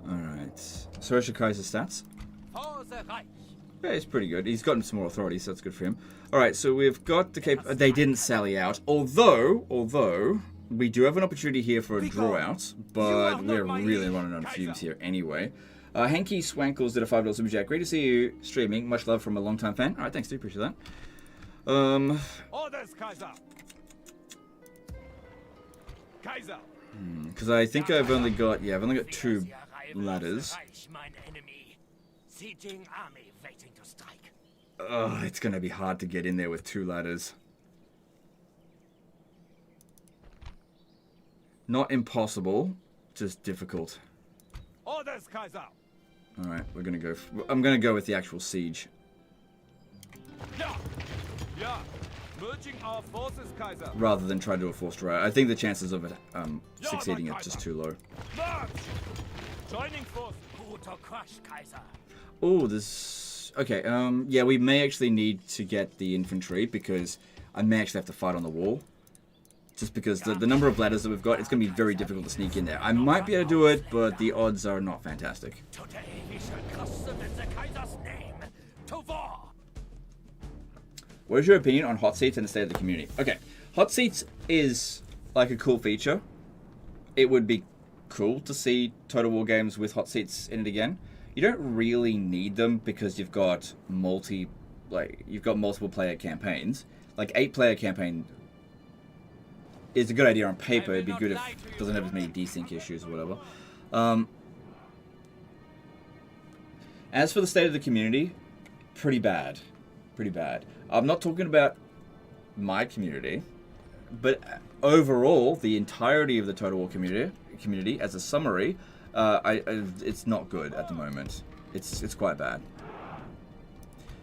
Alright. Search your Kaiser stats. Yeah, he's pretty good. He's gotten some more authority, so that's good for him. Alright, so we've got the they didn't sally out. Although we do have an opportunity here for a draw out, but we're really running on fumes here anyway. Hanky Swankles did a $5 super chat. Great to see you streaming. Much love from a long-time fan. Alright, thanks, dude. Appreciate that. Orders, Kaiser. Kaiser. Because I think I've only got 2 ladders. Ugh, it's gonna be hard to get in there with 2 ladders. Not impossible, just difficult. Orders, Kaiser. All right, we're gonna go. I'm gonna go with the actual siege. Yeah. Merging our forces, Kaiser. Rather than try to do a forced riot. I think the chances of it succeeding are just too low. March. Joining force. Oh, this. Okay. Yeah, we may actually need to get the infantry because I may actually have to fight on the wall. Just because the number of ladders that we've got, it's going to be very difficult to sneak in there. I might be able to do it, but the odds are not fantastic. Today we shall cross them in the Kaiser's name. To war. What is your opinion on hot seats and the state of the community? Okay, hot seats is like a cool feature. It would be cool to see Total War games with hot seats in it again. You don't really need them because you've got multiple player campaigns. Like 8-player campaign is a good idea on paper. It'd be good if it doesn't have as many desync issues or whatever. As for the state of the community, pretty bad. Pretty bad. I'm not talking about my community, but overall, the entirety of the Total War community as a summary, it's not good at the moment. It's quite bad.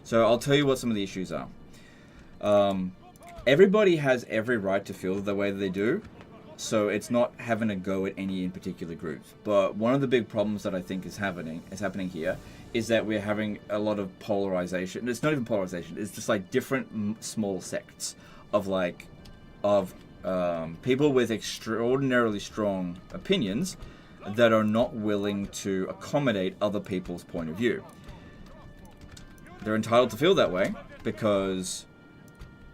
So I'll tell you what some of the issues are. Everybody has every right to feel the way that they do, so it's not having a go at any in particular groups. But one of the big problems that I think is happening here is that we're having a lot of polarization. It's not even polarization. It's just like different small sects of people with extraordinarily strong opinions that are not willing to accommodate other people's point of view. They're entitled to feel that way because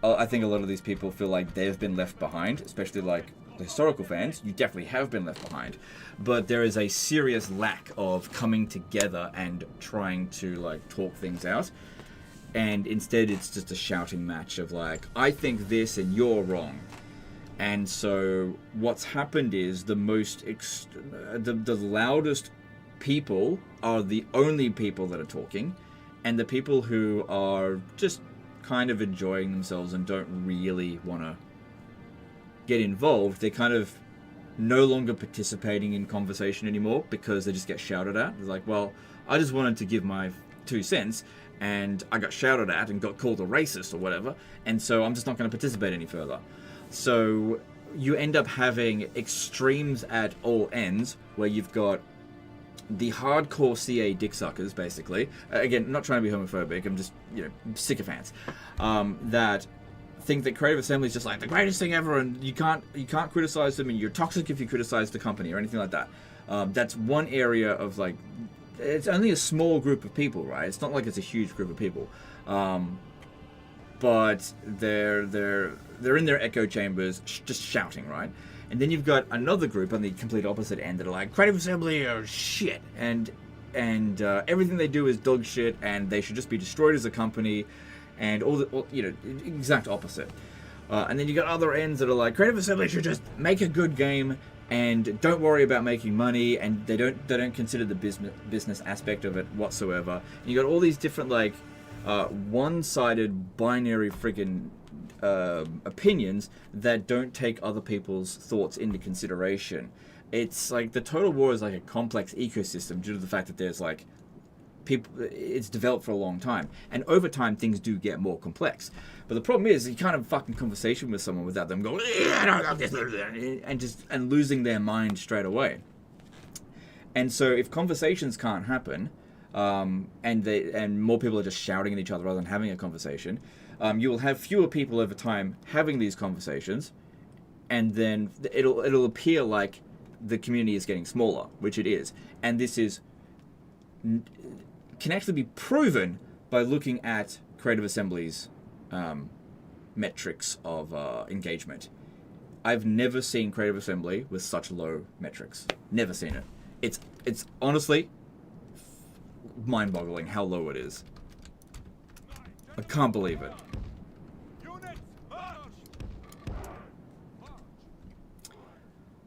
I think a lot of these people feel like they've been left behind, especially like the historical fans. You definitely have been left behind, but there is a serious lack of coming together and trying to like talk things out, and instead it's just a shouting match of like, I think this and you're wrong. And so what's happened is the loudest people are the only people that are talking, and the people who are just kind of enjoying themselves and don't really want to get involved, they're kind of no longer participating in conversation anymore because they just get shouted at. It's like, well, I just wanted to give my 2 cents and I got shouted at and got called a racist or whatever, and so I'm just not going to participate any further. So you end up having extremes at all ends where you've got the hardcore CA dick suckers, basically. Again, not trying to be homophobic, I'm just, sycophants. That think that Creative Assembly is just like the greatest thing ever, and you can't criticize them, and you're toxic if you criticize the company or anything like that. That's one area of like, it's only a small group of people, right? It's not like it's a huge group of people, but they're in their echo chambers, just shouting, right? And then you've got another group on the complete opposite end that are like, Creative Assembly are shit, and everything they do is dog shit, and they should just be destroyed as a company, and exact opposite. And then you got other ends that are like, Creative Assembly should just make a good game and don't worry about making money, and they don't consider the business aspect of it whatsoever. And you got all these different like one-sided binary friggin' opinions that don't take other people's thoughts into consideration. It's like the Total War is like a complex ecosystem due to the fact that there's like people, it's developed for a long time, and over time things do get more complex. But the problem is you can't have a fucking conversation with someone without them going and losing their mind straight away. And so if conversations can't happen, and more people are just shouting at each other rather than having a conversation, you will have fewer people over time having these conversations, and then it'll appear like the community is getting smaller, which it is. And this can actually be proven by looking at Creative Assembly's metrics of engagement. I've never seen Creative Assembly with such low metrics. Never seen it. It's honestly mind-boggling how low it is. I can't believe it.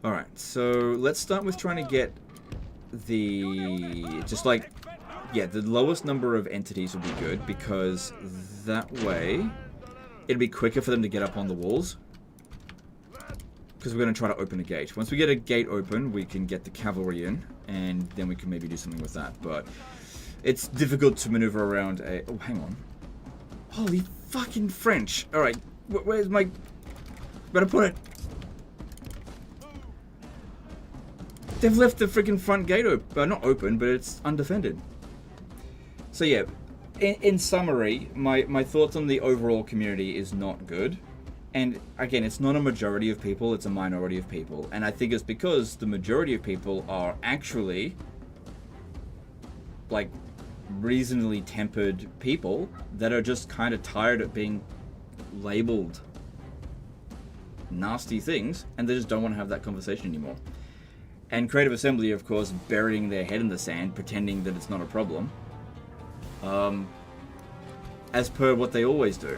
Alright, so let's start with trying to get the lowest number of entities would be good, because that way it'd be quicker for them to get up on the walls, because we're going to try to open a gate. Once we get a gate open, we can get the cavalry in, and then we can maybe do something with that. But it's difficult to maneuver around a... Oh, hang on. Holy fucking French. Alright, where's my... Better put it. They've left the freaking front gate open. Not open, but it's undefended. So yeah, in summary, my thoughts on the overall community is not good. And again, it's not a majority of people, it's a minority of people. And I think it's because the majority of people are actually like reasonably tempered people that are just kind of tired of being labeled nasty things, and they just don't want to have that conversation anymore. And Creative Assembly, of course, burying their head in the sand, pretending that it's not a problem. As per what they always do.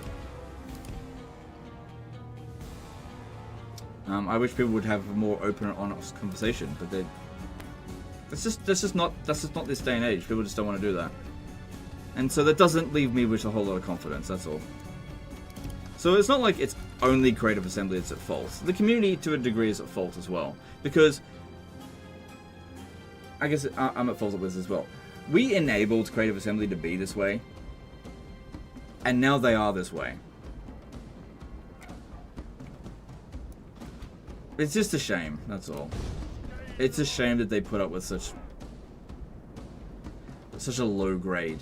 I wish people would have a more open and honest conversation, but that's just not this day and age. People just don't want to do that. And so that doesn't leave me with a whole lot of confidence, that's all. So it's not like it's only Creative Assembly that's at fault. The community, to a degree, is at fault as well. Because I guess I'm at fault with this as well. We enabled Creative Assembly to be this way, and now they are this way. It's just a shame, that's all. It's a shame that they put up with such a low grade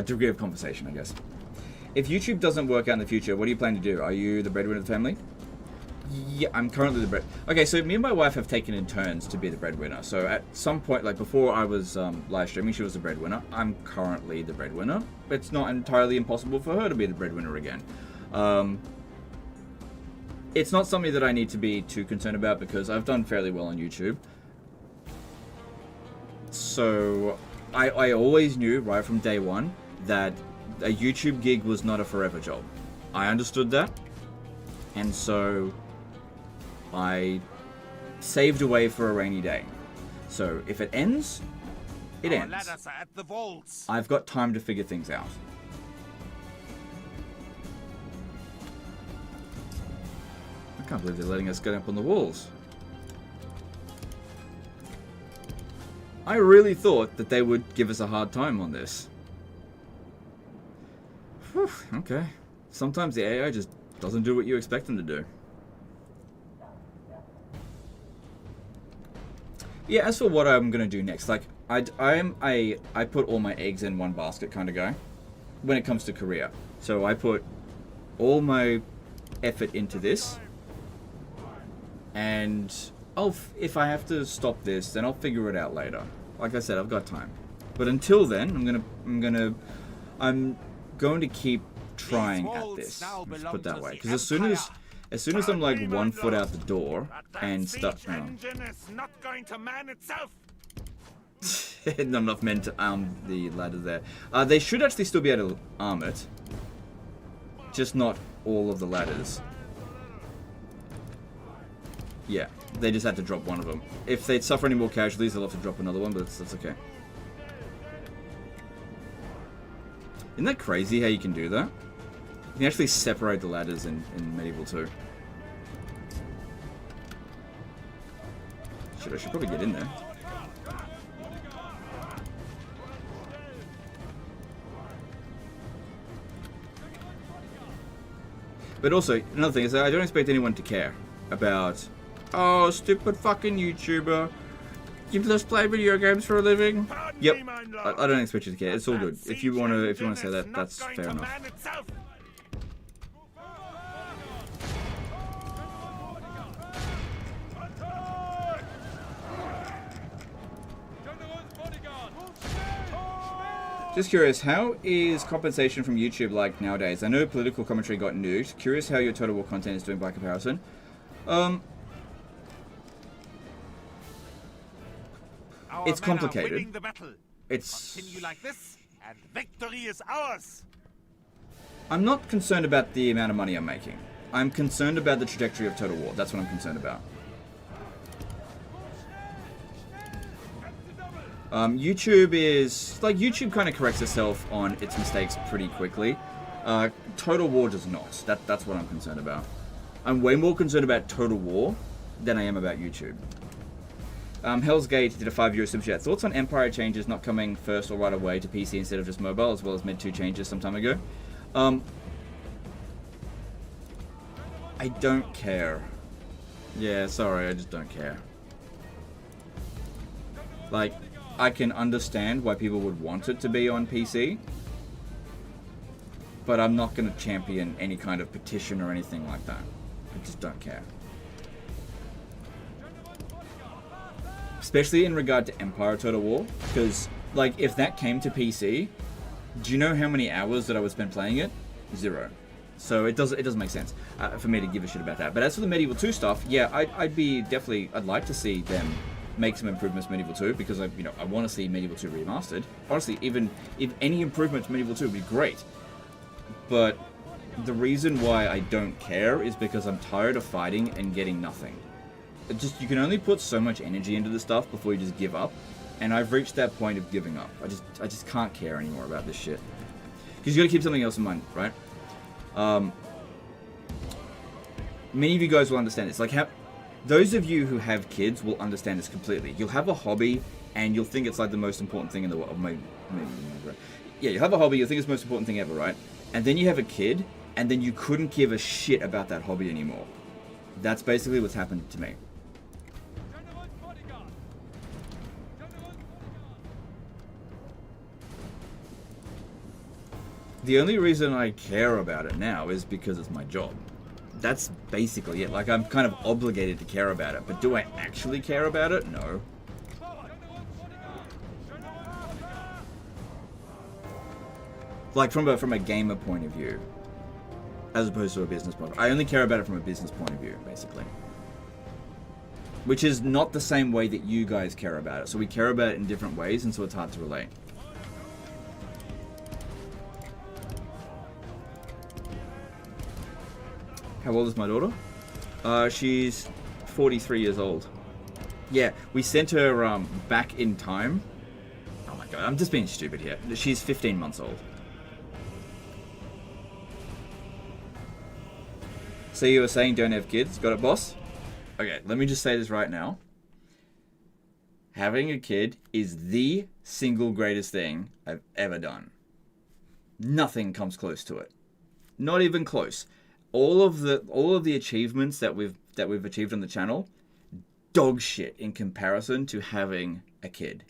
degree of conversation, I guess. If YouTube doesn't work out in the future, what do you plan to do? Are you the breadwinner of the family? Yeah, I'm currently the bread... Okay, so me and my wife have taken in turns to be the breadwinner. So at some point, like before I was live streaming, she was the breadwinner. I'm currently the breadwinner. It's not entirely impossible for her to be the breadwinner again. It's not something that I need to be too concerned about because I've done fairly well on YouTube. So I always knew right from day one that a YouTube gig was not a forever job. I understood that. And so I saved away for a rainy day. So if it ends, it Our ends. ladders are at the vaults. I've got time to figure things out. I can't believe they're letting us get up on the walls. I really thought that they would give us a hard time on this. Whew, okay. Sometimes the AI just doesn't do what you expect them to do. Yeah, as for what I'm gonna do next, like I put all my eggs in one basket kind of guy when it comes to career. So I put all my effort into this, and if I have to stop this, then I'll figure it out later. Like I said, I've got time. But until then, I'm going to keep trying at this. Let's put it that way, because as soon as I'm like 1 foot out the door and stuff, engine is not going to man itself. not enough men to arm the ladder there. They should actually still be able to arm it, just not all of the ladders. Yeah, they just had to drop one of them. If they'd suffer any more casualties, they'll have to drop another one, but that's okay. Isn't that crazy how you can do that? You can actually separate the ladders in Medieval 2. I should probably get in there. But also, another thing is that I don't expect anyone to care about, oh, stupid fucking YouTuber, you just play video games for a living. Yep, I don't expect you to care. It's all good. If you want to say that, that's fair enough. Just curious, how is compensation from YouTube like nowadays? I know political commentary got nuked. Curious how your Total War content is doing by comparison. It's complicated. It's... Continue like this, and victory is ours. I'm not concerned about the amount of money I'm making. I'm concerned about the trajectory of Total War. That's what I'm concerned about. YouTube is... like, YouTube kind of corrects itself on its mistakes pretty quickly. Total War does not. That's what I'm concerned about. I'm way more concerned about Total War than I am about YouTube. Hell's Gate did a €5 super chat. Thoughts on Empire changes not coming first or right away to PC instead of just mobile, as well as Med 2 changes some time ago? I don't care. Yeah, sorry, I just don't care. Like, I can understand why people would want it to be on PC, but I'm not going to champion any kind of petition or anything like that. I just don't care. Especially in regard to Empire Total War, because, like, if that came to PC, do you know how many hours that I would spend playing it? 0. So it doesn't make sense for me to give a shit about that. But as for the Medieval 2 stuff, yeah, I'd like to see them make some improvements to Medieval 2, because I want to see Medieval 2 remastered. Honestly, even if any improvement to Medieval 2 would be great. But the reason why I don't care is because I'm tired of fighting and getting nothing. You can only put so much energy into the stuff before you just give up, and I've reached that point of giving up. I just can't care anymore about this shit. Because you got to keep something else in mind, right? Many of you guys will understand this. Like, those of you who have kids will understand this completely. You'll have a hobby, and you'll think it's like the most important thing in the world. Yeah, you'll have a hobby, you'll think it's the most important thing ever, right? And then you have a kid, and then you couldn't give a shit about that hobby anymore. That's basically what's happened to me. The only reason I care about it now is because it's my job. That's basically it. Like, I'm kind of obligated to care about it, but do I actually care about it? No. Like, from a gamer point of view, as opposed to a business point. I only care about it from a business point of view, basically. Which is not the same way that you guys care about it. So we care about it in different ways, and so it's hard to relate. How old is my daughter? She's 43 years old. Yeah, we sent her back in time. Oh my god, I'm just being stupid here. She's 15 months old. So you were saying don't have kids? Got it, boss? Okay, let me just say this right now. Having a kid is the single greatest thing I've ever done. Nothing comes close to it. Not even close. All of the achievements that we've achieved on the channel, dog shit in comparison to having a kid.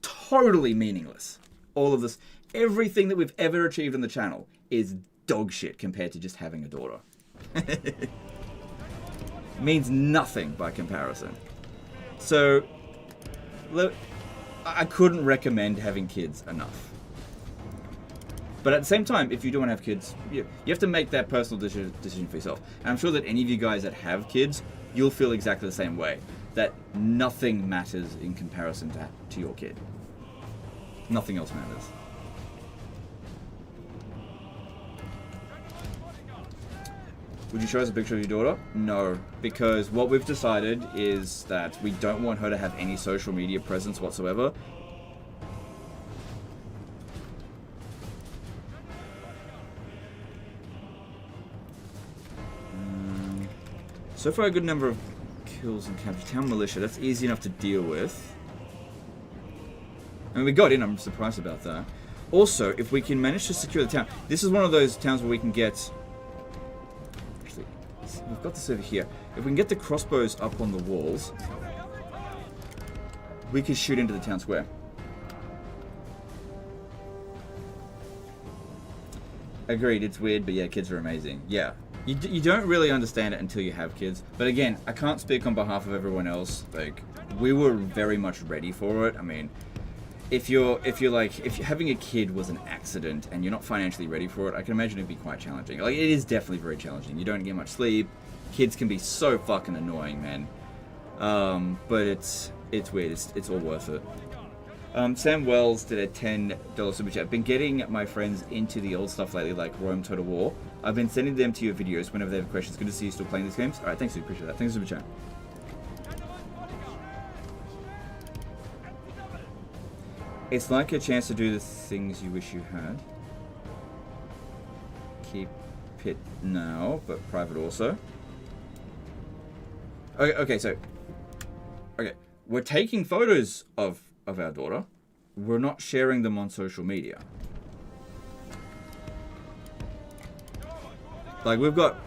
Totally meaningless. All of this, everything that we've ever achieved on the channel is dog shit compared to just having a daughter. Means nothing by comparison. So, I couldn't recommend having kids enough. But at the same time, if you don't want to have kids, you have to make that personal decision for yourself. And I'm sure that any of you guys that have kids, you'll feel exactly the same way. That nothing matters in comparison to your kid. Nothing else matters. Would you show us a picture of your daughter? No, because what we've decided is that we don't want her to have any social media presence whatsoever. So far a good number of kills and capture. Town militia, that's easy enough to deal with. I mean, we got in, I'm surprised about that. Also, if we can manage to secure the town, this is one of those towns where we can get... Actually, we've got this over here. If we can get the crossbows up on the walls, we can shoot into the town square. Agreed, it's weird, but yeah, kids are amazing. Yeah. You don't really understand it until you have kids. But again, I can't speak on behalf of everyone else. Like, we were very much ready for it. I mean, if having a kid was an accident and you're not financially ready for it, I can imagine it'd be quite challenging. Like, it is definitely very challenging. You don't get much sleep. Kids can be so fucking annoying, man. But it's weird. It's all worth it. Sam Wells did a $10 super chat. Been getting my friends into the old stuff lately, like Rome Total War. I've been sending them to your videos whenever they have questions. Good to see you still playing these games. Alright, thanks, dude. Appreciate that. Thanks, super chat. It's like a chance to do the things you wish you had. Keep it now, but private also. Okay, so... Okay, we're taking photos of our daughter. We're not sharing them on social media. Like, we've got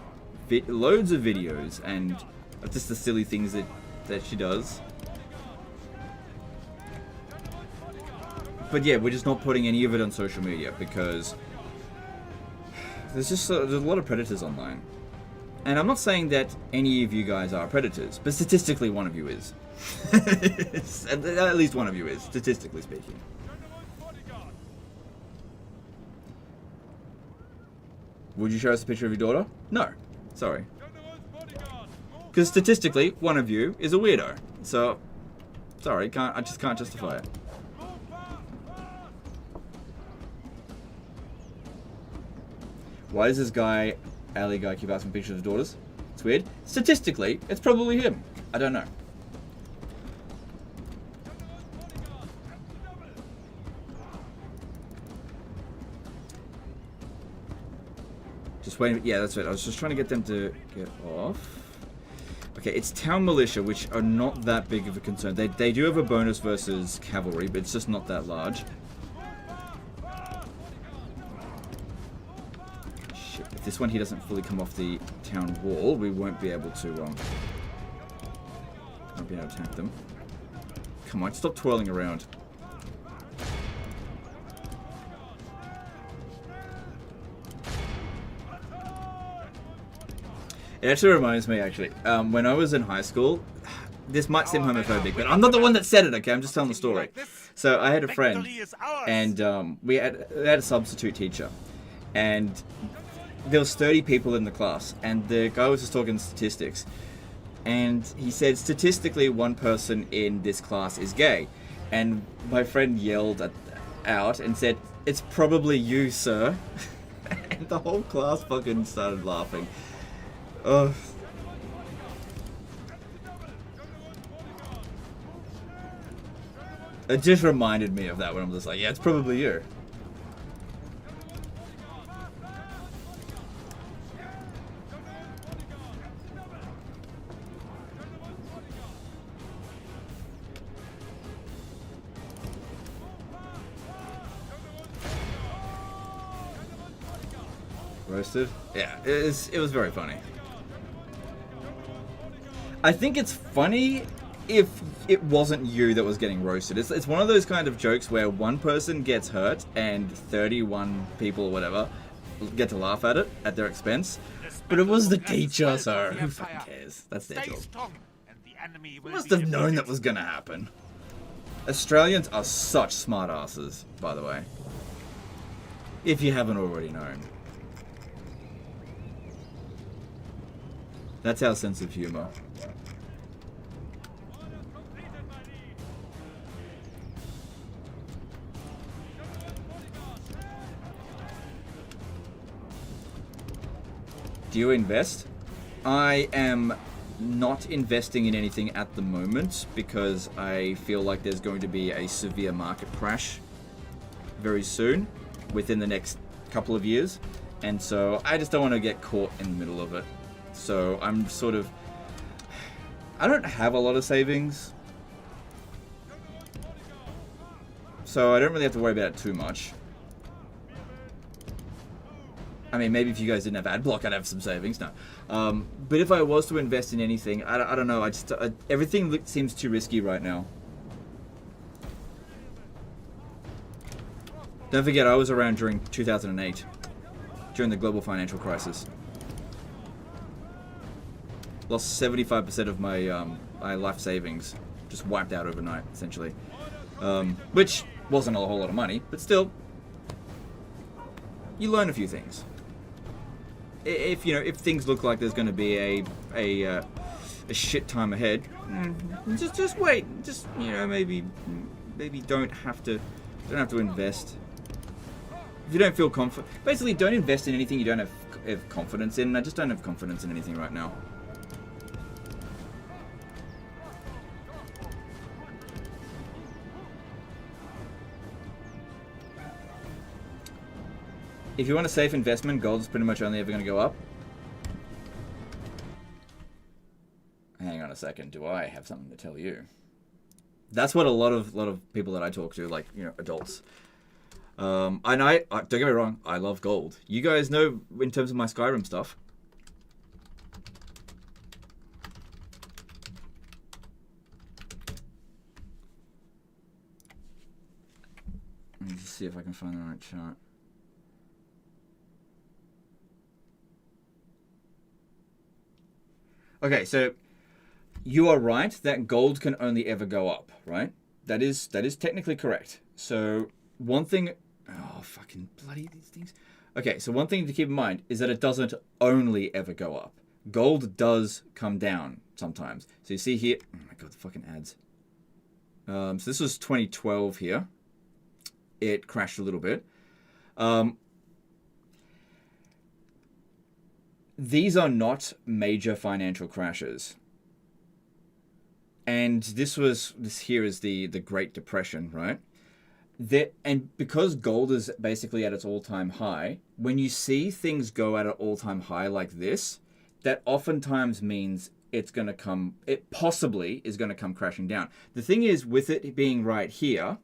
loads of videos and just the silly things that she does. But yeah, we're just not putting any of it on social media because there's a lot of predators online. And I'm not saying that any of you guys are predators, but statistically one of you is. At least one of you is, statistically speaking. Would you show us a picture of your daughter? No. Sorry. Because statistically, one of you is a weirdo. So, sorry, I just can't justify it. Why does this alley guy keep asking pictures of daughters? It's weird. Statistically, it's probably him. I don't know. Just waiting. Yeah, that's it. I was just trying to get them to get off. Okay, it's town militia, which are not that big of a concern. They do have a bonus versus cavalry, but it's just not that large. Shit, if this one here doesn't fully come off the town wall, we won't be able to attack them. Come on, stop twirling around. It actually reminds me, when I was in high school, this might seem homophobic, but I'm not the one that said it, okay? I'm just telling the story. So I had a friend, and we had a substitute teacher, and there was 30 people in the class, and the guy was just talking statistics, and he said, statistically, one person in this class is gay, and my friend yelled out and said, "It's probably you, sir," and the whole class fucking started laughing. It just reminded me of that when I'm just like, yeah, it's probably you. Roasted? Yeah, it was very funny. I think it's funny if it wasn't you that was getting roasted. It's one of those kind of jokes where one person gets hurt and 31 people or whatever get to laugh at it at their expense. But it was the teacher, so who fucking cares? That's their job. You must have known that was gonna happen. Australians are such smart asses, by the way. If you haven't already known. That's our sense of humor. Do you invest? I am not investing in anything at the moment because I feel like there's going to be a severe market crash very soon, within the next couple of years. And so I just don't want to get caught in the middle of it. So I'm sort of... I don't have a lot of savings. So I don't really have to worry about it too much. I mean, maybe if you guys didn't have ad block, I'd have some savings. No. But if I was to invest in anything, I don't know. Everything seems too risky right now. Don't forget, I was around during 2008. During the global financial crisis. Lost 75% of my my life savings. Just wiped out overnight, essentially. Which wasn't a whole lot of money, but still, you learn a few things. If you know, if things look like there's going to be a shit time ahead, just wait. Just, you know, maybe don't have to invest. If you don't feel confident, basically don't invest in anything you don't have confidence in. I just don't have confidence in anything right now. If you want a safe investment, gold is pretty much only ever going to go up. Hang on a second. Do I have something to tell you? That's what a lot of people that I talk to, like, you know, adults. And I don't get me wrong, I love gold. You guys know in terms of my Skyrim stuff. Let me just see if I can find the right chart. Okay, so you are right that gold can only ever go up, right? That is technically correct. So one thing, oh fucking bloody these things. Okay, so one thing to keep in mind is that it doesn't only ever go up. Gold does come down sometimes. So you see here, oh my god, the fucking ads. So this was 2012 here. It crashed a little bit. These are not major financial crashes. And this here is the Great Depression, right? And because gold is basically at its all-time high, when you see things go at an all-time high like this, that oftentimes means it possibly is going to come crashing down. The thing is, with it being right here,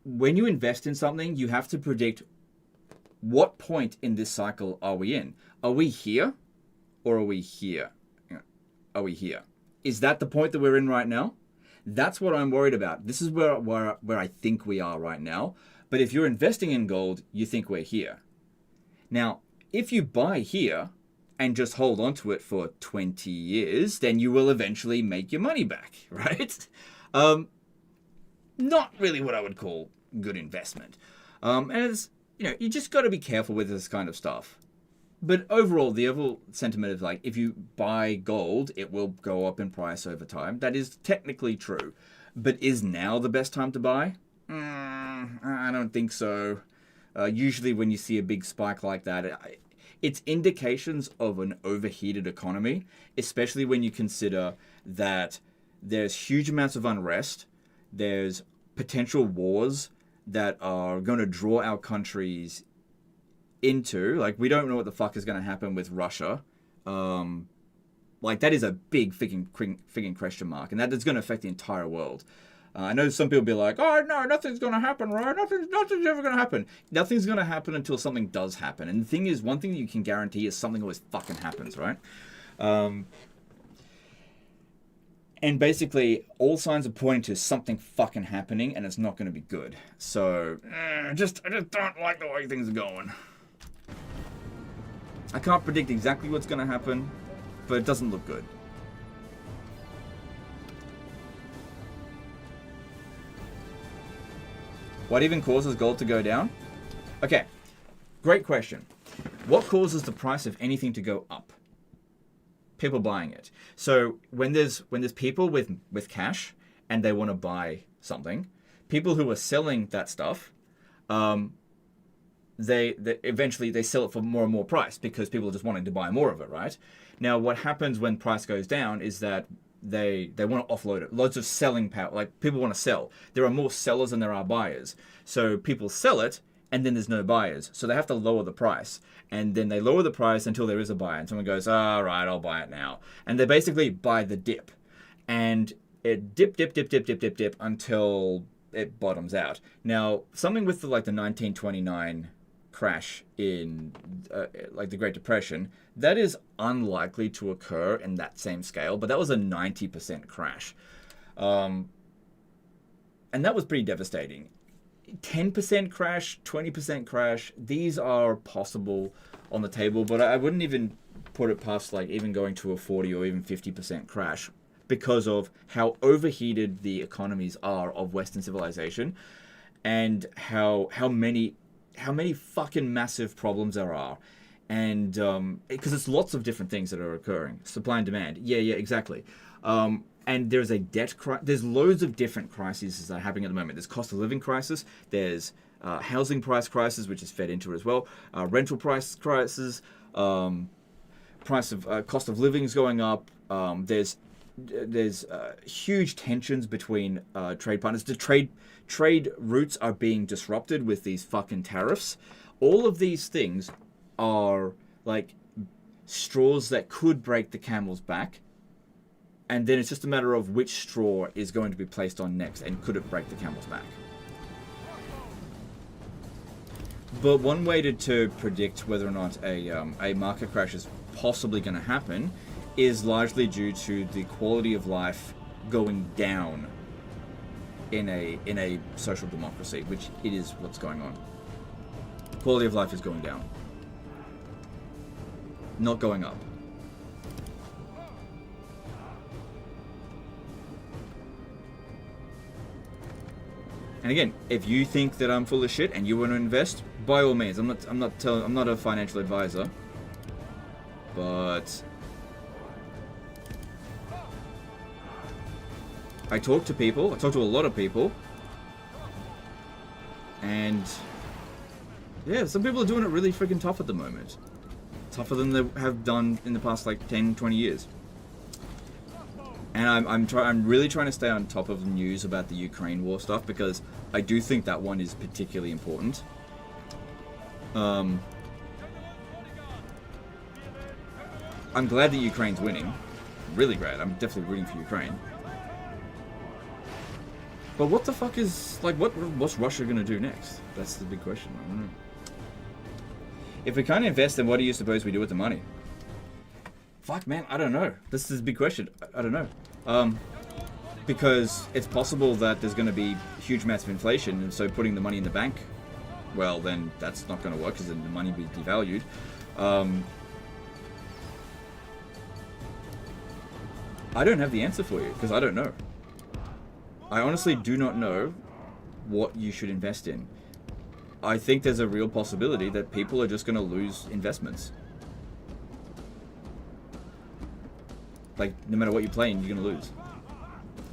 when you invest in something, you have to predict what point in this cycle are we in? Are we here or are we here? Are we here? Is that the point that we're in right now? That's what I'm worried about. This is where I think we are right now. But if you're investing in gold, you think we're here. Now, if you buy here and just hold on to it for 20 years, then you will eventually make your money back, right? Not really what I would call good investment. And it's, you know, you just got to be careful with this kind of stuff. But overall, the overall sentiment is like, if you buy gold, it will go up in price over time. That is technically true. But is now the best time to buy? I don't think so. Usually when you see a big spike like that, it's indications of an overheated economy, especially when you consider that there's huge amounts of unrest. There's potential wars that are going to draw our countries into, like, we don't know what the fuck is going to happen with Russia. Like, that is a big frigging question mark, and that is going to affect the entire world. I know some people be like, oh, no, nothing's going to happen, right? Nothing's ever going to happen. Nothing's going to happen until something does happen. And the thing is, one thing that you can guarantee is something always fucking happens, right? And basically, all signs are pointing to something fucking happening, and it's not going to be good. So, I just don't like the way things are going. I can't predict exactly what's going to happen, but it doesn't look good. What even causes gold to go down? Okay, great question. What causes the price of anything to go up? People buying it. So when there's people with cash and they want to buy something, people who are selling that stuff, they eventually sell it for more and more price because people are just wanting to buy more of it, right? Now, what happens when price goes down is that they want to offload it. Loads of selling power. Like, people want to sell. There are more sellers than there are buyers. So people sell it, and then there's no buyers. So they have to lower the price. And then they lower the price until there is a buyer. And someone goes, all right, I'll buy it now. And they basically buy the dip. And it dip until it bottoms out. Now, something with the 1929 crash in like the Great Depression, that is unlikely to occur in that same scale, but that was a 90% crash. And that was pretty devastating. 10% crash, 20% crash, these are possible on the table, but I wouldn't even put it past like even going to a 40 or even 50% crash because of how overheated the economies are of Western civilization and how many fucking massive problems there are. And because it's lots of different things that are occurring. Supply and demand. Yeah, exactly. And there's a debt crisis. There's loads of different crises that are happening at the moment. There's cost of living crisis. There's housing price crisis, which is fed into it as well. Rental price crisis. Cost of living is going up. There's huge tensions between trade partners. The trade routes are being disrupted with these fucking tariffs. All of these things are like straws that could break the camel's back. And then it's just a matter of which straw is going to be placed on next and could it break the camel's back. But one way to predict whether or not a market crash is possibly going to happen is largely due to the quality of life going down in a social democracy, which it is what's going on. Quality of life is going down, not going up. And again, if you think that I'm full of shit and you want to invest, by all means. I'm not a financial advisor, but I talk to people. I talk to a lot of people, and yeah, some people are doing it really freaking tough at the moment. Tougher than they have done in the past like 10, 20 years. And I'm really trying to stay on top of the news about the Ukraine war stuff because I do think that one is particularly important. I'm glad that Ukraine's winning. Really glad. I'm definitely rooting for Ukraine. But what the fuck is like what's Russia gonna do next? That's the big question. I don't know. If we can't invest, then what do you suppose we do with the money? Fuck, man, I don't know. This is a big question. I don't know. Because it's possible that there's going to be huge amounts of inflation, and so putting the money in the bank, well, then that's not going to work because then the money will be devalued. I don't have the answer for you because I don't know. I honestly do not know what you should invest in. I think there's a real possibility that people are just going to lose investments. Like, no matter what you play in, you're going to lose.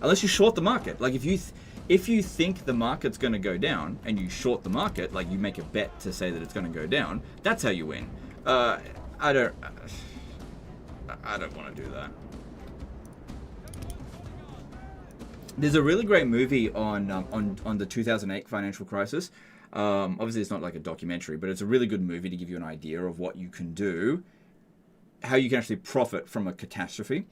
Unless you short the market. Like, if you think the market's going to go down and you short the market, like you make a bet to say that it's going to go down, that's how you win. I don't want to do that. There's a really great movie on the 2008 financial crisis. Obviously, it's not like a documentary, but it's a really good movie to give you an idea of what you can do, how you can actually profit from a catastrophe,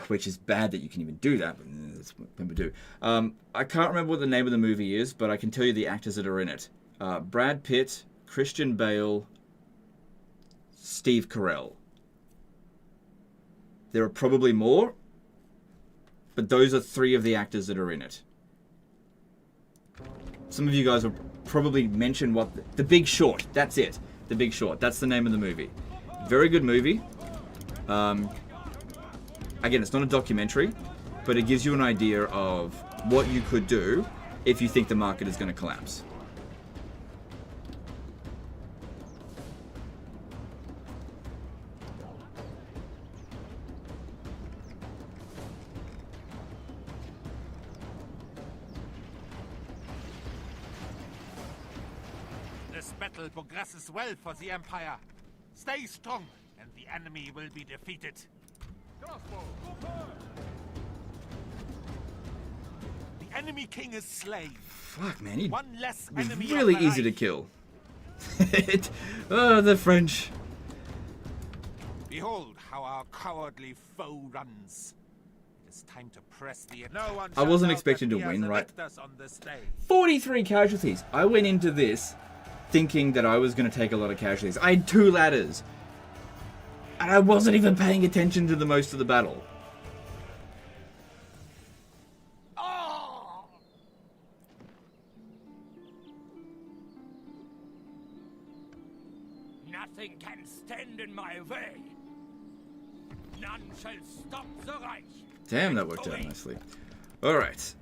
which is bad that you can even do that, but that's what people do. I can't remember what the name of the movie is, but I can tell you the actors that are in it. Brad Pitt, Christian Bale, Steve Carell. There are probably more, but those are 3 of the actors that are in it. Some of you guys will probably mention what... The Big Short. That's it. The Big Short. That's the name of the movie. Very good movie. Again, it's not a documentary, but it gives you an idea of what you could do if you think the market is going to collapse. This battle progresses well for the Empire. Stay strong, and the enemy will be defeated. The enemy king is slain. Fuck, man. He's One less enemy really of the easy to Reich. kill. Oh, the French. Behold how our cowardly foe runs. It is time to press the... No one I wasn't shall doubt expecting that to we are win, the right? victors on this day. 43 casualties. I went into this thinking that I was going to take a lot of casualties. I had 2 ladders. And I wasn't even paying attention to the most of the battle. Nothing can stand in my way. None shall stop the Reich. Damn, that worked out nicely. Alright.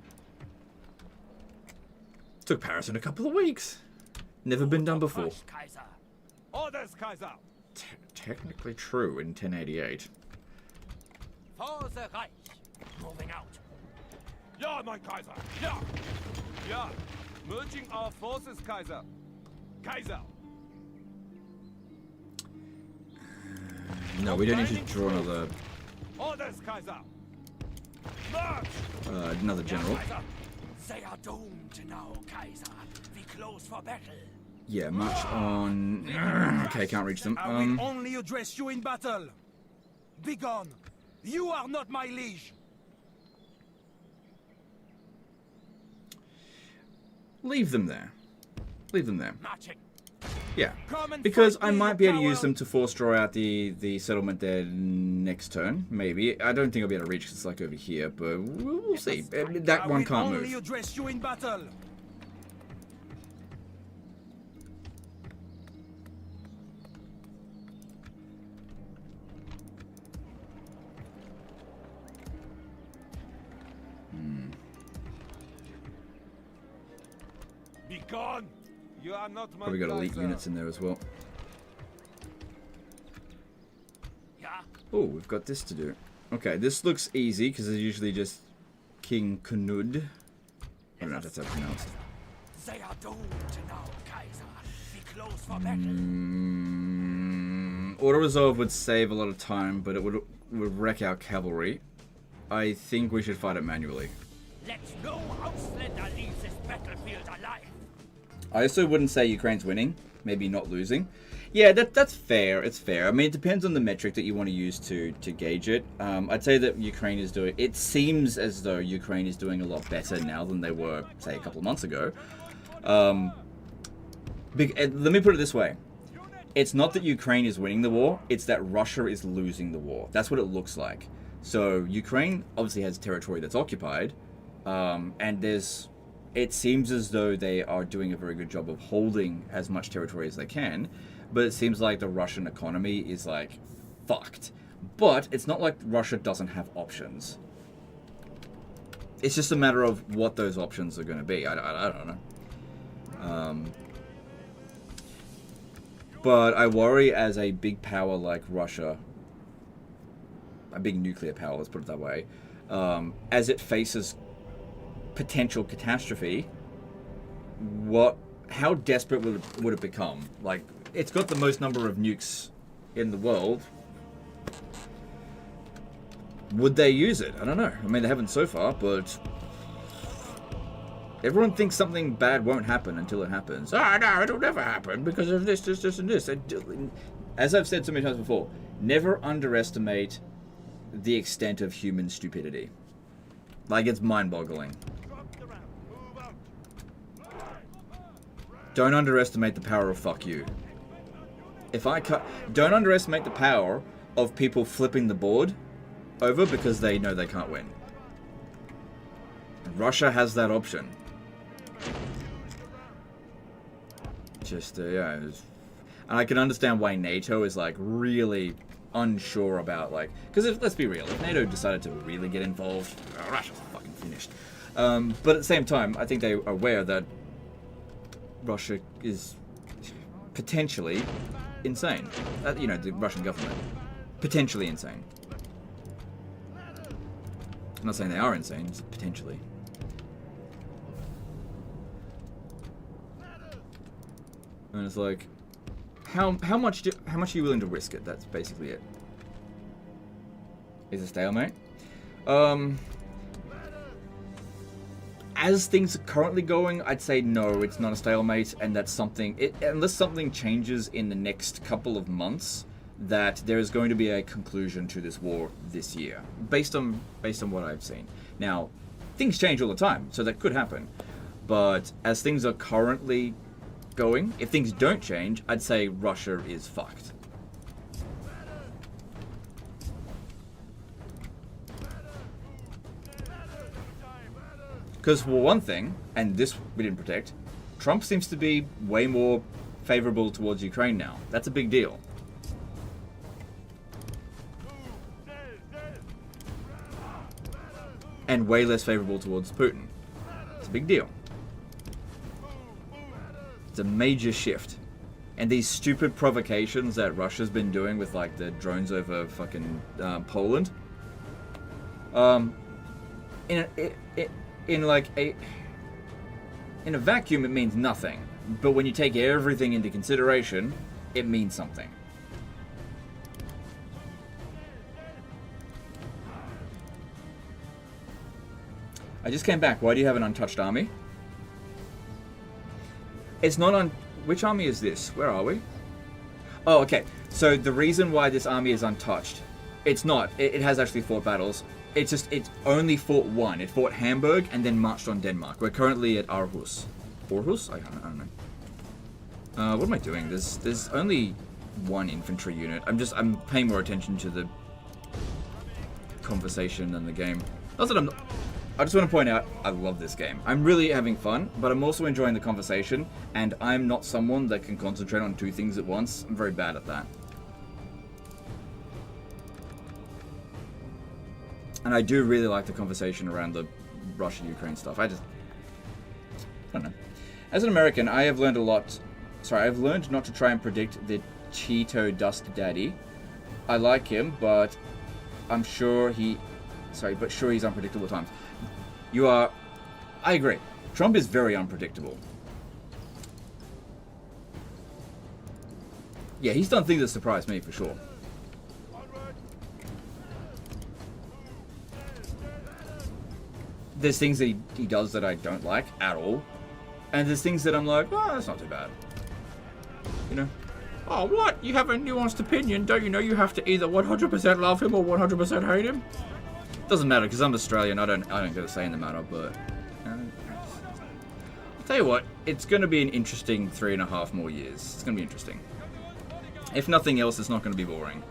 Took Paris in a couple of weeks. Never been done before. Kaiser. Orders, Kaiser. Technically true in 1088. For the Reich. Moving out. Ja, mein Kaiser. Ja. Ja. Merging our forces, Kaiser. Kaiser. No, we don't need to draw another Orders, Kaiser. March. another general. Kaiser. They are doomed now, Kaiser. We close for battle. Yeah, march on. Okay, can't reach them. I will only address you in battle. Begone. You are not my liege. Leave them there. Leave them there. Marching. Yeah, Come and because fight I me, might you be able to use coward. them to force draw out the settlement there next turn. Maybe. I don't think I'll be able to reach because it's like over here, but we'll see. That I one will can't only move. address you in battle. Be gone. You are not my Probably got elite Kaiser. units in there as well. Yeah. Oh, we've got this to do. Okay, this looks easy because it's usually just King Knud. I don't know if that's how it's pronounced. They are doomed now, Kaiser. We close for battle. Auto resolve would save a lot of time, but it would wreck our cavalry. I think we should fight it manually. Let no Auslander leave this battlefield alive. I also wouldn't say Ukraine's winning, maybe not losing. Yeah, that's fair. It's fair. I mean, it depends on the metric that you want to use to gauge it. I'd say that Ukraine is doing... It seems as though Ukraine is doing a lot better now than they were, say, a couple of months ago. Let me put it this way. It's not that Ukraine is winning the war, it's that Russia is losing the war. That's what it looks like. So, Ukraine obviously has territory that's occupied, and it seems as though they are doing a very good job of holding as much territory as they can, but it seems like the Russian economy is, like, fucked. But it's not like Russia doesn't have options. It's just a matter of what those options are going to be. I don't know. But I worry as a big power like Russia, a big nuclear power, let's put it that way, as it faces potential catastrophe, how desperate would it become? Like, it's got the most number of nukes in the world. Would they use it? I don't know. I mean, they haven't so far, but everyone thinks something bad won't happen until it happens. Ah, no, it'll never happen because of this, and this. As I've said so many times before, never underestimate the extent of human stupidity. Like, it's mind-boggling. Don't underestimate the power of fuck you. Don't underestimate the power of people flipping the board over because they know they can't win. Russia has that option. Just, yeah. And I can understand why NATO is, like, really unsure about, like... Because, let's be real, if NATO decided to really get involved, Russia's fucking finished. But at the same time, I think they are aware that Russia is potentially insane. You know, the Russian government. Potentially insane. I'm not saying they are insane, just potentially. And it's like, how much are you willing to risk it? That's basically it. Is a stalemate? As things are currently going, I'd say no, it's not a stalemate, and that's something. Unless something changes in the next couple of months, that there is going to be a conclusion to this war this year, based on what I've seen. Now, things change all the time, so that could happen. But as things are currently going, if things don't change, I'd say Russia is fucked. Because for one thing, and this we didn't protect, Trump seems to be way more favorable towards Ukraine now. That's a big deal. And way less favorable towards Putin. It's a big deal. It's a major shift. And these stupid provocations that Russia's been doing with, like, the drones over fucking Poland. In a vacuum, it means nothing. But when you take everything into consideration, it means something. I just came back. Why do you have an untouched army? It's not on... Which army is this? Where are we? Oh, okay. So the reason why this army is untouched, it's not. It has actually fought battles. It's just, it only fought one. It fought Hamburg and then marched on Denmark. We're currently at Aarhus. Aarhus? I don't know. What am I doing? There's only one infantry unit. I'm paying more attention to the conversation than the game. Not that I just want to point out, I love this game. I'm really having fun, but I'm also enjoying the conversation, and I'm not someone that can concentrate on two things at once. I'm very bad at that. And I do really like the conversation around the Russia-Ukraine stuff. I don't know. As an American, I have learned a lot. Sorry, I've learned not to try and predict the Cheeto Dust Daddy. I like him, but I'm sure he's unpredictable at times. I agree. Trump is very unpredictable. Yeah, he's done things that surprise me for sure. There's things that he does that I don't like at all. And there's things that I'm like, oh, that's not too bad. You know? Oh, what? You have a nuanced opinion. Don't you know you have to either 100% love him or 100% hate him? Doesn't matter, because I'm Australian. I don't get a say in the matter, but... I'll tell you what, it's going to be an interesting 3.5 more years. It's going to be interesting. If nothing else, it's not going to be boring.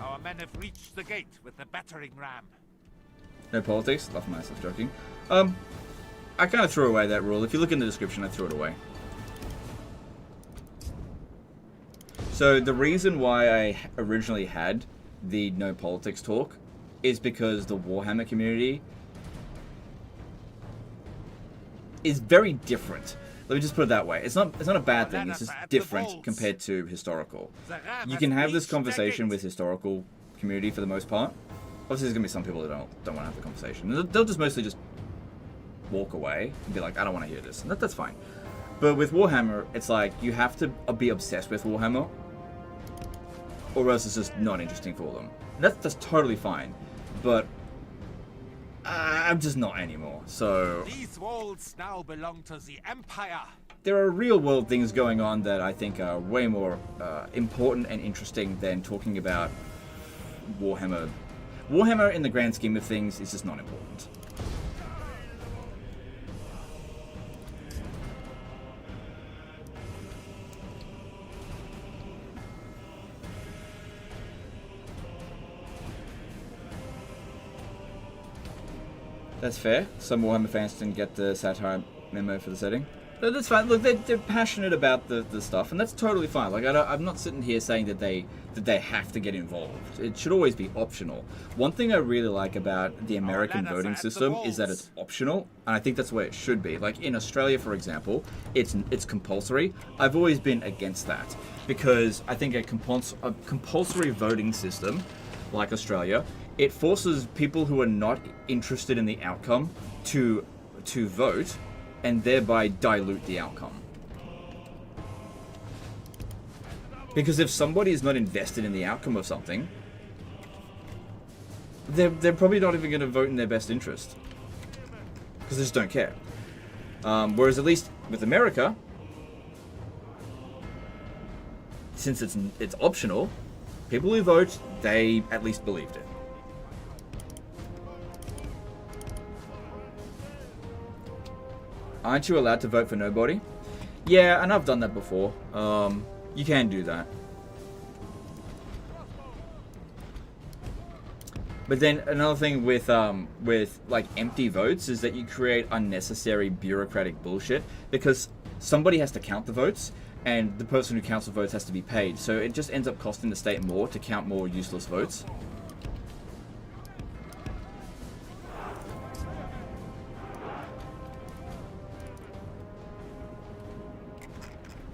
Our men have reached the gate with the battering ram. No politics? Love myself joking. I kind of threw away that rule. If you look in the description, I threw it away. So the reason why I originally had the no politics talk is because the Warhammer community is very different. Let me just put it that way. It's not a bad thing. It's just different compared to historical. You can have this conversation with historical community for the most part. Obviously, there's gonna be some people that don't want to have the conversation. They'll just mostly just walk away and be like, I don't want to hear this. And that's fine. But with Warhammer, it's like you have to be obsessed with Warhammer or else it's just not interesting for them. And that's totally fine, but I'm just not anymore. So These walls now belong to the Empire. there are real world things going on that I think are way more important and interesting than talking about Warhammer. Warhammer, in the grand scheme of things, is just not important. That's fair. Some Warhammer fans didn't get the satire memo for the setting. But that's fine. Look, they're passionate about the stuff, and that's totally fine. Like, I'm not sitting here saying that they have to get involved. It should always be optional. One thing I really like about the American voting system is that it's optional, and I think that's the way it should be. Like in Australia, for example, it's compulsory. I've always been against that because I think a compulsory voting system, like Australia, it forces people who are not interested in the outcome to vote, and thereby dilute the outcome. Because if somebody is not invested in the outcome of something, they're probably not even going to vote in their best interest. Because they just don't care. Whereas at least with America, since it's optional, people who vote, they at least believed it. Aren't you allowed to vote for nobody? Yeah, and I've done that before. You can do that. But then another thing with like empty votes is that you create unnecessary bureaucratic bullshit because somebody has to count the votes and the person who counts the votes has to be paid. So it just ends up costing the state more to count more useless votes.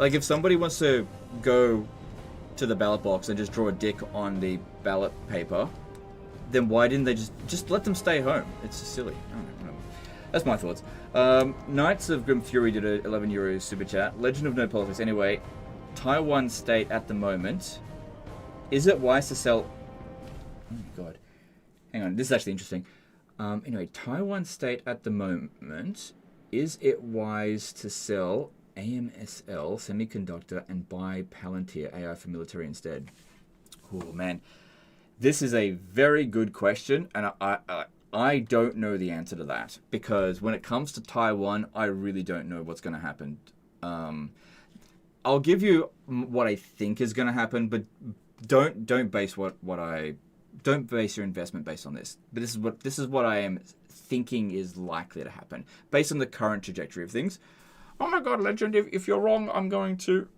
Like, if somebody wants to go to the ballot box and just draw a dick on the ballot paper, then why didn't they just let them stay home? It's just silly. I don't know. That's my thoughts. Knights of Grim Fury did a €11 super chat. Legend of No Politics. Anyway, Taiwan state at the moment. Is it wise to sell... Oh my god. Hang on, this is actually interesting. Anyway, Taiwan state at the moment. Is it wise to sell AMSL semiconductor and buy Palantir AI for military instead? Oh man, this is a very good question, and I don't know the answer to that because when it comes to Taiwan, I really don't know what's going to happen. I'll give you what I think is going to happen, but don't base don't base your investment based on this. But this is what I am thinking is likely to happen based on the current trajectory of things. Oh my god, Legend, if you're wrong, I'm going to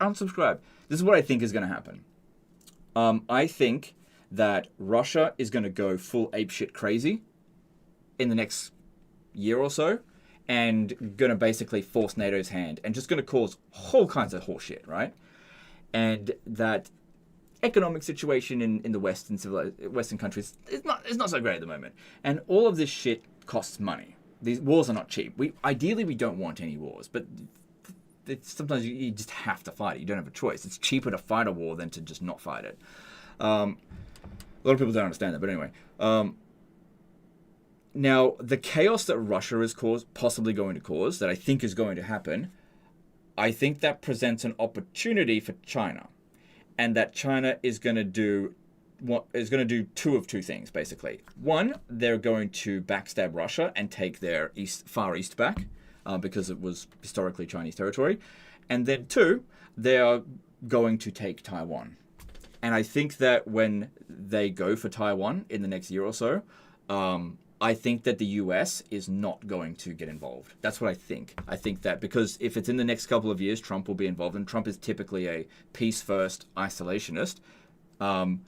unsubscribe. This is what I think is going to happen. I think that Russia is going to go full apeshit crazy in the next year or so and going to basically force NATO's hand and just going to cause whole kinds of horseshit, right? And that economic situation in the Western countries is not so great at the moment. And all of this shit costs money. These wars are not cheap. Ideally, we don't want any wars, but sometimes you just have to fight it. You don't have a choice. It's cheaper to fight a war than to just not fight it. A lot of people don't understand that, but anyway. Now, the chaos that Russia is possibly going to cause, that I think is going to happen, I think that presents an opportunity for China. And that China is going to do two of two things, basically. One, they're going to backstab Russia and take their far east back, because it was historically Chinese territory. And then two, they are going to take Taiwan. And I think that when they go for Taiwan in the next year or so, I think that the US is not going to get involved. That's what I think. I think that because if it's in the next couple of years, Trump will be involved. And Trump is typically a peace-first isolationist. And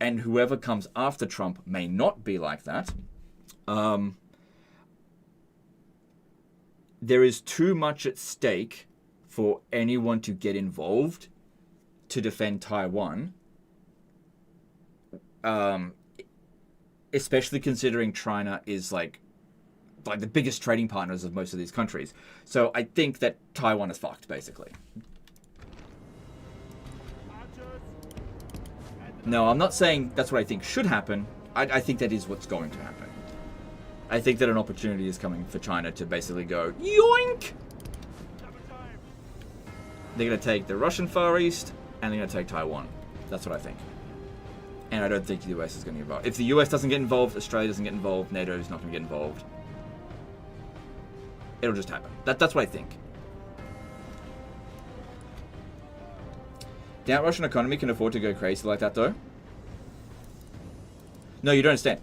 whoever comes after Trump may not be like that. There is too much at stake for anyone to get involved to defend Taiwan. Especially considering China is like the biggest trading partners of most of these countries. So I think that Taiwan is fucked, basically. No, I'm not saying that's what I think should happen. I think that is what's going to happen. I think that an opportunity is coming for China to basically go, yoink! They're going to take the Russian Far East, and they're going to take Taiwan. That's what I think. And I don't think the US is going to get involved. If the US doesn't get involved, Australia doesn't get involved, NATO is not going to get involved. It'll just happen. That's what I think. Doubt Russian economy can afford to go crazy like that, though? No, you don't understand.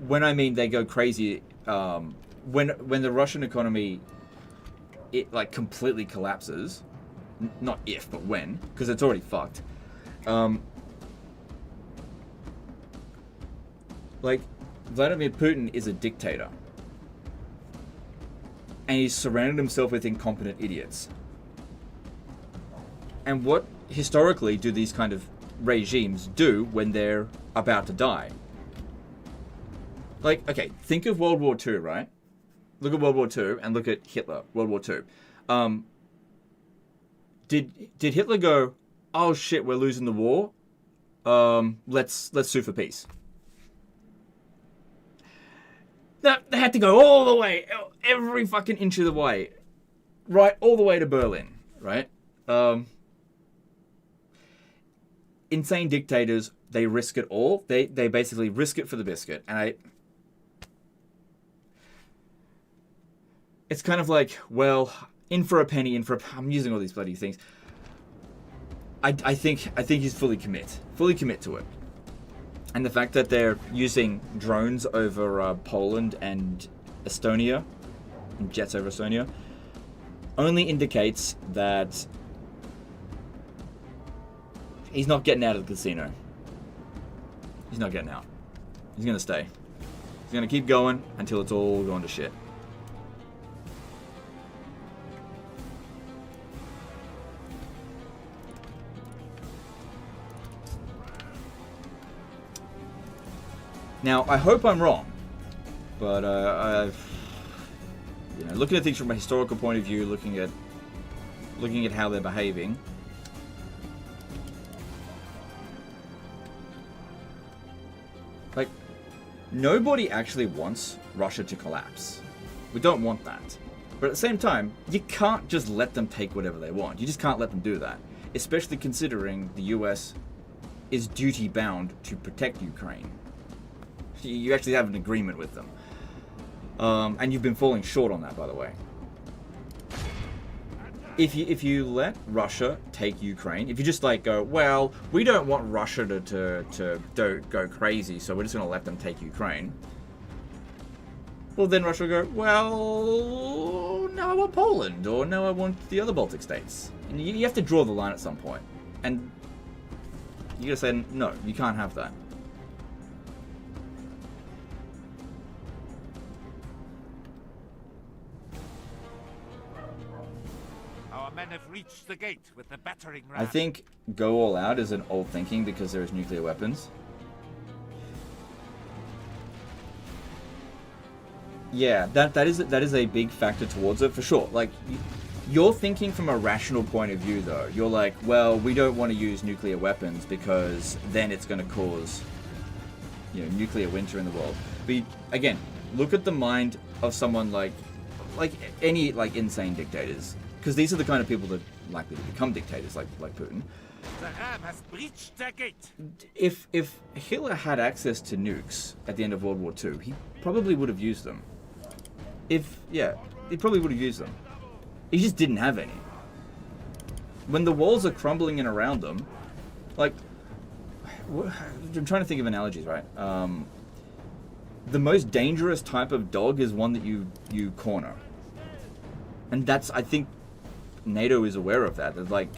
When I mean they go crazy, when the Russian economy, it like completely collapses, not if, but when, because it's already fucked. Like, Vladimir Putin is a dictator. And he's surrounded himself with incompetent idiots. And what, historically, do these kind of regimes do when they're about to die? Like, okay, think of World War II, right? Look at World War II and look at Hitler, World War II. Did Hitler go, oh shit, we're losing the war? Let's sue for peace. No, they had to go all the way, every fucking inch of the way, right, all the way to Berlin, right? Insane dictators, they risk it all. They basically risk it for the biscuit, and it's kind of like, well, in for a penny, I'm using all these bloody things. I think he's fully commit to it. And the fact that they're using drones over Poland and Estonia, and jets over Estonia, only indicates that he's not getting out of the casino. He's not getting out. He's going to stay. He's going to keep going until it's all gone to shit. Now, I hope I'm wrong, but looking at things from a historical point of view, looking at how they're behaving, like, nobody actually wants Russia to collapse. We don't want that. But at the same time, you can't just let them take whatever they want. You just can't let them do that, especially considering the US is duty bound to protect Ukraine. You actually have an agreement with them. And you've been falling short on that, by the way. If you let Russia take Ukraine, if you just like go, well, we don't want Russia to go crazy, so we're just going to let them take Ukraine. Well, then Russia will go, well, no, I want Poland, or no, I want the other Baltic states. And you have to draw the line at some point. And you got to say, no, you can't have that. Men have reached the gate with the battering ram. I think go all out is an old thinking because there is nuclear weapons. Yeah, that is a big factor towards it for sure. Like, you're thinking from a rational point of view though. You're like, well, we don't want to use nuclear weapons because then it's going to cause, nuclear winter in the world. But again, look at the mind of someone like any insane dictators. Because these are the kind of people that are likely to become dictators, like Putin. The ram has breached the gate. If Hitler had access to nukes at the end of World War II, he probably would have used them. He probably would have used them. He just didn't have any. When the walls are crumbling in around them, like, I'm trying to think of analogies, right? The most dangerous type of dog is one that you corner. And that's, I think, NATO is aware of that. That, like,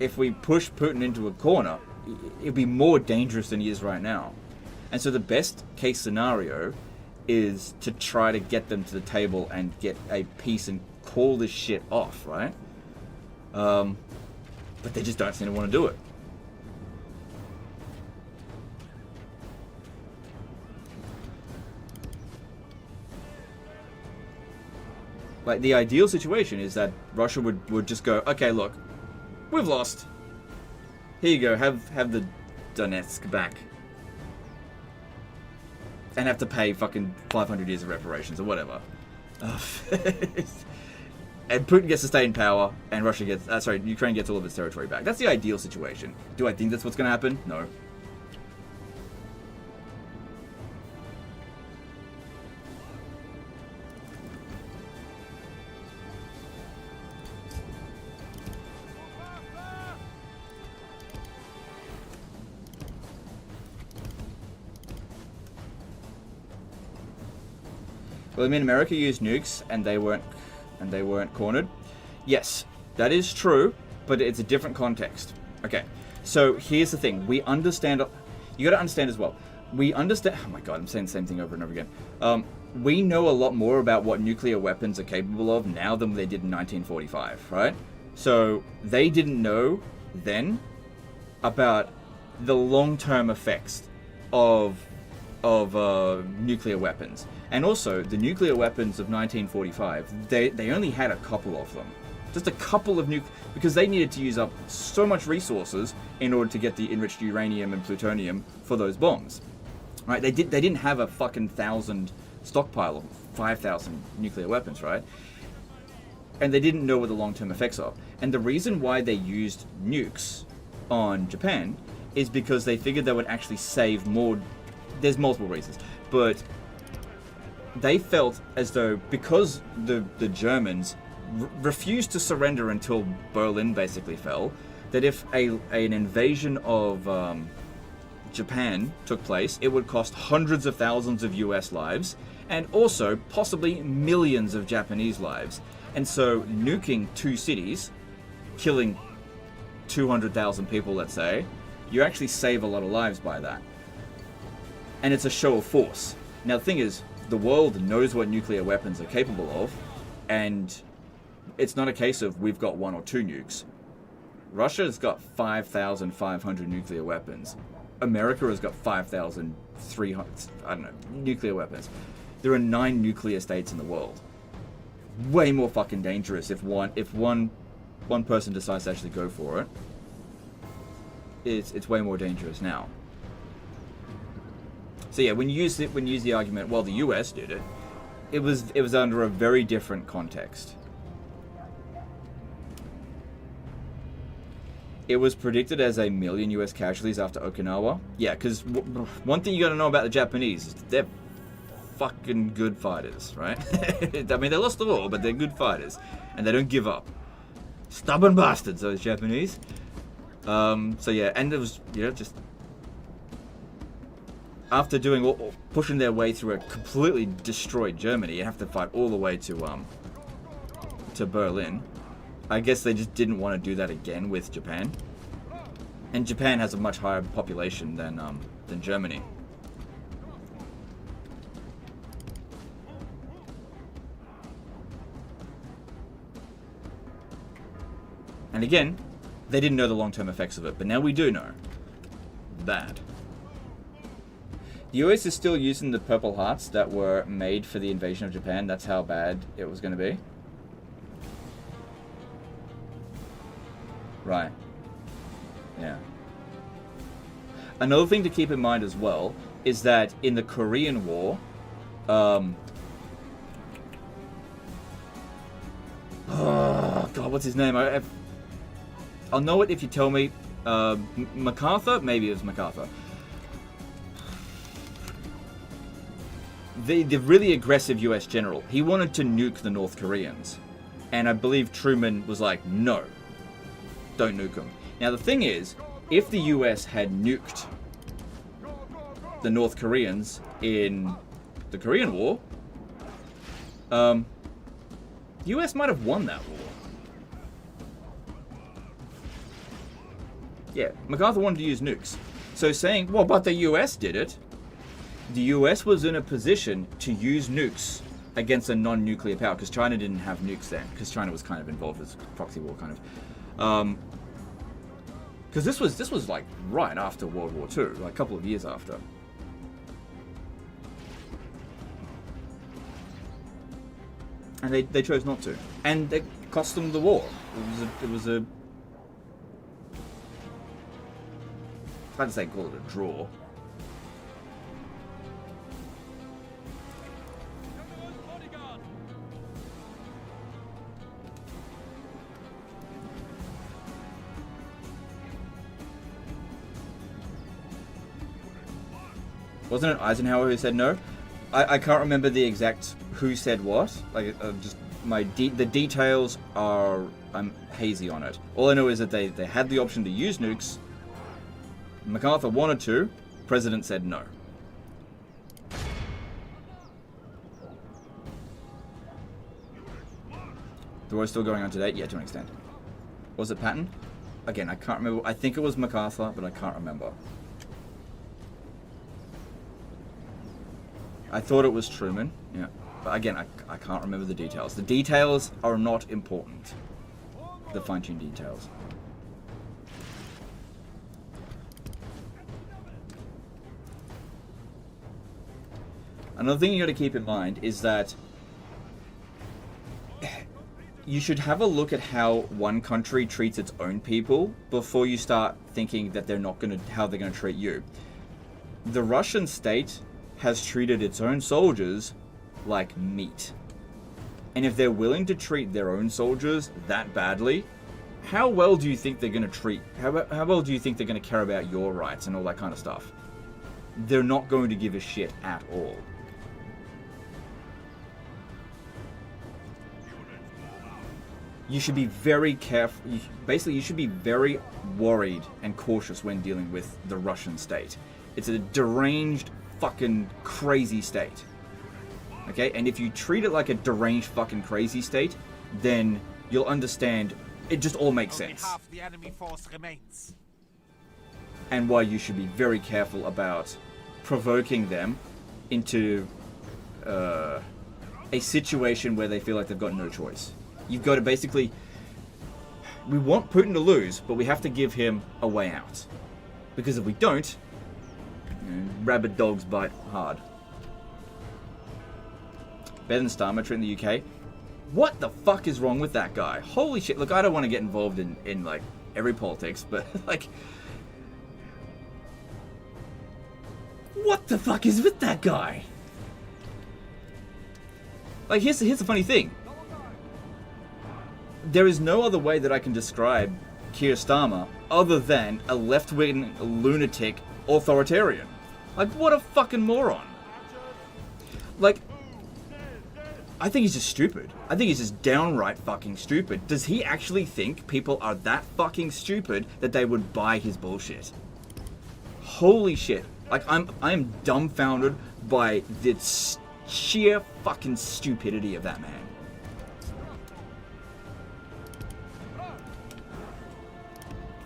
if we push Putin into a corner, it'd be more dangerous than he is right now. And so the best case scenario is to try to get them to the table and get a peace and call this shit off, right? But they just don't seem to want to do it. Like, the ideal situation is that Russia would just go, okay, look, we've lost. Here you go. Have the Donetsk back. And have to pay fucking 500 years of reparations or whatever. And Putin gets to stay in power, and Russia gets... Ukraine gets all of its territory back. That's the ideal situation. Do I think that's what's going to happen? No. Well, I mean, America used nukes, and they weren't cornered. Yes, that is true, but it's a different context. Okay, so here's the thing: we understand. You got to understand as well. We understand. Oh my God, I'm saying the same thing over and over again. We know a lot more about what nuclear weapons are capable of now than they did in 1945, right? So they didn't know then about the long-term effects of nuclear weapons. And also, the nuclear weapons of 1945, they only had a couple of them. Just a couple of because they needed to use up so much resources in order to get the enriched uranium and plutonium for those bombs. Right? They didn't have a fucking 1,000 stockpile of 5,000 nuclear weapons, right? And they didn't know what the long-term effects are. And the reason why they used nukes on Japan is because they figured they would actually save more. There's multiple reasons, but they felt as though because the Germans refused to surrender until Berlin basically fell, that if an invasion of Japan took place, it would cost hundreds of thousands of US lives and also possibly millions of Japanese lives. And so nuking two cities, killing 200,000 people, let's say, you actually save a lot of lives by that. And it's a show of force. Now the thing is, the world knows what nuclear weapons are capable of, and it's not a case of we've got 1 or 2 nukes. Russia's got 5,500 nuclear weapons. America has got 5,300, nuclear weapons. There are 9 nuclear states in the world. Way more fucking dangerous if one person decides to actually go for it. It's way more dangerous now. So yeah, when you use the argument, well, the US did it, it was under a very different context. It was predicted as 1 million US casualties after Okinawa. Yeah, because one thing you got to know about the Japanese is they're fucking good fighters, right? I mean, they lost the war, but they're good fighters, and they don't give up. Stubborn bastards, those Japanese. So yeah, and it was just. After pushing their way through a completely destroyed Germany, you have to fight all the way to Berlin. I guess they just didn't want to do that again with Japan. And Japan has a much higher population than Germany. And again, they didn't know the long-term effects of it, but now we do know. Bad. The US is still using the Purple Hearts that were made for the invasion of Japan. That's how bad it was going to be. Right. Yeah. Another thing to keep in mind as well is that in the Korean War, oh God, what's his name? I'll know it if you tell me. MacArthur? Maybe it was MacArthur. The really aggressive US general, he wanted to nuke the North Koreans. And I believe Truman was like, no, don't nuke them. Now the thing is, if the US had nuked the North Koreans in the Korean War, the US might have won that war. Yeah, MacArthur wanted to use nukes. So saying, well, but the US did it. The US was in a position to use nukes against a non-nuclear power, because China didn't have nukes then, because China was kind of involved as proxy war, kind of. Because this was like right after World War II, like a couple of years after. And they chose not to, and it cost them the war. It was a hard to say call it a draw. Wasn't it Eisenhower who said no? I can't remember the exact who said what. Like, just the details are, I'm hazy on it. All I know is that they had the option to use nukes. MacArthur wanted to. President said no. The war's still going on today? Yeah, to an extent. Was it Patton? Again, I can't remember. I think it was MacArthur, but I can't remember. I thought it was Truman, yeah. But again, I can't remember the details. The details are not important. The fine-tuned details. Another thing you got to keep in mind is that you should have a look at how one country treats its own people before you start thinking that they're not going to, how they're going to treat you. The Russian state has treated its own soldiers like meat. And if they're willing to treat their own soldiers that badly, how well do you think they're going to treat, how well do you think they're going to care about your rights and all that kind of stuff? They're not going to give a shit at all. You should be very careful. Basically, you should be very worried and cautious when dealing with the Russian state. It's a deranged, fucking crazy state. Okay? And if you treat it like a deranged, fucking crazy state, then you'll understand it just all makes sense. Half the enemy force remains. And why you should be very careful about provoking them into a situation where they feel like they've got no choice. You've got to basically... We want Putin to lose, but we have to give him a way out. Because if we don't, rabid dogs bite hard. Better than Starmer in the UK. What the fuck is wrong with that guy? Holy shit. Look, I don't want to get involved in like, every politics, but, like... What the fuck is with that guy? Like, here's the funny thing. There is no other way that I can describe Keir Starmer other than a left-wing lunatic authoritarian. Like, what a fucking moron. Like, I think he's just stupid. I think he's just downright fucking stupid. Does he actually think people are that fucking stupid that they would buy his bullshit? Holy shit. Like, I'm dumbfounded by the sheer fucking stupidity of that man.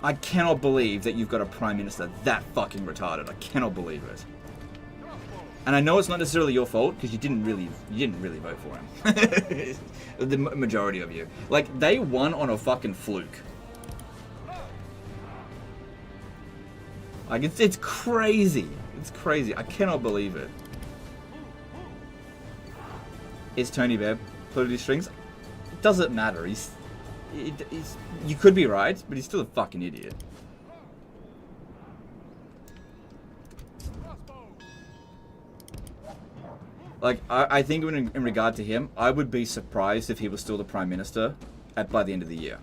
I cannot believe that you've got a prime minister that fucking retarded. I cannot believe it. And I know it's not necessarily your fault because you didn't really vote for him. The majority of you, like, they won on a fucking fluke. Like, it's crazy. It's crazy. I cannot believe it. Is Tony Bebb pulled his strings? It doesn't matter. You could be right, but he's still a fucking idiot. Like, I think in regard to him, I would be surprised if he was still the Prime Minister by the end of the year.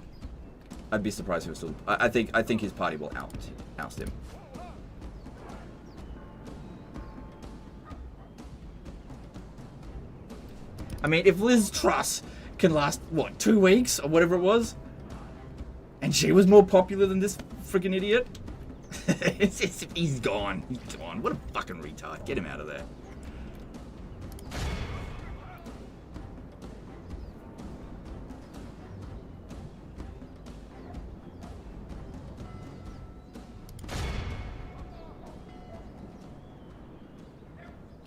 I'd be surprised if he was still... I think his party will oust him. I mean, if Liz Truss can last, what, 2 weeks or whatever it was, and she was more popular than this freaking idiot, he's gone. He's gone. What a fucking retard. Get him out of there.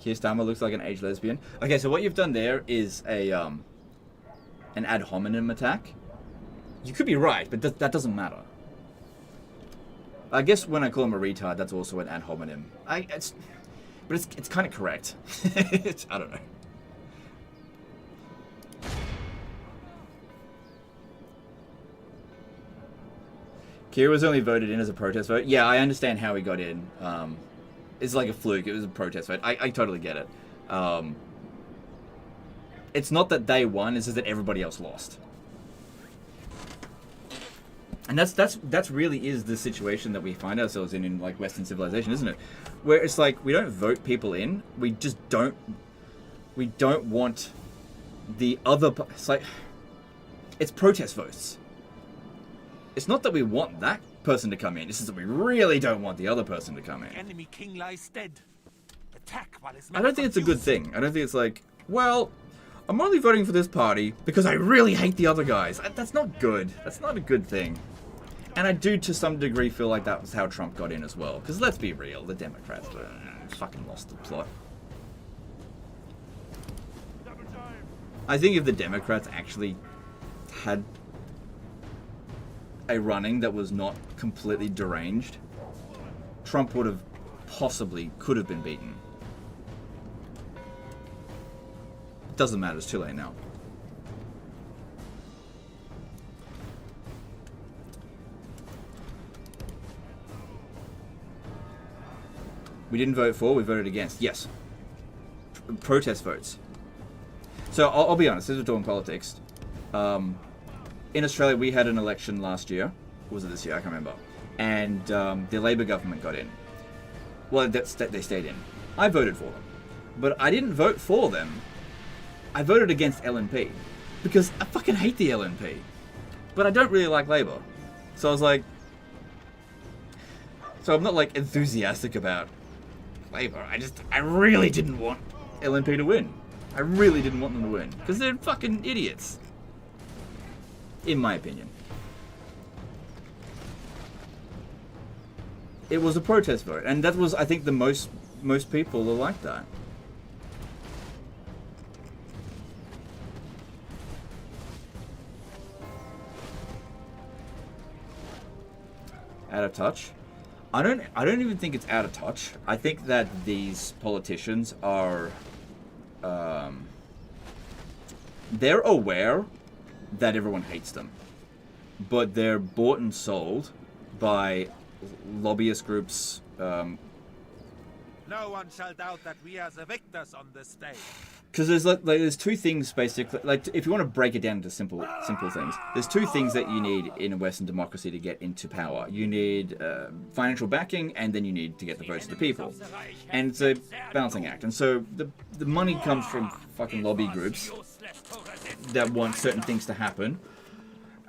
Keir Starmer looks like an aged lesbian. Okay, so what you've done there is an ad hominem attack. You could be right, but that doesn't matter. I guess when I call him a retard, that's also an ad hominem. But it's kind of correct. I don't know. Kira was only voted in as a protest vote. Yeah, I understand how he got in. It's like a fluke. It was a protest vote. I totally get it. It's not that they won. It's just that everybody else lost. And that's really is the situation that we find ourselves in like Western civilization, isn't it? Where it's like we don't vote people in. We just don't. We don't want the other. It's like it's protest votes. It's not that we want that person to come in. It's just that we really don't want the other person to come in. Enemy king lies dead. Attack while his I don't think it's a good thing. I don't think it's like, well, I'm only voting for this party because I really hate the other guys. That's not good. That's not a good thing. And I do, to some degree, feel like that was how Trump got in as well. Because let's be real, the Democrats fucking lost the plot. I think if the Democrats actually had a running that was not completely deranged, Trump would have could have been beaten. Doesn't matter, it's too late now. We didn't vote for, we voted against. Yes. Protest votes. So I'll be honest, this is talking politics. In Australia, we had an election last year. Or was it this year? I can't remember. And the Labour government got in. Well, they stayed in. I voted for them. But I didn't vote for them. I voted against LNP. Because I fucking hate the LNP. But I don't really like Labour. So I was like... So I'm not like enthusiastic about Labour. I really didn't want LNP to win. I really didn't want them to win. Because they're fucking idiots. In my opinion. It was a protest vote. And that was, I think, the most people are like that. Out of touch? I don't even think it's out of touch. I think that these politicians are they're aware that everyone hates them, but they're bought and sold by lobbyist groups. No one shall doubt that we are the victors on this day. Because there's two things basically. Like if you want to break it down into simple things, there's two things that you need in a Western democracy to get into power. You need financial backing, and then you need to get the votes of the people. And it's a balancing act. And so the money comes from fucking lobby groups that want certain things to happen.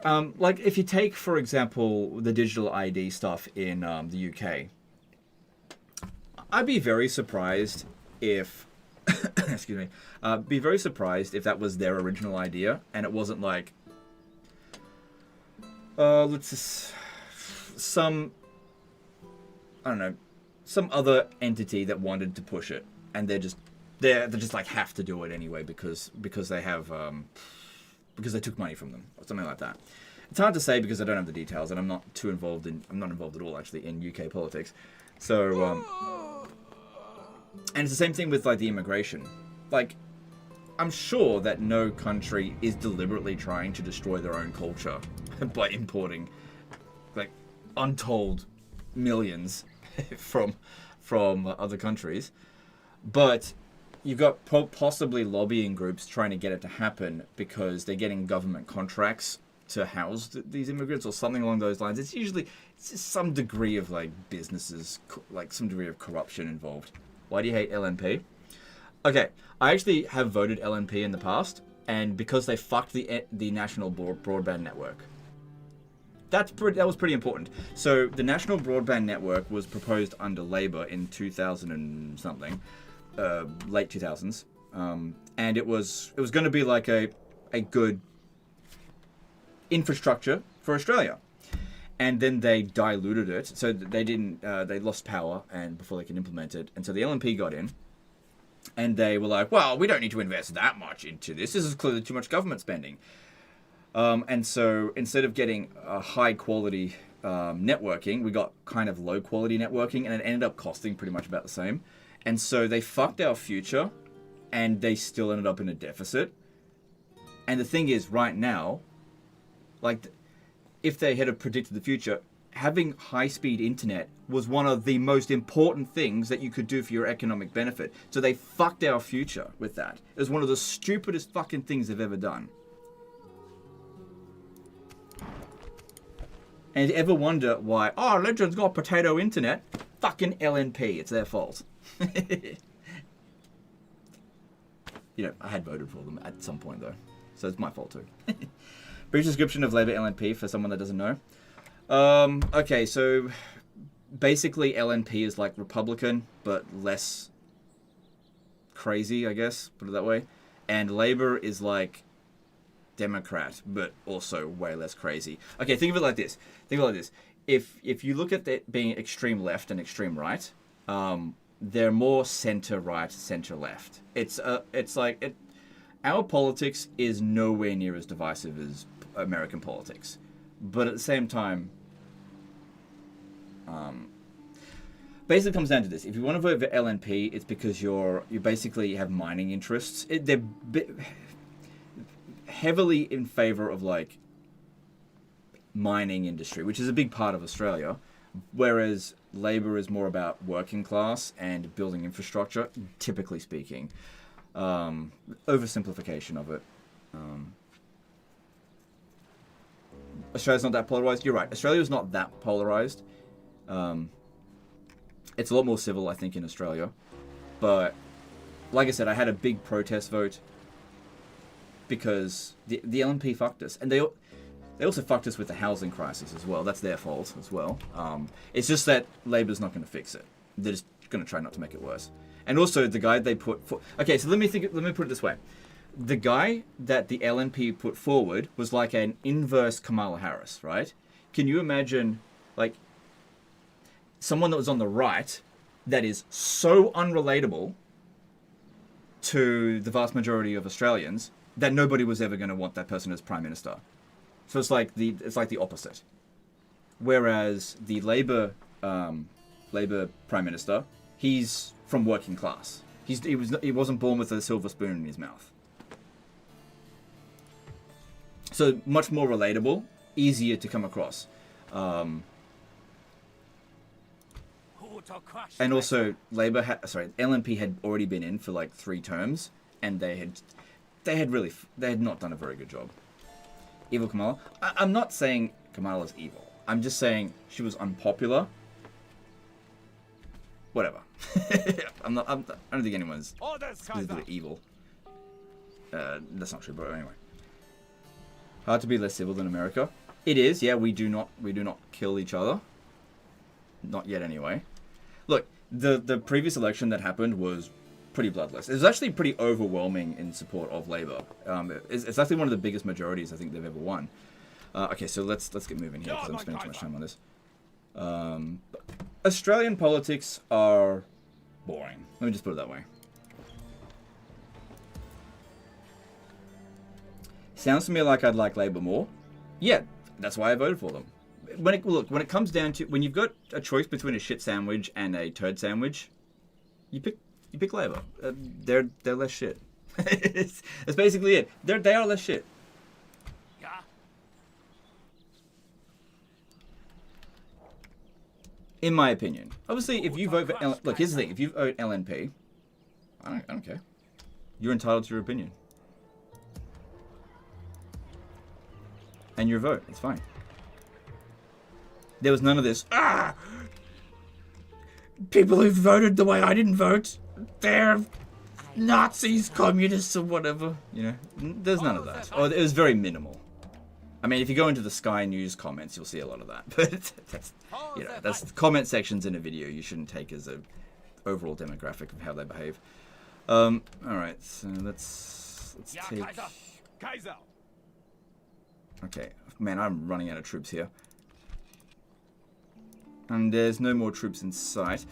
Like if you take, for example, the digital ID stuff in the UK, I'd be very surprised if. Excuse me. Be very surprised if that was their original idea and it wasn't like, some other entity that wanted to push it, and they just like have to do it anyway because they have because they took money from them or something like that. It's hard to say because I don't have the details and I'm not involved at all actually in UK politics. So and it's the same thing with like the immigration. Like, I'm sure that no country is deliberately trying to destroy their own culture by importing like untold millions from other countries. But you've got possibly lobbying groups trying to get it to happen because they're getting government contracts to house these immigrants or something along those lines. It's usually some degree of like businesses, like some degree of corruption involved. Why do you hate LNP? Okay, I actually have voted LNP in the past, and because they fucked the national broadband network. That was pretty important. So the national broadband network was proposed under Labour in 2000 and something, late 2000s, and it was going to be like a good infrastructure for Australia. And then they diluted it, so they didn't. They lost power, and before they could implement it, and so the LNP got in, and they were like, "Well, we don't need to invest that much into this. This is clearly too much government spending." And so instead of getting a high quality networking, we got kind of low quality networking, and it ended up costing pretty much about the same. And so they fucked our future, and they still ended up in a deficit. And the thing is, right now, like. If they had predicted the future, having high-speed internet was one of the most important things that you could do for your economic benefit. So they fucked our future with that. It was one of the stupidest fucking things they've ever done. And ever wonder why, oh, Legends got potato internet? Fucking LNP, it's their fault. You know, I had voted for them at some point though. So it's my fault too. Brief description of Labour LNP for someone that doesn't know. Okay, so basically LNP is like Republican, but less crazy, I guess, put it that way. And Labour is like Democrat, but also way less crazy. Okay, think of it like this. If you look at that being extreme left and extreme right, they're more center right, center left. It's like our politics is nowhere near as divisive as American politics, but at the same time, basically comes down to this: if you want to vote for LNP, it's because you basically have mining interests. They're heavily in favor of like mining industry, which is a big part of Australia, whereas Labor is more about working class and building infrastructure, typically speaking. Oversimplification of it. Australia's not that polarized. You're right. Australia's not that polarized. It's a lot more civil, I think, in Australia. But like I said, I had a big protest vote because the LNP fucked us, and they also fucked us with the housing crisis as well. That's their fault as well. It's just that Labor's not going to fix it. They're just going to try not to make it worse. And also the guy they put for... Okay, so let me put it this way. The guy that the LNP put forward was like an inverse Kamala Harris, right? Can you imagine, like, someone that was on the right that is so unrelatable to the vast majority of Australians that nobody was ever going to want that person as Prime Minister. So it's like the opposite. Whereas the Labor Prime Minister, he's from working class. He wasn't born with a silver spoon in his mouth. So much more relatable, easier to come across. And also LNP had already been in for like 3 terms, and they had not done a very good job. Evil Kamala. I'm not saying Kamala's evil. I'm just saying she was unpopular. Whatever. I don't think anyone's specifically evil. That's not true, but anyway. Hard to be less civil than America. It is, yeah. We do not kill each other. Not yet, anyway. Look, the previous election that happened was pretty bloodless. It was actually pretty overwhelming in support of Labour. It's actually one of the biggest majorities I think they've ever won. Okay, so let's get moving here because I'm spending too much time on this. Australian politics are boring. Let me just put it that way. Sounds to me like I'd like Labor more. Yeah, that's why I voted for them. When it comes down to when you've got a choice between a shit sandwich and a turd sandwich, you pick Labor. They're less shit. That's basically it. They are less shit. In my opinion. Obviously, if you vote for... Look, here's the thing. If you vote LNP, I don't care. You're entitled to your opinion. And your vote. It's fine. There was none of this. People who voted the way I didn't vote, they're Nazis, communists, or whatever. You know, there's none of that. Or it was very minimal. I mean, if you go into the Sky News comments, you'll see a lot of that. But that's comment sections in a video. You shouldn't take as a overall demographic of how they behave. All right, so let's take. Okay, man, I'm running out of troops here, and there's no more troops in sight.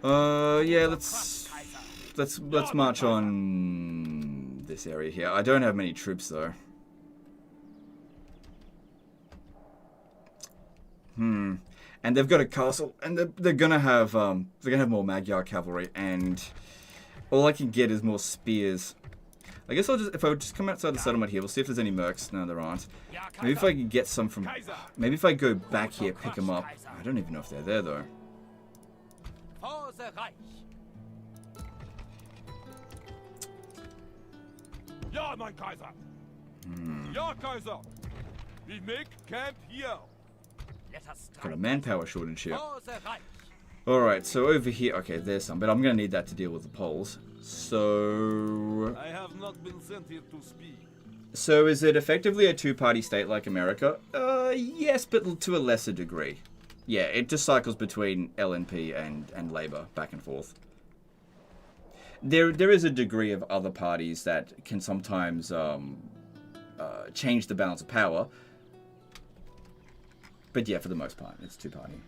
Yeah, let's march on this area here. I don't have many troops though. And they've got a castle, and they're gonna have more Magyar cavalry, and all I can get is more spears. I guess I'll just, if I would just come outside the settlement here, we'll see if there's any mercs. No, there aren't. Maybe if I can get some from, maybe if I go back here, pick them up. I don't even know if they're there though. For the Reich. Ja, mein Kaiser. Ja, Kaiser. We make camp here. Let us Got a manpower shortage here. For the Reich. Alright, so over here, okay, there's some, but I'm gonna need that to deal with the Poles. So... I have not been sent here to speak. So is it effectively a two-party state like America? Yes, but to a lesser degree. Yeah, it just cycles between LNP and Labour, back and forth. There is a degree of other parties that can sometimes change the balance of power. But yeah, for the most part, it's two-party.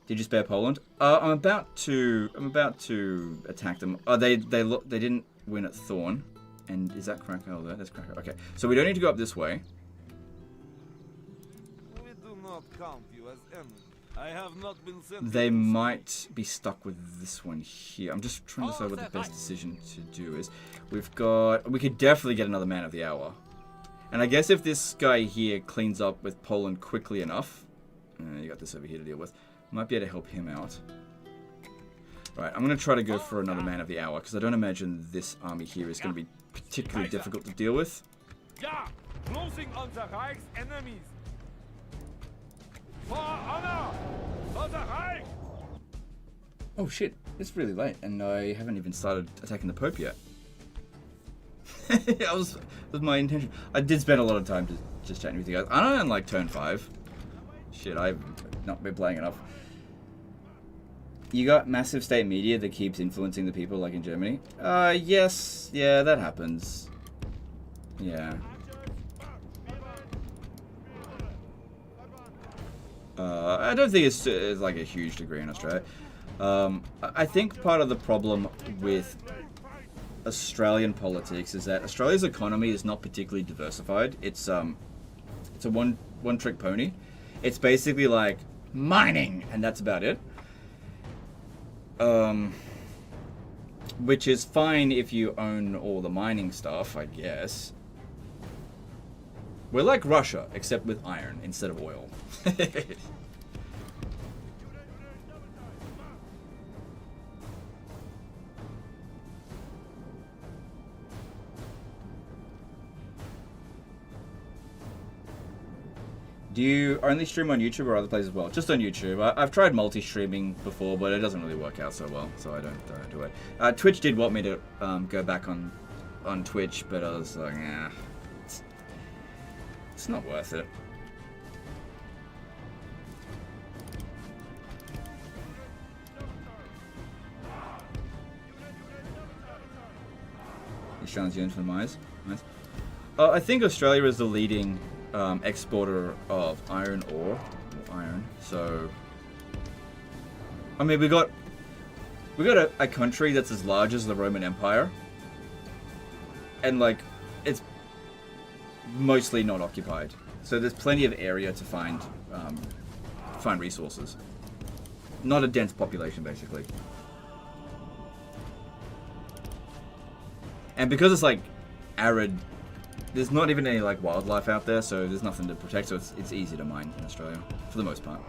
Did you spare Poland? I'm about to attack them. Oh, they didn't win at Thorn, and is that Krakow there? That's Krakow. Okay, so we don't need to go up this way. We do not count you as enemy. I have not been sent. They might be stuck with this one here. I'm just trying to decide what the best decision to do is. We could definitely get another man of the hour, and I guess if this guy here cleans up with Poland quickly enough, you got this over here to deal with. Might be able to help him out. Right, I'm going to try to go for another man of the hour, because I don't imagine this army here is going to be particularly difficult to deal with. Ja, closing on the Reich's enemies. For honor, for the Reich. Oh shit, it's really late, and I haven't even started attacking the Pope yet. That was my intention. I did spend a lot of time just chatting with you guys. I don't on like turn 5. Shit, I've not been playing enough. You got massive state media that keeps influencing the people, like in Germany? Yes. Yeah, that happens. Yeah. I don't think it's like a huge degree in Australia. I think part of the problem with Australian politics is that Australia's economy is not particularly diversified. It's a one-trick pony. It's basically like mining, and that's about it. Which is fine if you own all the mining stuff, I guess. We're like Russia, except with iron instead of oil. Do you only stream on YouTube or other places as well? Just on YouTube. I've tried multi-streaming before, but it doesn't really work out so well, so I don't do it. Twitch did want me to go back on Twitch, but I was like, nah, it's not worth it. Australians yearn for the mines. Nice. I think Australia is the leading exporter of iron ore, so I mean we got a country that's as large as the Roman Empire, and like it's mostly not occupied, so there's plenty of area to find resources. Not a dense population, basically, and because it's like arid. There's not even any like wildlife out there, so there's nothing to protect, so it's easy to mine in Australia, for the most part.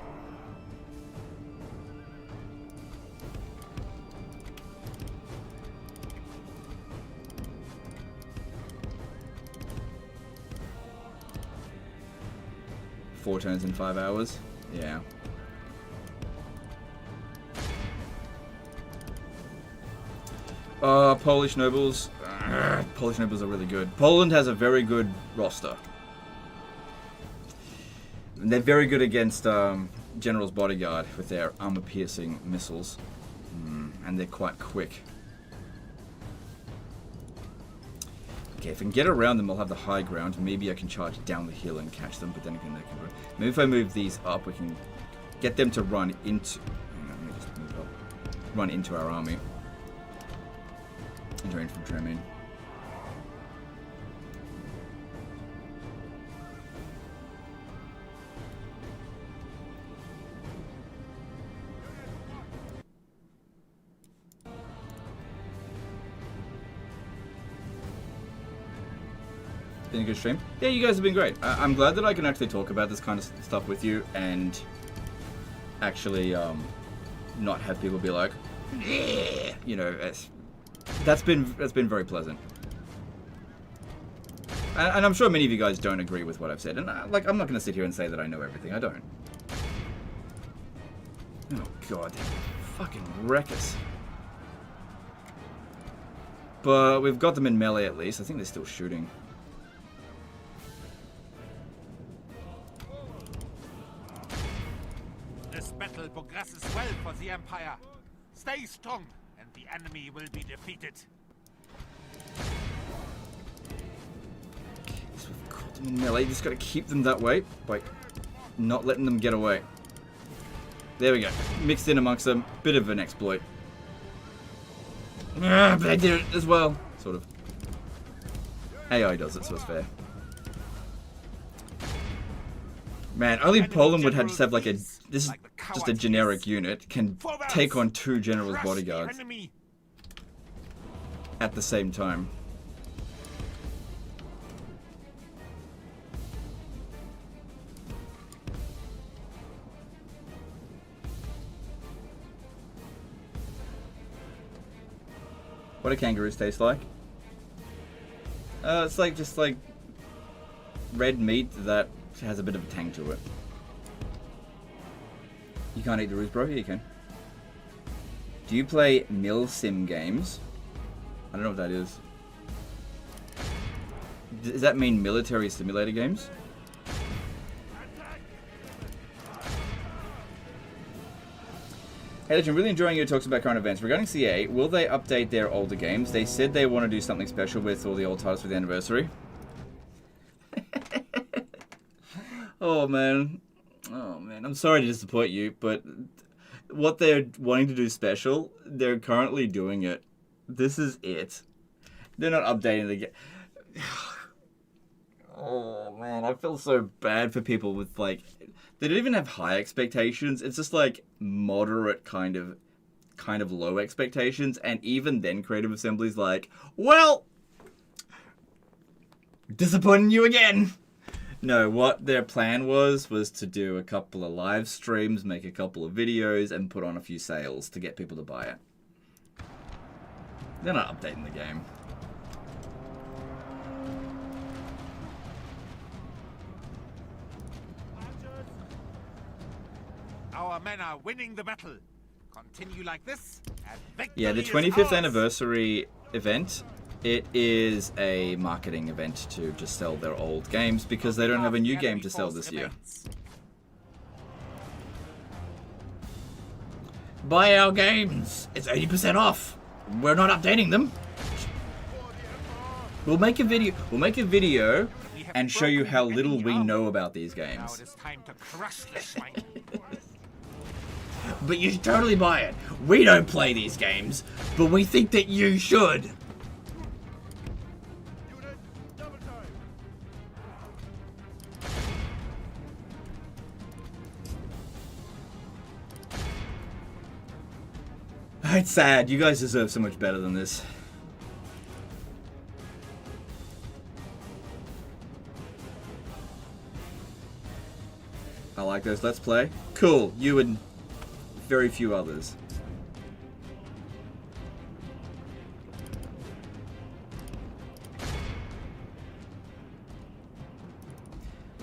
Four turns in 5 hours? Yeah. Polish nobles. Polish nobles are really good. Poland has a very good roster. They're very good against General's Bodyguard with their armor-piercing missiles. And they're quite quick. Okay, if I can get around them, I'll have the high ground. Maybe I can charge down the hill and catch them, but then again, they can run. Maybe if I move these up, we can get them to run into... Hang on, let me just move up. Run into our army. Into our infantry, I mean. Been a good stream. Yeah, you guys have been great. I'm glad that I can actually talk about this kind of stuff with you and actually not have people be like, yeah, you know, that's been very pleasant. And I'm sure many of you guys don't agree with what I've said. And like, I'm not going to sit here and say that I know everything. I don't. Oh god, they fucking wreck us. But we've got them in melee at least. I think they're still shooting. This battle progresses well for the Empire. Stay strong, and the enemy will be defeated. So we've got them in melee. Just got to keep them that way by not letting them get away. There we go. Mixed in amongst them. Bit of an exploit. But I did it as well. Sort of. AI does it, so it's fair. Man, only Poland would just have like a... This is just a generic unit. Can take on 2 generals' bodyguards. At the same time. What do kangaroos taste like? It's like just like red meat that has a bit of a tang to it. You can't eat the roos, bro? Yeah, you can. Do you play mil-sim games? I don't know what that is. Does that mean military simulator games? Hey Legend, really enjoying your talks about current events. Regarding CA, will they update their older games? They said they want to do something special with all the old titles for the anniversary. Oh man. Oh man, I'm sorry to disappoint you, but what they're wanting to do special, they're currently doing it. This is it. They're not updating the game. Oh man, I feel so bad for people with like... They don't even have high expectations. It's just like moderate kind of low expectations. And even then Creative Assembly's like, well, disappointing you again. No, what their plan was to do a couple of live streams, make a couple of videos, and put on a few sales to get people to buy it. They're not updating the game. Our men are winning the battle. Continue like this, and victory Yeah, the 25th anniversary event, it is a marketing event to just sell their old games because they don't have a new game to sell this year. Buy our games! It's 80% off! We're not updating them! We'll make a video and show you how little we know about these games. Now it is time to crush the swine. But you should totally buy it. We don't play these games, but we think that you should. It's sad. You guys deserve so much better than this. I like those. Let's play. Cool. You and very few others.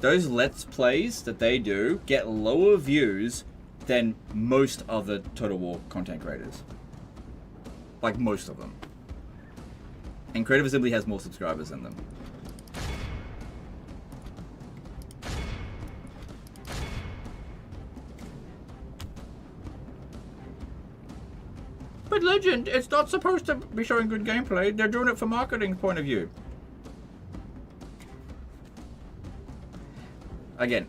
Those Let's Plays that they do get lower views than most other Total War content creators. Like most of them. And Creative Assembly has more subscribers than them. But Legend, it's not supposed to be showing good gameplay. They're doing it for marketing point of view. Again,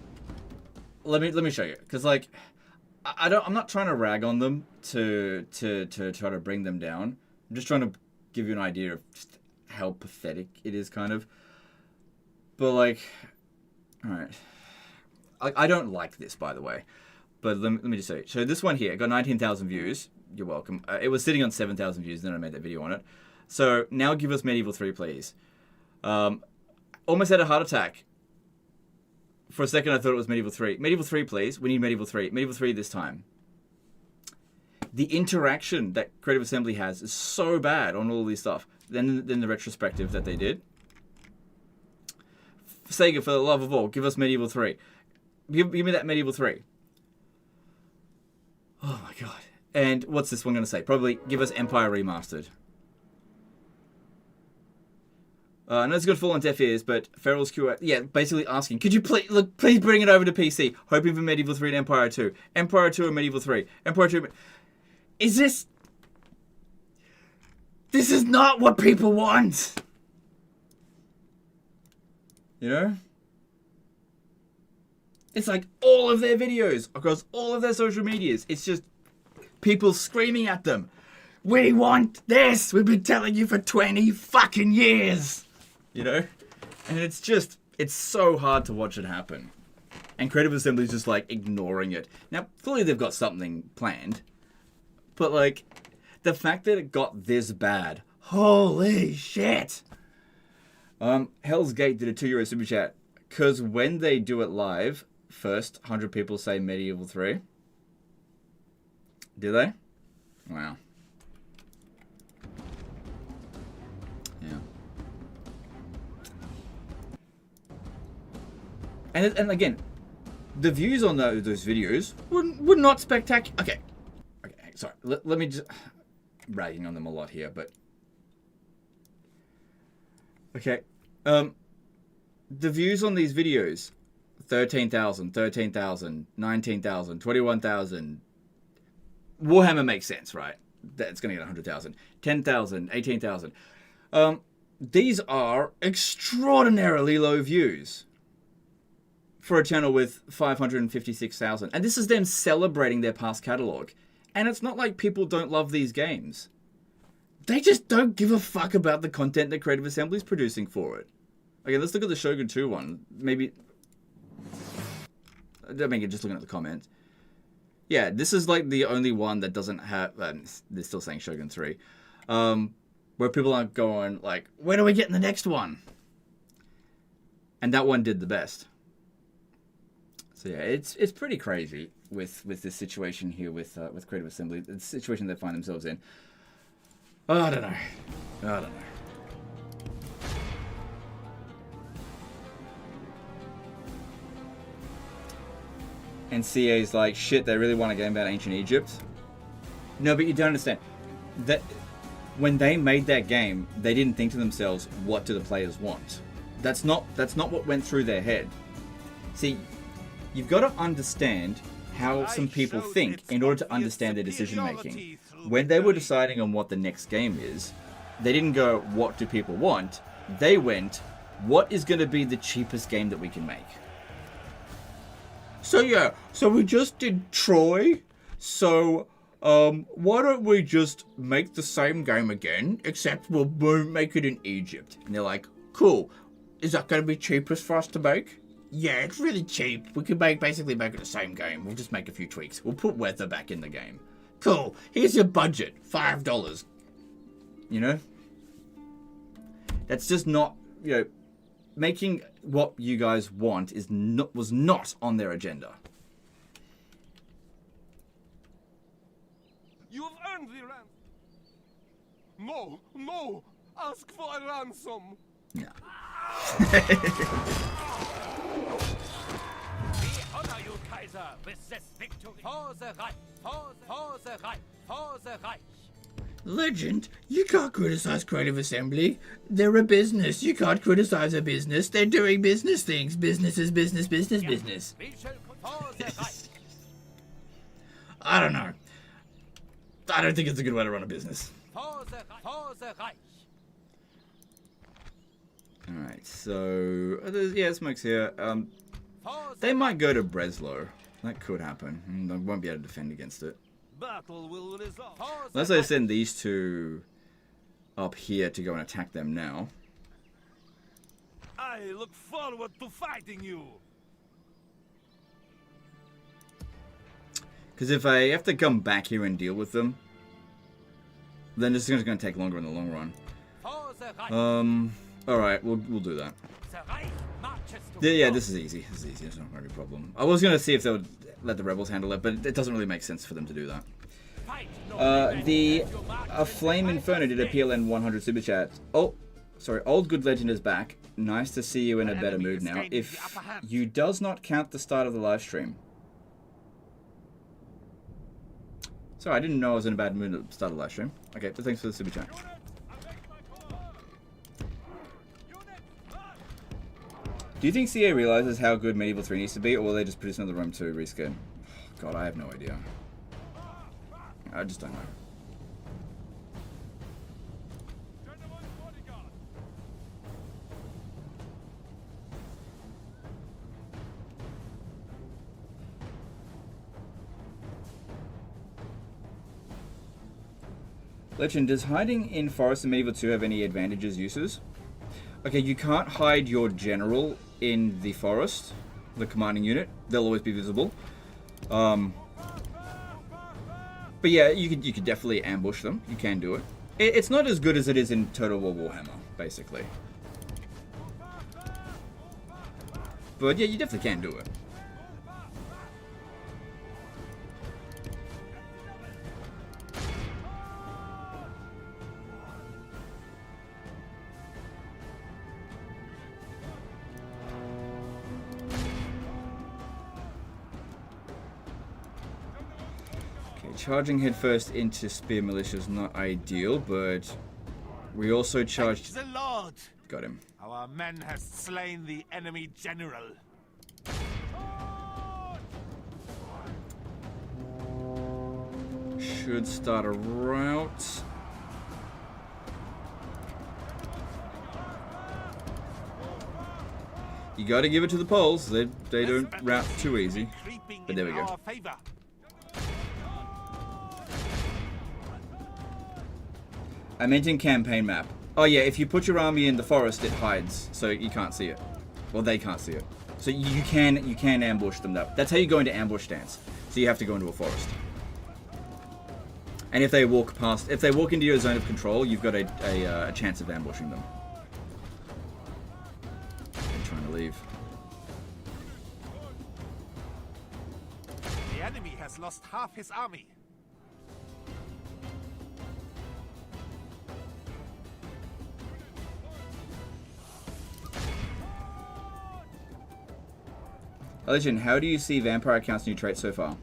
let me show you, because like I'm not trying to rag on them to try to bring them down. I'm just trying to give you an idea of just how pathetic it is, kind of. But like, all right, I don't like this, by the way. But let me just say, so this one here got 19,000 views. You're welcome. It was sitting on 7,000 views, then I made that video on it. So now give us Medieval 3, please. Almost had a heart attack. For a second, I thought it was Medieval 3. Medieval 3, please. We need Medieval 3. Medieval 3 this time. The interaction that Creative Assembly has is so bad on all these stuff. Then the retrospective that they did. Sega, for the love of all, give us Medieval 3. Give me that Medieval 3. Oh my god. And what's this one going to say? Probably give us Empire Remastered. I know it's going to fall on deaf ears, but Feral's Q, yeah, basically asking, could you please bring it over to PC? Hoping for Medieval 3 and Empire 2. Empire 2 and Medieval 3. Empire 2... Is this... This is not what people want! You know? It's like all of their videos, across all of their social medias, it's just people screaming at them. We want this! We've been telling you for 20 fucking years! You know? And it's just, it's so hard to watch it happen. And Creative Assembly's just like ignoring it. Now, clearly they've got something planned. But like, the fact that it got this bad, holy shit! Hell's Gate did a €2 super chat. Because when they do it live, first 100 people say Medieval 3. Do they? Wow. Yeah. And again, the views on those videos were not spectacular. Okay, sorry. Let me just... ragging on them a lot here, but... Okay. The views on these videos, 13,000, 13,000, 19,000, 21,000. Warhammer makes sense, right? That's going to get 100,000. 10,000, 18,000. These are extraordinarily low views for a channel with 556,000. And this is them celebrating their past catalogue. And it's not like people don't love these games. They just don't give a fuck about the content that Creative Assembly is producing for it. Okay, let's look at the Shogun 2 one. Maybe... I mean, just looking at the comments. Yeah, this is like the only one that doesn't have... they're still saying Shogun 3. Where people aren't going like, when are we getting the next one? And that one did the best. So yeah, it's pretty crazy with this situation here with Creative Assembly. The situation they find themselves in. Oh, I don't know. And CA's like, shit, they really want a game about ancient Egypt? No, but you don't understand. That when they made that game, they didn't think to themselves, what do the players want? That's not what went through their head. See, you've got to understand how some people think in order to understand their decision making. When they were deciding on what the next game is, they didn't go, what do people want? They went, what is going to be the cheapest game that we can make? So yeah, so we just did Troy, so why don't we just make the same game again, except we'll make it in Egypt? And they're like, cool, is that going to be cheapest for us to make? Yeah, it's really cheap. We could basically make it the same game. We'll just make a few tweaks. We'll put weather back in the game. Cool. Here's your budget. $5. You know? That's just not, you know, making what you guys want was not on their agenda. You have earned the ransom. No. Ask for a ransom. No. We honor you, Kaiser, with this victory. For the Reich, for the Reich, for the Reich. Legend, you can't criticize Creative Assembly. They're a business. You can't criticize a business. They're doing business things. Business is business, business, business. We shall for the Reich. I don't know. I don't think it's a good way to run a business. For the Reich. Alright, so... yeah, Smoke's here. They might go to Breslau. That could happen. They won't be able to defend against it. Battle will resolve. Unless I send these two up here to go and attack them now. I look forward to fighting you. Because if I have to come back here and deal with them, then this is going to take longer in the long run. Alright, we'll do that. The Reich marches to Yeah, this is easy. This is easy. It's not going to be a problem. I was going to see if they would let the rebels handle it, but it doesn't really make sense for them to do that. A Flame Inferno did a PLN 100 super chat. Oh, sorry. Old Good Legend is back. Nice to see you in a better mood now. If you does not count the start of the live stream. Sorry, I didn't know I was in a bad mood at the start of the live stream. Okay, but thanks for the super chat. Do you think CA realizes how good Medieval 3 needs to be, or will they just produce another Rome 2 reskin? God, I have no idea. I just don't know. Legend, does hiding in Forest in Medieval 2 have any advantages, uses? Okay, you can't hide your general in the forest, the commanding unit. They'll always be visible. But yeah, you could definitely ambush them. You can do it. It's not as good as it is in Total War Warhammer, basically. But yeah, you definitely can do it. Charging headfirst into spear militia is not ideal, but we also charged. The Lord. Got him. Our men have slain the enemy general. Should start a route. You got to give it to the Poles. They don't route too easy. But there we go. I meant in campaign map. Oh yeah, if you put your army in the forest, it hides, so you can't see it. Well, they can't see it. So you can ambush them. That's how you go into ambush stance. So you have to go into a forest. And if they walk into your zone of control, you've got a chance of ambushing them. They're trying to leave. The enemy has lost half his army. Legend, how do you see Vampire Count's new trait so far?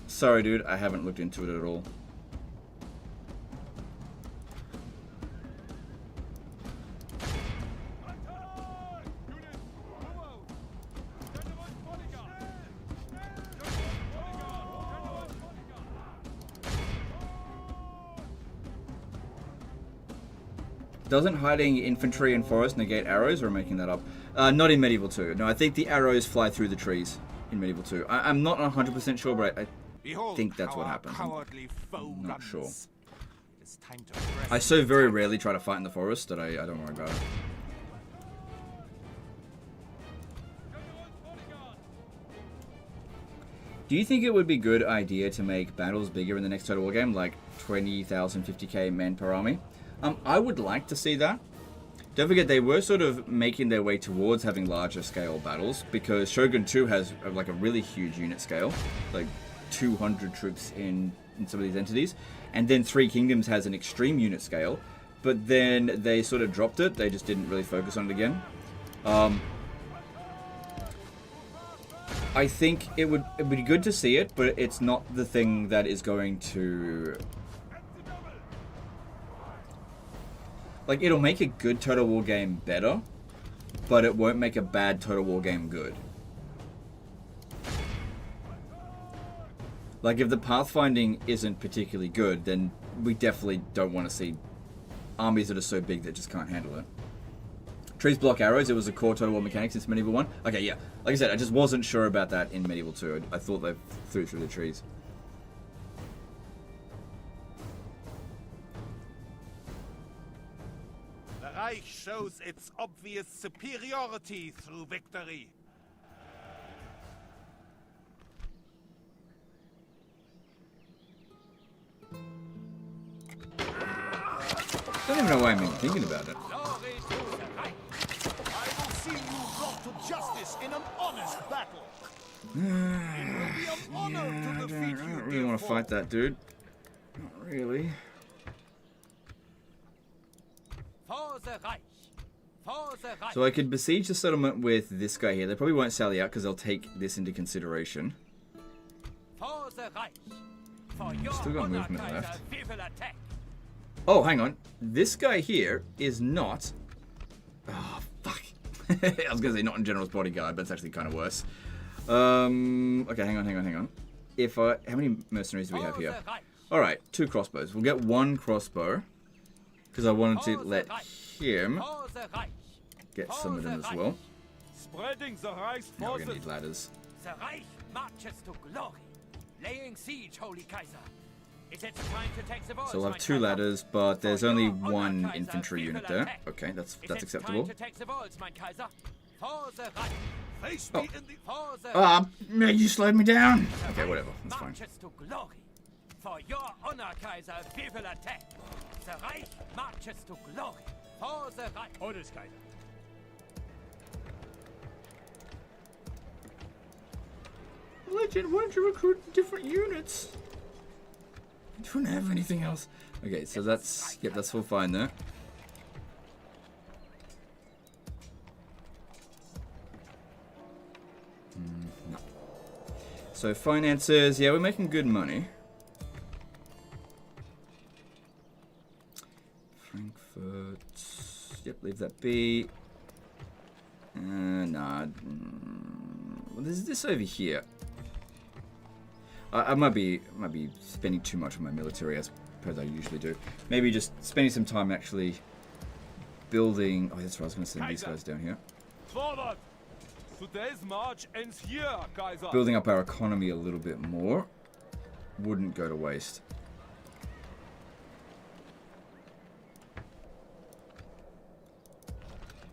Sorry, dude, I haven't looked into it at all. Doesn't hiding infantry in forest negate arrows, or am I making that up? Not in Medieval 2. No, I think the arrows fly through the trees in Medieval 2. I'm not 100% sure, but I think that's what happens. I'm not sure. I so very rarely try to fight in the forest that I don't worry about it. Do you think it would be a good idea to make battles bigger in the next Total War game, like 20,000, 50k men per army? I would like to see that. Don't forget, they were sort of making their way towards having larger scale battles, because Shogun 2 has like a really huge unit scale, like 200 troops in some of these entities, and then Three Kingdoms has an extreme unit scale, but then they sort of dropped it. They just didn't really focus on it again. I think it would be good to see it, but it's not the thing that is going to... Like, it'll make a good Total War game better, but it won't make a bad Total War game good. Like, if the pathfinding isn't particularly good, then we definitely don't want to see armies that are so big that just can't handle it. Trees block arrows. It was a core Total War mechanic since Medieval 1. Okay, yeah. Like I said, I just wasn't sure about that in Medieval 2. I thought they flew through the trees. The Reich shows its obvious superiority through victory. I don't even know why I'm even thinking about it. justice in an honest battle. It will be an honor to defeat you. I don't really want to fight that dude. Not really. For the Reich. For the Reich. So I could besiege the settlement with this guy here. They probably won't sally out because they'll take this into consideration. For the Reich. For your Still got honor, movement Kaiser, left. we will attack. Oh, hang on. This guy here is not... Oh, fuck. I was going to say not in General's bodyguard, but it's actually kind of worse. Okay, hang on. If I... How many mercenaries do we have here? Alright, 2 crossbows. We'll get 1 crossbow. Because I wanted to let him get some of them as well. Spreading the Reich's Now we're forces. going to need ladders. The Reich marches to glory. Laying siege, Holy Kaiser. Is it time to take the walls, So we'll my have 2 Kaiser? ladders, but there's only For your 1 honor, infantry Kaiser, unit we will there. attack. Okay, that's Is it acceptable. time to take the walls, my Kaiser? For the Reich. Face Oh. me in the For the Ah, man, you slowed me down. Okay, whatever. That's fine. marches to glory. For your honor, Kaiser, we will attack. The Reich marches to glory. For the Reich. Orders, Kaiser. Legend, why don't you recruit different units? I don't have anything else. Okay, so that's... Yep, that's all fine there. No. So finances, yeah, we're making good money. Frankfurt, yep, leave that be. Nah, well, there's this over here. I might be spending too much on my military as I usually do. Maybe just spending some time actually building. Oh, that's right. I was going to send these guys down here. Forward. Today's march ends here, Kaiser. Building up our economy a little bit more wouldn't go to waste.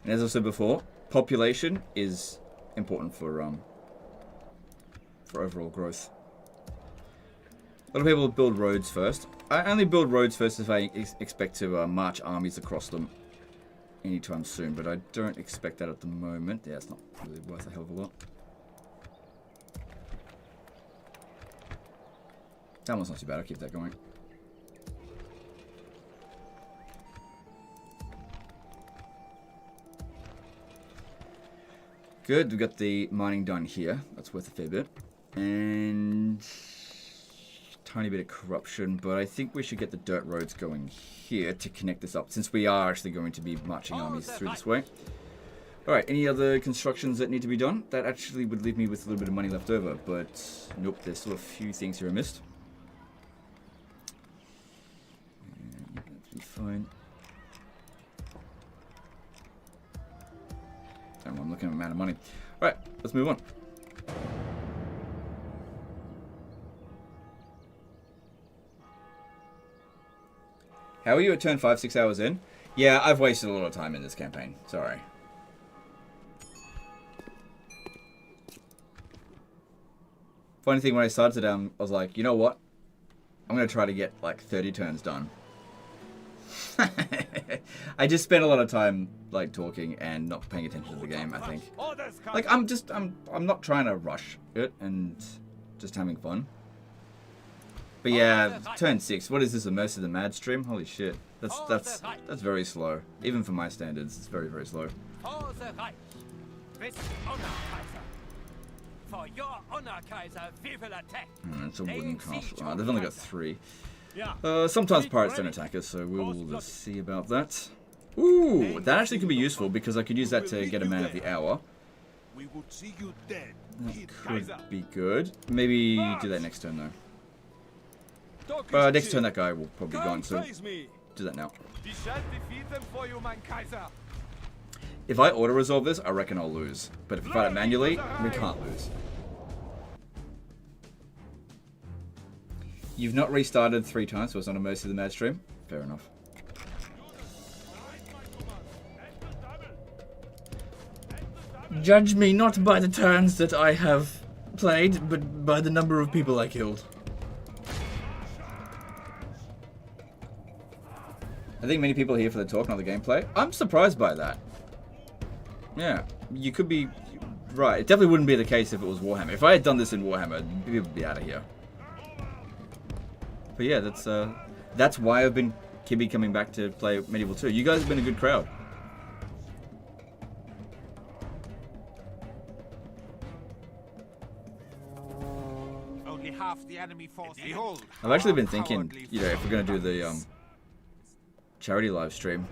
And as I said before, population is important for overall growth. A lot of people build roads first. I only build roads first if I expect to march armies across them anytime soon, but I don't expect that at the moment. Yeah, it's not really worth a hell of a lot. That one's not too bad. I'll keep that going. Good, we've got the mining done here. That's worth a fair bit. And tiny bit of corruption, but I think we should get the dirt roads going here to connect this up, since we are actually going to be marching armies through this way. Alright, any other constructions that need to be done? That actually would leave me with a little bit of money left over, but nope, there's still a few things here I missed. And that'll be fine. I'm looking at the amount of money. Alright, let's move on. How are you at turn 5, 6 hours in? Yeah, I've wasted a lot of time in this campaign. Sorry. Funny thing, when I started I was like, you know what? I'm going to try to get like 30 turns done. I just spent a lot of time like talking and not paying attention to the game, I think. Like I'm not trying to rush it and just having fun. But yeah, turn 6. What is this, a Mercy of the Mad stream? Holy shit. That's very slow. Even for my standards, it's very, very slow. For your honor, Kaiser, we will attack. It's a wooden castle. They've only got 3. Sometimes pirates don't attack us, so we'll just see about that. Ooh, that actually could be useful because I could use that to get a man of the hour. We would see you dead. That could be good. Maybe do that next turn though. Next turn that guy will probably go on, so do that now. We shall defeat them for you, mein Kaiser. If I auto-resolve this, I reckon I'll lose. But if I fight it manually, we can't lose. You've not restarted 3 times, so it's not a Mercy of the Mad stream? Fair enough. Judge me not by the turns that I have played, but by the number of people I killed. I think many people are here for the talk, not the gameplay. I'm surprised by that. Yeah, you could be Right, it definitely wouldn't be the case if it was Warhammer. If I had done this in Warhammer, people would be out of here. But yeah, that's why I've been keep coming back to play Medieval 2. You guys have been a good crowd. Only half the enemy force. Behold, I've actually been thinking, you know, if we're gonna do the charity live stream,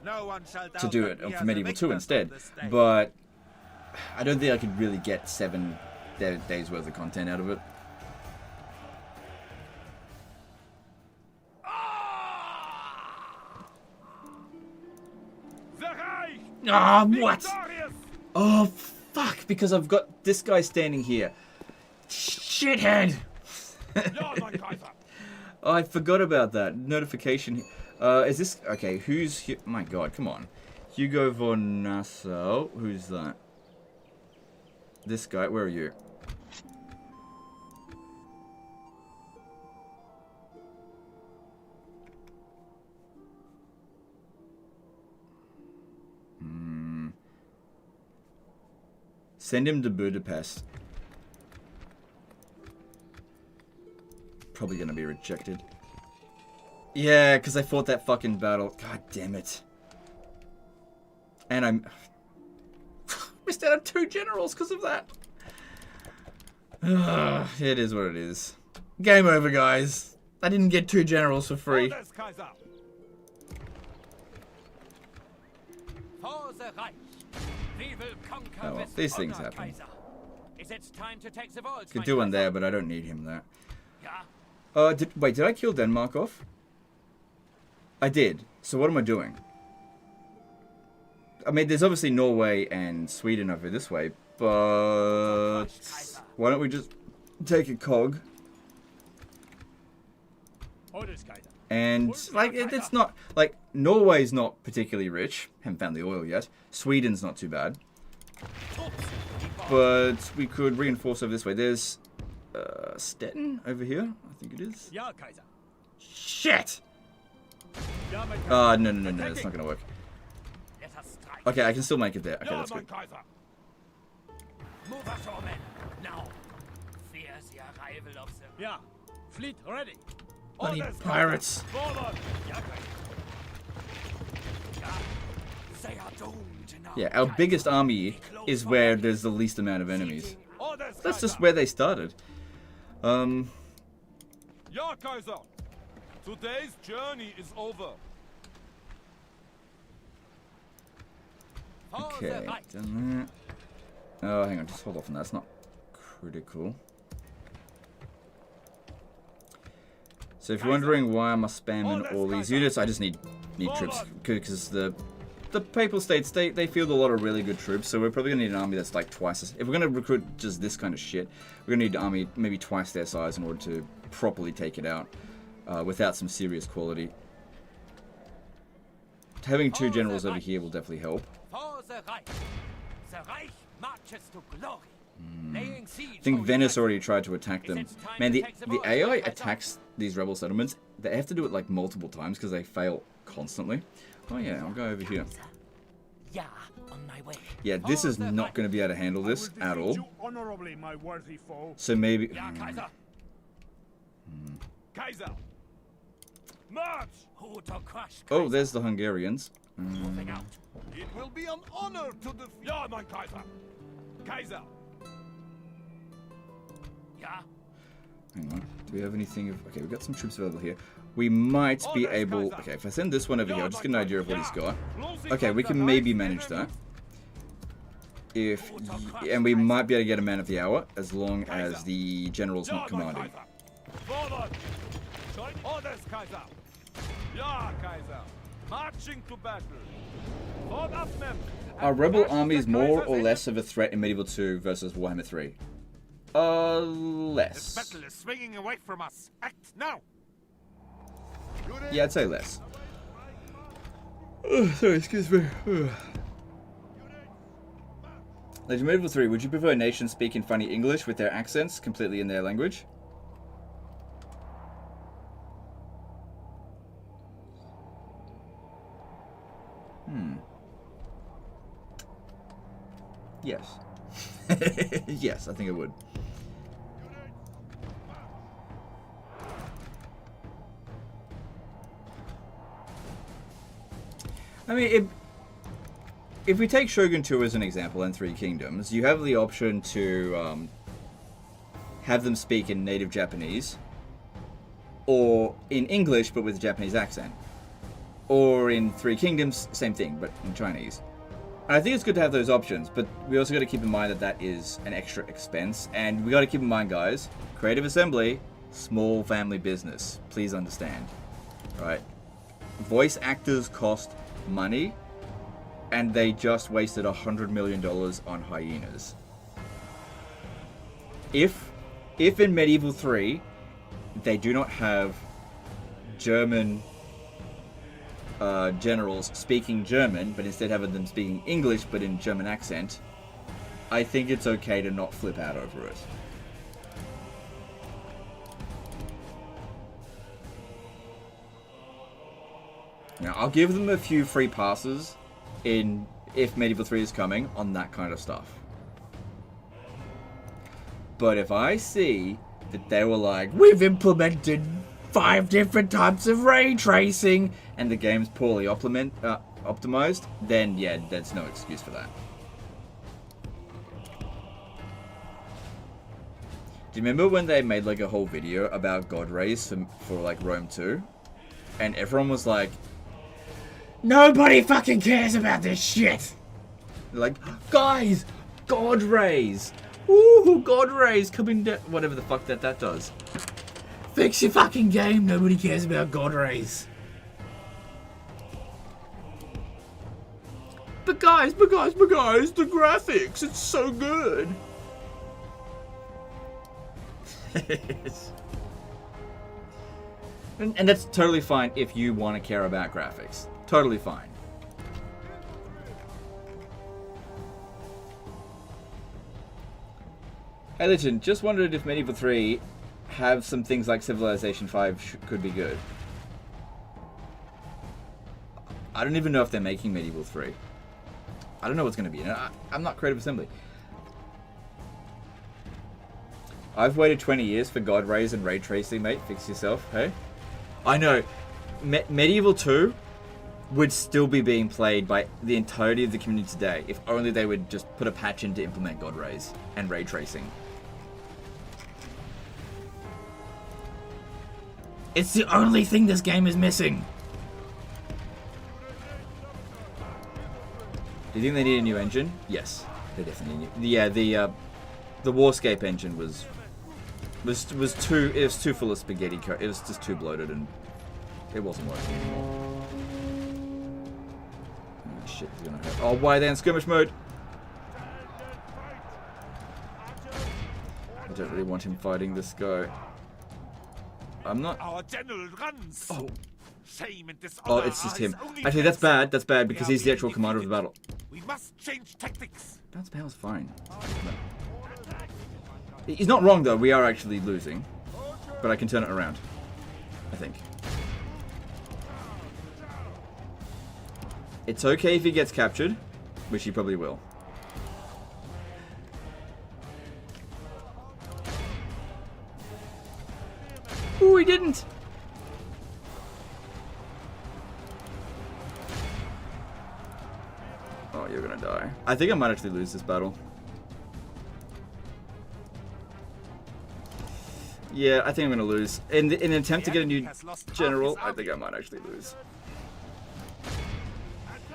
no one shall to do it for Medieval 2 instead. But I don't think I could really get 7 days worth of content out of it. Ah, what? Oh, fuck, because I've got this guy standing here. Shithead! Oh, I forgot about that. Notification. Is this... Okay, who's... My god, come on. Hugo von Nassau. Who's that? This guy. Where are you? Send him to Budapest. Probably gonna be rejected. Yeah, because I fought that fucking battle. God damn it. And I'm... missed out on 2 generals because of that. It is what it is. Game over, guys. I didn't get 2 generals for free. Oh, well, these things happen. Could do one there, but I don't need him there. Wait, did I kill Denmark off? I did. So what am I doing? I mean, there's obviously Norway and Sweden over this way, but why don't we just take a cog? And, like, it's not, like, Norway's not particularly rich. Haven't found the oil yet. Sweden's not too bad. But we could reinforce over this way. There's, Stettin over here, I think it is. Shit! No, that's not gonna work. Okay, I can still make it there. Okay, that's good. Move us all men now. Fear the arrival of the... Yeah, fleet ready. Bloody pirates. Yeah, our biggest army is where there's the least amount of enemies. That's just where they started. Ja, Kaiser. Today's journey is over. Okay, done that. Oh, hang on, just hold off on that. That's not critical. So if you're wondering why am I spamming all these units, I just need troops because the Papal States they field a lot of really good troops, so we're probably gonna need an army that's like twice as. If we're gonna recruit just this kind of shit, we're gonna need an army maybe twice their size in order to properly take it out without some serious quality. Having 2 generals over here will definitely help. I think Venice already tried to attack them. Man, the AI attacks these rebel settlements. They have to do it like multiple times because they fail constantly. Oh yeah, I'll go over here. Yeah, this is not going to be able to handle this at all. So maybe... Oh, there's the Hungarians. It will be an honor to defeat. Ja, mein Kaiser. Kaiser. Hang on. Do we have anything of... Okay, we've got some troops available here. We might be able... Okay, if I send this one over here, I'll just get an idea of what he's got. Okay, we can maybe manage that. And we might be able to get a man of the hour, as long as the general's not commanding. Orders, Kaiser. Ja, Kaiser. Marching to battle. Form up, men. Are rebel armies more or less of a threat in Medieval 2 versus Warhammer 3? Less. This battle is swinging away from us. Act now. Yeah, I'd say less. Sorry, excuse me. Like in Medieval 3, would you prefer nations speaking funny English with their accents completely in their language? Yes. Yes, I think it would. I mean, if we take Shogun 2 as an example and Three Kingdoms, you have the option to have them speak in native Japanese, or in English but with a Japanese accent, or in Three Kingdoms, same thing but in Chinese. And I think it's good to have those options, but we also got to keep in mind that that is an extra expense, and we got to keep in mind, guys, Creative Assembly, small family business. Please understand, right? Voice actors cost money, and they just wasted $100 million on hyenas. If in Medieval 3 they do not have German generals speaking German, but instead have them speaking English but in German accent, I think it's okay to not flip out over it. Now, I'll give them a few free passes if Medieval 3 is coming on that kind of stuff. But if I see that they were like, we've implemented 5 different types of ray tracing, and the game's poorly optimized, then yeah, there's no excuse for that. Do you remember when they made like a whole video about God Rays for like Rome 2? And everyone was like, nobody fucking cares about this shit! Like, guys, God Rays! Ooh, God Rays coming down. Whatever the fuck that does. Fix your fucking game. Nobody cares about God Rays. But guys, the graphics, it's so good. and that's totally fine if you want to care about graphics. Totally fine. Hey Legend, just wondered if Medieval 3 have some things like Civilization 5 could be good. I don't even know if they're making Medieval 3. I don't know what's going to be in it. I'm not Creative Assembly. I've waited 20 years for God Rays and Ray Tracing, mate. Fix yourself, hey? I know. Medieval 2 would still be being played by the entirety of the community today if only they would just put a patch in to implement God Rays and Ray Tracing. It's the only thing this game is missing. Do you think they need a new engine? Yes, they definitely need. Yeah, the Warscape engine was too full of spaghetti. It was just too bloated and it wasn't working anymore. Oh, shit, it's gonna hurt. Oh, why are they in skirmish mode? I don't really want him fighting this guy. I'm not. Our general runs. Oh. Shame and dishonor. Oh, it's just him. Actually, that's bad. That's bad because he's the actual commander of the battle. We must change tactics. Bounce power's fine. He's not wrong though. We are actually losing, but I can turn it around. I think. It's okay if he gets captured, which he probably will. Ooh, he didn't. Oh, you're gonna die. I think I might actually lose this battle. Yeah, I think I'm gonna lose. In an attempt to get a new general, I think I might actually lose.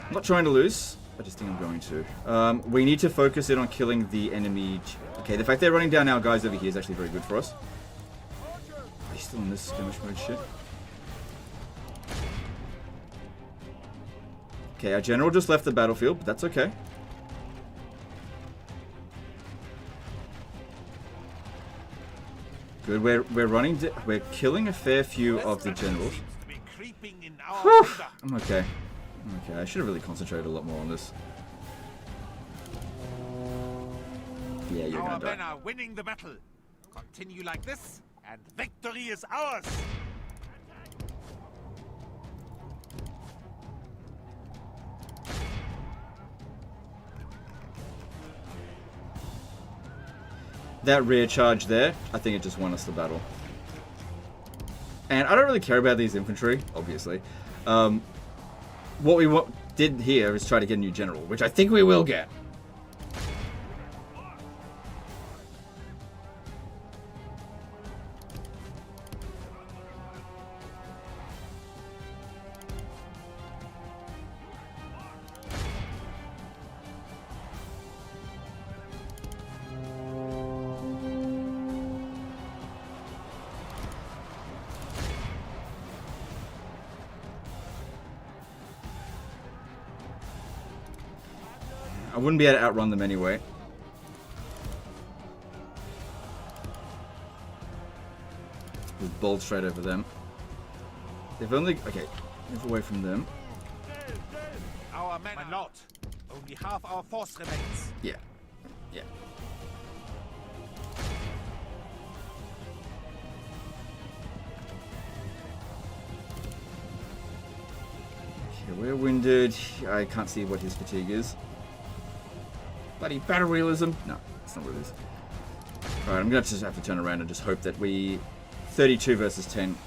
I'm not trying to lose. I just think I'm going to. We need to focus in on killing the enemy. Okay, the fact they're running down our guys over here is actually very good for us. Are you still in this skirmish mode shit? Okay, our general just left the battlefield, but that's okay. Good, we're killing a fair few of the generals. Whew, I'm okay. Okay, I should have really concentrated a lot more on this. Yeah, you're gonna die. Our men are winning the battle. Continue like this, and victory is ours. that rear charge there, I think it just won us the battle. And I don't really care about these infantry, obviously. What we did here is try to get a new general, which I think we will get. I wouldn't be able to outrun them anyway. We've bowled straight over them. They've only... Okay, move away from them. Our men are not. Only half our force remains. Yeah. Yeah. Okay, we're winded. I can't see what his fatigue is. Bloody battle realism. No, that's not what it is. Alright, I'm gonna just have to turn around and just hope that we 32 versus 10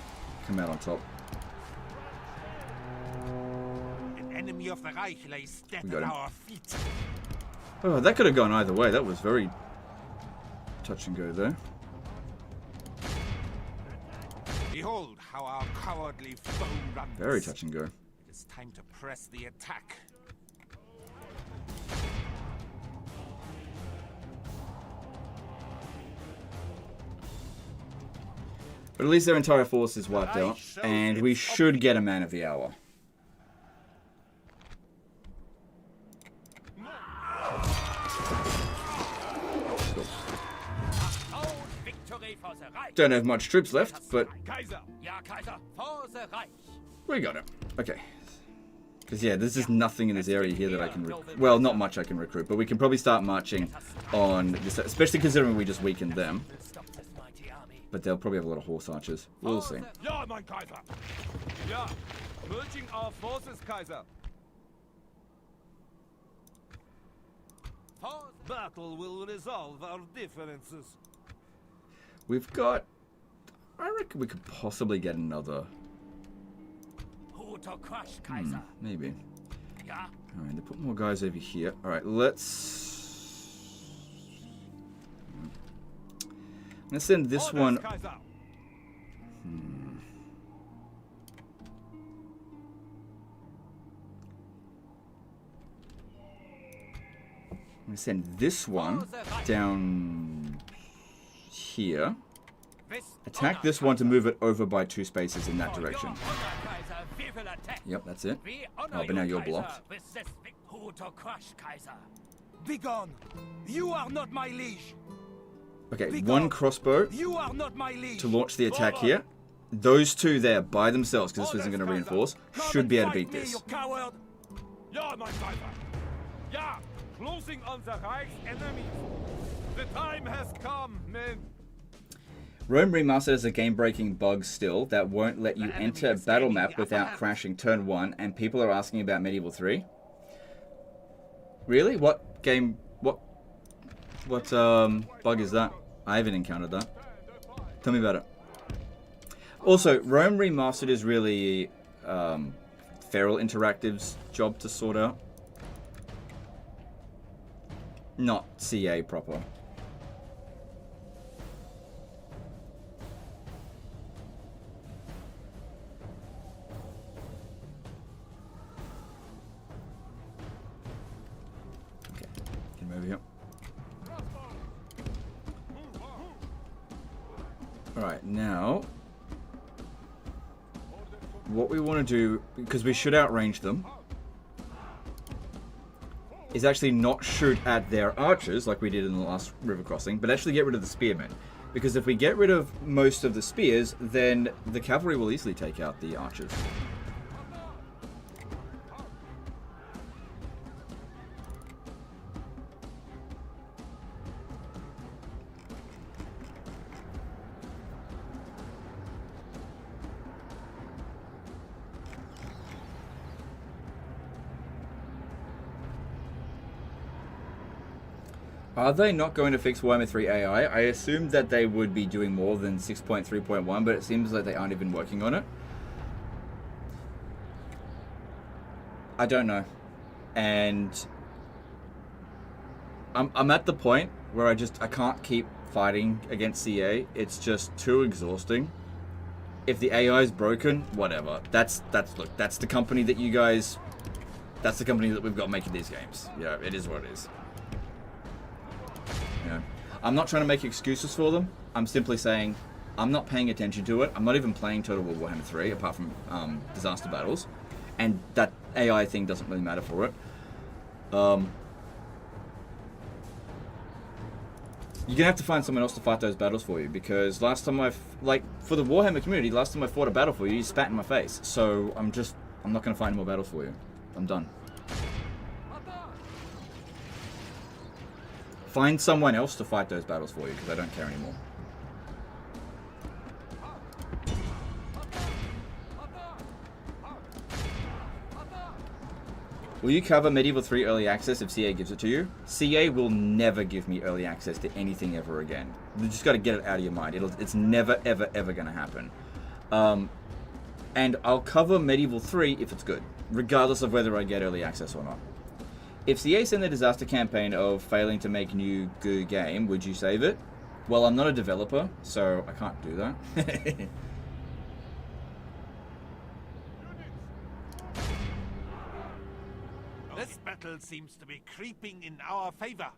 come out on top. An enemy of the Reich lays dead at our feet. Oh, that could have gone either way. That was very touch and go there. Behold how our cowardly foe runs. Very touch and go. It is time to press the attack. But at least their entire force is wiped out, and we should get a man of the hour. Cool. Don't have much troops left, but we got it. Okay. Because yeah, there's just nothing in this area here that I can well, not much I can recruit, but we can probably start marching on this, especially considering we just weakened them. But they'll probably have a lot of horse archers. We'll see. Ja, mein Kaiser. Ja, merging our forces, Kaiser. Battle will resolve our differences. We've got... I reckon we could possibly get another... maybe. Alright, they put more guys over here. Alright, let's send this one... I'm going to send this one down here. Attack this one to move it over by 2 spaces in that direction. Yep, that's it. Oh, but now you're blocked. Begone! You are not my liege. Okay, 1 crossbow You are not my liege. to launch the attack here. Those 2 there by themselves, because this isn't going to reinforce, should be able to beat this. Ja, mein Kaiser. Ja, closing on the Reich's enemies. The time has come, men. Rome Remastered has a game-breaking bug still that won't let you enter a battle map without crashing turn 1, and people are asking about Medieval 3. Really? What game... What bug is that? I haven't encountered that. Tell me about it. Also, Rome Remastered is really Feral Interactive's job to sort out. Not CA proper. Okay, get him over here. Alright, now what we want to do, because we should outrange them, is actually not shoot at their archers like we did in the last river crossing, but actually get rid of the spearmen. Because if we get rid of most of the spears, then the cavalry will easily take out the archers. Are they not going to fix Warhammer 3 AI? I assumed that they would be doing more than 6.3.1, but it seems like they aren't even working on it. I don't know. And I'm at the point where I can't keep fighting against CA. It's just too exhausting. If the AI is broken, whatever. That's the company that you guys, that's the company that we've got making these games. Yeah, it is what it is. You know, I'm not trying to make excuses for them. I'm simply saying I'm not paying attention to it. I'm not even playing Total War Warhammer 3 apart from disaster battles, and that AI thing doesn't really matter for it. You're gonna have to find someone else to fight those battles for you, because last time for the Warhammer community, last time I fought a battle for you, you spat in my face. So I'm not gonna find more battles for you. I'm done. Find someone else to fight those battles for you, because I don't care anymore. Will you cover Medieval 3 early access if CA gives it to you? CA will never give me early access to anything ever again. You just got to get it out of your mind. It's never, ever, ever going to happen. And I'll cover Medieval 3 if it's good, regardless of whether I get early access or not. If CA send the disaster campaign of failing to make new goo game, would you save it? Well, I'm not a developer, so I can't do that. This battle seems to be creeping in our favor.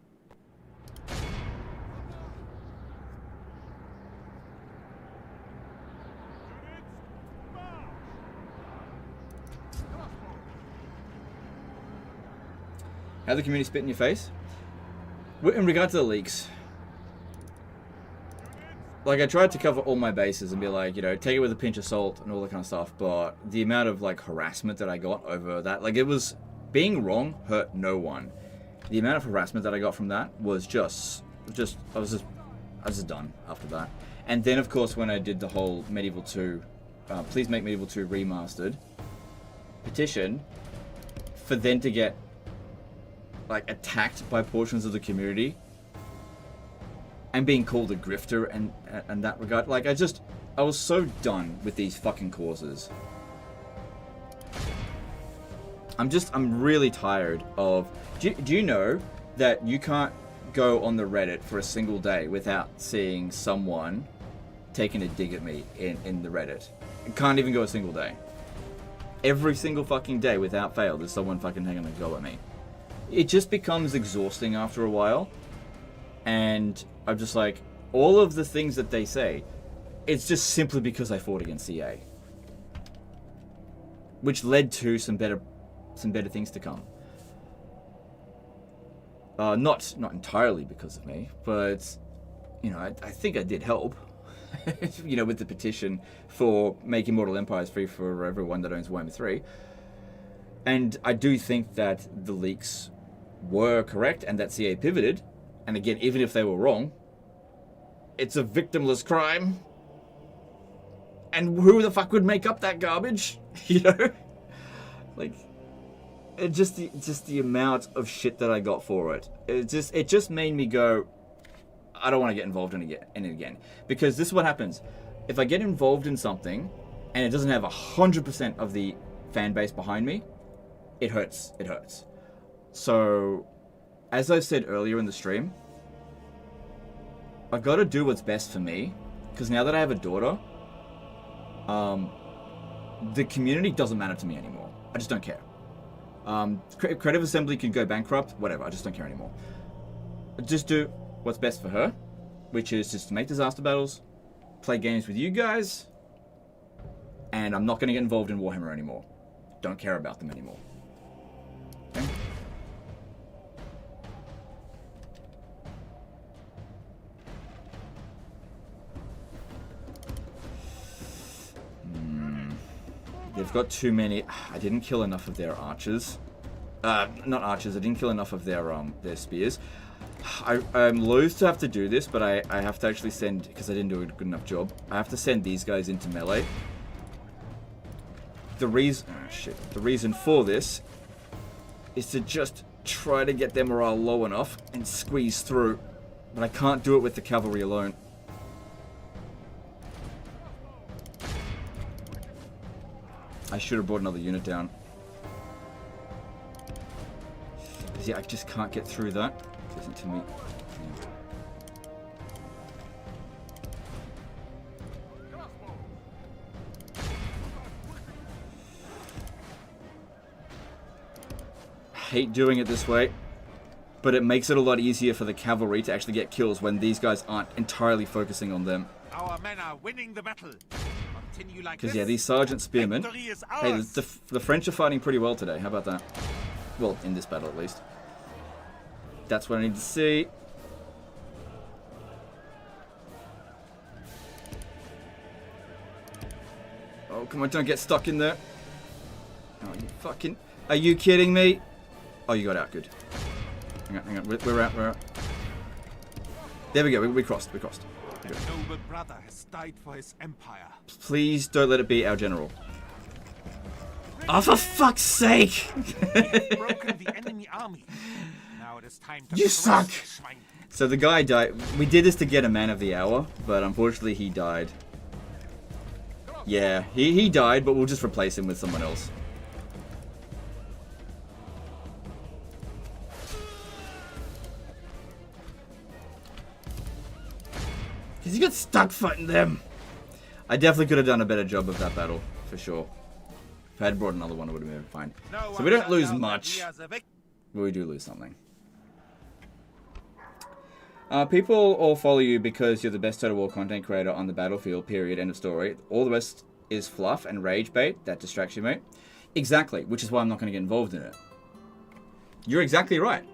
How the community spit in your face? In regard to the leaks, like, I tried to cover all my bases and be like, you know, take it with a pinch of salt and all that kind of stuff, but the amount of, like, harassment that I got over that, like, it was, being wrong hurt no one. The amount of harassment that I got from that was I was just done after that. And then, of course, when I did the whole Medieval 2, please make Medieval 2 remastered petition, for then to get, like, attacked by portions of the community and being called a grifter and that regard, like, I was so done with these fucking causes. I'm really tired of, do you know that you can't go on the Reddit for a single day without seeing someone taking a dig at me in the Reddit? It can't even go a single day. Every single fucking day without fail there's someone fucking taking a go at me. It just becomes exhausting after a while, and I'm just like, all of the things that they say, it's just simply because I fought against CA, which led to some better things to come. Not entirely because of me, but you know, I think I did help. You know, with the petition for making Mortal Empires free for everyone that owns Warhammer 3, and I do think that the leaks were correct and that CA pivoted. And again, even if they were wrong, it's a victimless crime. And who the fuck would make up that garbage? You know? Like, just the amount of shit that I got for it. It just made me go, I don't want to get involved in it again. Because this is what happens. If I get involved in something and it doesn't have 100% of the fan base behind me, it hurts. It hurts. So, as I said earlier in the stream, I've got to do what's best for me, because now that I have a daughter, the community doesn't matter to me anymore. I just don't care. Creative Assembly can go bankrupt, whatever, I just don't care anymore. I just do what's best for her, which is just to make disaster battles, play games with you guys, and I'm not going to get involved in Warhammer anymore. Don't care about them anymore. Okay? They've got too many. I didn't kill enough of their archers. Not archers. I didn't kill enough of their spears. I'm loath to have to do this, but I have to actually send, because I didn't do a good enough job, I have to send these guys into melee. The reason for this is to just try to get their morale low enough and squeeze through. But I can't do it with the cavalry alone. I should have brought another unit down. Yeah, I just can't get through that. It isn't to me. Yeah. Hate doing it this way, but it makes it a lot easier for the cavalry to actually get kills when these guys aren't entirely focusing on them. Our men are winning the battle. Continue like Because this. yeah, these sergeant spearmen. Victory is Hey, ours. the French are fighting pretty well today. How about that? Well, in this battle at least. That's what I need to see. Oh, come on, don't get stuck in there. Oh, you fucking... Are you kidding me? Oh, you got out. Good. Hang on. We're out. There we go. We crossed. A noble brother has died for his empire. Please don't let it be our general. Oh, for fuck's sake! Broken the enemy army. Now it is time to You suck! crush the swine. So the guy died. We did this to get a man of the hour, but unfortunately he died. Yeah, he died, but we'll just replace him with someone else. Because he got stuck fighting them. I definitely could have done a better job of that battle, for sure. If I had brought another one, it would have been fine. So we don't lose much, but we do lose something. People all follow you because you're the best Total War content creator on the battlefield, period, end of story. All the rest is fluff and rage bait that distracts you, mate. Exactly, which is why I'm not going to get involved in it. You're exactly right.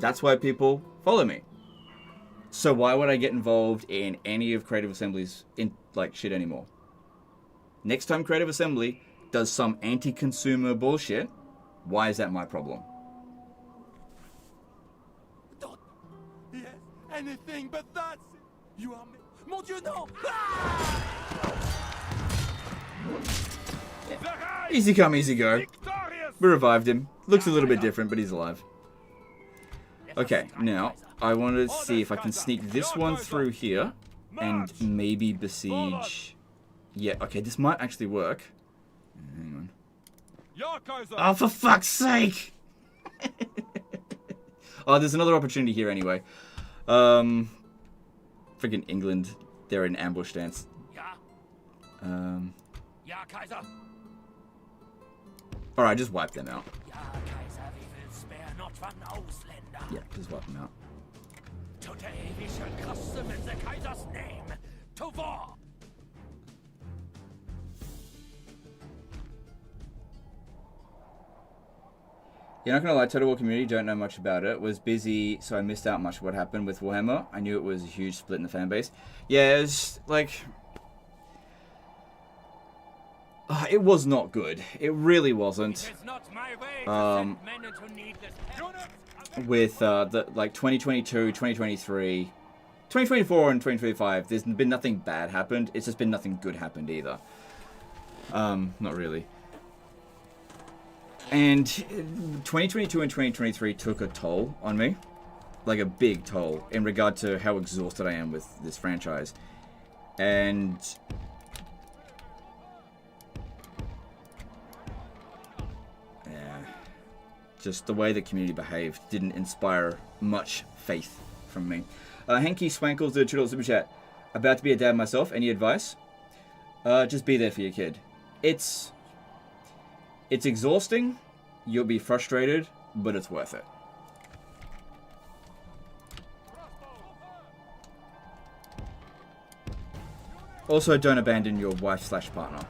That's why people follow me. So why would I get involved in any of Creative Assembly's shit anymore? Next time Creative Assembly does some anti-consumer bullshit, why is that my problem? Yes, anything but that. You are... Mon Dieu, no! Easy come, easy go. Victorious! We revived him. Looks a little bit different, but he's alive. Okay, now I want to see if I can sneak this one through here and maybe besiege. Yeah, okay, this might actually work. Hang on. Oh, for fuck's sake! Oh, there's another opportunity here anyway. Freaking England. They're in ambush stance. Alright, just wipe them out. Yeah, just wipe them out. Today we shall crush them in the Kaiser's name. To war! You're not gonna lie, Total War community, don't know much about it. Was busy, so I missed out much of what happened with Warhammer. I knew it was a huge split in the fan base. Yeah, it was like... it was not good. It really wasn't. With the 2022, 2023, 2024 and 2025, there's been nothing bad happened. It's just been nothing good happened either. Not really. And 2022 and 2023 took a toll on me. Like a big toll in regard to how exhausted I am with this franchise. And... just the way the community behaved didn't inspire much faith from me. Hanky Swankles did a $2 super chat. About to be a dad myself. Any advice? Just be there for your kid. It's exhausting. You'll be frustrated, but it's worth it. Also, don't abandon your wife/partner.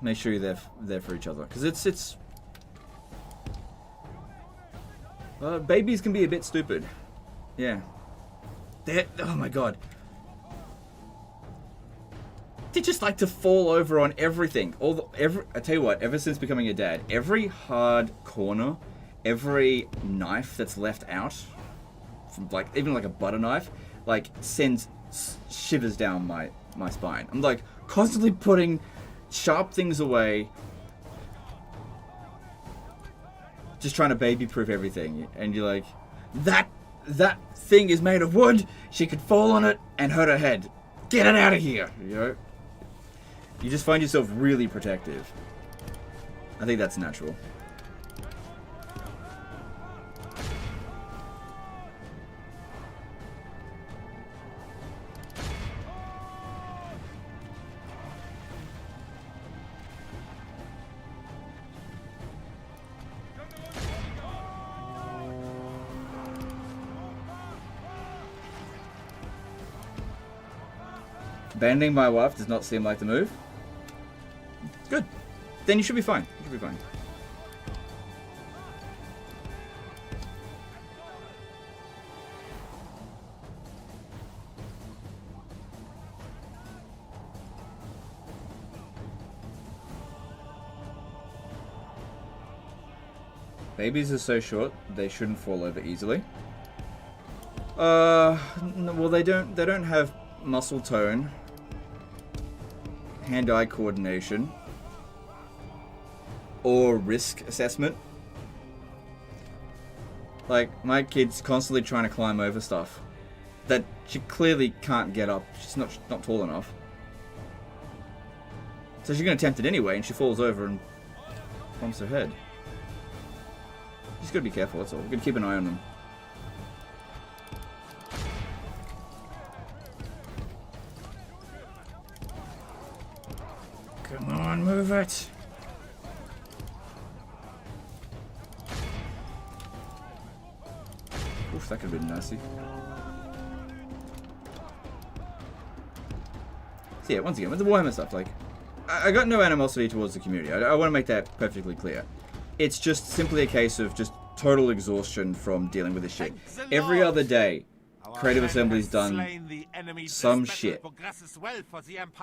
Make sure you're there for each other, because it's babies can be a bit stupid. Yeah. Oh my god. They just like to fall over on everything. I tell you what, ever since becoming a dad, every hard corner, every knife that's left out, from even a butter knife, sends shivers down my spine. I'm constantly putting sharp things away. just trying to baby-proof everything, and you're like, that thing is made of wood. She could fall on it and hurt her head. Get it out of here. You know, you just find yourself really protective. I think that's natural. Abandoning my wife does not seem like the move. Good. Then you should be fine. You should be fine. Babies are so short, they shouldn't fall over easily. Well, they don't have muscle tone, hand-eye coordination, or risk assessment. Like, my kid's constantly trying to climb over stuff that she clearly can't get up. She's not tall enough. So she's gonna attempt it anyway, and she falls over and bumps her head. Just gotta be careful, that's all. We're gonna keep an eye on them. Come on, move it. Oof, that could have been nasty. So yeah, once again, with the Warhammer stuff, like, I got no animosity towards the community. I want to make that perfectly clear. It's just simply a case of just total exhaustion from dealing with this shit. Every other day, Creative Assembly's done some shit.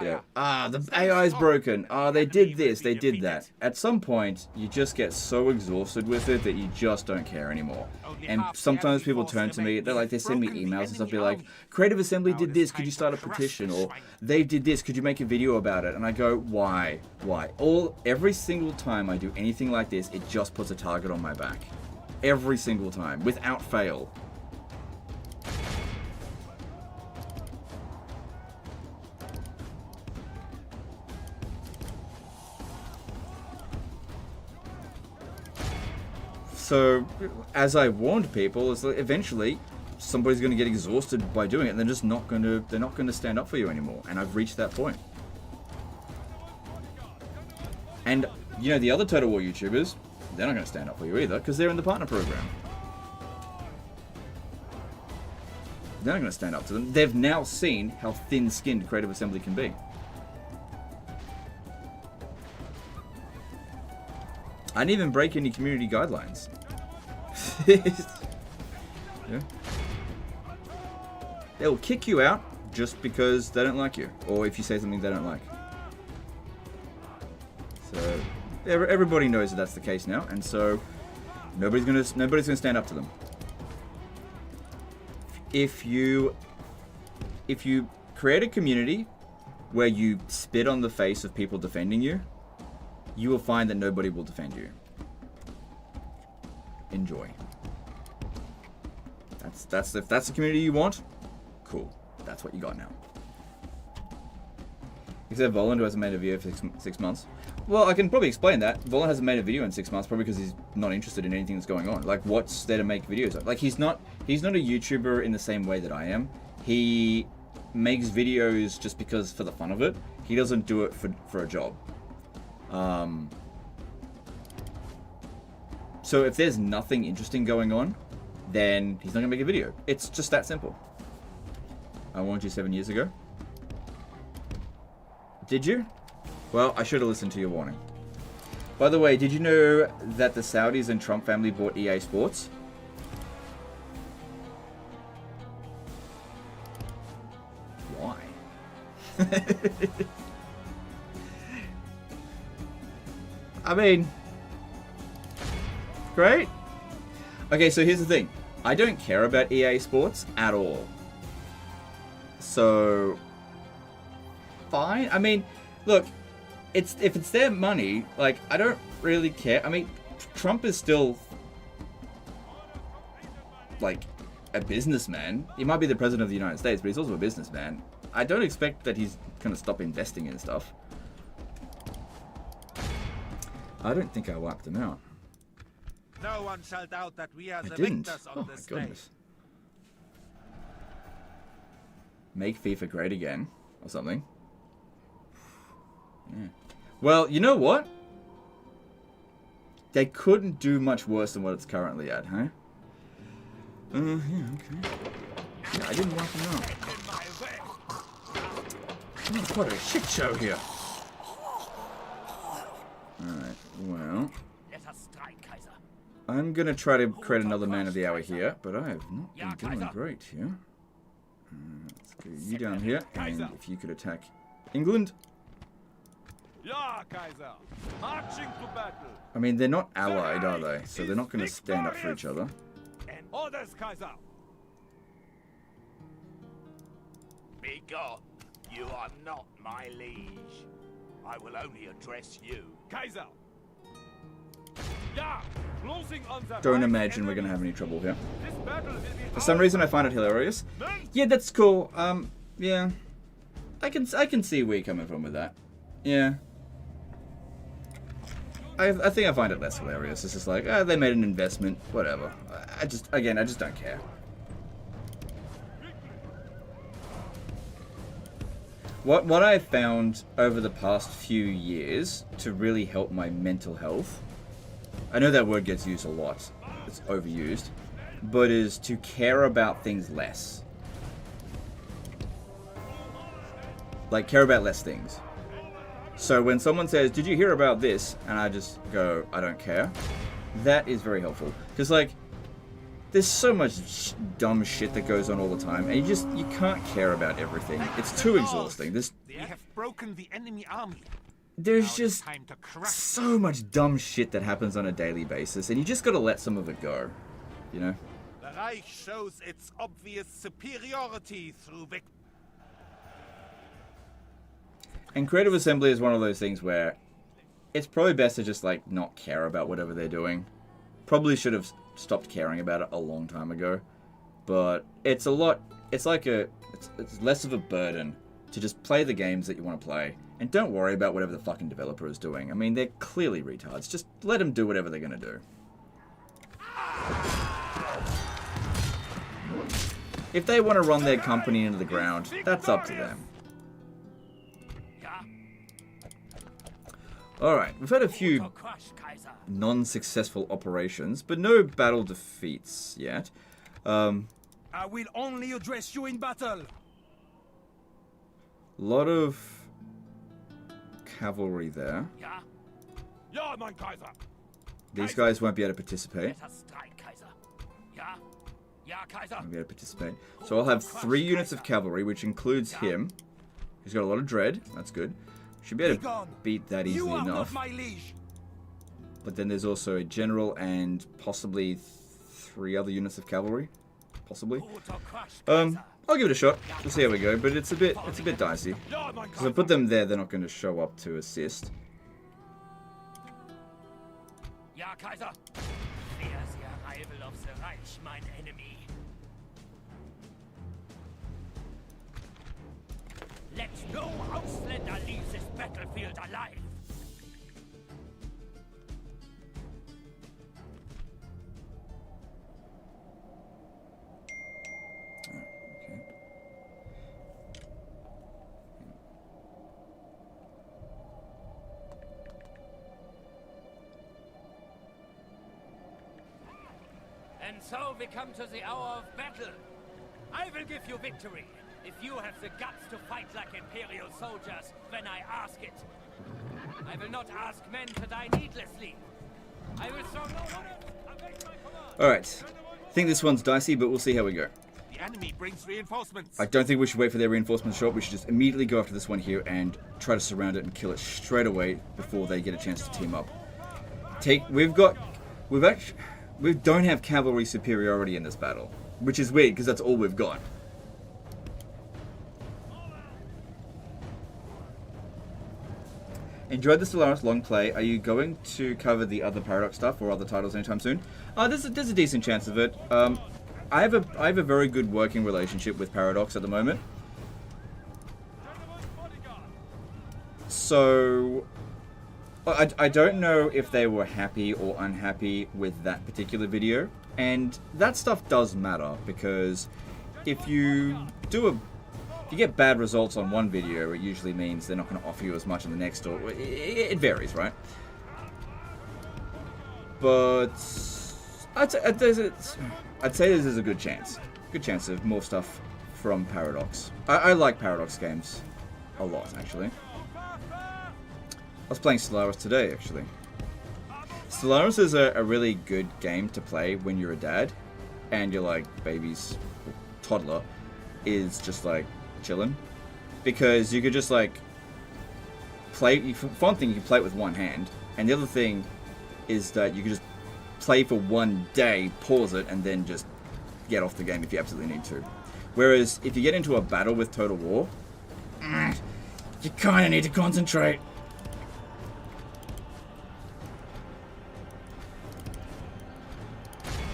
Yeah. The AI's broken. They did this, they did that. At some point, you just get so exhausted with it that you just don't care anymore. And sometimes people turn to me, they send me emails and stuff, be like, Creative Assembly did this, could you start a petition? Or they did this, could you make a video about it? And I go, why? Why? Every single time I do anything like this, it just puts a target on my back. Every single time, without fail. So, as I warned people, is that eventually somebody's going to get exhausted by doing it, and they're just not going to stand up for you anymore. And I've reached that point. And you know, the other Total War YouTubers, they're not going to stand up for you either, because they're in the partner program. They're not going to stand up to them. They've now seen how thin-skinned Creative Assembly can be. I didn't even break any community guidelines. Yeah. They'll kick you out just because they don't like you, or if you say something they don't like. So everybody knows that that's the case now, and so nobody's gonna stand up to them. If you create a community where you spit on the face of people defending you, you will find that nobody will defend you. Enjoy. If that's the community you want, cool. That's what you got now. Except Voland, who hasn't made a video for 6 months. Well, I can probably explain that. Voland hasn't made a video in 6 months, probably because he's not interested in anything that's going on. Like, what's there to make videos of? Like, he's not a YouTuber in the same way that I am. He makes videos just because for the fun of it. He doesn't do it for a job. So if there's nothing interesting going on, then he's not gonna make a video. It's just that simple. I warned you 7 years ago. Did you? Well, I should have listened to your warning. By the way, did you know that the Saudis and Trump family bought EA Sports? Why? I mean, great. Okay, so here's the thing. I don't care about EA Sports at all. So, fine. I mean, look, if it's their money, like, I don't really care. I mean, Trump is still like a businessman. He might be the president of the United States, but he's also a businessman. I don't expect that he's gonna stop investing in stuff. I don't think I wiped them out. No one shall doubt that we are I the didn't. victors Oh on my this day. goodness. Make FIFA great again, or something. Yeah. Well, you know what? They couldn't do much worse than what it's currently at, huh? Yeah, okay. Yeah, I didn't wipe them out. Oh, what a shit show here. Alright, well... Let us strike, Kaiser. I'm gonna try to create another man of the hour here, but I have not been doing great here. Let's go you down here, and if you could attack England. Ja, Kaiser. Marching to battle. I mean, they're not allied, are they? So they're not gonna stand up for each other. And orders, Kaiser. Begone. You are not my liege. I will only address you. Kaiser. Ja, closing on the Don't right imagine we're gonna enemy. have any trouble here. This battle will be For some reason, I find it hilarious. Yeah, that's cool. Yeah, I can see where you're coming from with that. Yeah, I think I find it less hilarious. It's just like, they made an investment, whatever. I just don't care. What I've found over the past few years to really help my mental health, I know that word gets used a lot, it's overused, but is to care about things less. Like, care about less things. So when someone says, did you hear about this? And I just go, I don't care. That is very helpful. Because, like, there's so much dumb shit that goes on all the time, and you can't care about everything. It's too exhausting. We have broken the enemy army. There's just so much dumb shit that happens on a daily basis, and you just gotta let some of it go, you know? The Reich shows its obvious superiority through victory. And creative assembly is one of those things where it's probably best to just, like, not care about whatever they're doing. Probably should have stopped caring about it a long time ago, but it's less of a burden to just play the games that you want to play and don't worry about whatever the fucking developer is doing. I mean, they're clearly retards. Just let them do whatever they're gonna do. If they want to run their company into the ground, that's up to them. Alright, we've had a few non-successful operations, but no battle defeats yet. I will only address you in battle. Lot of cavalry there. Ja, mein Kaiser. These guys won't be able to participate. Let us strike, Kaiser. Ja, ja, Kaiser. Won't be able to participate. So I'll have 3 units of cavalry, which includes him. He's got a lot of dread. That's good. Should be able to beat that easily enough. But then there's also a general and possibly 3 other units of cavalry. Possibly. I'll give it a shot. We'll see how we go. But it's a bit dicey. Because if I put them there, they're not going to show up to assist. Ja, Kaiser. Fear the arrival of the Reich, mein enemy. Let no Auslander leave this battlefield alive. And so we come to the hour of battle. I will give you victory if you have the guts to fight like Imperial soldiers when I ask it. I will not ask men to die needlessly. I will show no honor. Await my command. Alright. I think this one's dicey, but we'll see how we go. The enemy brings reinforcements. I don't think we should wait for their reinforcements to show up. We should just immediately go after this one here and try to surround it and kill it straight away before they get a chance to team up. We don't have cavalry superiority in this battle, which is weird because that's all we've got. Enjoyed the Stellaris long play. Are you going to cover the other Paradox stuff or other titles anytime soon? There's a decent chance of it. I have a very good working relationship with Paradox at the moment. So I don't know if they were happy or unhappy with that particular video, and that stuff does matter because if you get bad results on one video, it usually means they're not going to offer you as much on the next, or it varies, right? But I'd say this is a good chance of more stuff from Paradox. I like Paradox games a lot, actually. I was playing Stellaris today, actually. Stellaris is a really good game to play when you're a dad and you're like baby's toddler is just like chilling, because you could just like play. For one thing, you can play it with one hand, and the other thing is that you could just play for one day, pause it, and then just get off the game if you absolutely need to. Whereas if you get into a battle with Total War, you kind of need to concentrate.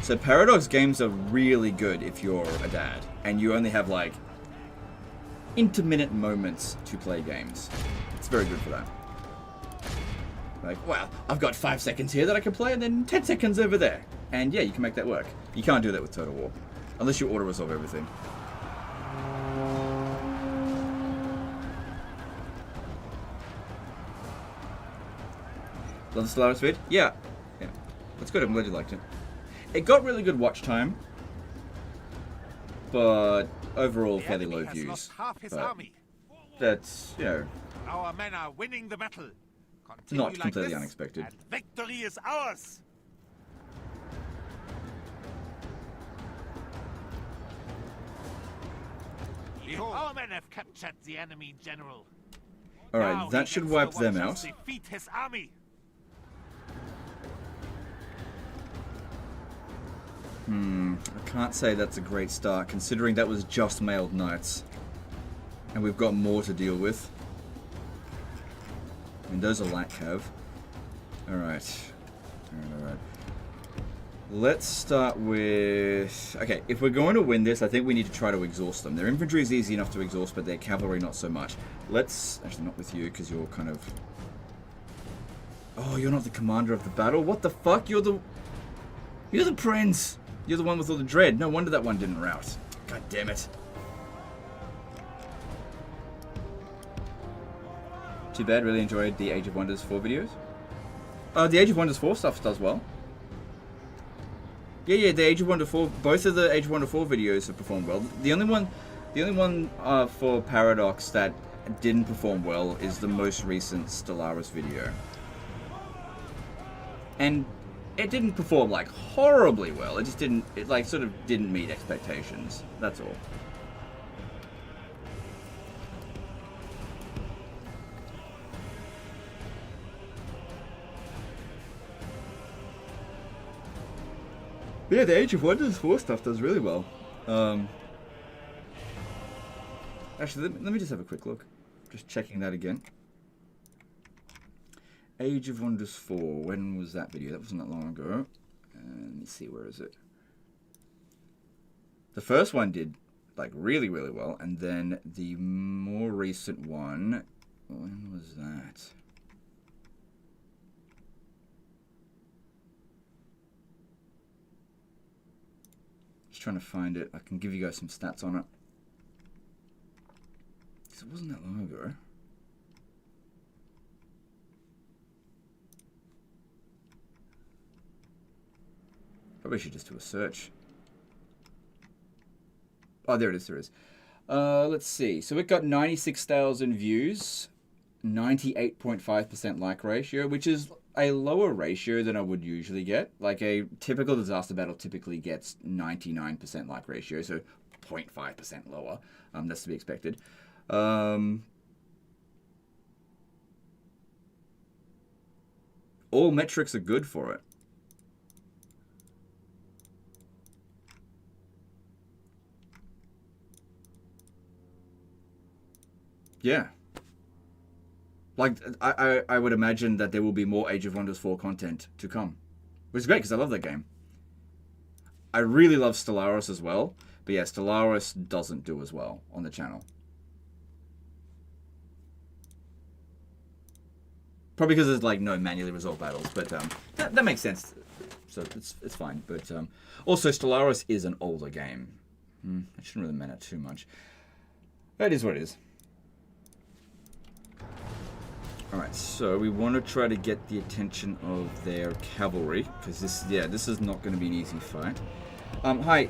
So Paradox games are really good if you're a dad and you only have like intermittent moments to play games. It's very good for that. Like, well, I've got 5 seconds here that I can play and then 10 seconds over there. And yeah, you can make that work. You can't do that with Total War. Unless you auto-resolve everything. Love the Stellaris vid? Yeah. Yeah. That's good. I'm glad you liked it. It got really good watch time, but overall fairly low views. But that's, you know, Our men are winning the battle. not Continue completely like this, unexpected. and victory is ours. Behold, our men have captured the enemy general. Alright, Now that he should gets wipe to them watch out. us defeat his army. I can't say that's a great start, considering that was just mailed knights. And we've got more to deal with. I mean, those are light cav. Alright. Alright. Let's start with... Okay, if we're going to win this, I think we need to try to exhaust them. Their infantry is easy enough to exhaust, but their cavalry not so much. Let's... Actually, not with you, because you're kind of... Oh, you're not the commander of the battle? What the fuck? You're the prince! You're the one with all the dread. No wonder that one didn't rout. God damn it. Too bad, really enjoyed the Age of Wonders 4 videos. The Age of Wonders 4 stuff does well. Yeah, the Age of Wonder 4, both of the Age of Wonder 4 videos have performed well. The only one for Paradox that didn't perform well is the most recent Stellaris video. And it didn't perform like horribly well. It just didn't, it like sort of didn't meet expectations. That's all. But yeah, the Age of Wonders 4 stuff does really well. Actually, let me just have a quick look. Just checking that again. Age of Wonders 4. When was that video? That wasn't that long ago. Let me see, where is it? The first one did like really, really well, and then the more recent one, when was that? Just trying to find it. I can give you guys some stats on it. Because it wasn't that long ago. Probably should just do a search. Oh, there it is, there it is. Let's see. So it got 96,000 views, 98.5% like ratio, which is a lower ratio than I would usually get. Like a typical disaster battle typically gets 99% like ratio, so 0.5% lower. That's to be expected. All metrics are good for it. Yeah. Like, I would imagine that there will be more Age of Wonders 4 content to come. Which is great, because I love that game. I really love Stellaris as well. But yeah, Stellaris doesn't do as well on the channel. Probably because there's like no manually resolved battles, but that makes sense. So it's fine. But also Stellaris is an older game. I shouldn't really matter too much. That is what it is. Alright, so we want to try to get the attention of their cavalry, because this is not going to be an easy fight. Hi,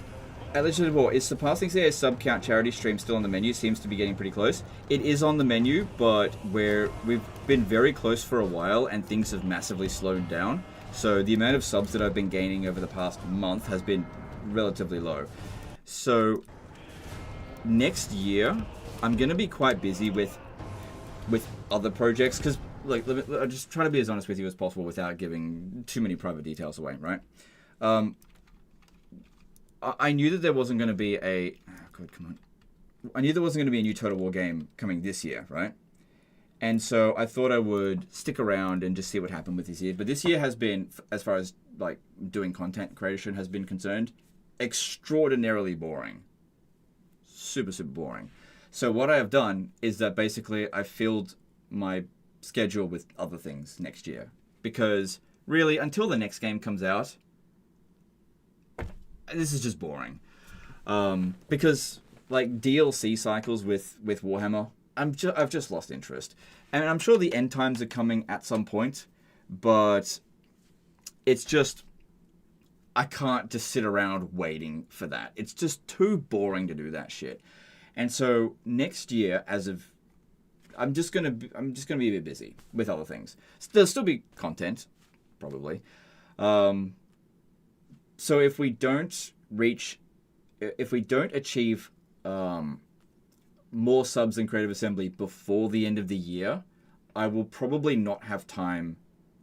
at Legendary War, is Surpassing CA sub count charity stream still on the menu? Seems to be getting pretty close. It is on the menu, but we've been very close for a while, and things have massively slowed down. So the amount of subs that I've been gaining over the past month has been relatively low. So next year, I'm going to be quite busy with other projects, because like I'm just trying to be as honest with you as possible without giving too many private details away, right? I knew that there wasn't going to be a I knew there wasn't going to be a new Total War game coming this year, right? And so I thought I would stick around and just see what happened with this year. But this year has been, as far as like doing content creation has been concerned, extraordinarily boring. Super boring. So what I have done is that basically I filled my schedule with other things next year. Because really, until the next game comes out, this is just boring. Because like DLC cycles with Warhammer, I've just lost interest. And I'm sure the end times are coming at some point, but it's just, I can't just sit around waiting for that. It's just too boring to do that shit. And so next year, I'm just gonna be a bit busy with other things. There'll still be content, probably. So if we don't achieve more subs in Creative Assembly before the end of the year, I will probably not have time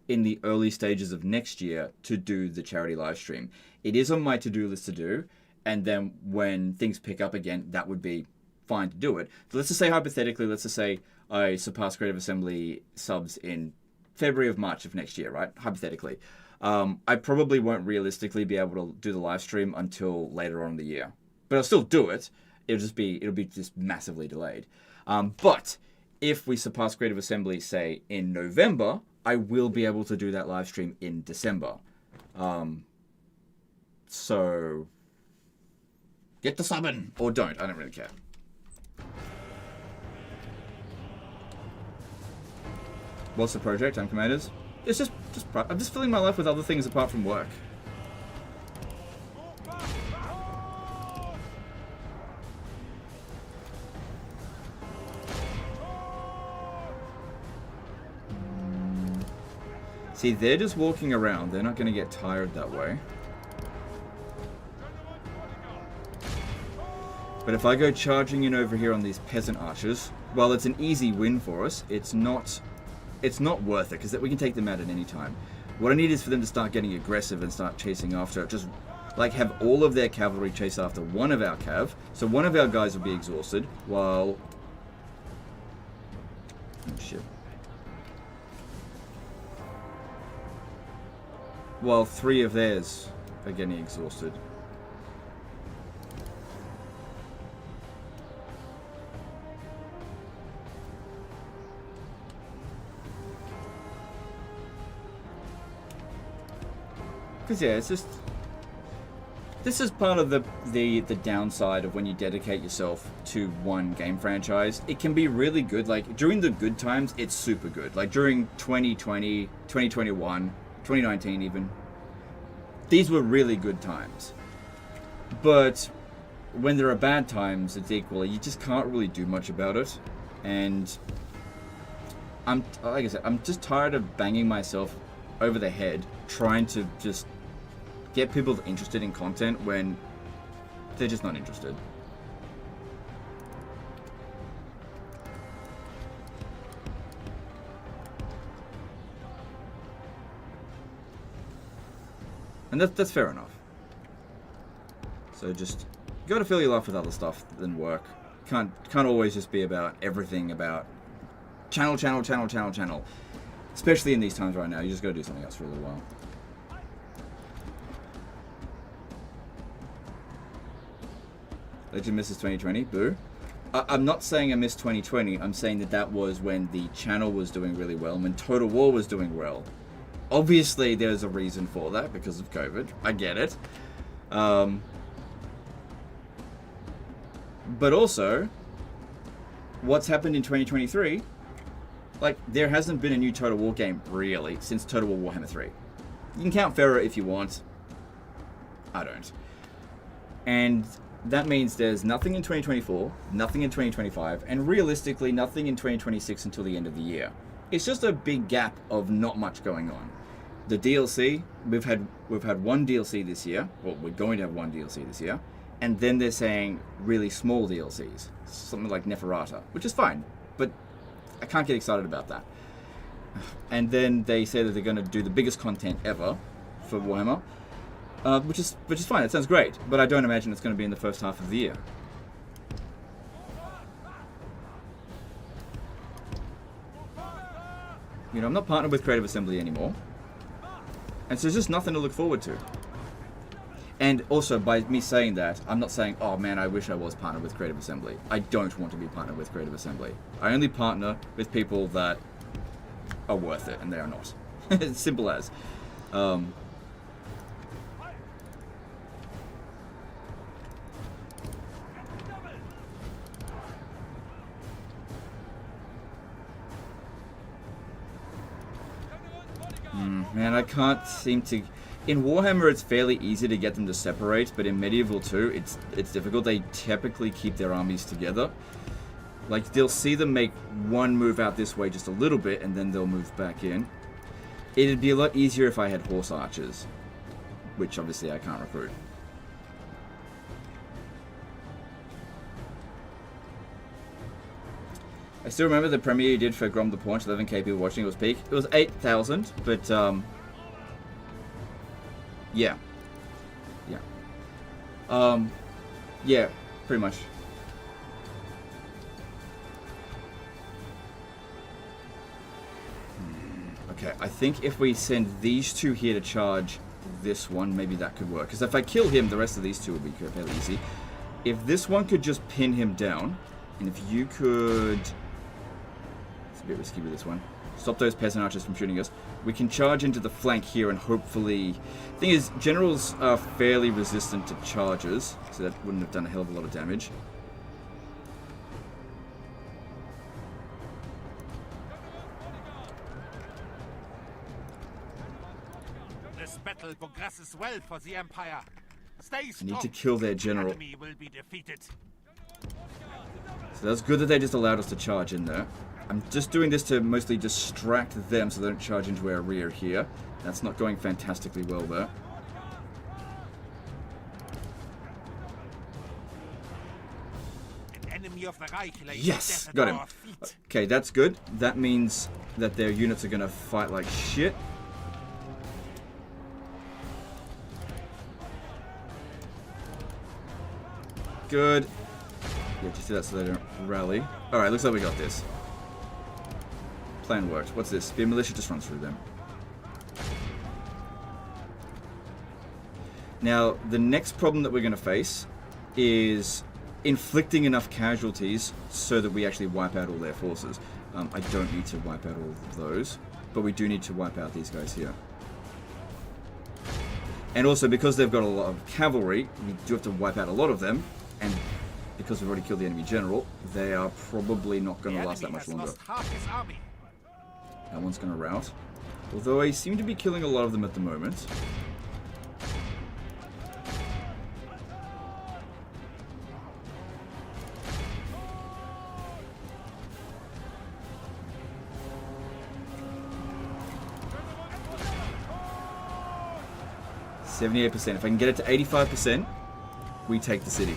in the early stages of next year to do the charity live stream. It is on my to-do list to do, and then when things pick up again, that would be fine to do it. So let's just say hypothetically, let's just say I surpass Creative Assembly subs in February of March of next year, right? Hypothetically. I probably won't realistically be able to do the live stream until later on in the year. But I'll still do it. It'll be just massively delayed. But if we surpass Creative Assembly, say, in November, I will be able to do that live stream in December. So get the subbing or don't. I don't really care. What's the project, Commanders? It's just I'm just filling my life with other things apart from work. See, they're just walking around. They're not going to get tired that way. But if I go charging in over here on these peasant archers, while it's an easy win for us, it's not worth it, because we can take them out at any time. What I need is for them to start getting aggressive and start chasing after, just like have all of their cavalry chase after one of our cav, so one of our guys will be exhausted, while... Oh shit. While 3 of theirs are getting exhausted. Because yeah, it's just... This is part of the downside of when you dedicate yourself to one game franchise. It can be really good. Like, during the good times, it's super good. Like, during 2020, 2021, 2019 even. These were really good times. But when there are bad times, it's equally, you just can't really do much about it. And like I said, I'm just tired of banging myself over the head trying to just get people interested in content when they're just not interested. And that's fair enough. So just you gotta fill your life with other stuff than work. Can't always just be about everything about channel. Especially in these times right now, you just gotta do something else for a little while. Legend misses 2020. Boo. I'm not saying I missed 2020. I'm saying that was when the channel was doing really well, when Total War was doing well. Obviously, there's a reason for that because of COVID. I get it. But also, what's happened in 2023? Like, there hasn't been a new Total War game, really, since Total War Warhammer 3. You can count Pharaoh if you want. I don't. And that means there's nothing in 2024, nothing in 2025, and realistically, nothing in 2026 until the end of the year. It's just a big gap of not much going on. The DLC, we've had one DLC this year. Well, we're going to have one DLC this year. And then they're saying really small DLCs. Something like Neferata, which is fine. But I can't get excited about that. And then they say that they're going to do the biggest content ever for Warhammer. Which is fine. It sounds great. But I don't imagine it's going to be in the first half of the year. You know, I'm not partnered with Creative Assembly anymore. And so there's just nothing to look forward to. And also, by me saying that, I'm not saying, oh man, I wish I was partnered with Creative Assembly. I don't want to be partnered with Creative Assembly. I only partner with people that are worth it, and they are not. It's simple as. Man, I can't seem to... In Warhammer, it's fairly easy to get them to separate, but in Medieval 2, it's difficult. They typically keep their armies together. Like, they'll see them make one move out this way just a little bit, and then they'll move back in. It'd be a lot easier if I had horse archers, which obviously I can't recruit. I still remember the premiere you did for Grom the Paunch, 11k people watching, it was peak. It was 8,000, but yeah. Yeah, pretty much. Okay, I think if we send these two here to charge this one, maybe that could work. Because if I kill him, the rest of these two will be fairly easy. If this one could just pin him down, and if you could... It's a bit risky with this one. Stop those peasant archers from shooting us. We can charge into the flank here and hopefully... Thing is, generals are fairly resistant to charges, so that wouldn't have done a hell of a lot of damage. This battle progresses well for the Empire. Stay strong. I need to kill their general. The enemy will be defeated. So that's good that they just allowed us to charge in there. I'm just doing this to mostly distract them so they don't charge into our rear here. That's not going fantastically well there. An enemy of the Reich lays Yes! death Got at him. our feet. Okay, that's good. That means that their units are going to fight like shit. Good. Yeah, just do that so they don't rally. Alright, looks like we got this. Plan worked. What's this? Spear militia just runs through them. Now, the next problem that we're going to face is inflicting enough casualties so that we actually wipe out all their forces. I don't need to wipe out all of those, but we do need to wipe out these guys here. And also, because they've got a lot of cavalry, we do have to wipe out a lot of them, and because we've already killed the enemy general, they are probably not going to last that much longer. That one's going to rout. Although I seem to be killing a lot of them at the moment. %. If I can get it to 85%, we take the city.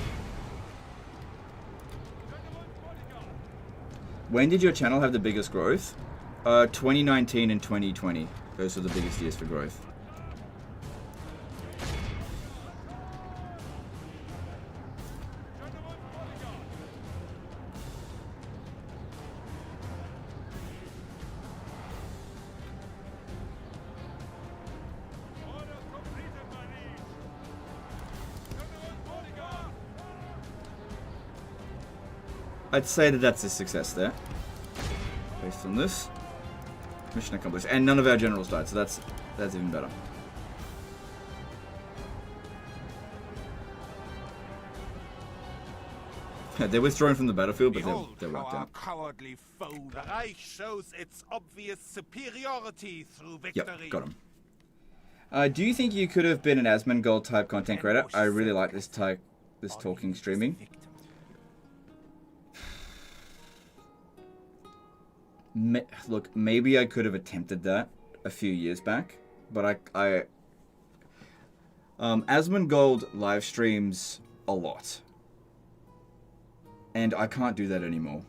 When did your channel have the biggest growth? 2019 and 2020. Those are the biggest years for growth. I'd say that that's a success there. Based on this. Mission accomplished. And none of our generals died, so that's even better. They're withdrawing from the battlefield, but they're wiped out. Cowardly foe. The Reich shows its obvious superiority through victory. Yep, got him. Do you think you could have been an Asmongold type content creator? I really like this talking streaming. Look, maybe I could have attempted that a few years back, but Asmongold live streams a lot. And I can't do that anymore.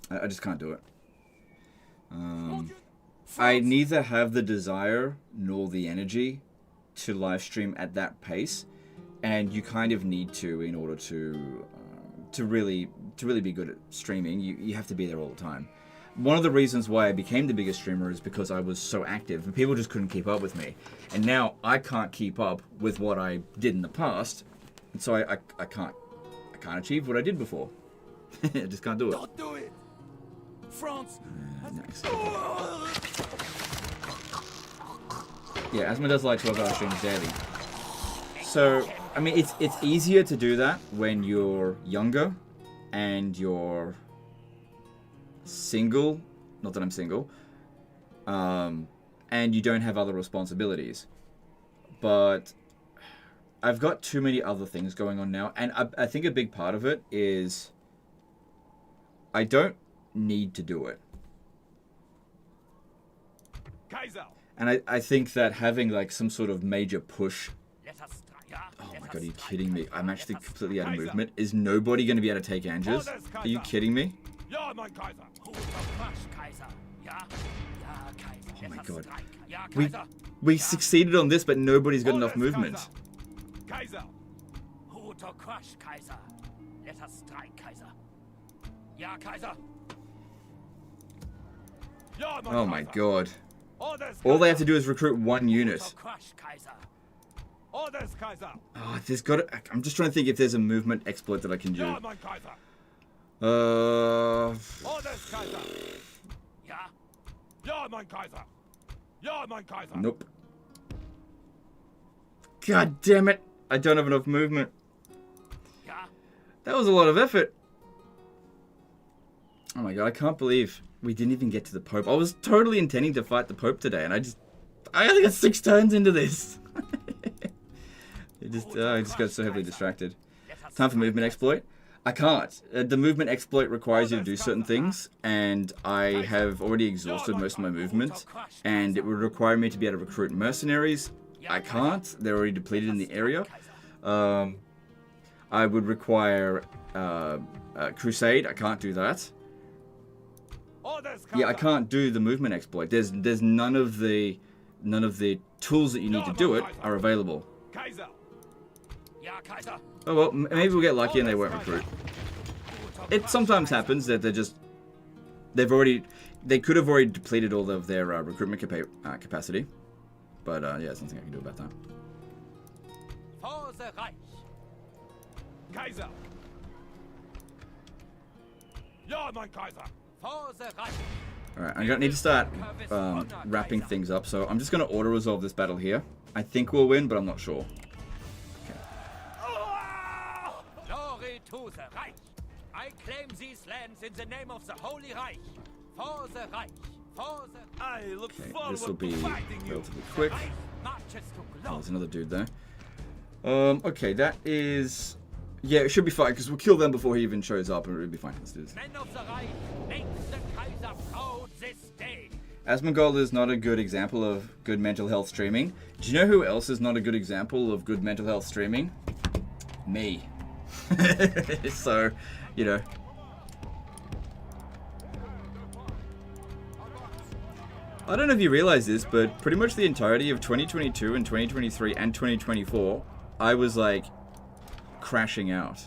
I just can't do it. I neither have the desire nor the energy to live stream at that pace, and you kind of need to in order to really be good at streaming. You have to be there all the time. One of the reasons why I became the biggest streamer is because I was so active and people just couldn't keep up with me. And now I can't keep up with what I did in the past, and so I can't achieve what I did before. I just can't do it. Don't do it. France. Nice. Yeah, Asma does like 12-hour streams daily. So, I mean, it's easier to do that when you're younger and you're single. Not that I'm single. And you don't have other responsibilities. But I've got too many other things going on now. And I think a big part of it is I don't need to do it. Kaiser. And I think that having like some sort of major push. Oh my god, are you kidding me? I'm actually completely out of movement. Is nobody going to be able to take Angers? Are you kidding me? Oh my god. We succeeded on this, but nobody's got enough movement. Kaiser. Who to crush Kaiser? Let us strike Kaiser. Ja, Kaiser. Oh my god. All they have to do is recruit one unit. Oh, there's got to, I'm just trying to think if there's a movement exploit that I can do. Nope. God damn it. I don't have enough movement. That was a lot of effort. Oh my god, I can't believe we didn't even get to the Pope. I was totally intending to fight the Pope today, and I only got 6 turns into this. I just got so heavily distracted. Time for movement exploit. I can't. The movement exploit requires you to do certain things, and I have already exhausted most of my movement, and it would require me to be able to recruit mercenaries. I can't. They're already depleted in the area. I would require Crusade. I can't do that. Yeah, I can't do the movement exploit. There's none of the tools that you need to do it are available. Oh well, maybe we'll get lucky and they won't recruit. It sometimes happens that they could have already depleted all of their recruitment capacity. But yeah, there's nothing I can do about that. For the Reich. Kaiser. Ja, mein Kaiser. For the Reich. Alright, I need to start wrapping things up, so I'm just going to auto-resolve this battle here. I think we'll win, but I'm not sure. Glory to the Reich. I claim these lands in the name of the Holy Reich. For the Reich. For the... I look forward This will be to fighting you. relatively quick. Marches to Oh, glory. there's another dude there. Okay, that is... Yeah, it should be fine, because we'll kill them before he even shows up, and it'll be fine. Let's do this. Men of the Reich, make the Kaiser proud this day. Asmongold is not a good example of good mental health streaming. Do you know who else is not a good example of good mental health streaming? Me. So, you know. I don't know if you realize this, but pretty much the entirety of 2022 and 2023 and 2024, I was like crashing out.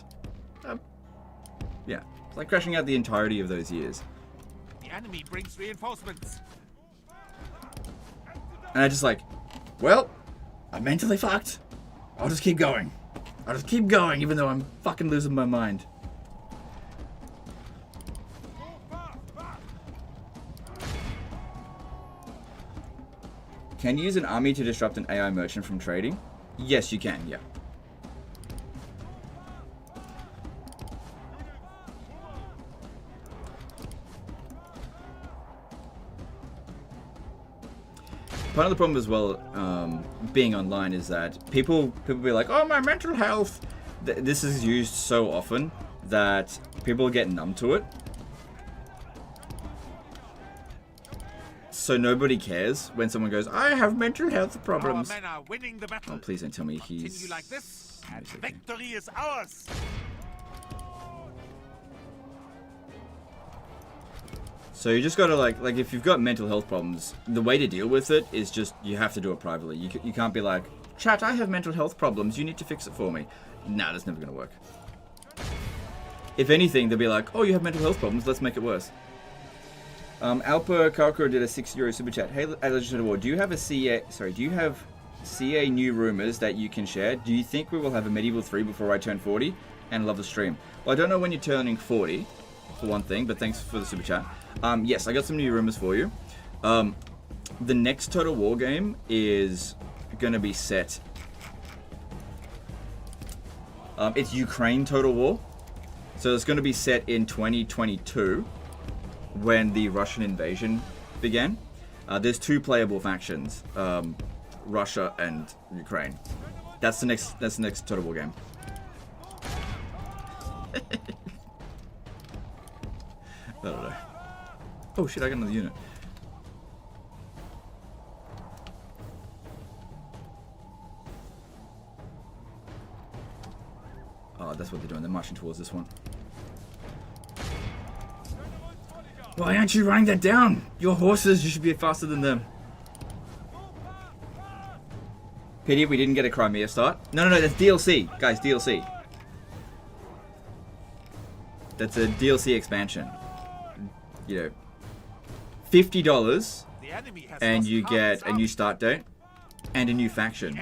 Yeah, like crashing out the entirety of those years. The enemy brings reinforcements. And I just like, well, I'm mentally fucked. I'll just keep going. I'll just keep going even though I'm fucking losing my mind. Can you use an army to disrupt an AI merchant from trading? Yes, you can, yeah. Part of the problem as well, being online, is that people be like, oh, my mental health. This is used so often that people get numb to it. So nobody cares when someone goes, I have mental health problems. Our men are winning the battle. Oh, please don't tell me he's... Continue like this, and victory is ours. So you just gotta like if you've got mental health problems, the way to deal with it is just you have to do it privately. You can't be like, chat, I have mental health problems. You need to fix it for me. Nah, that's never gonna work. If anything, they'll be like, oh, you have mental health problems. Let's make it worse. Alpa Karko did a €6 super chat. Hey, Legend of War, do you have a CA? Sorry, do you have CA new rumors that you can share? Do you think we will have a Medieval 3 before I turn 40? And love the stream. Well, I don't know when you're turning 40, for one thing, but thanks for the super chat. Yes, I got some new rumors for you. The next Total War game is gonna be set. It's Ukraine Total War, so it's gonna be set in 2022. When the Russian invasion began. There's 2 playable factions, Russia and Ukraine. That's the next Total War game. I don't know. Oh shit, I got another unit. Oh, that's what they're doing. They're marching towards this one. Why aren't you running that down? Your horses, you should be faster than them. Pity we didn't get a Crimea start. No, that's DLC. Guys, DLC. That's a DLC expansion. You know, $50 and you get a new start date and a new faction.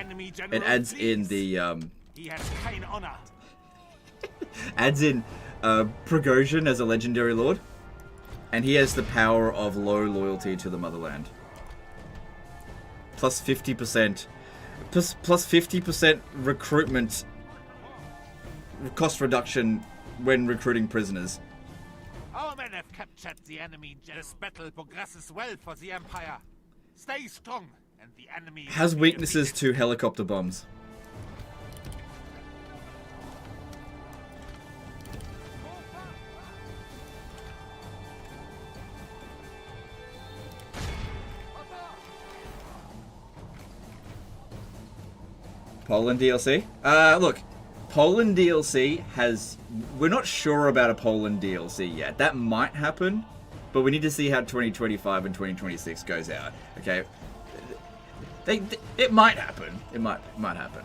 It adds in the He has kind honor. adds in Prigozhin as a legendary lord. And he has the power of low loyalty to the motherland. Plus 50%. Plus 50% recruitment cost reduction when recruiting prisoners. Our men have captured the enemy. This battle progresses well for the Empire. Stay strong, and the enemy has weaknesses to helicopter bombs. Poland DLC? Look, Poland DLC has... We're not sure about a Poland DLC yet. That might happen, but we need to see how 2025 and 2026 goes out, okay? It might happen. It might happen.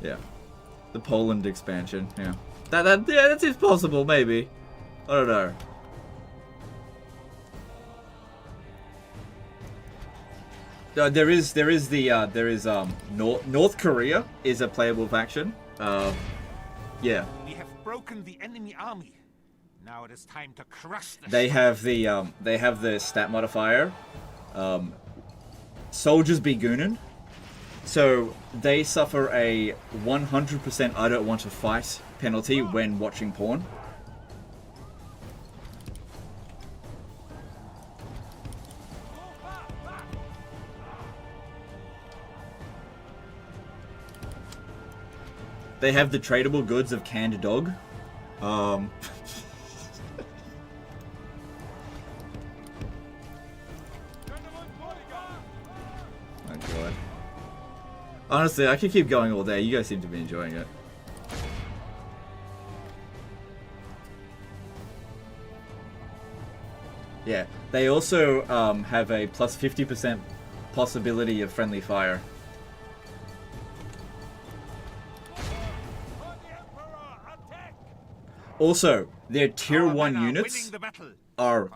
Yeah. The Poland expansion, yeah. That seems possible, maybe. I don't know. There is North Korea is a playable faction. Yeah. We have broken the enemy army. Now it is time to crush the They have the stat modifier. Soldiers be goonin'. So they suffer a 100% I don't want to fight penalty when watching porn. They have the tradable goods of canned dog. My God. Honestly, I could keep going all day. You guys seem to be enjoying it. Yeah. They also have a plus 50% possibility of friendly fire. Also, their tier 1 units are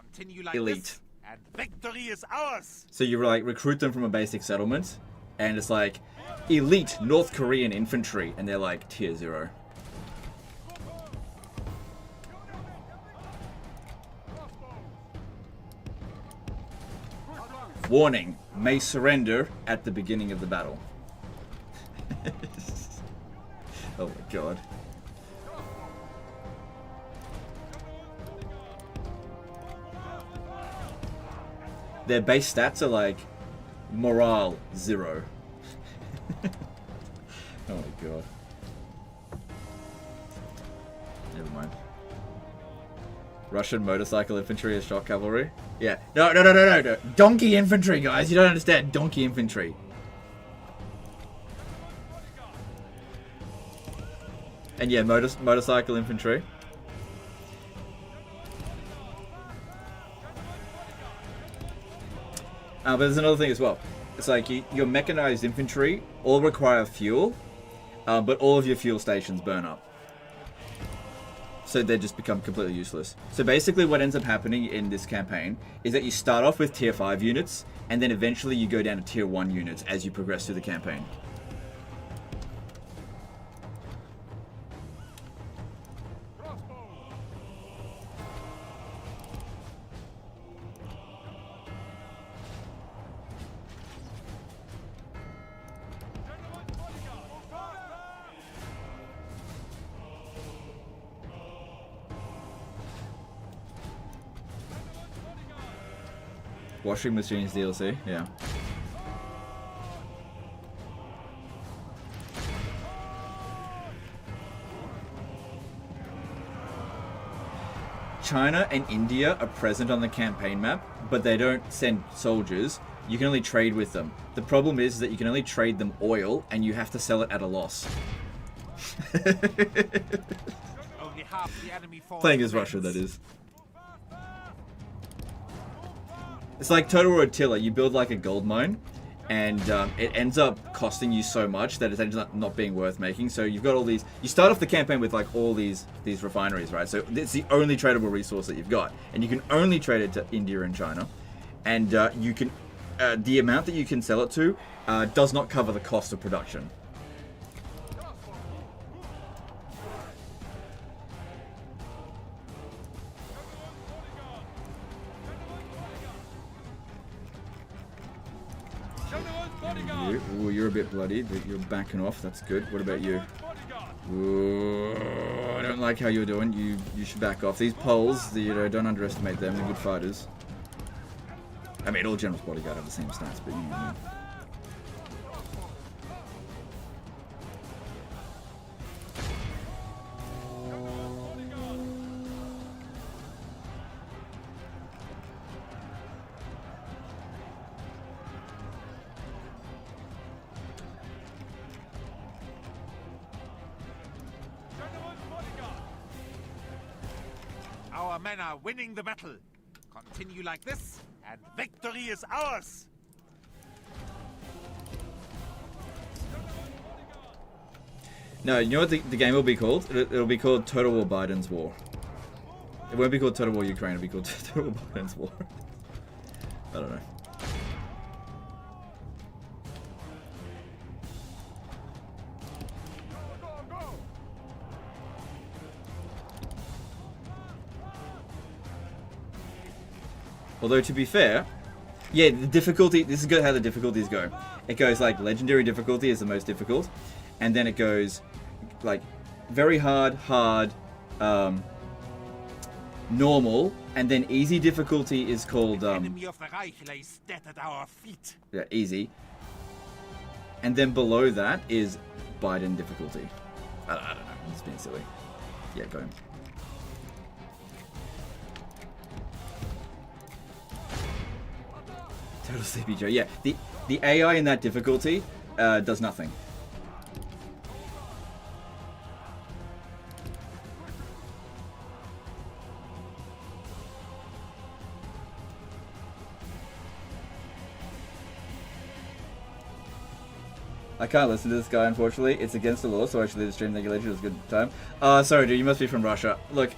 elite. and victory is ours. So you like recruit them from a basic settlement, and it's like elite North Korean infantry, and they're like tier 0. Warning, may surrender at the beginning of the battle. Oh my god. Their base stats are like morale 0. Oh my god. Never mind. Russian motorcycle infantry as shock cavalry? Yeah. No. Donkey infantry, guys. You don't understand. Donkey infantry. And yeah, motorcycle infantry. But there's another thing as well. It's like your mechanized infantry all require fuel, but all of your fuel stations burn up. So they just become completely useless. So basically what ends up happening in this campaign is that you start off with tier 5 units, and then eventually you go down to tier 1 units as you progress through the campaign. Washing Machines DLC, yeah. China and India are present on the campaign map, but they don't send soldiers. You can only trade with them. The problem is that you can only trade them oil, and you have to sell it at a loss. Only half the enemy force Playing as Russia, that is. It's like Total War Attila. You build like a gold mine, and it ends up costing you so much that it ends up not being worth making. So you've got all these. You start off the campaign with like all these refineries, right? So it's the only tradable resource that you've got, and you can only trade it to India and China, and you can the amount that you can sell it to does not cover the cost of production. Ooh, you're a bit bloody, but you're backing off. That's good. What about you? Ooh, I don't like how you're doing. You should back off. These Poles, don't underestimate them. They're good fighters. I mean, all General's bodyguard have the same stats, but you know what I mean. Our men are winning the battle. Continue like this, and victory is ours. No, you know what the game will be called? It'll be called Total War Biden's War. It won't be called Total War Ukraine. It'll be called Total War Biden's War. I don't know. Although, to be fair, yeah, the difficulty, this is how the difficulties go. It goes like legendary difficulty is the most difficult, and then it goes like very hard, normal, and then easy difficulty is called Enemy of the Reich lays dead at our feet. yeah, easy. And then below that is Biden difficulty. I don't know, I'm just being silly. Yeah, go in. Total Sleepy Joe. Yeah, the AI in that difficulty does nothing. I can't listen to this guy, unfortunately. It's against the law, so I should leave the stream. Thank you later. It was a good time. Sorry, dude. You must be from Russia. Look,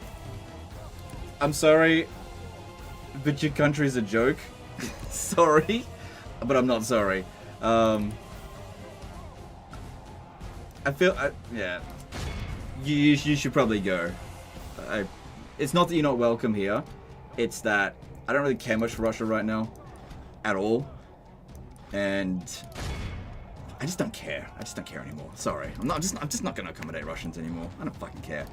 I'm sorry, but your country's a joke. Sorry, but I'm not sorry. I feel, yeah. You should probably go. It's not that you're not welcome here. It's that I don't really care much for Russia right now, at all, and I just don't care. I just don't care anymore. Sorry, I'm just not gonna accommodate Russians anymore. I don't fucking care.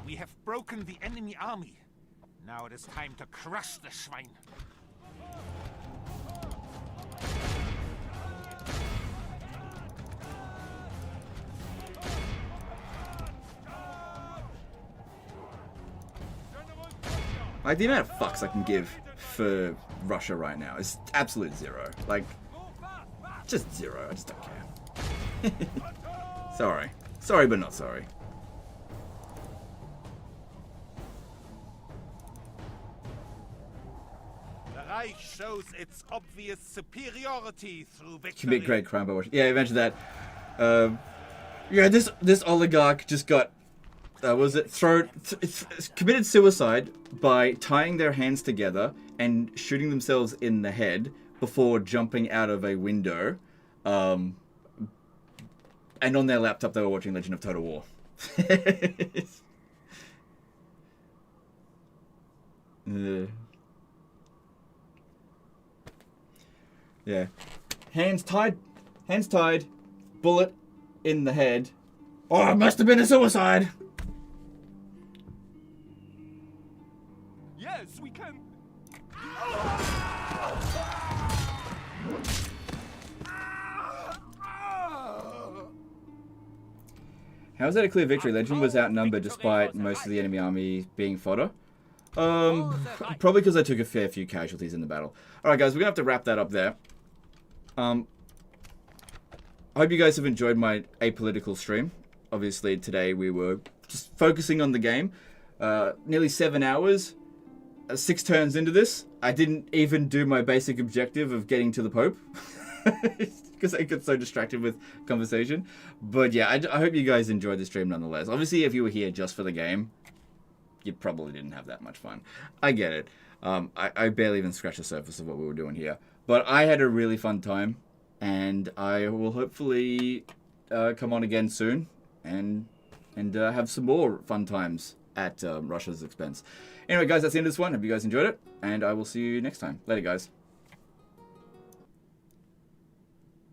We have broken the enemy army. Now it is time to crush the Schwein. Like, the amount of fucks I can give for Russia right now is absolute zero. Like, just zero. I just don't care. Sorry. Sorry, but not sorry. The Reich shows its obvious superiority through victory. Commit great crime by watching. Yeah, I mentioned that. Yeah, this oligarch just got... committed suicide by tying their hands together and shooting themselves in the head before jumping out of a window. And on their laptop they were watching Legend of Total War. Yeah. Hands tied, bullet in the head. Oh, it must have been a suicide. Yes, we can. How is that a clear victory? Legend was outnumbered despite most of the enemy army being fodder. Probably because I took a fair few casualties in the battle. Alright guys, we're going to have to wrap that up there. I hope you guys have enjoyed my apolitical stream. Obviously today we were just focusing on the game. Nearly 7 hours. 6 turns into this. I didn't even do my basic objective of getting to the Pope. Because I got so distracted with conversation. But yeah, I hope you guys enjoyed the stream nonetheless. Obviously, if you were here just for the game, you probably didn't have that much fun. I get it. I barely even scratched the surface of what we were doing here. But I had a really fun time. And I will hopefully come on again soon. And have some more fun times at Russia's expense. Anyway, guys, that's the end of this one. Hope you guys enjoyed it. And I will see you next time. Later, guys.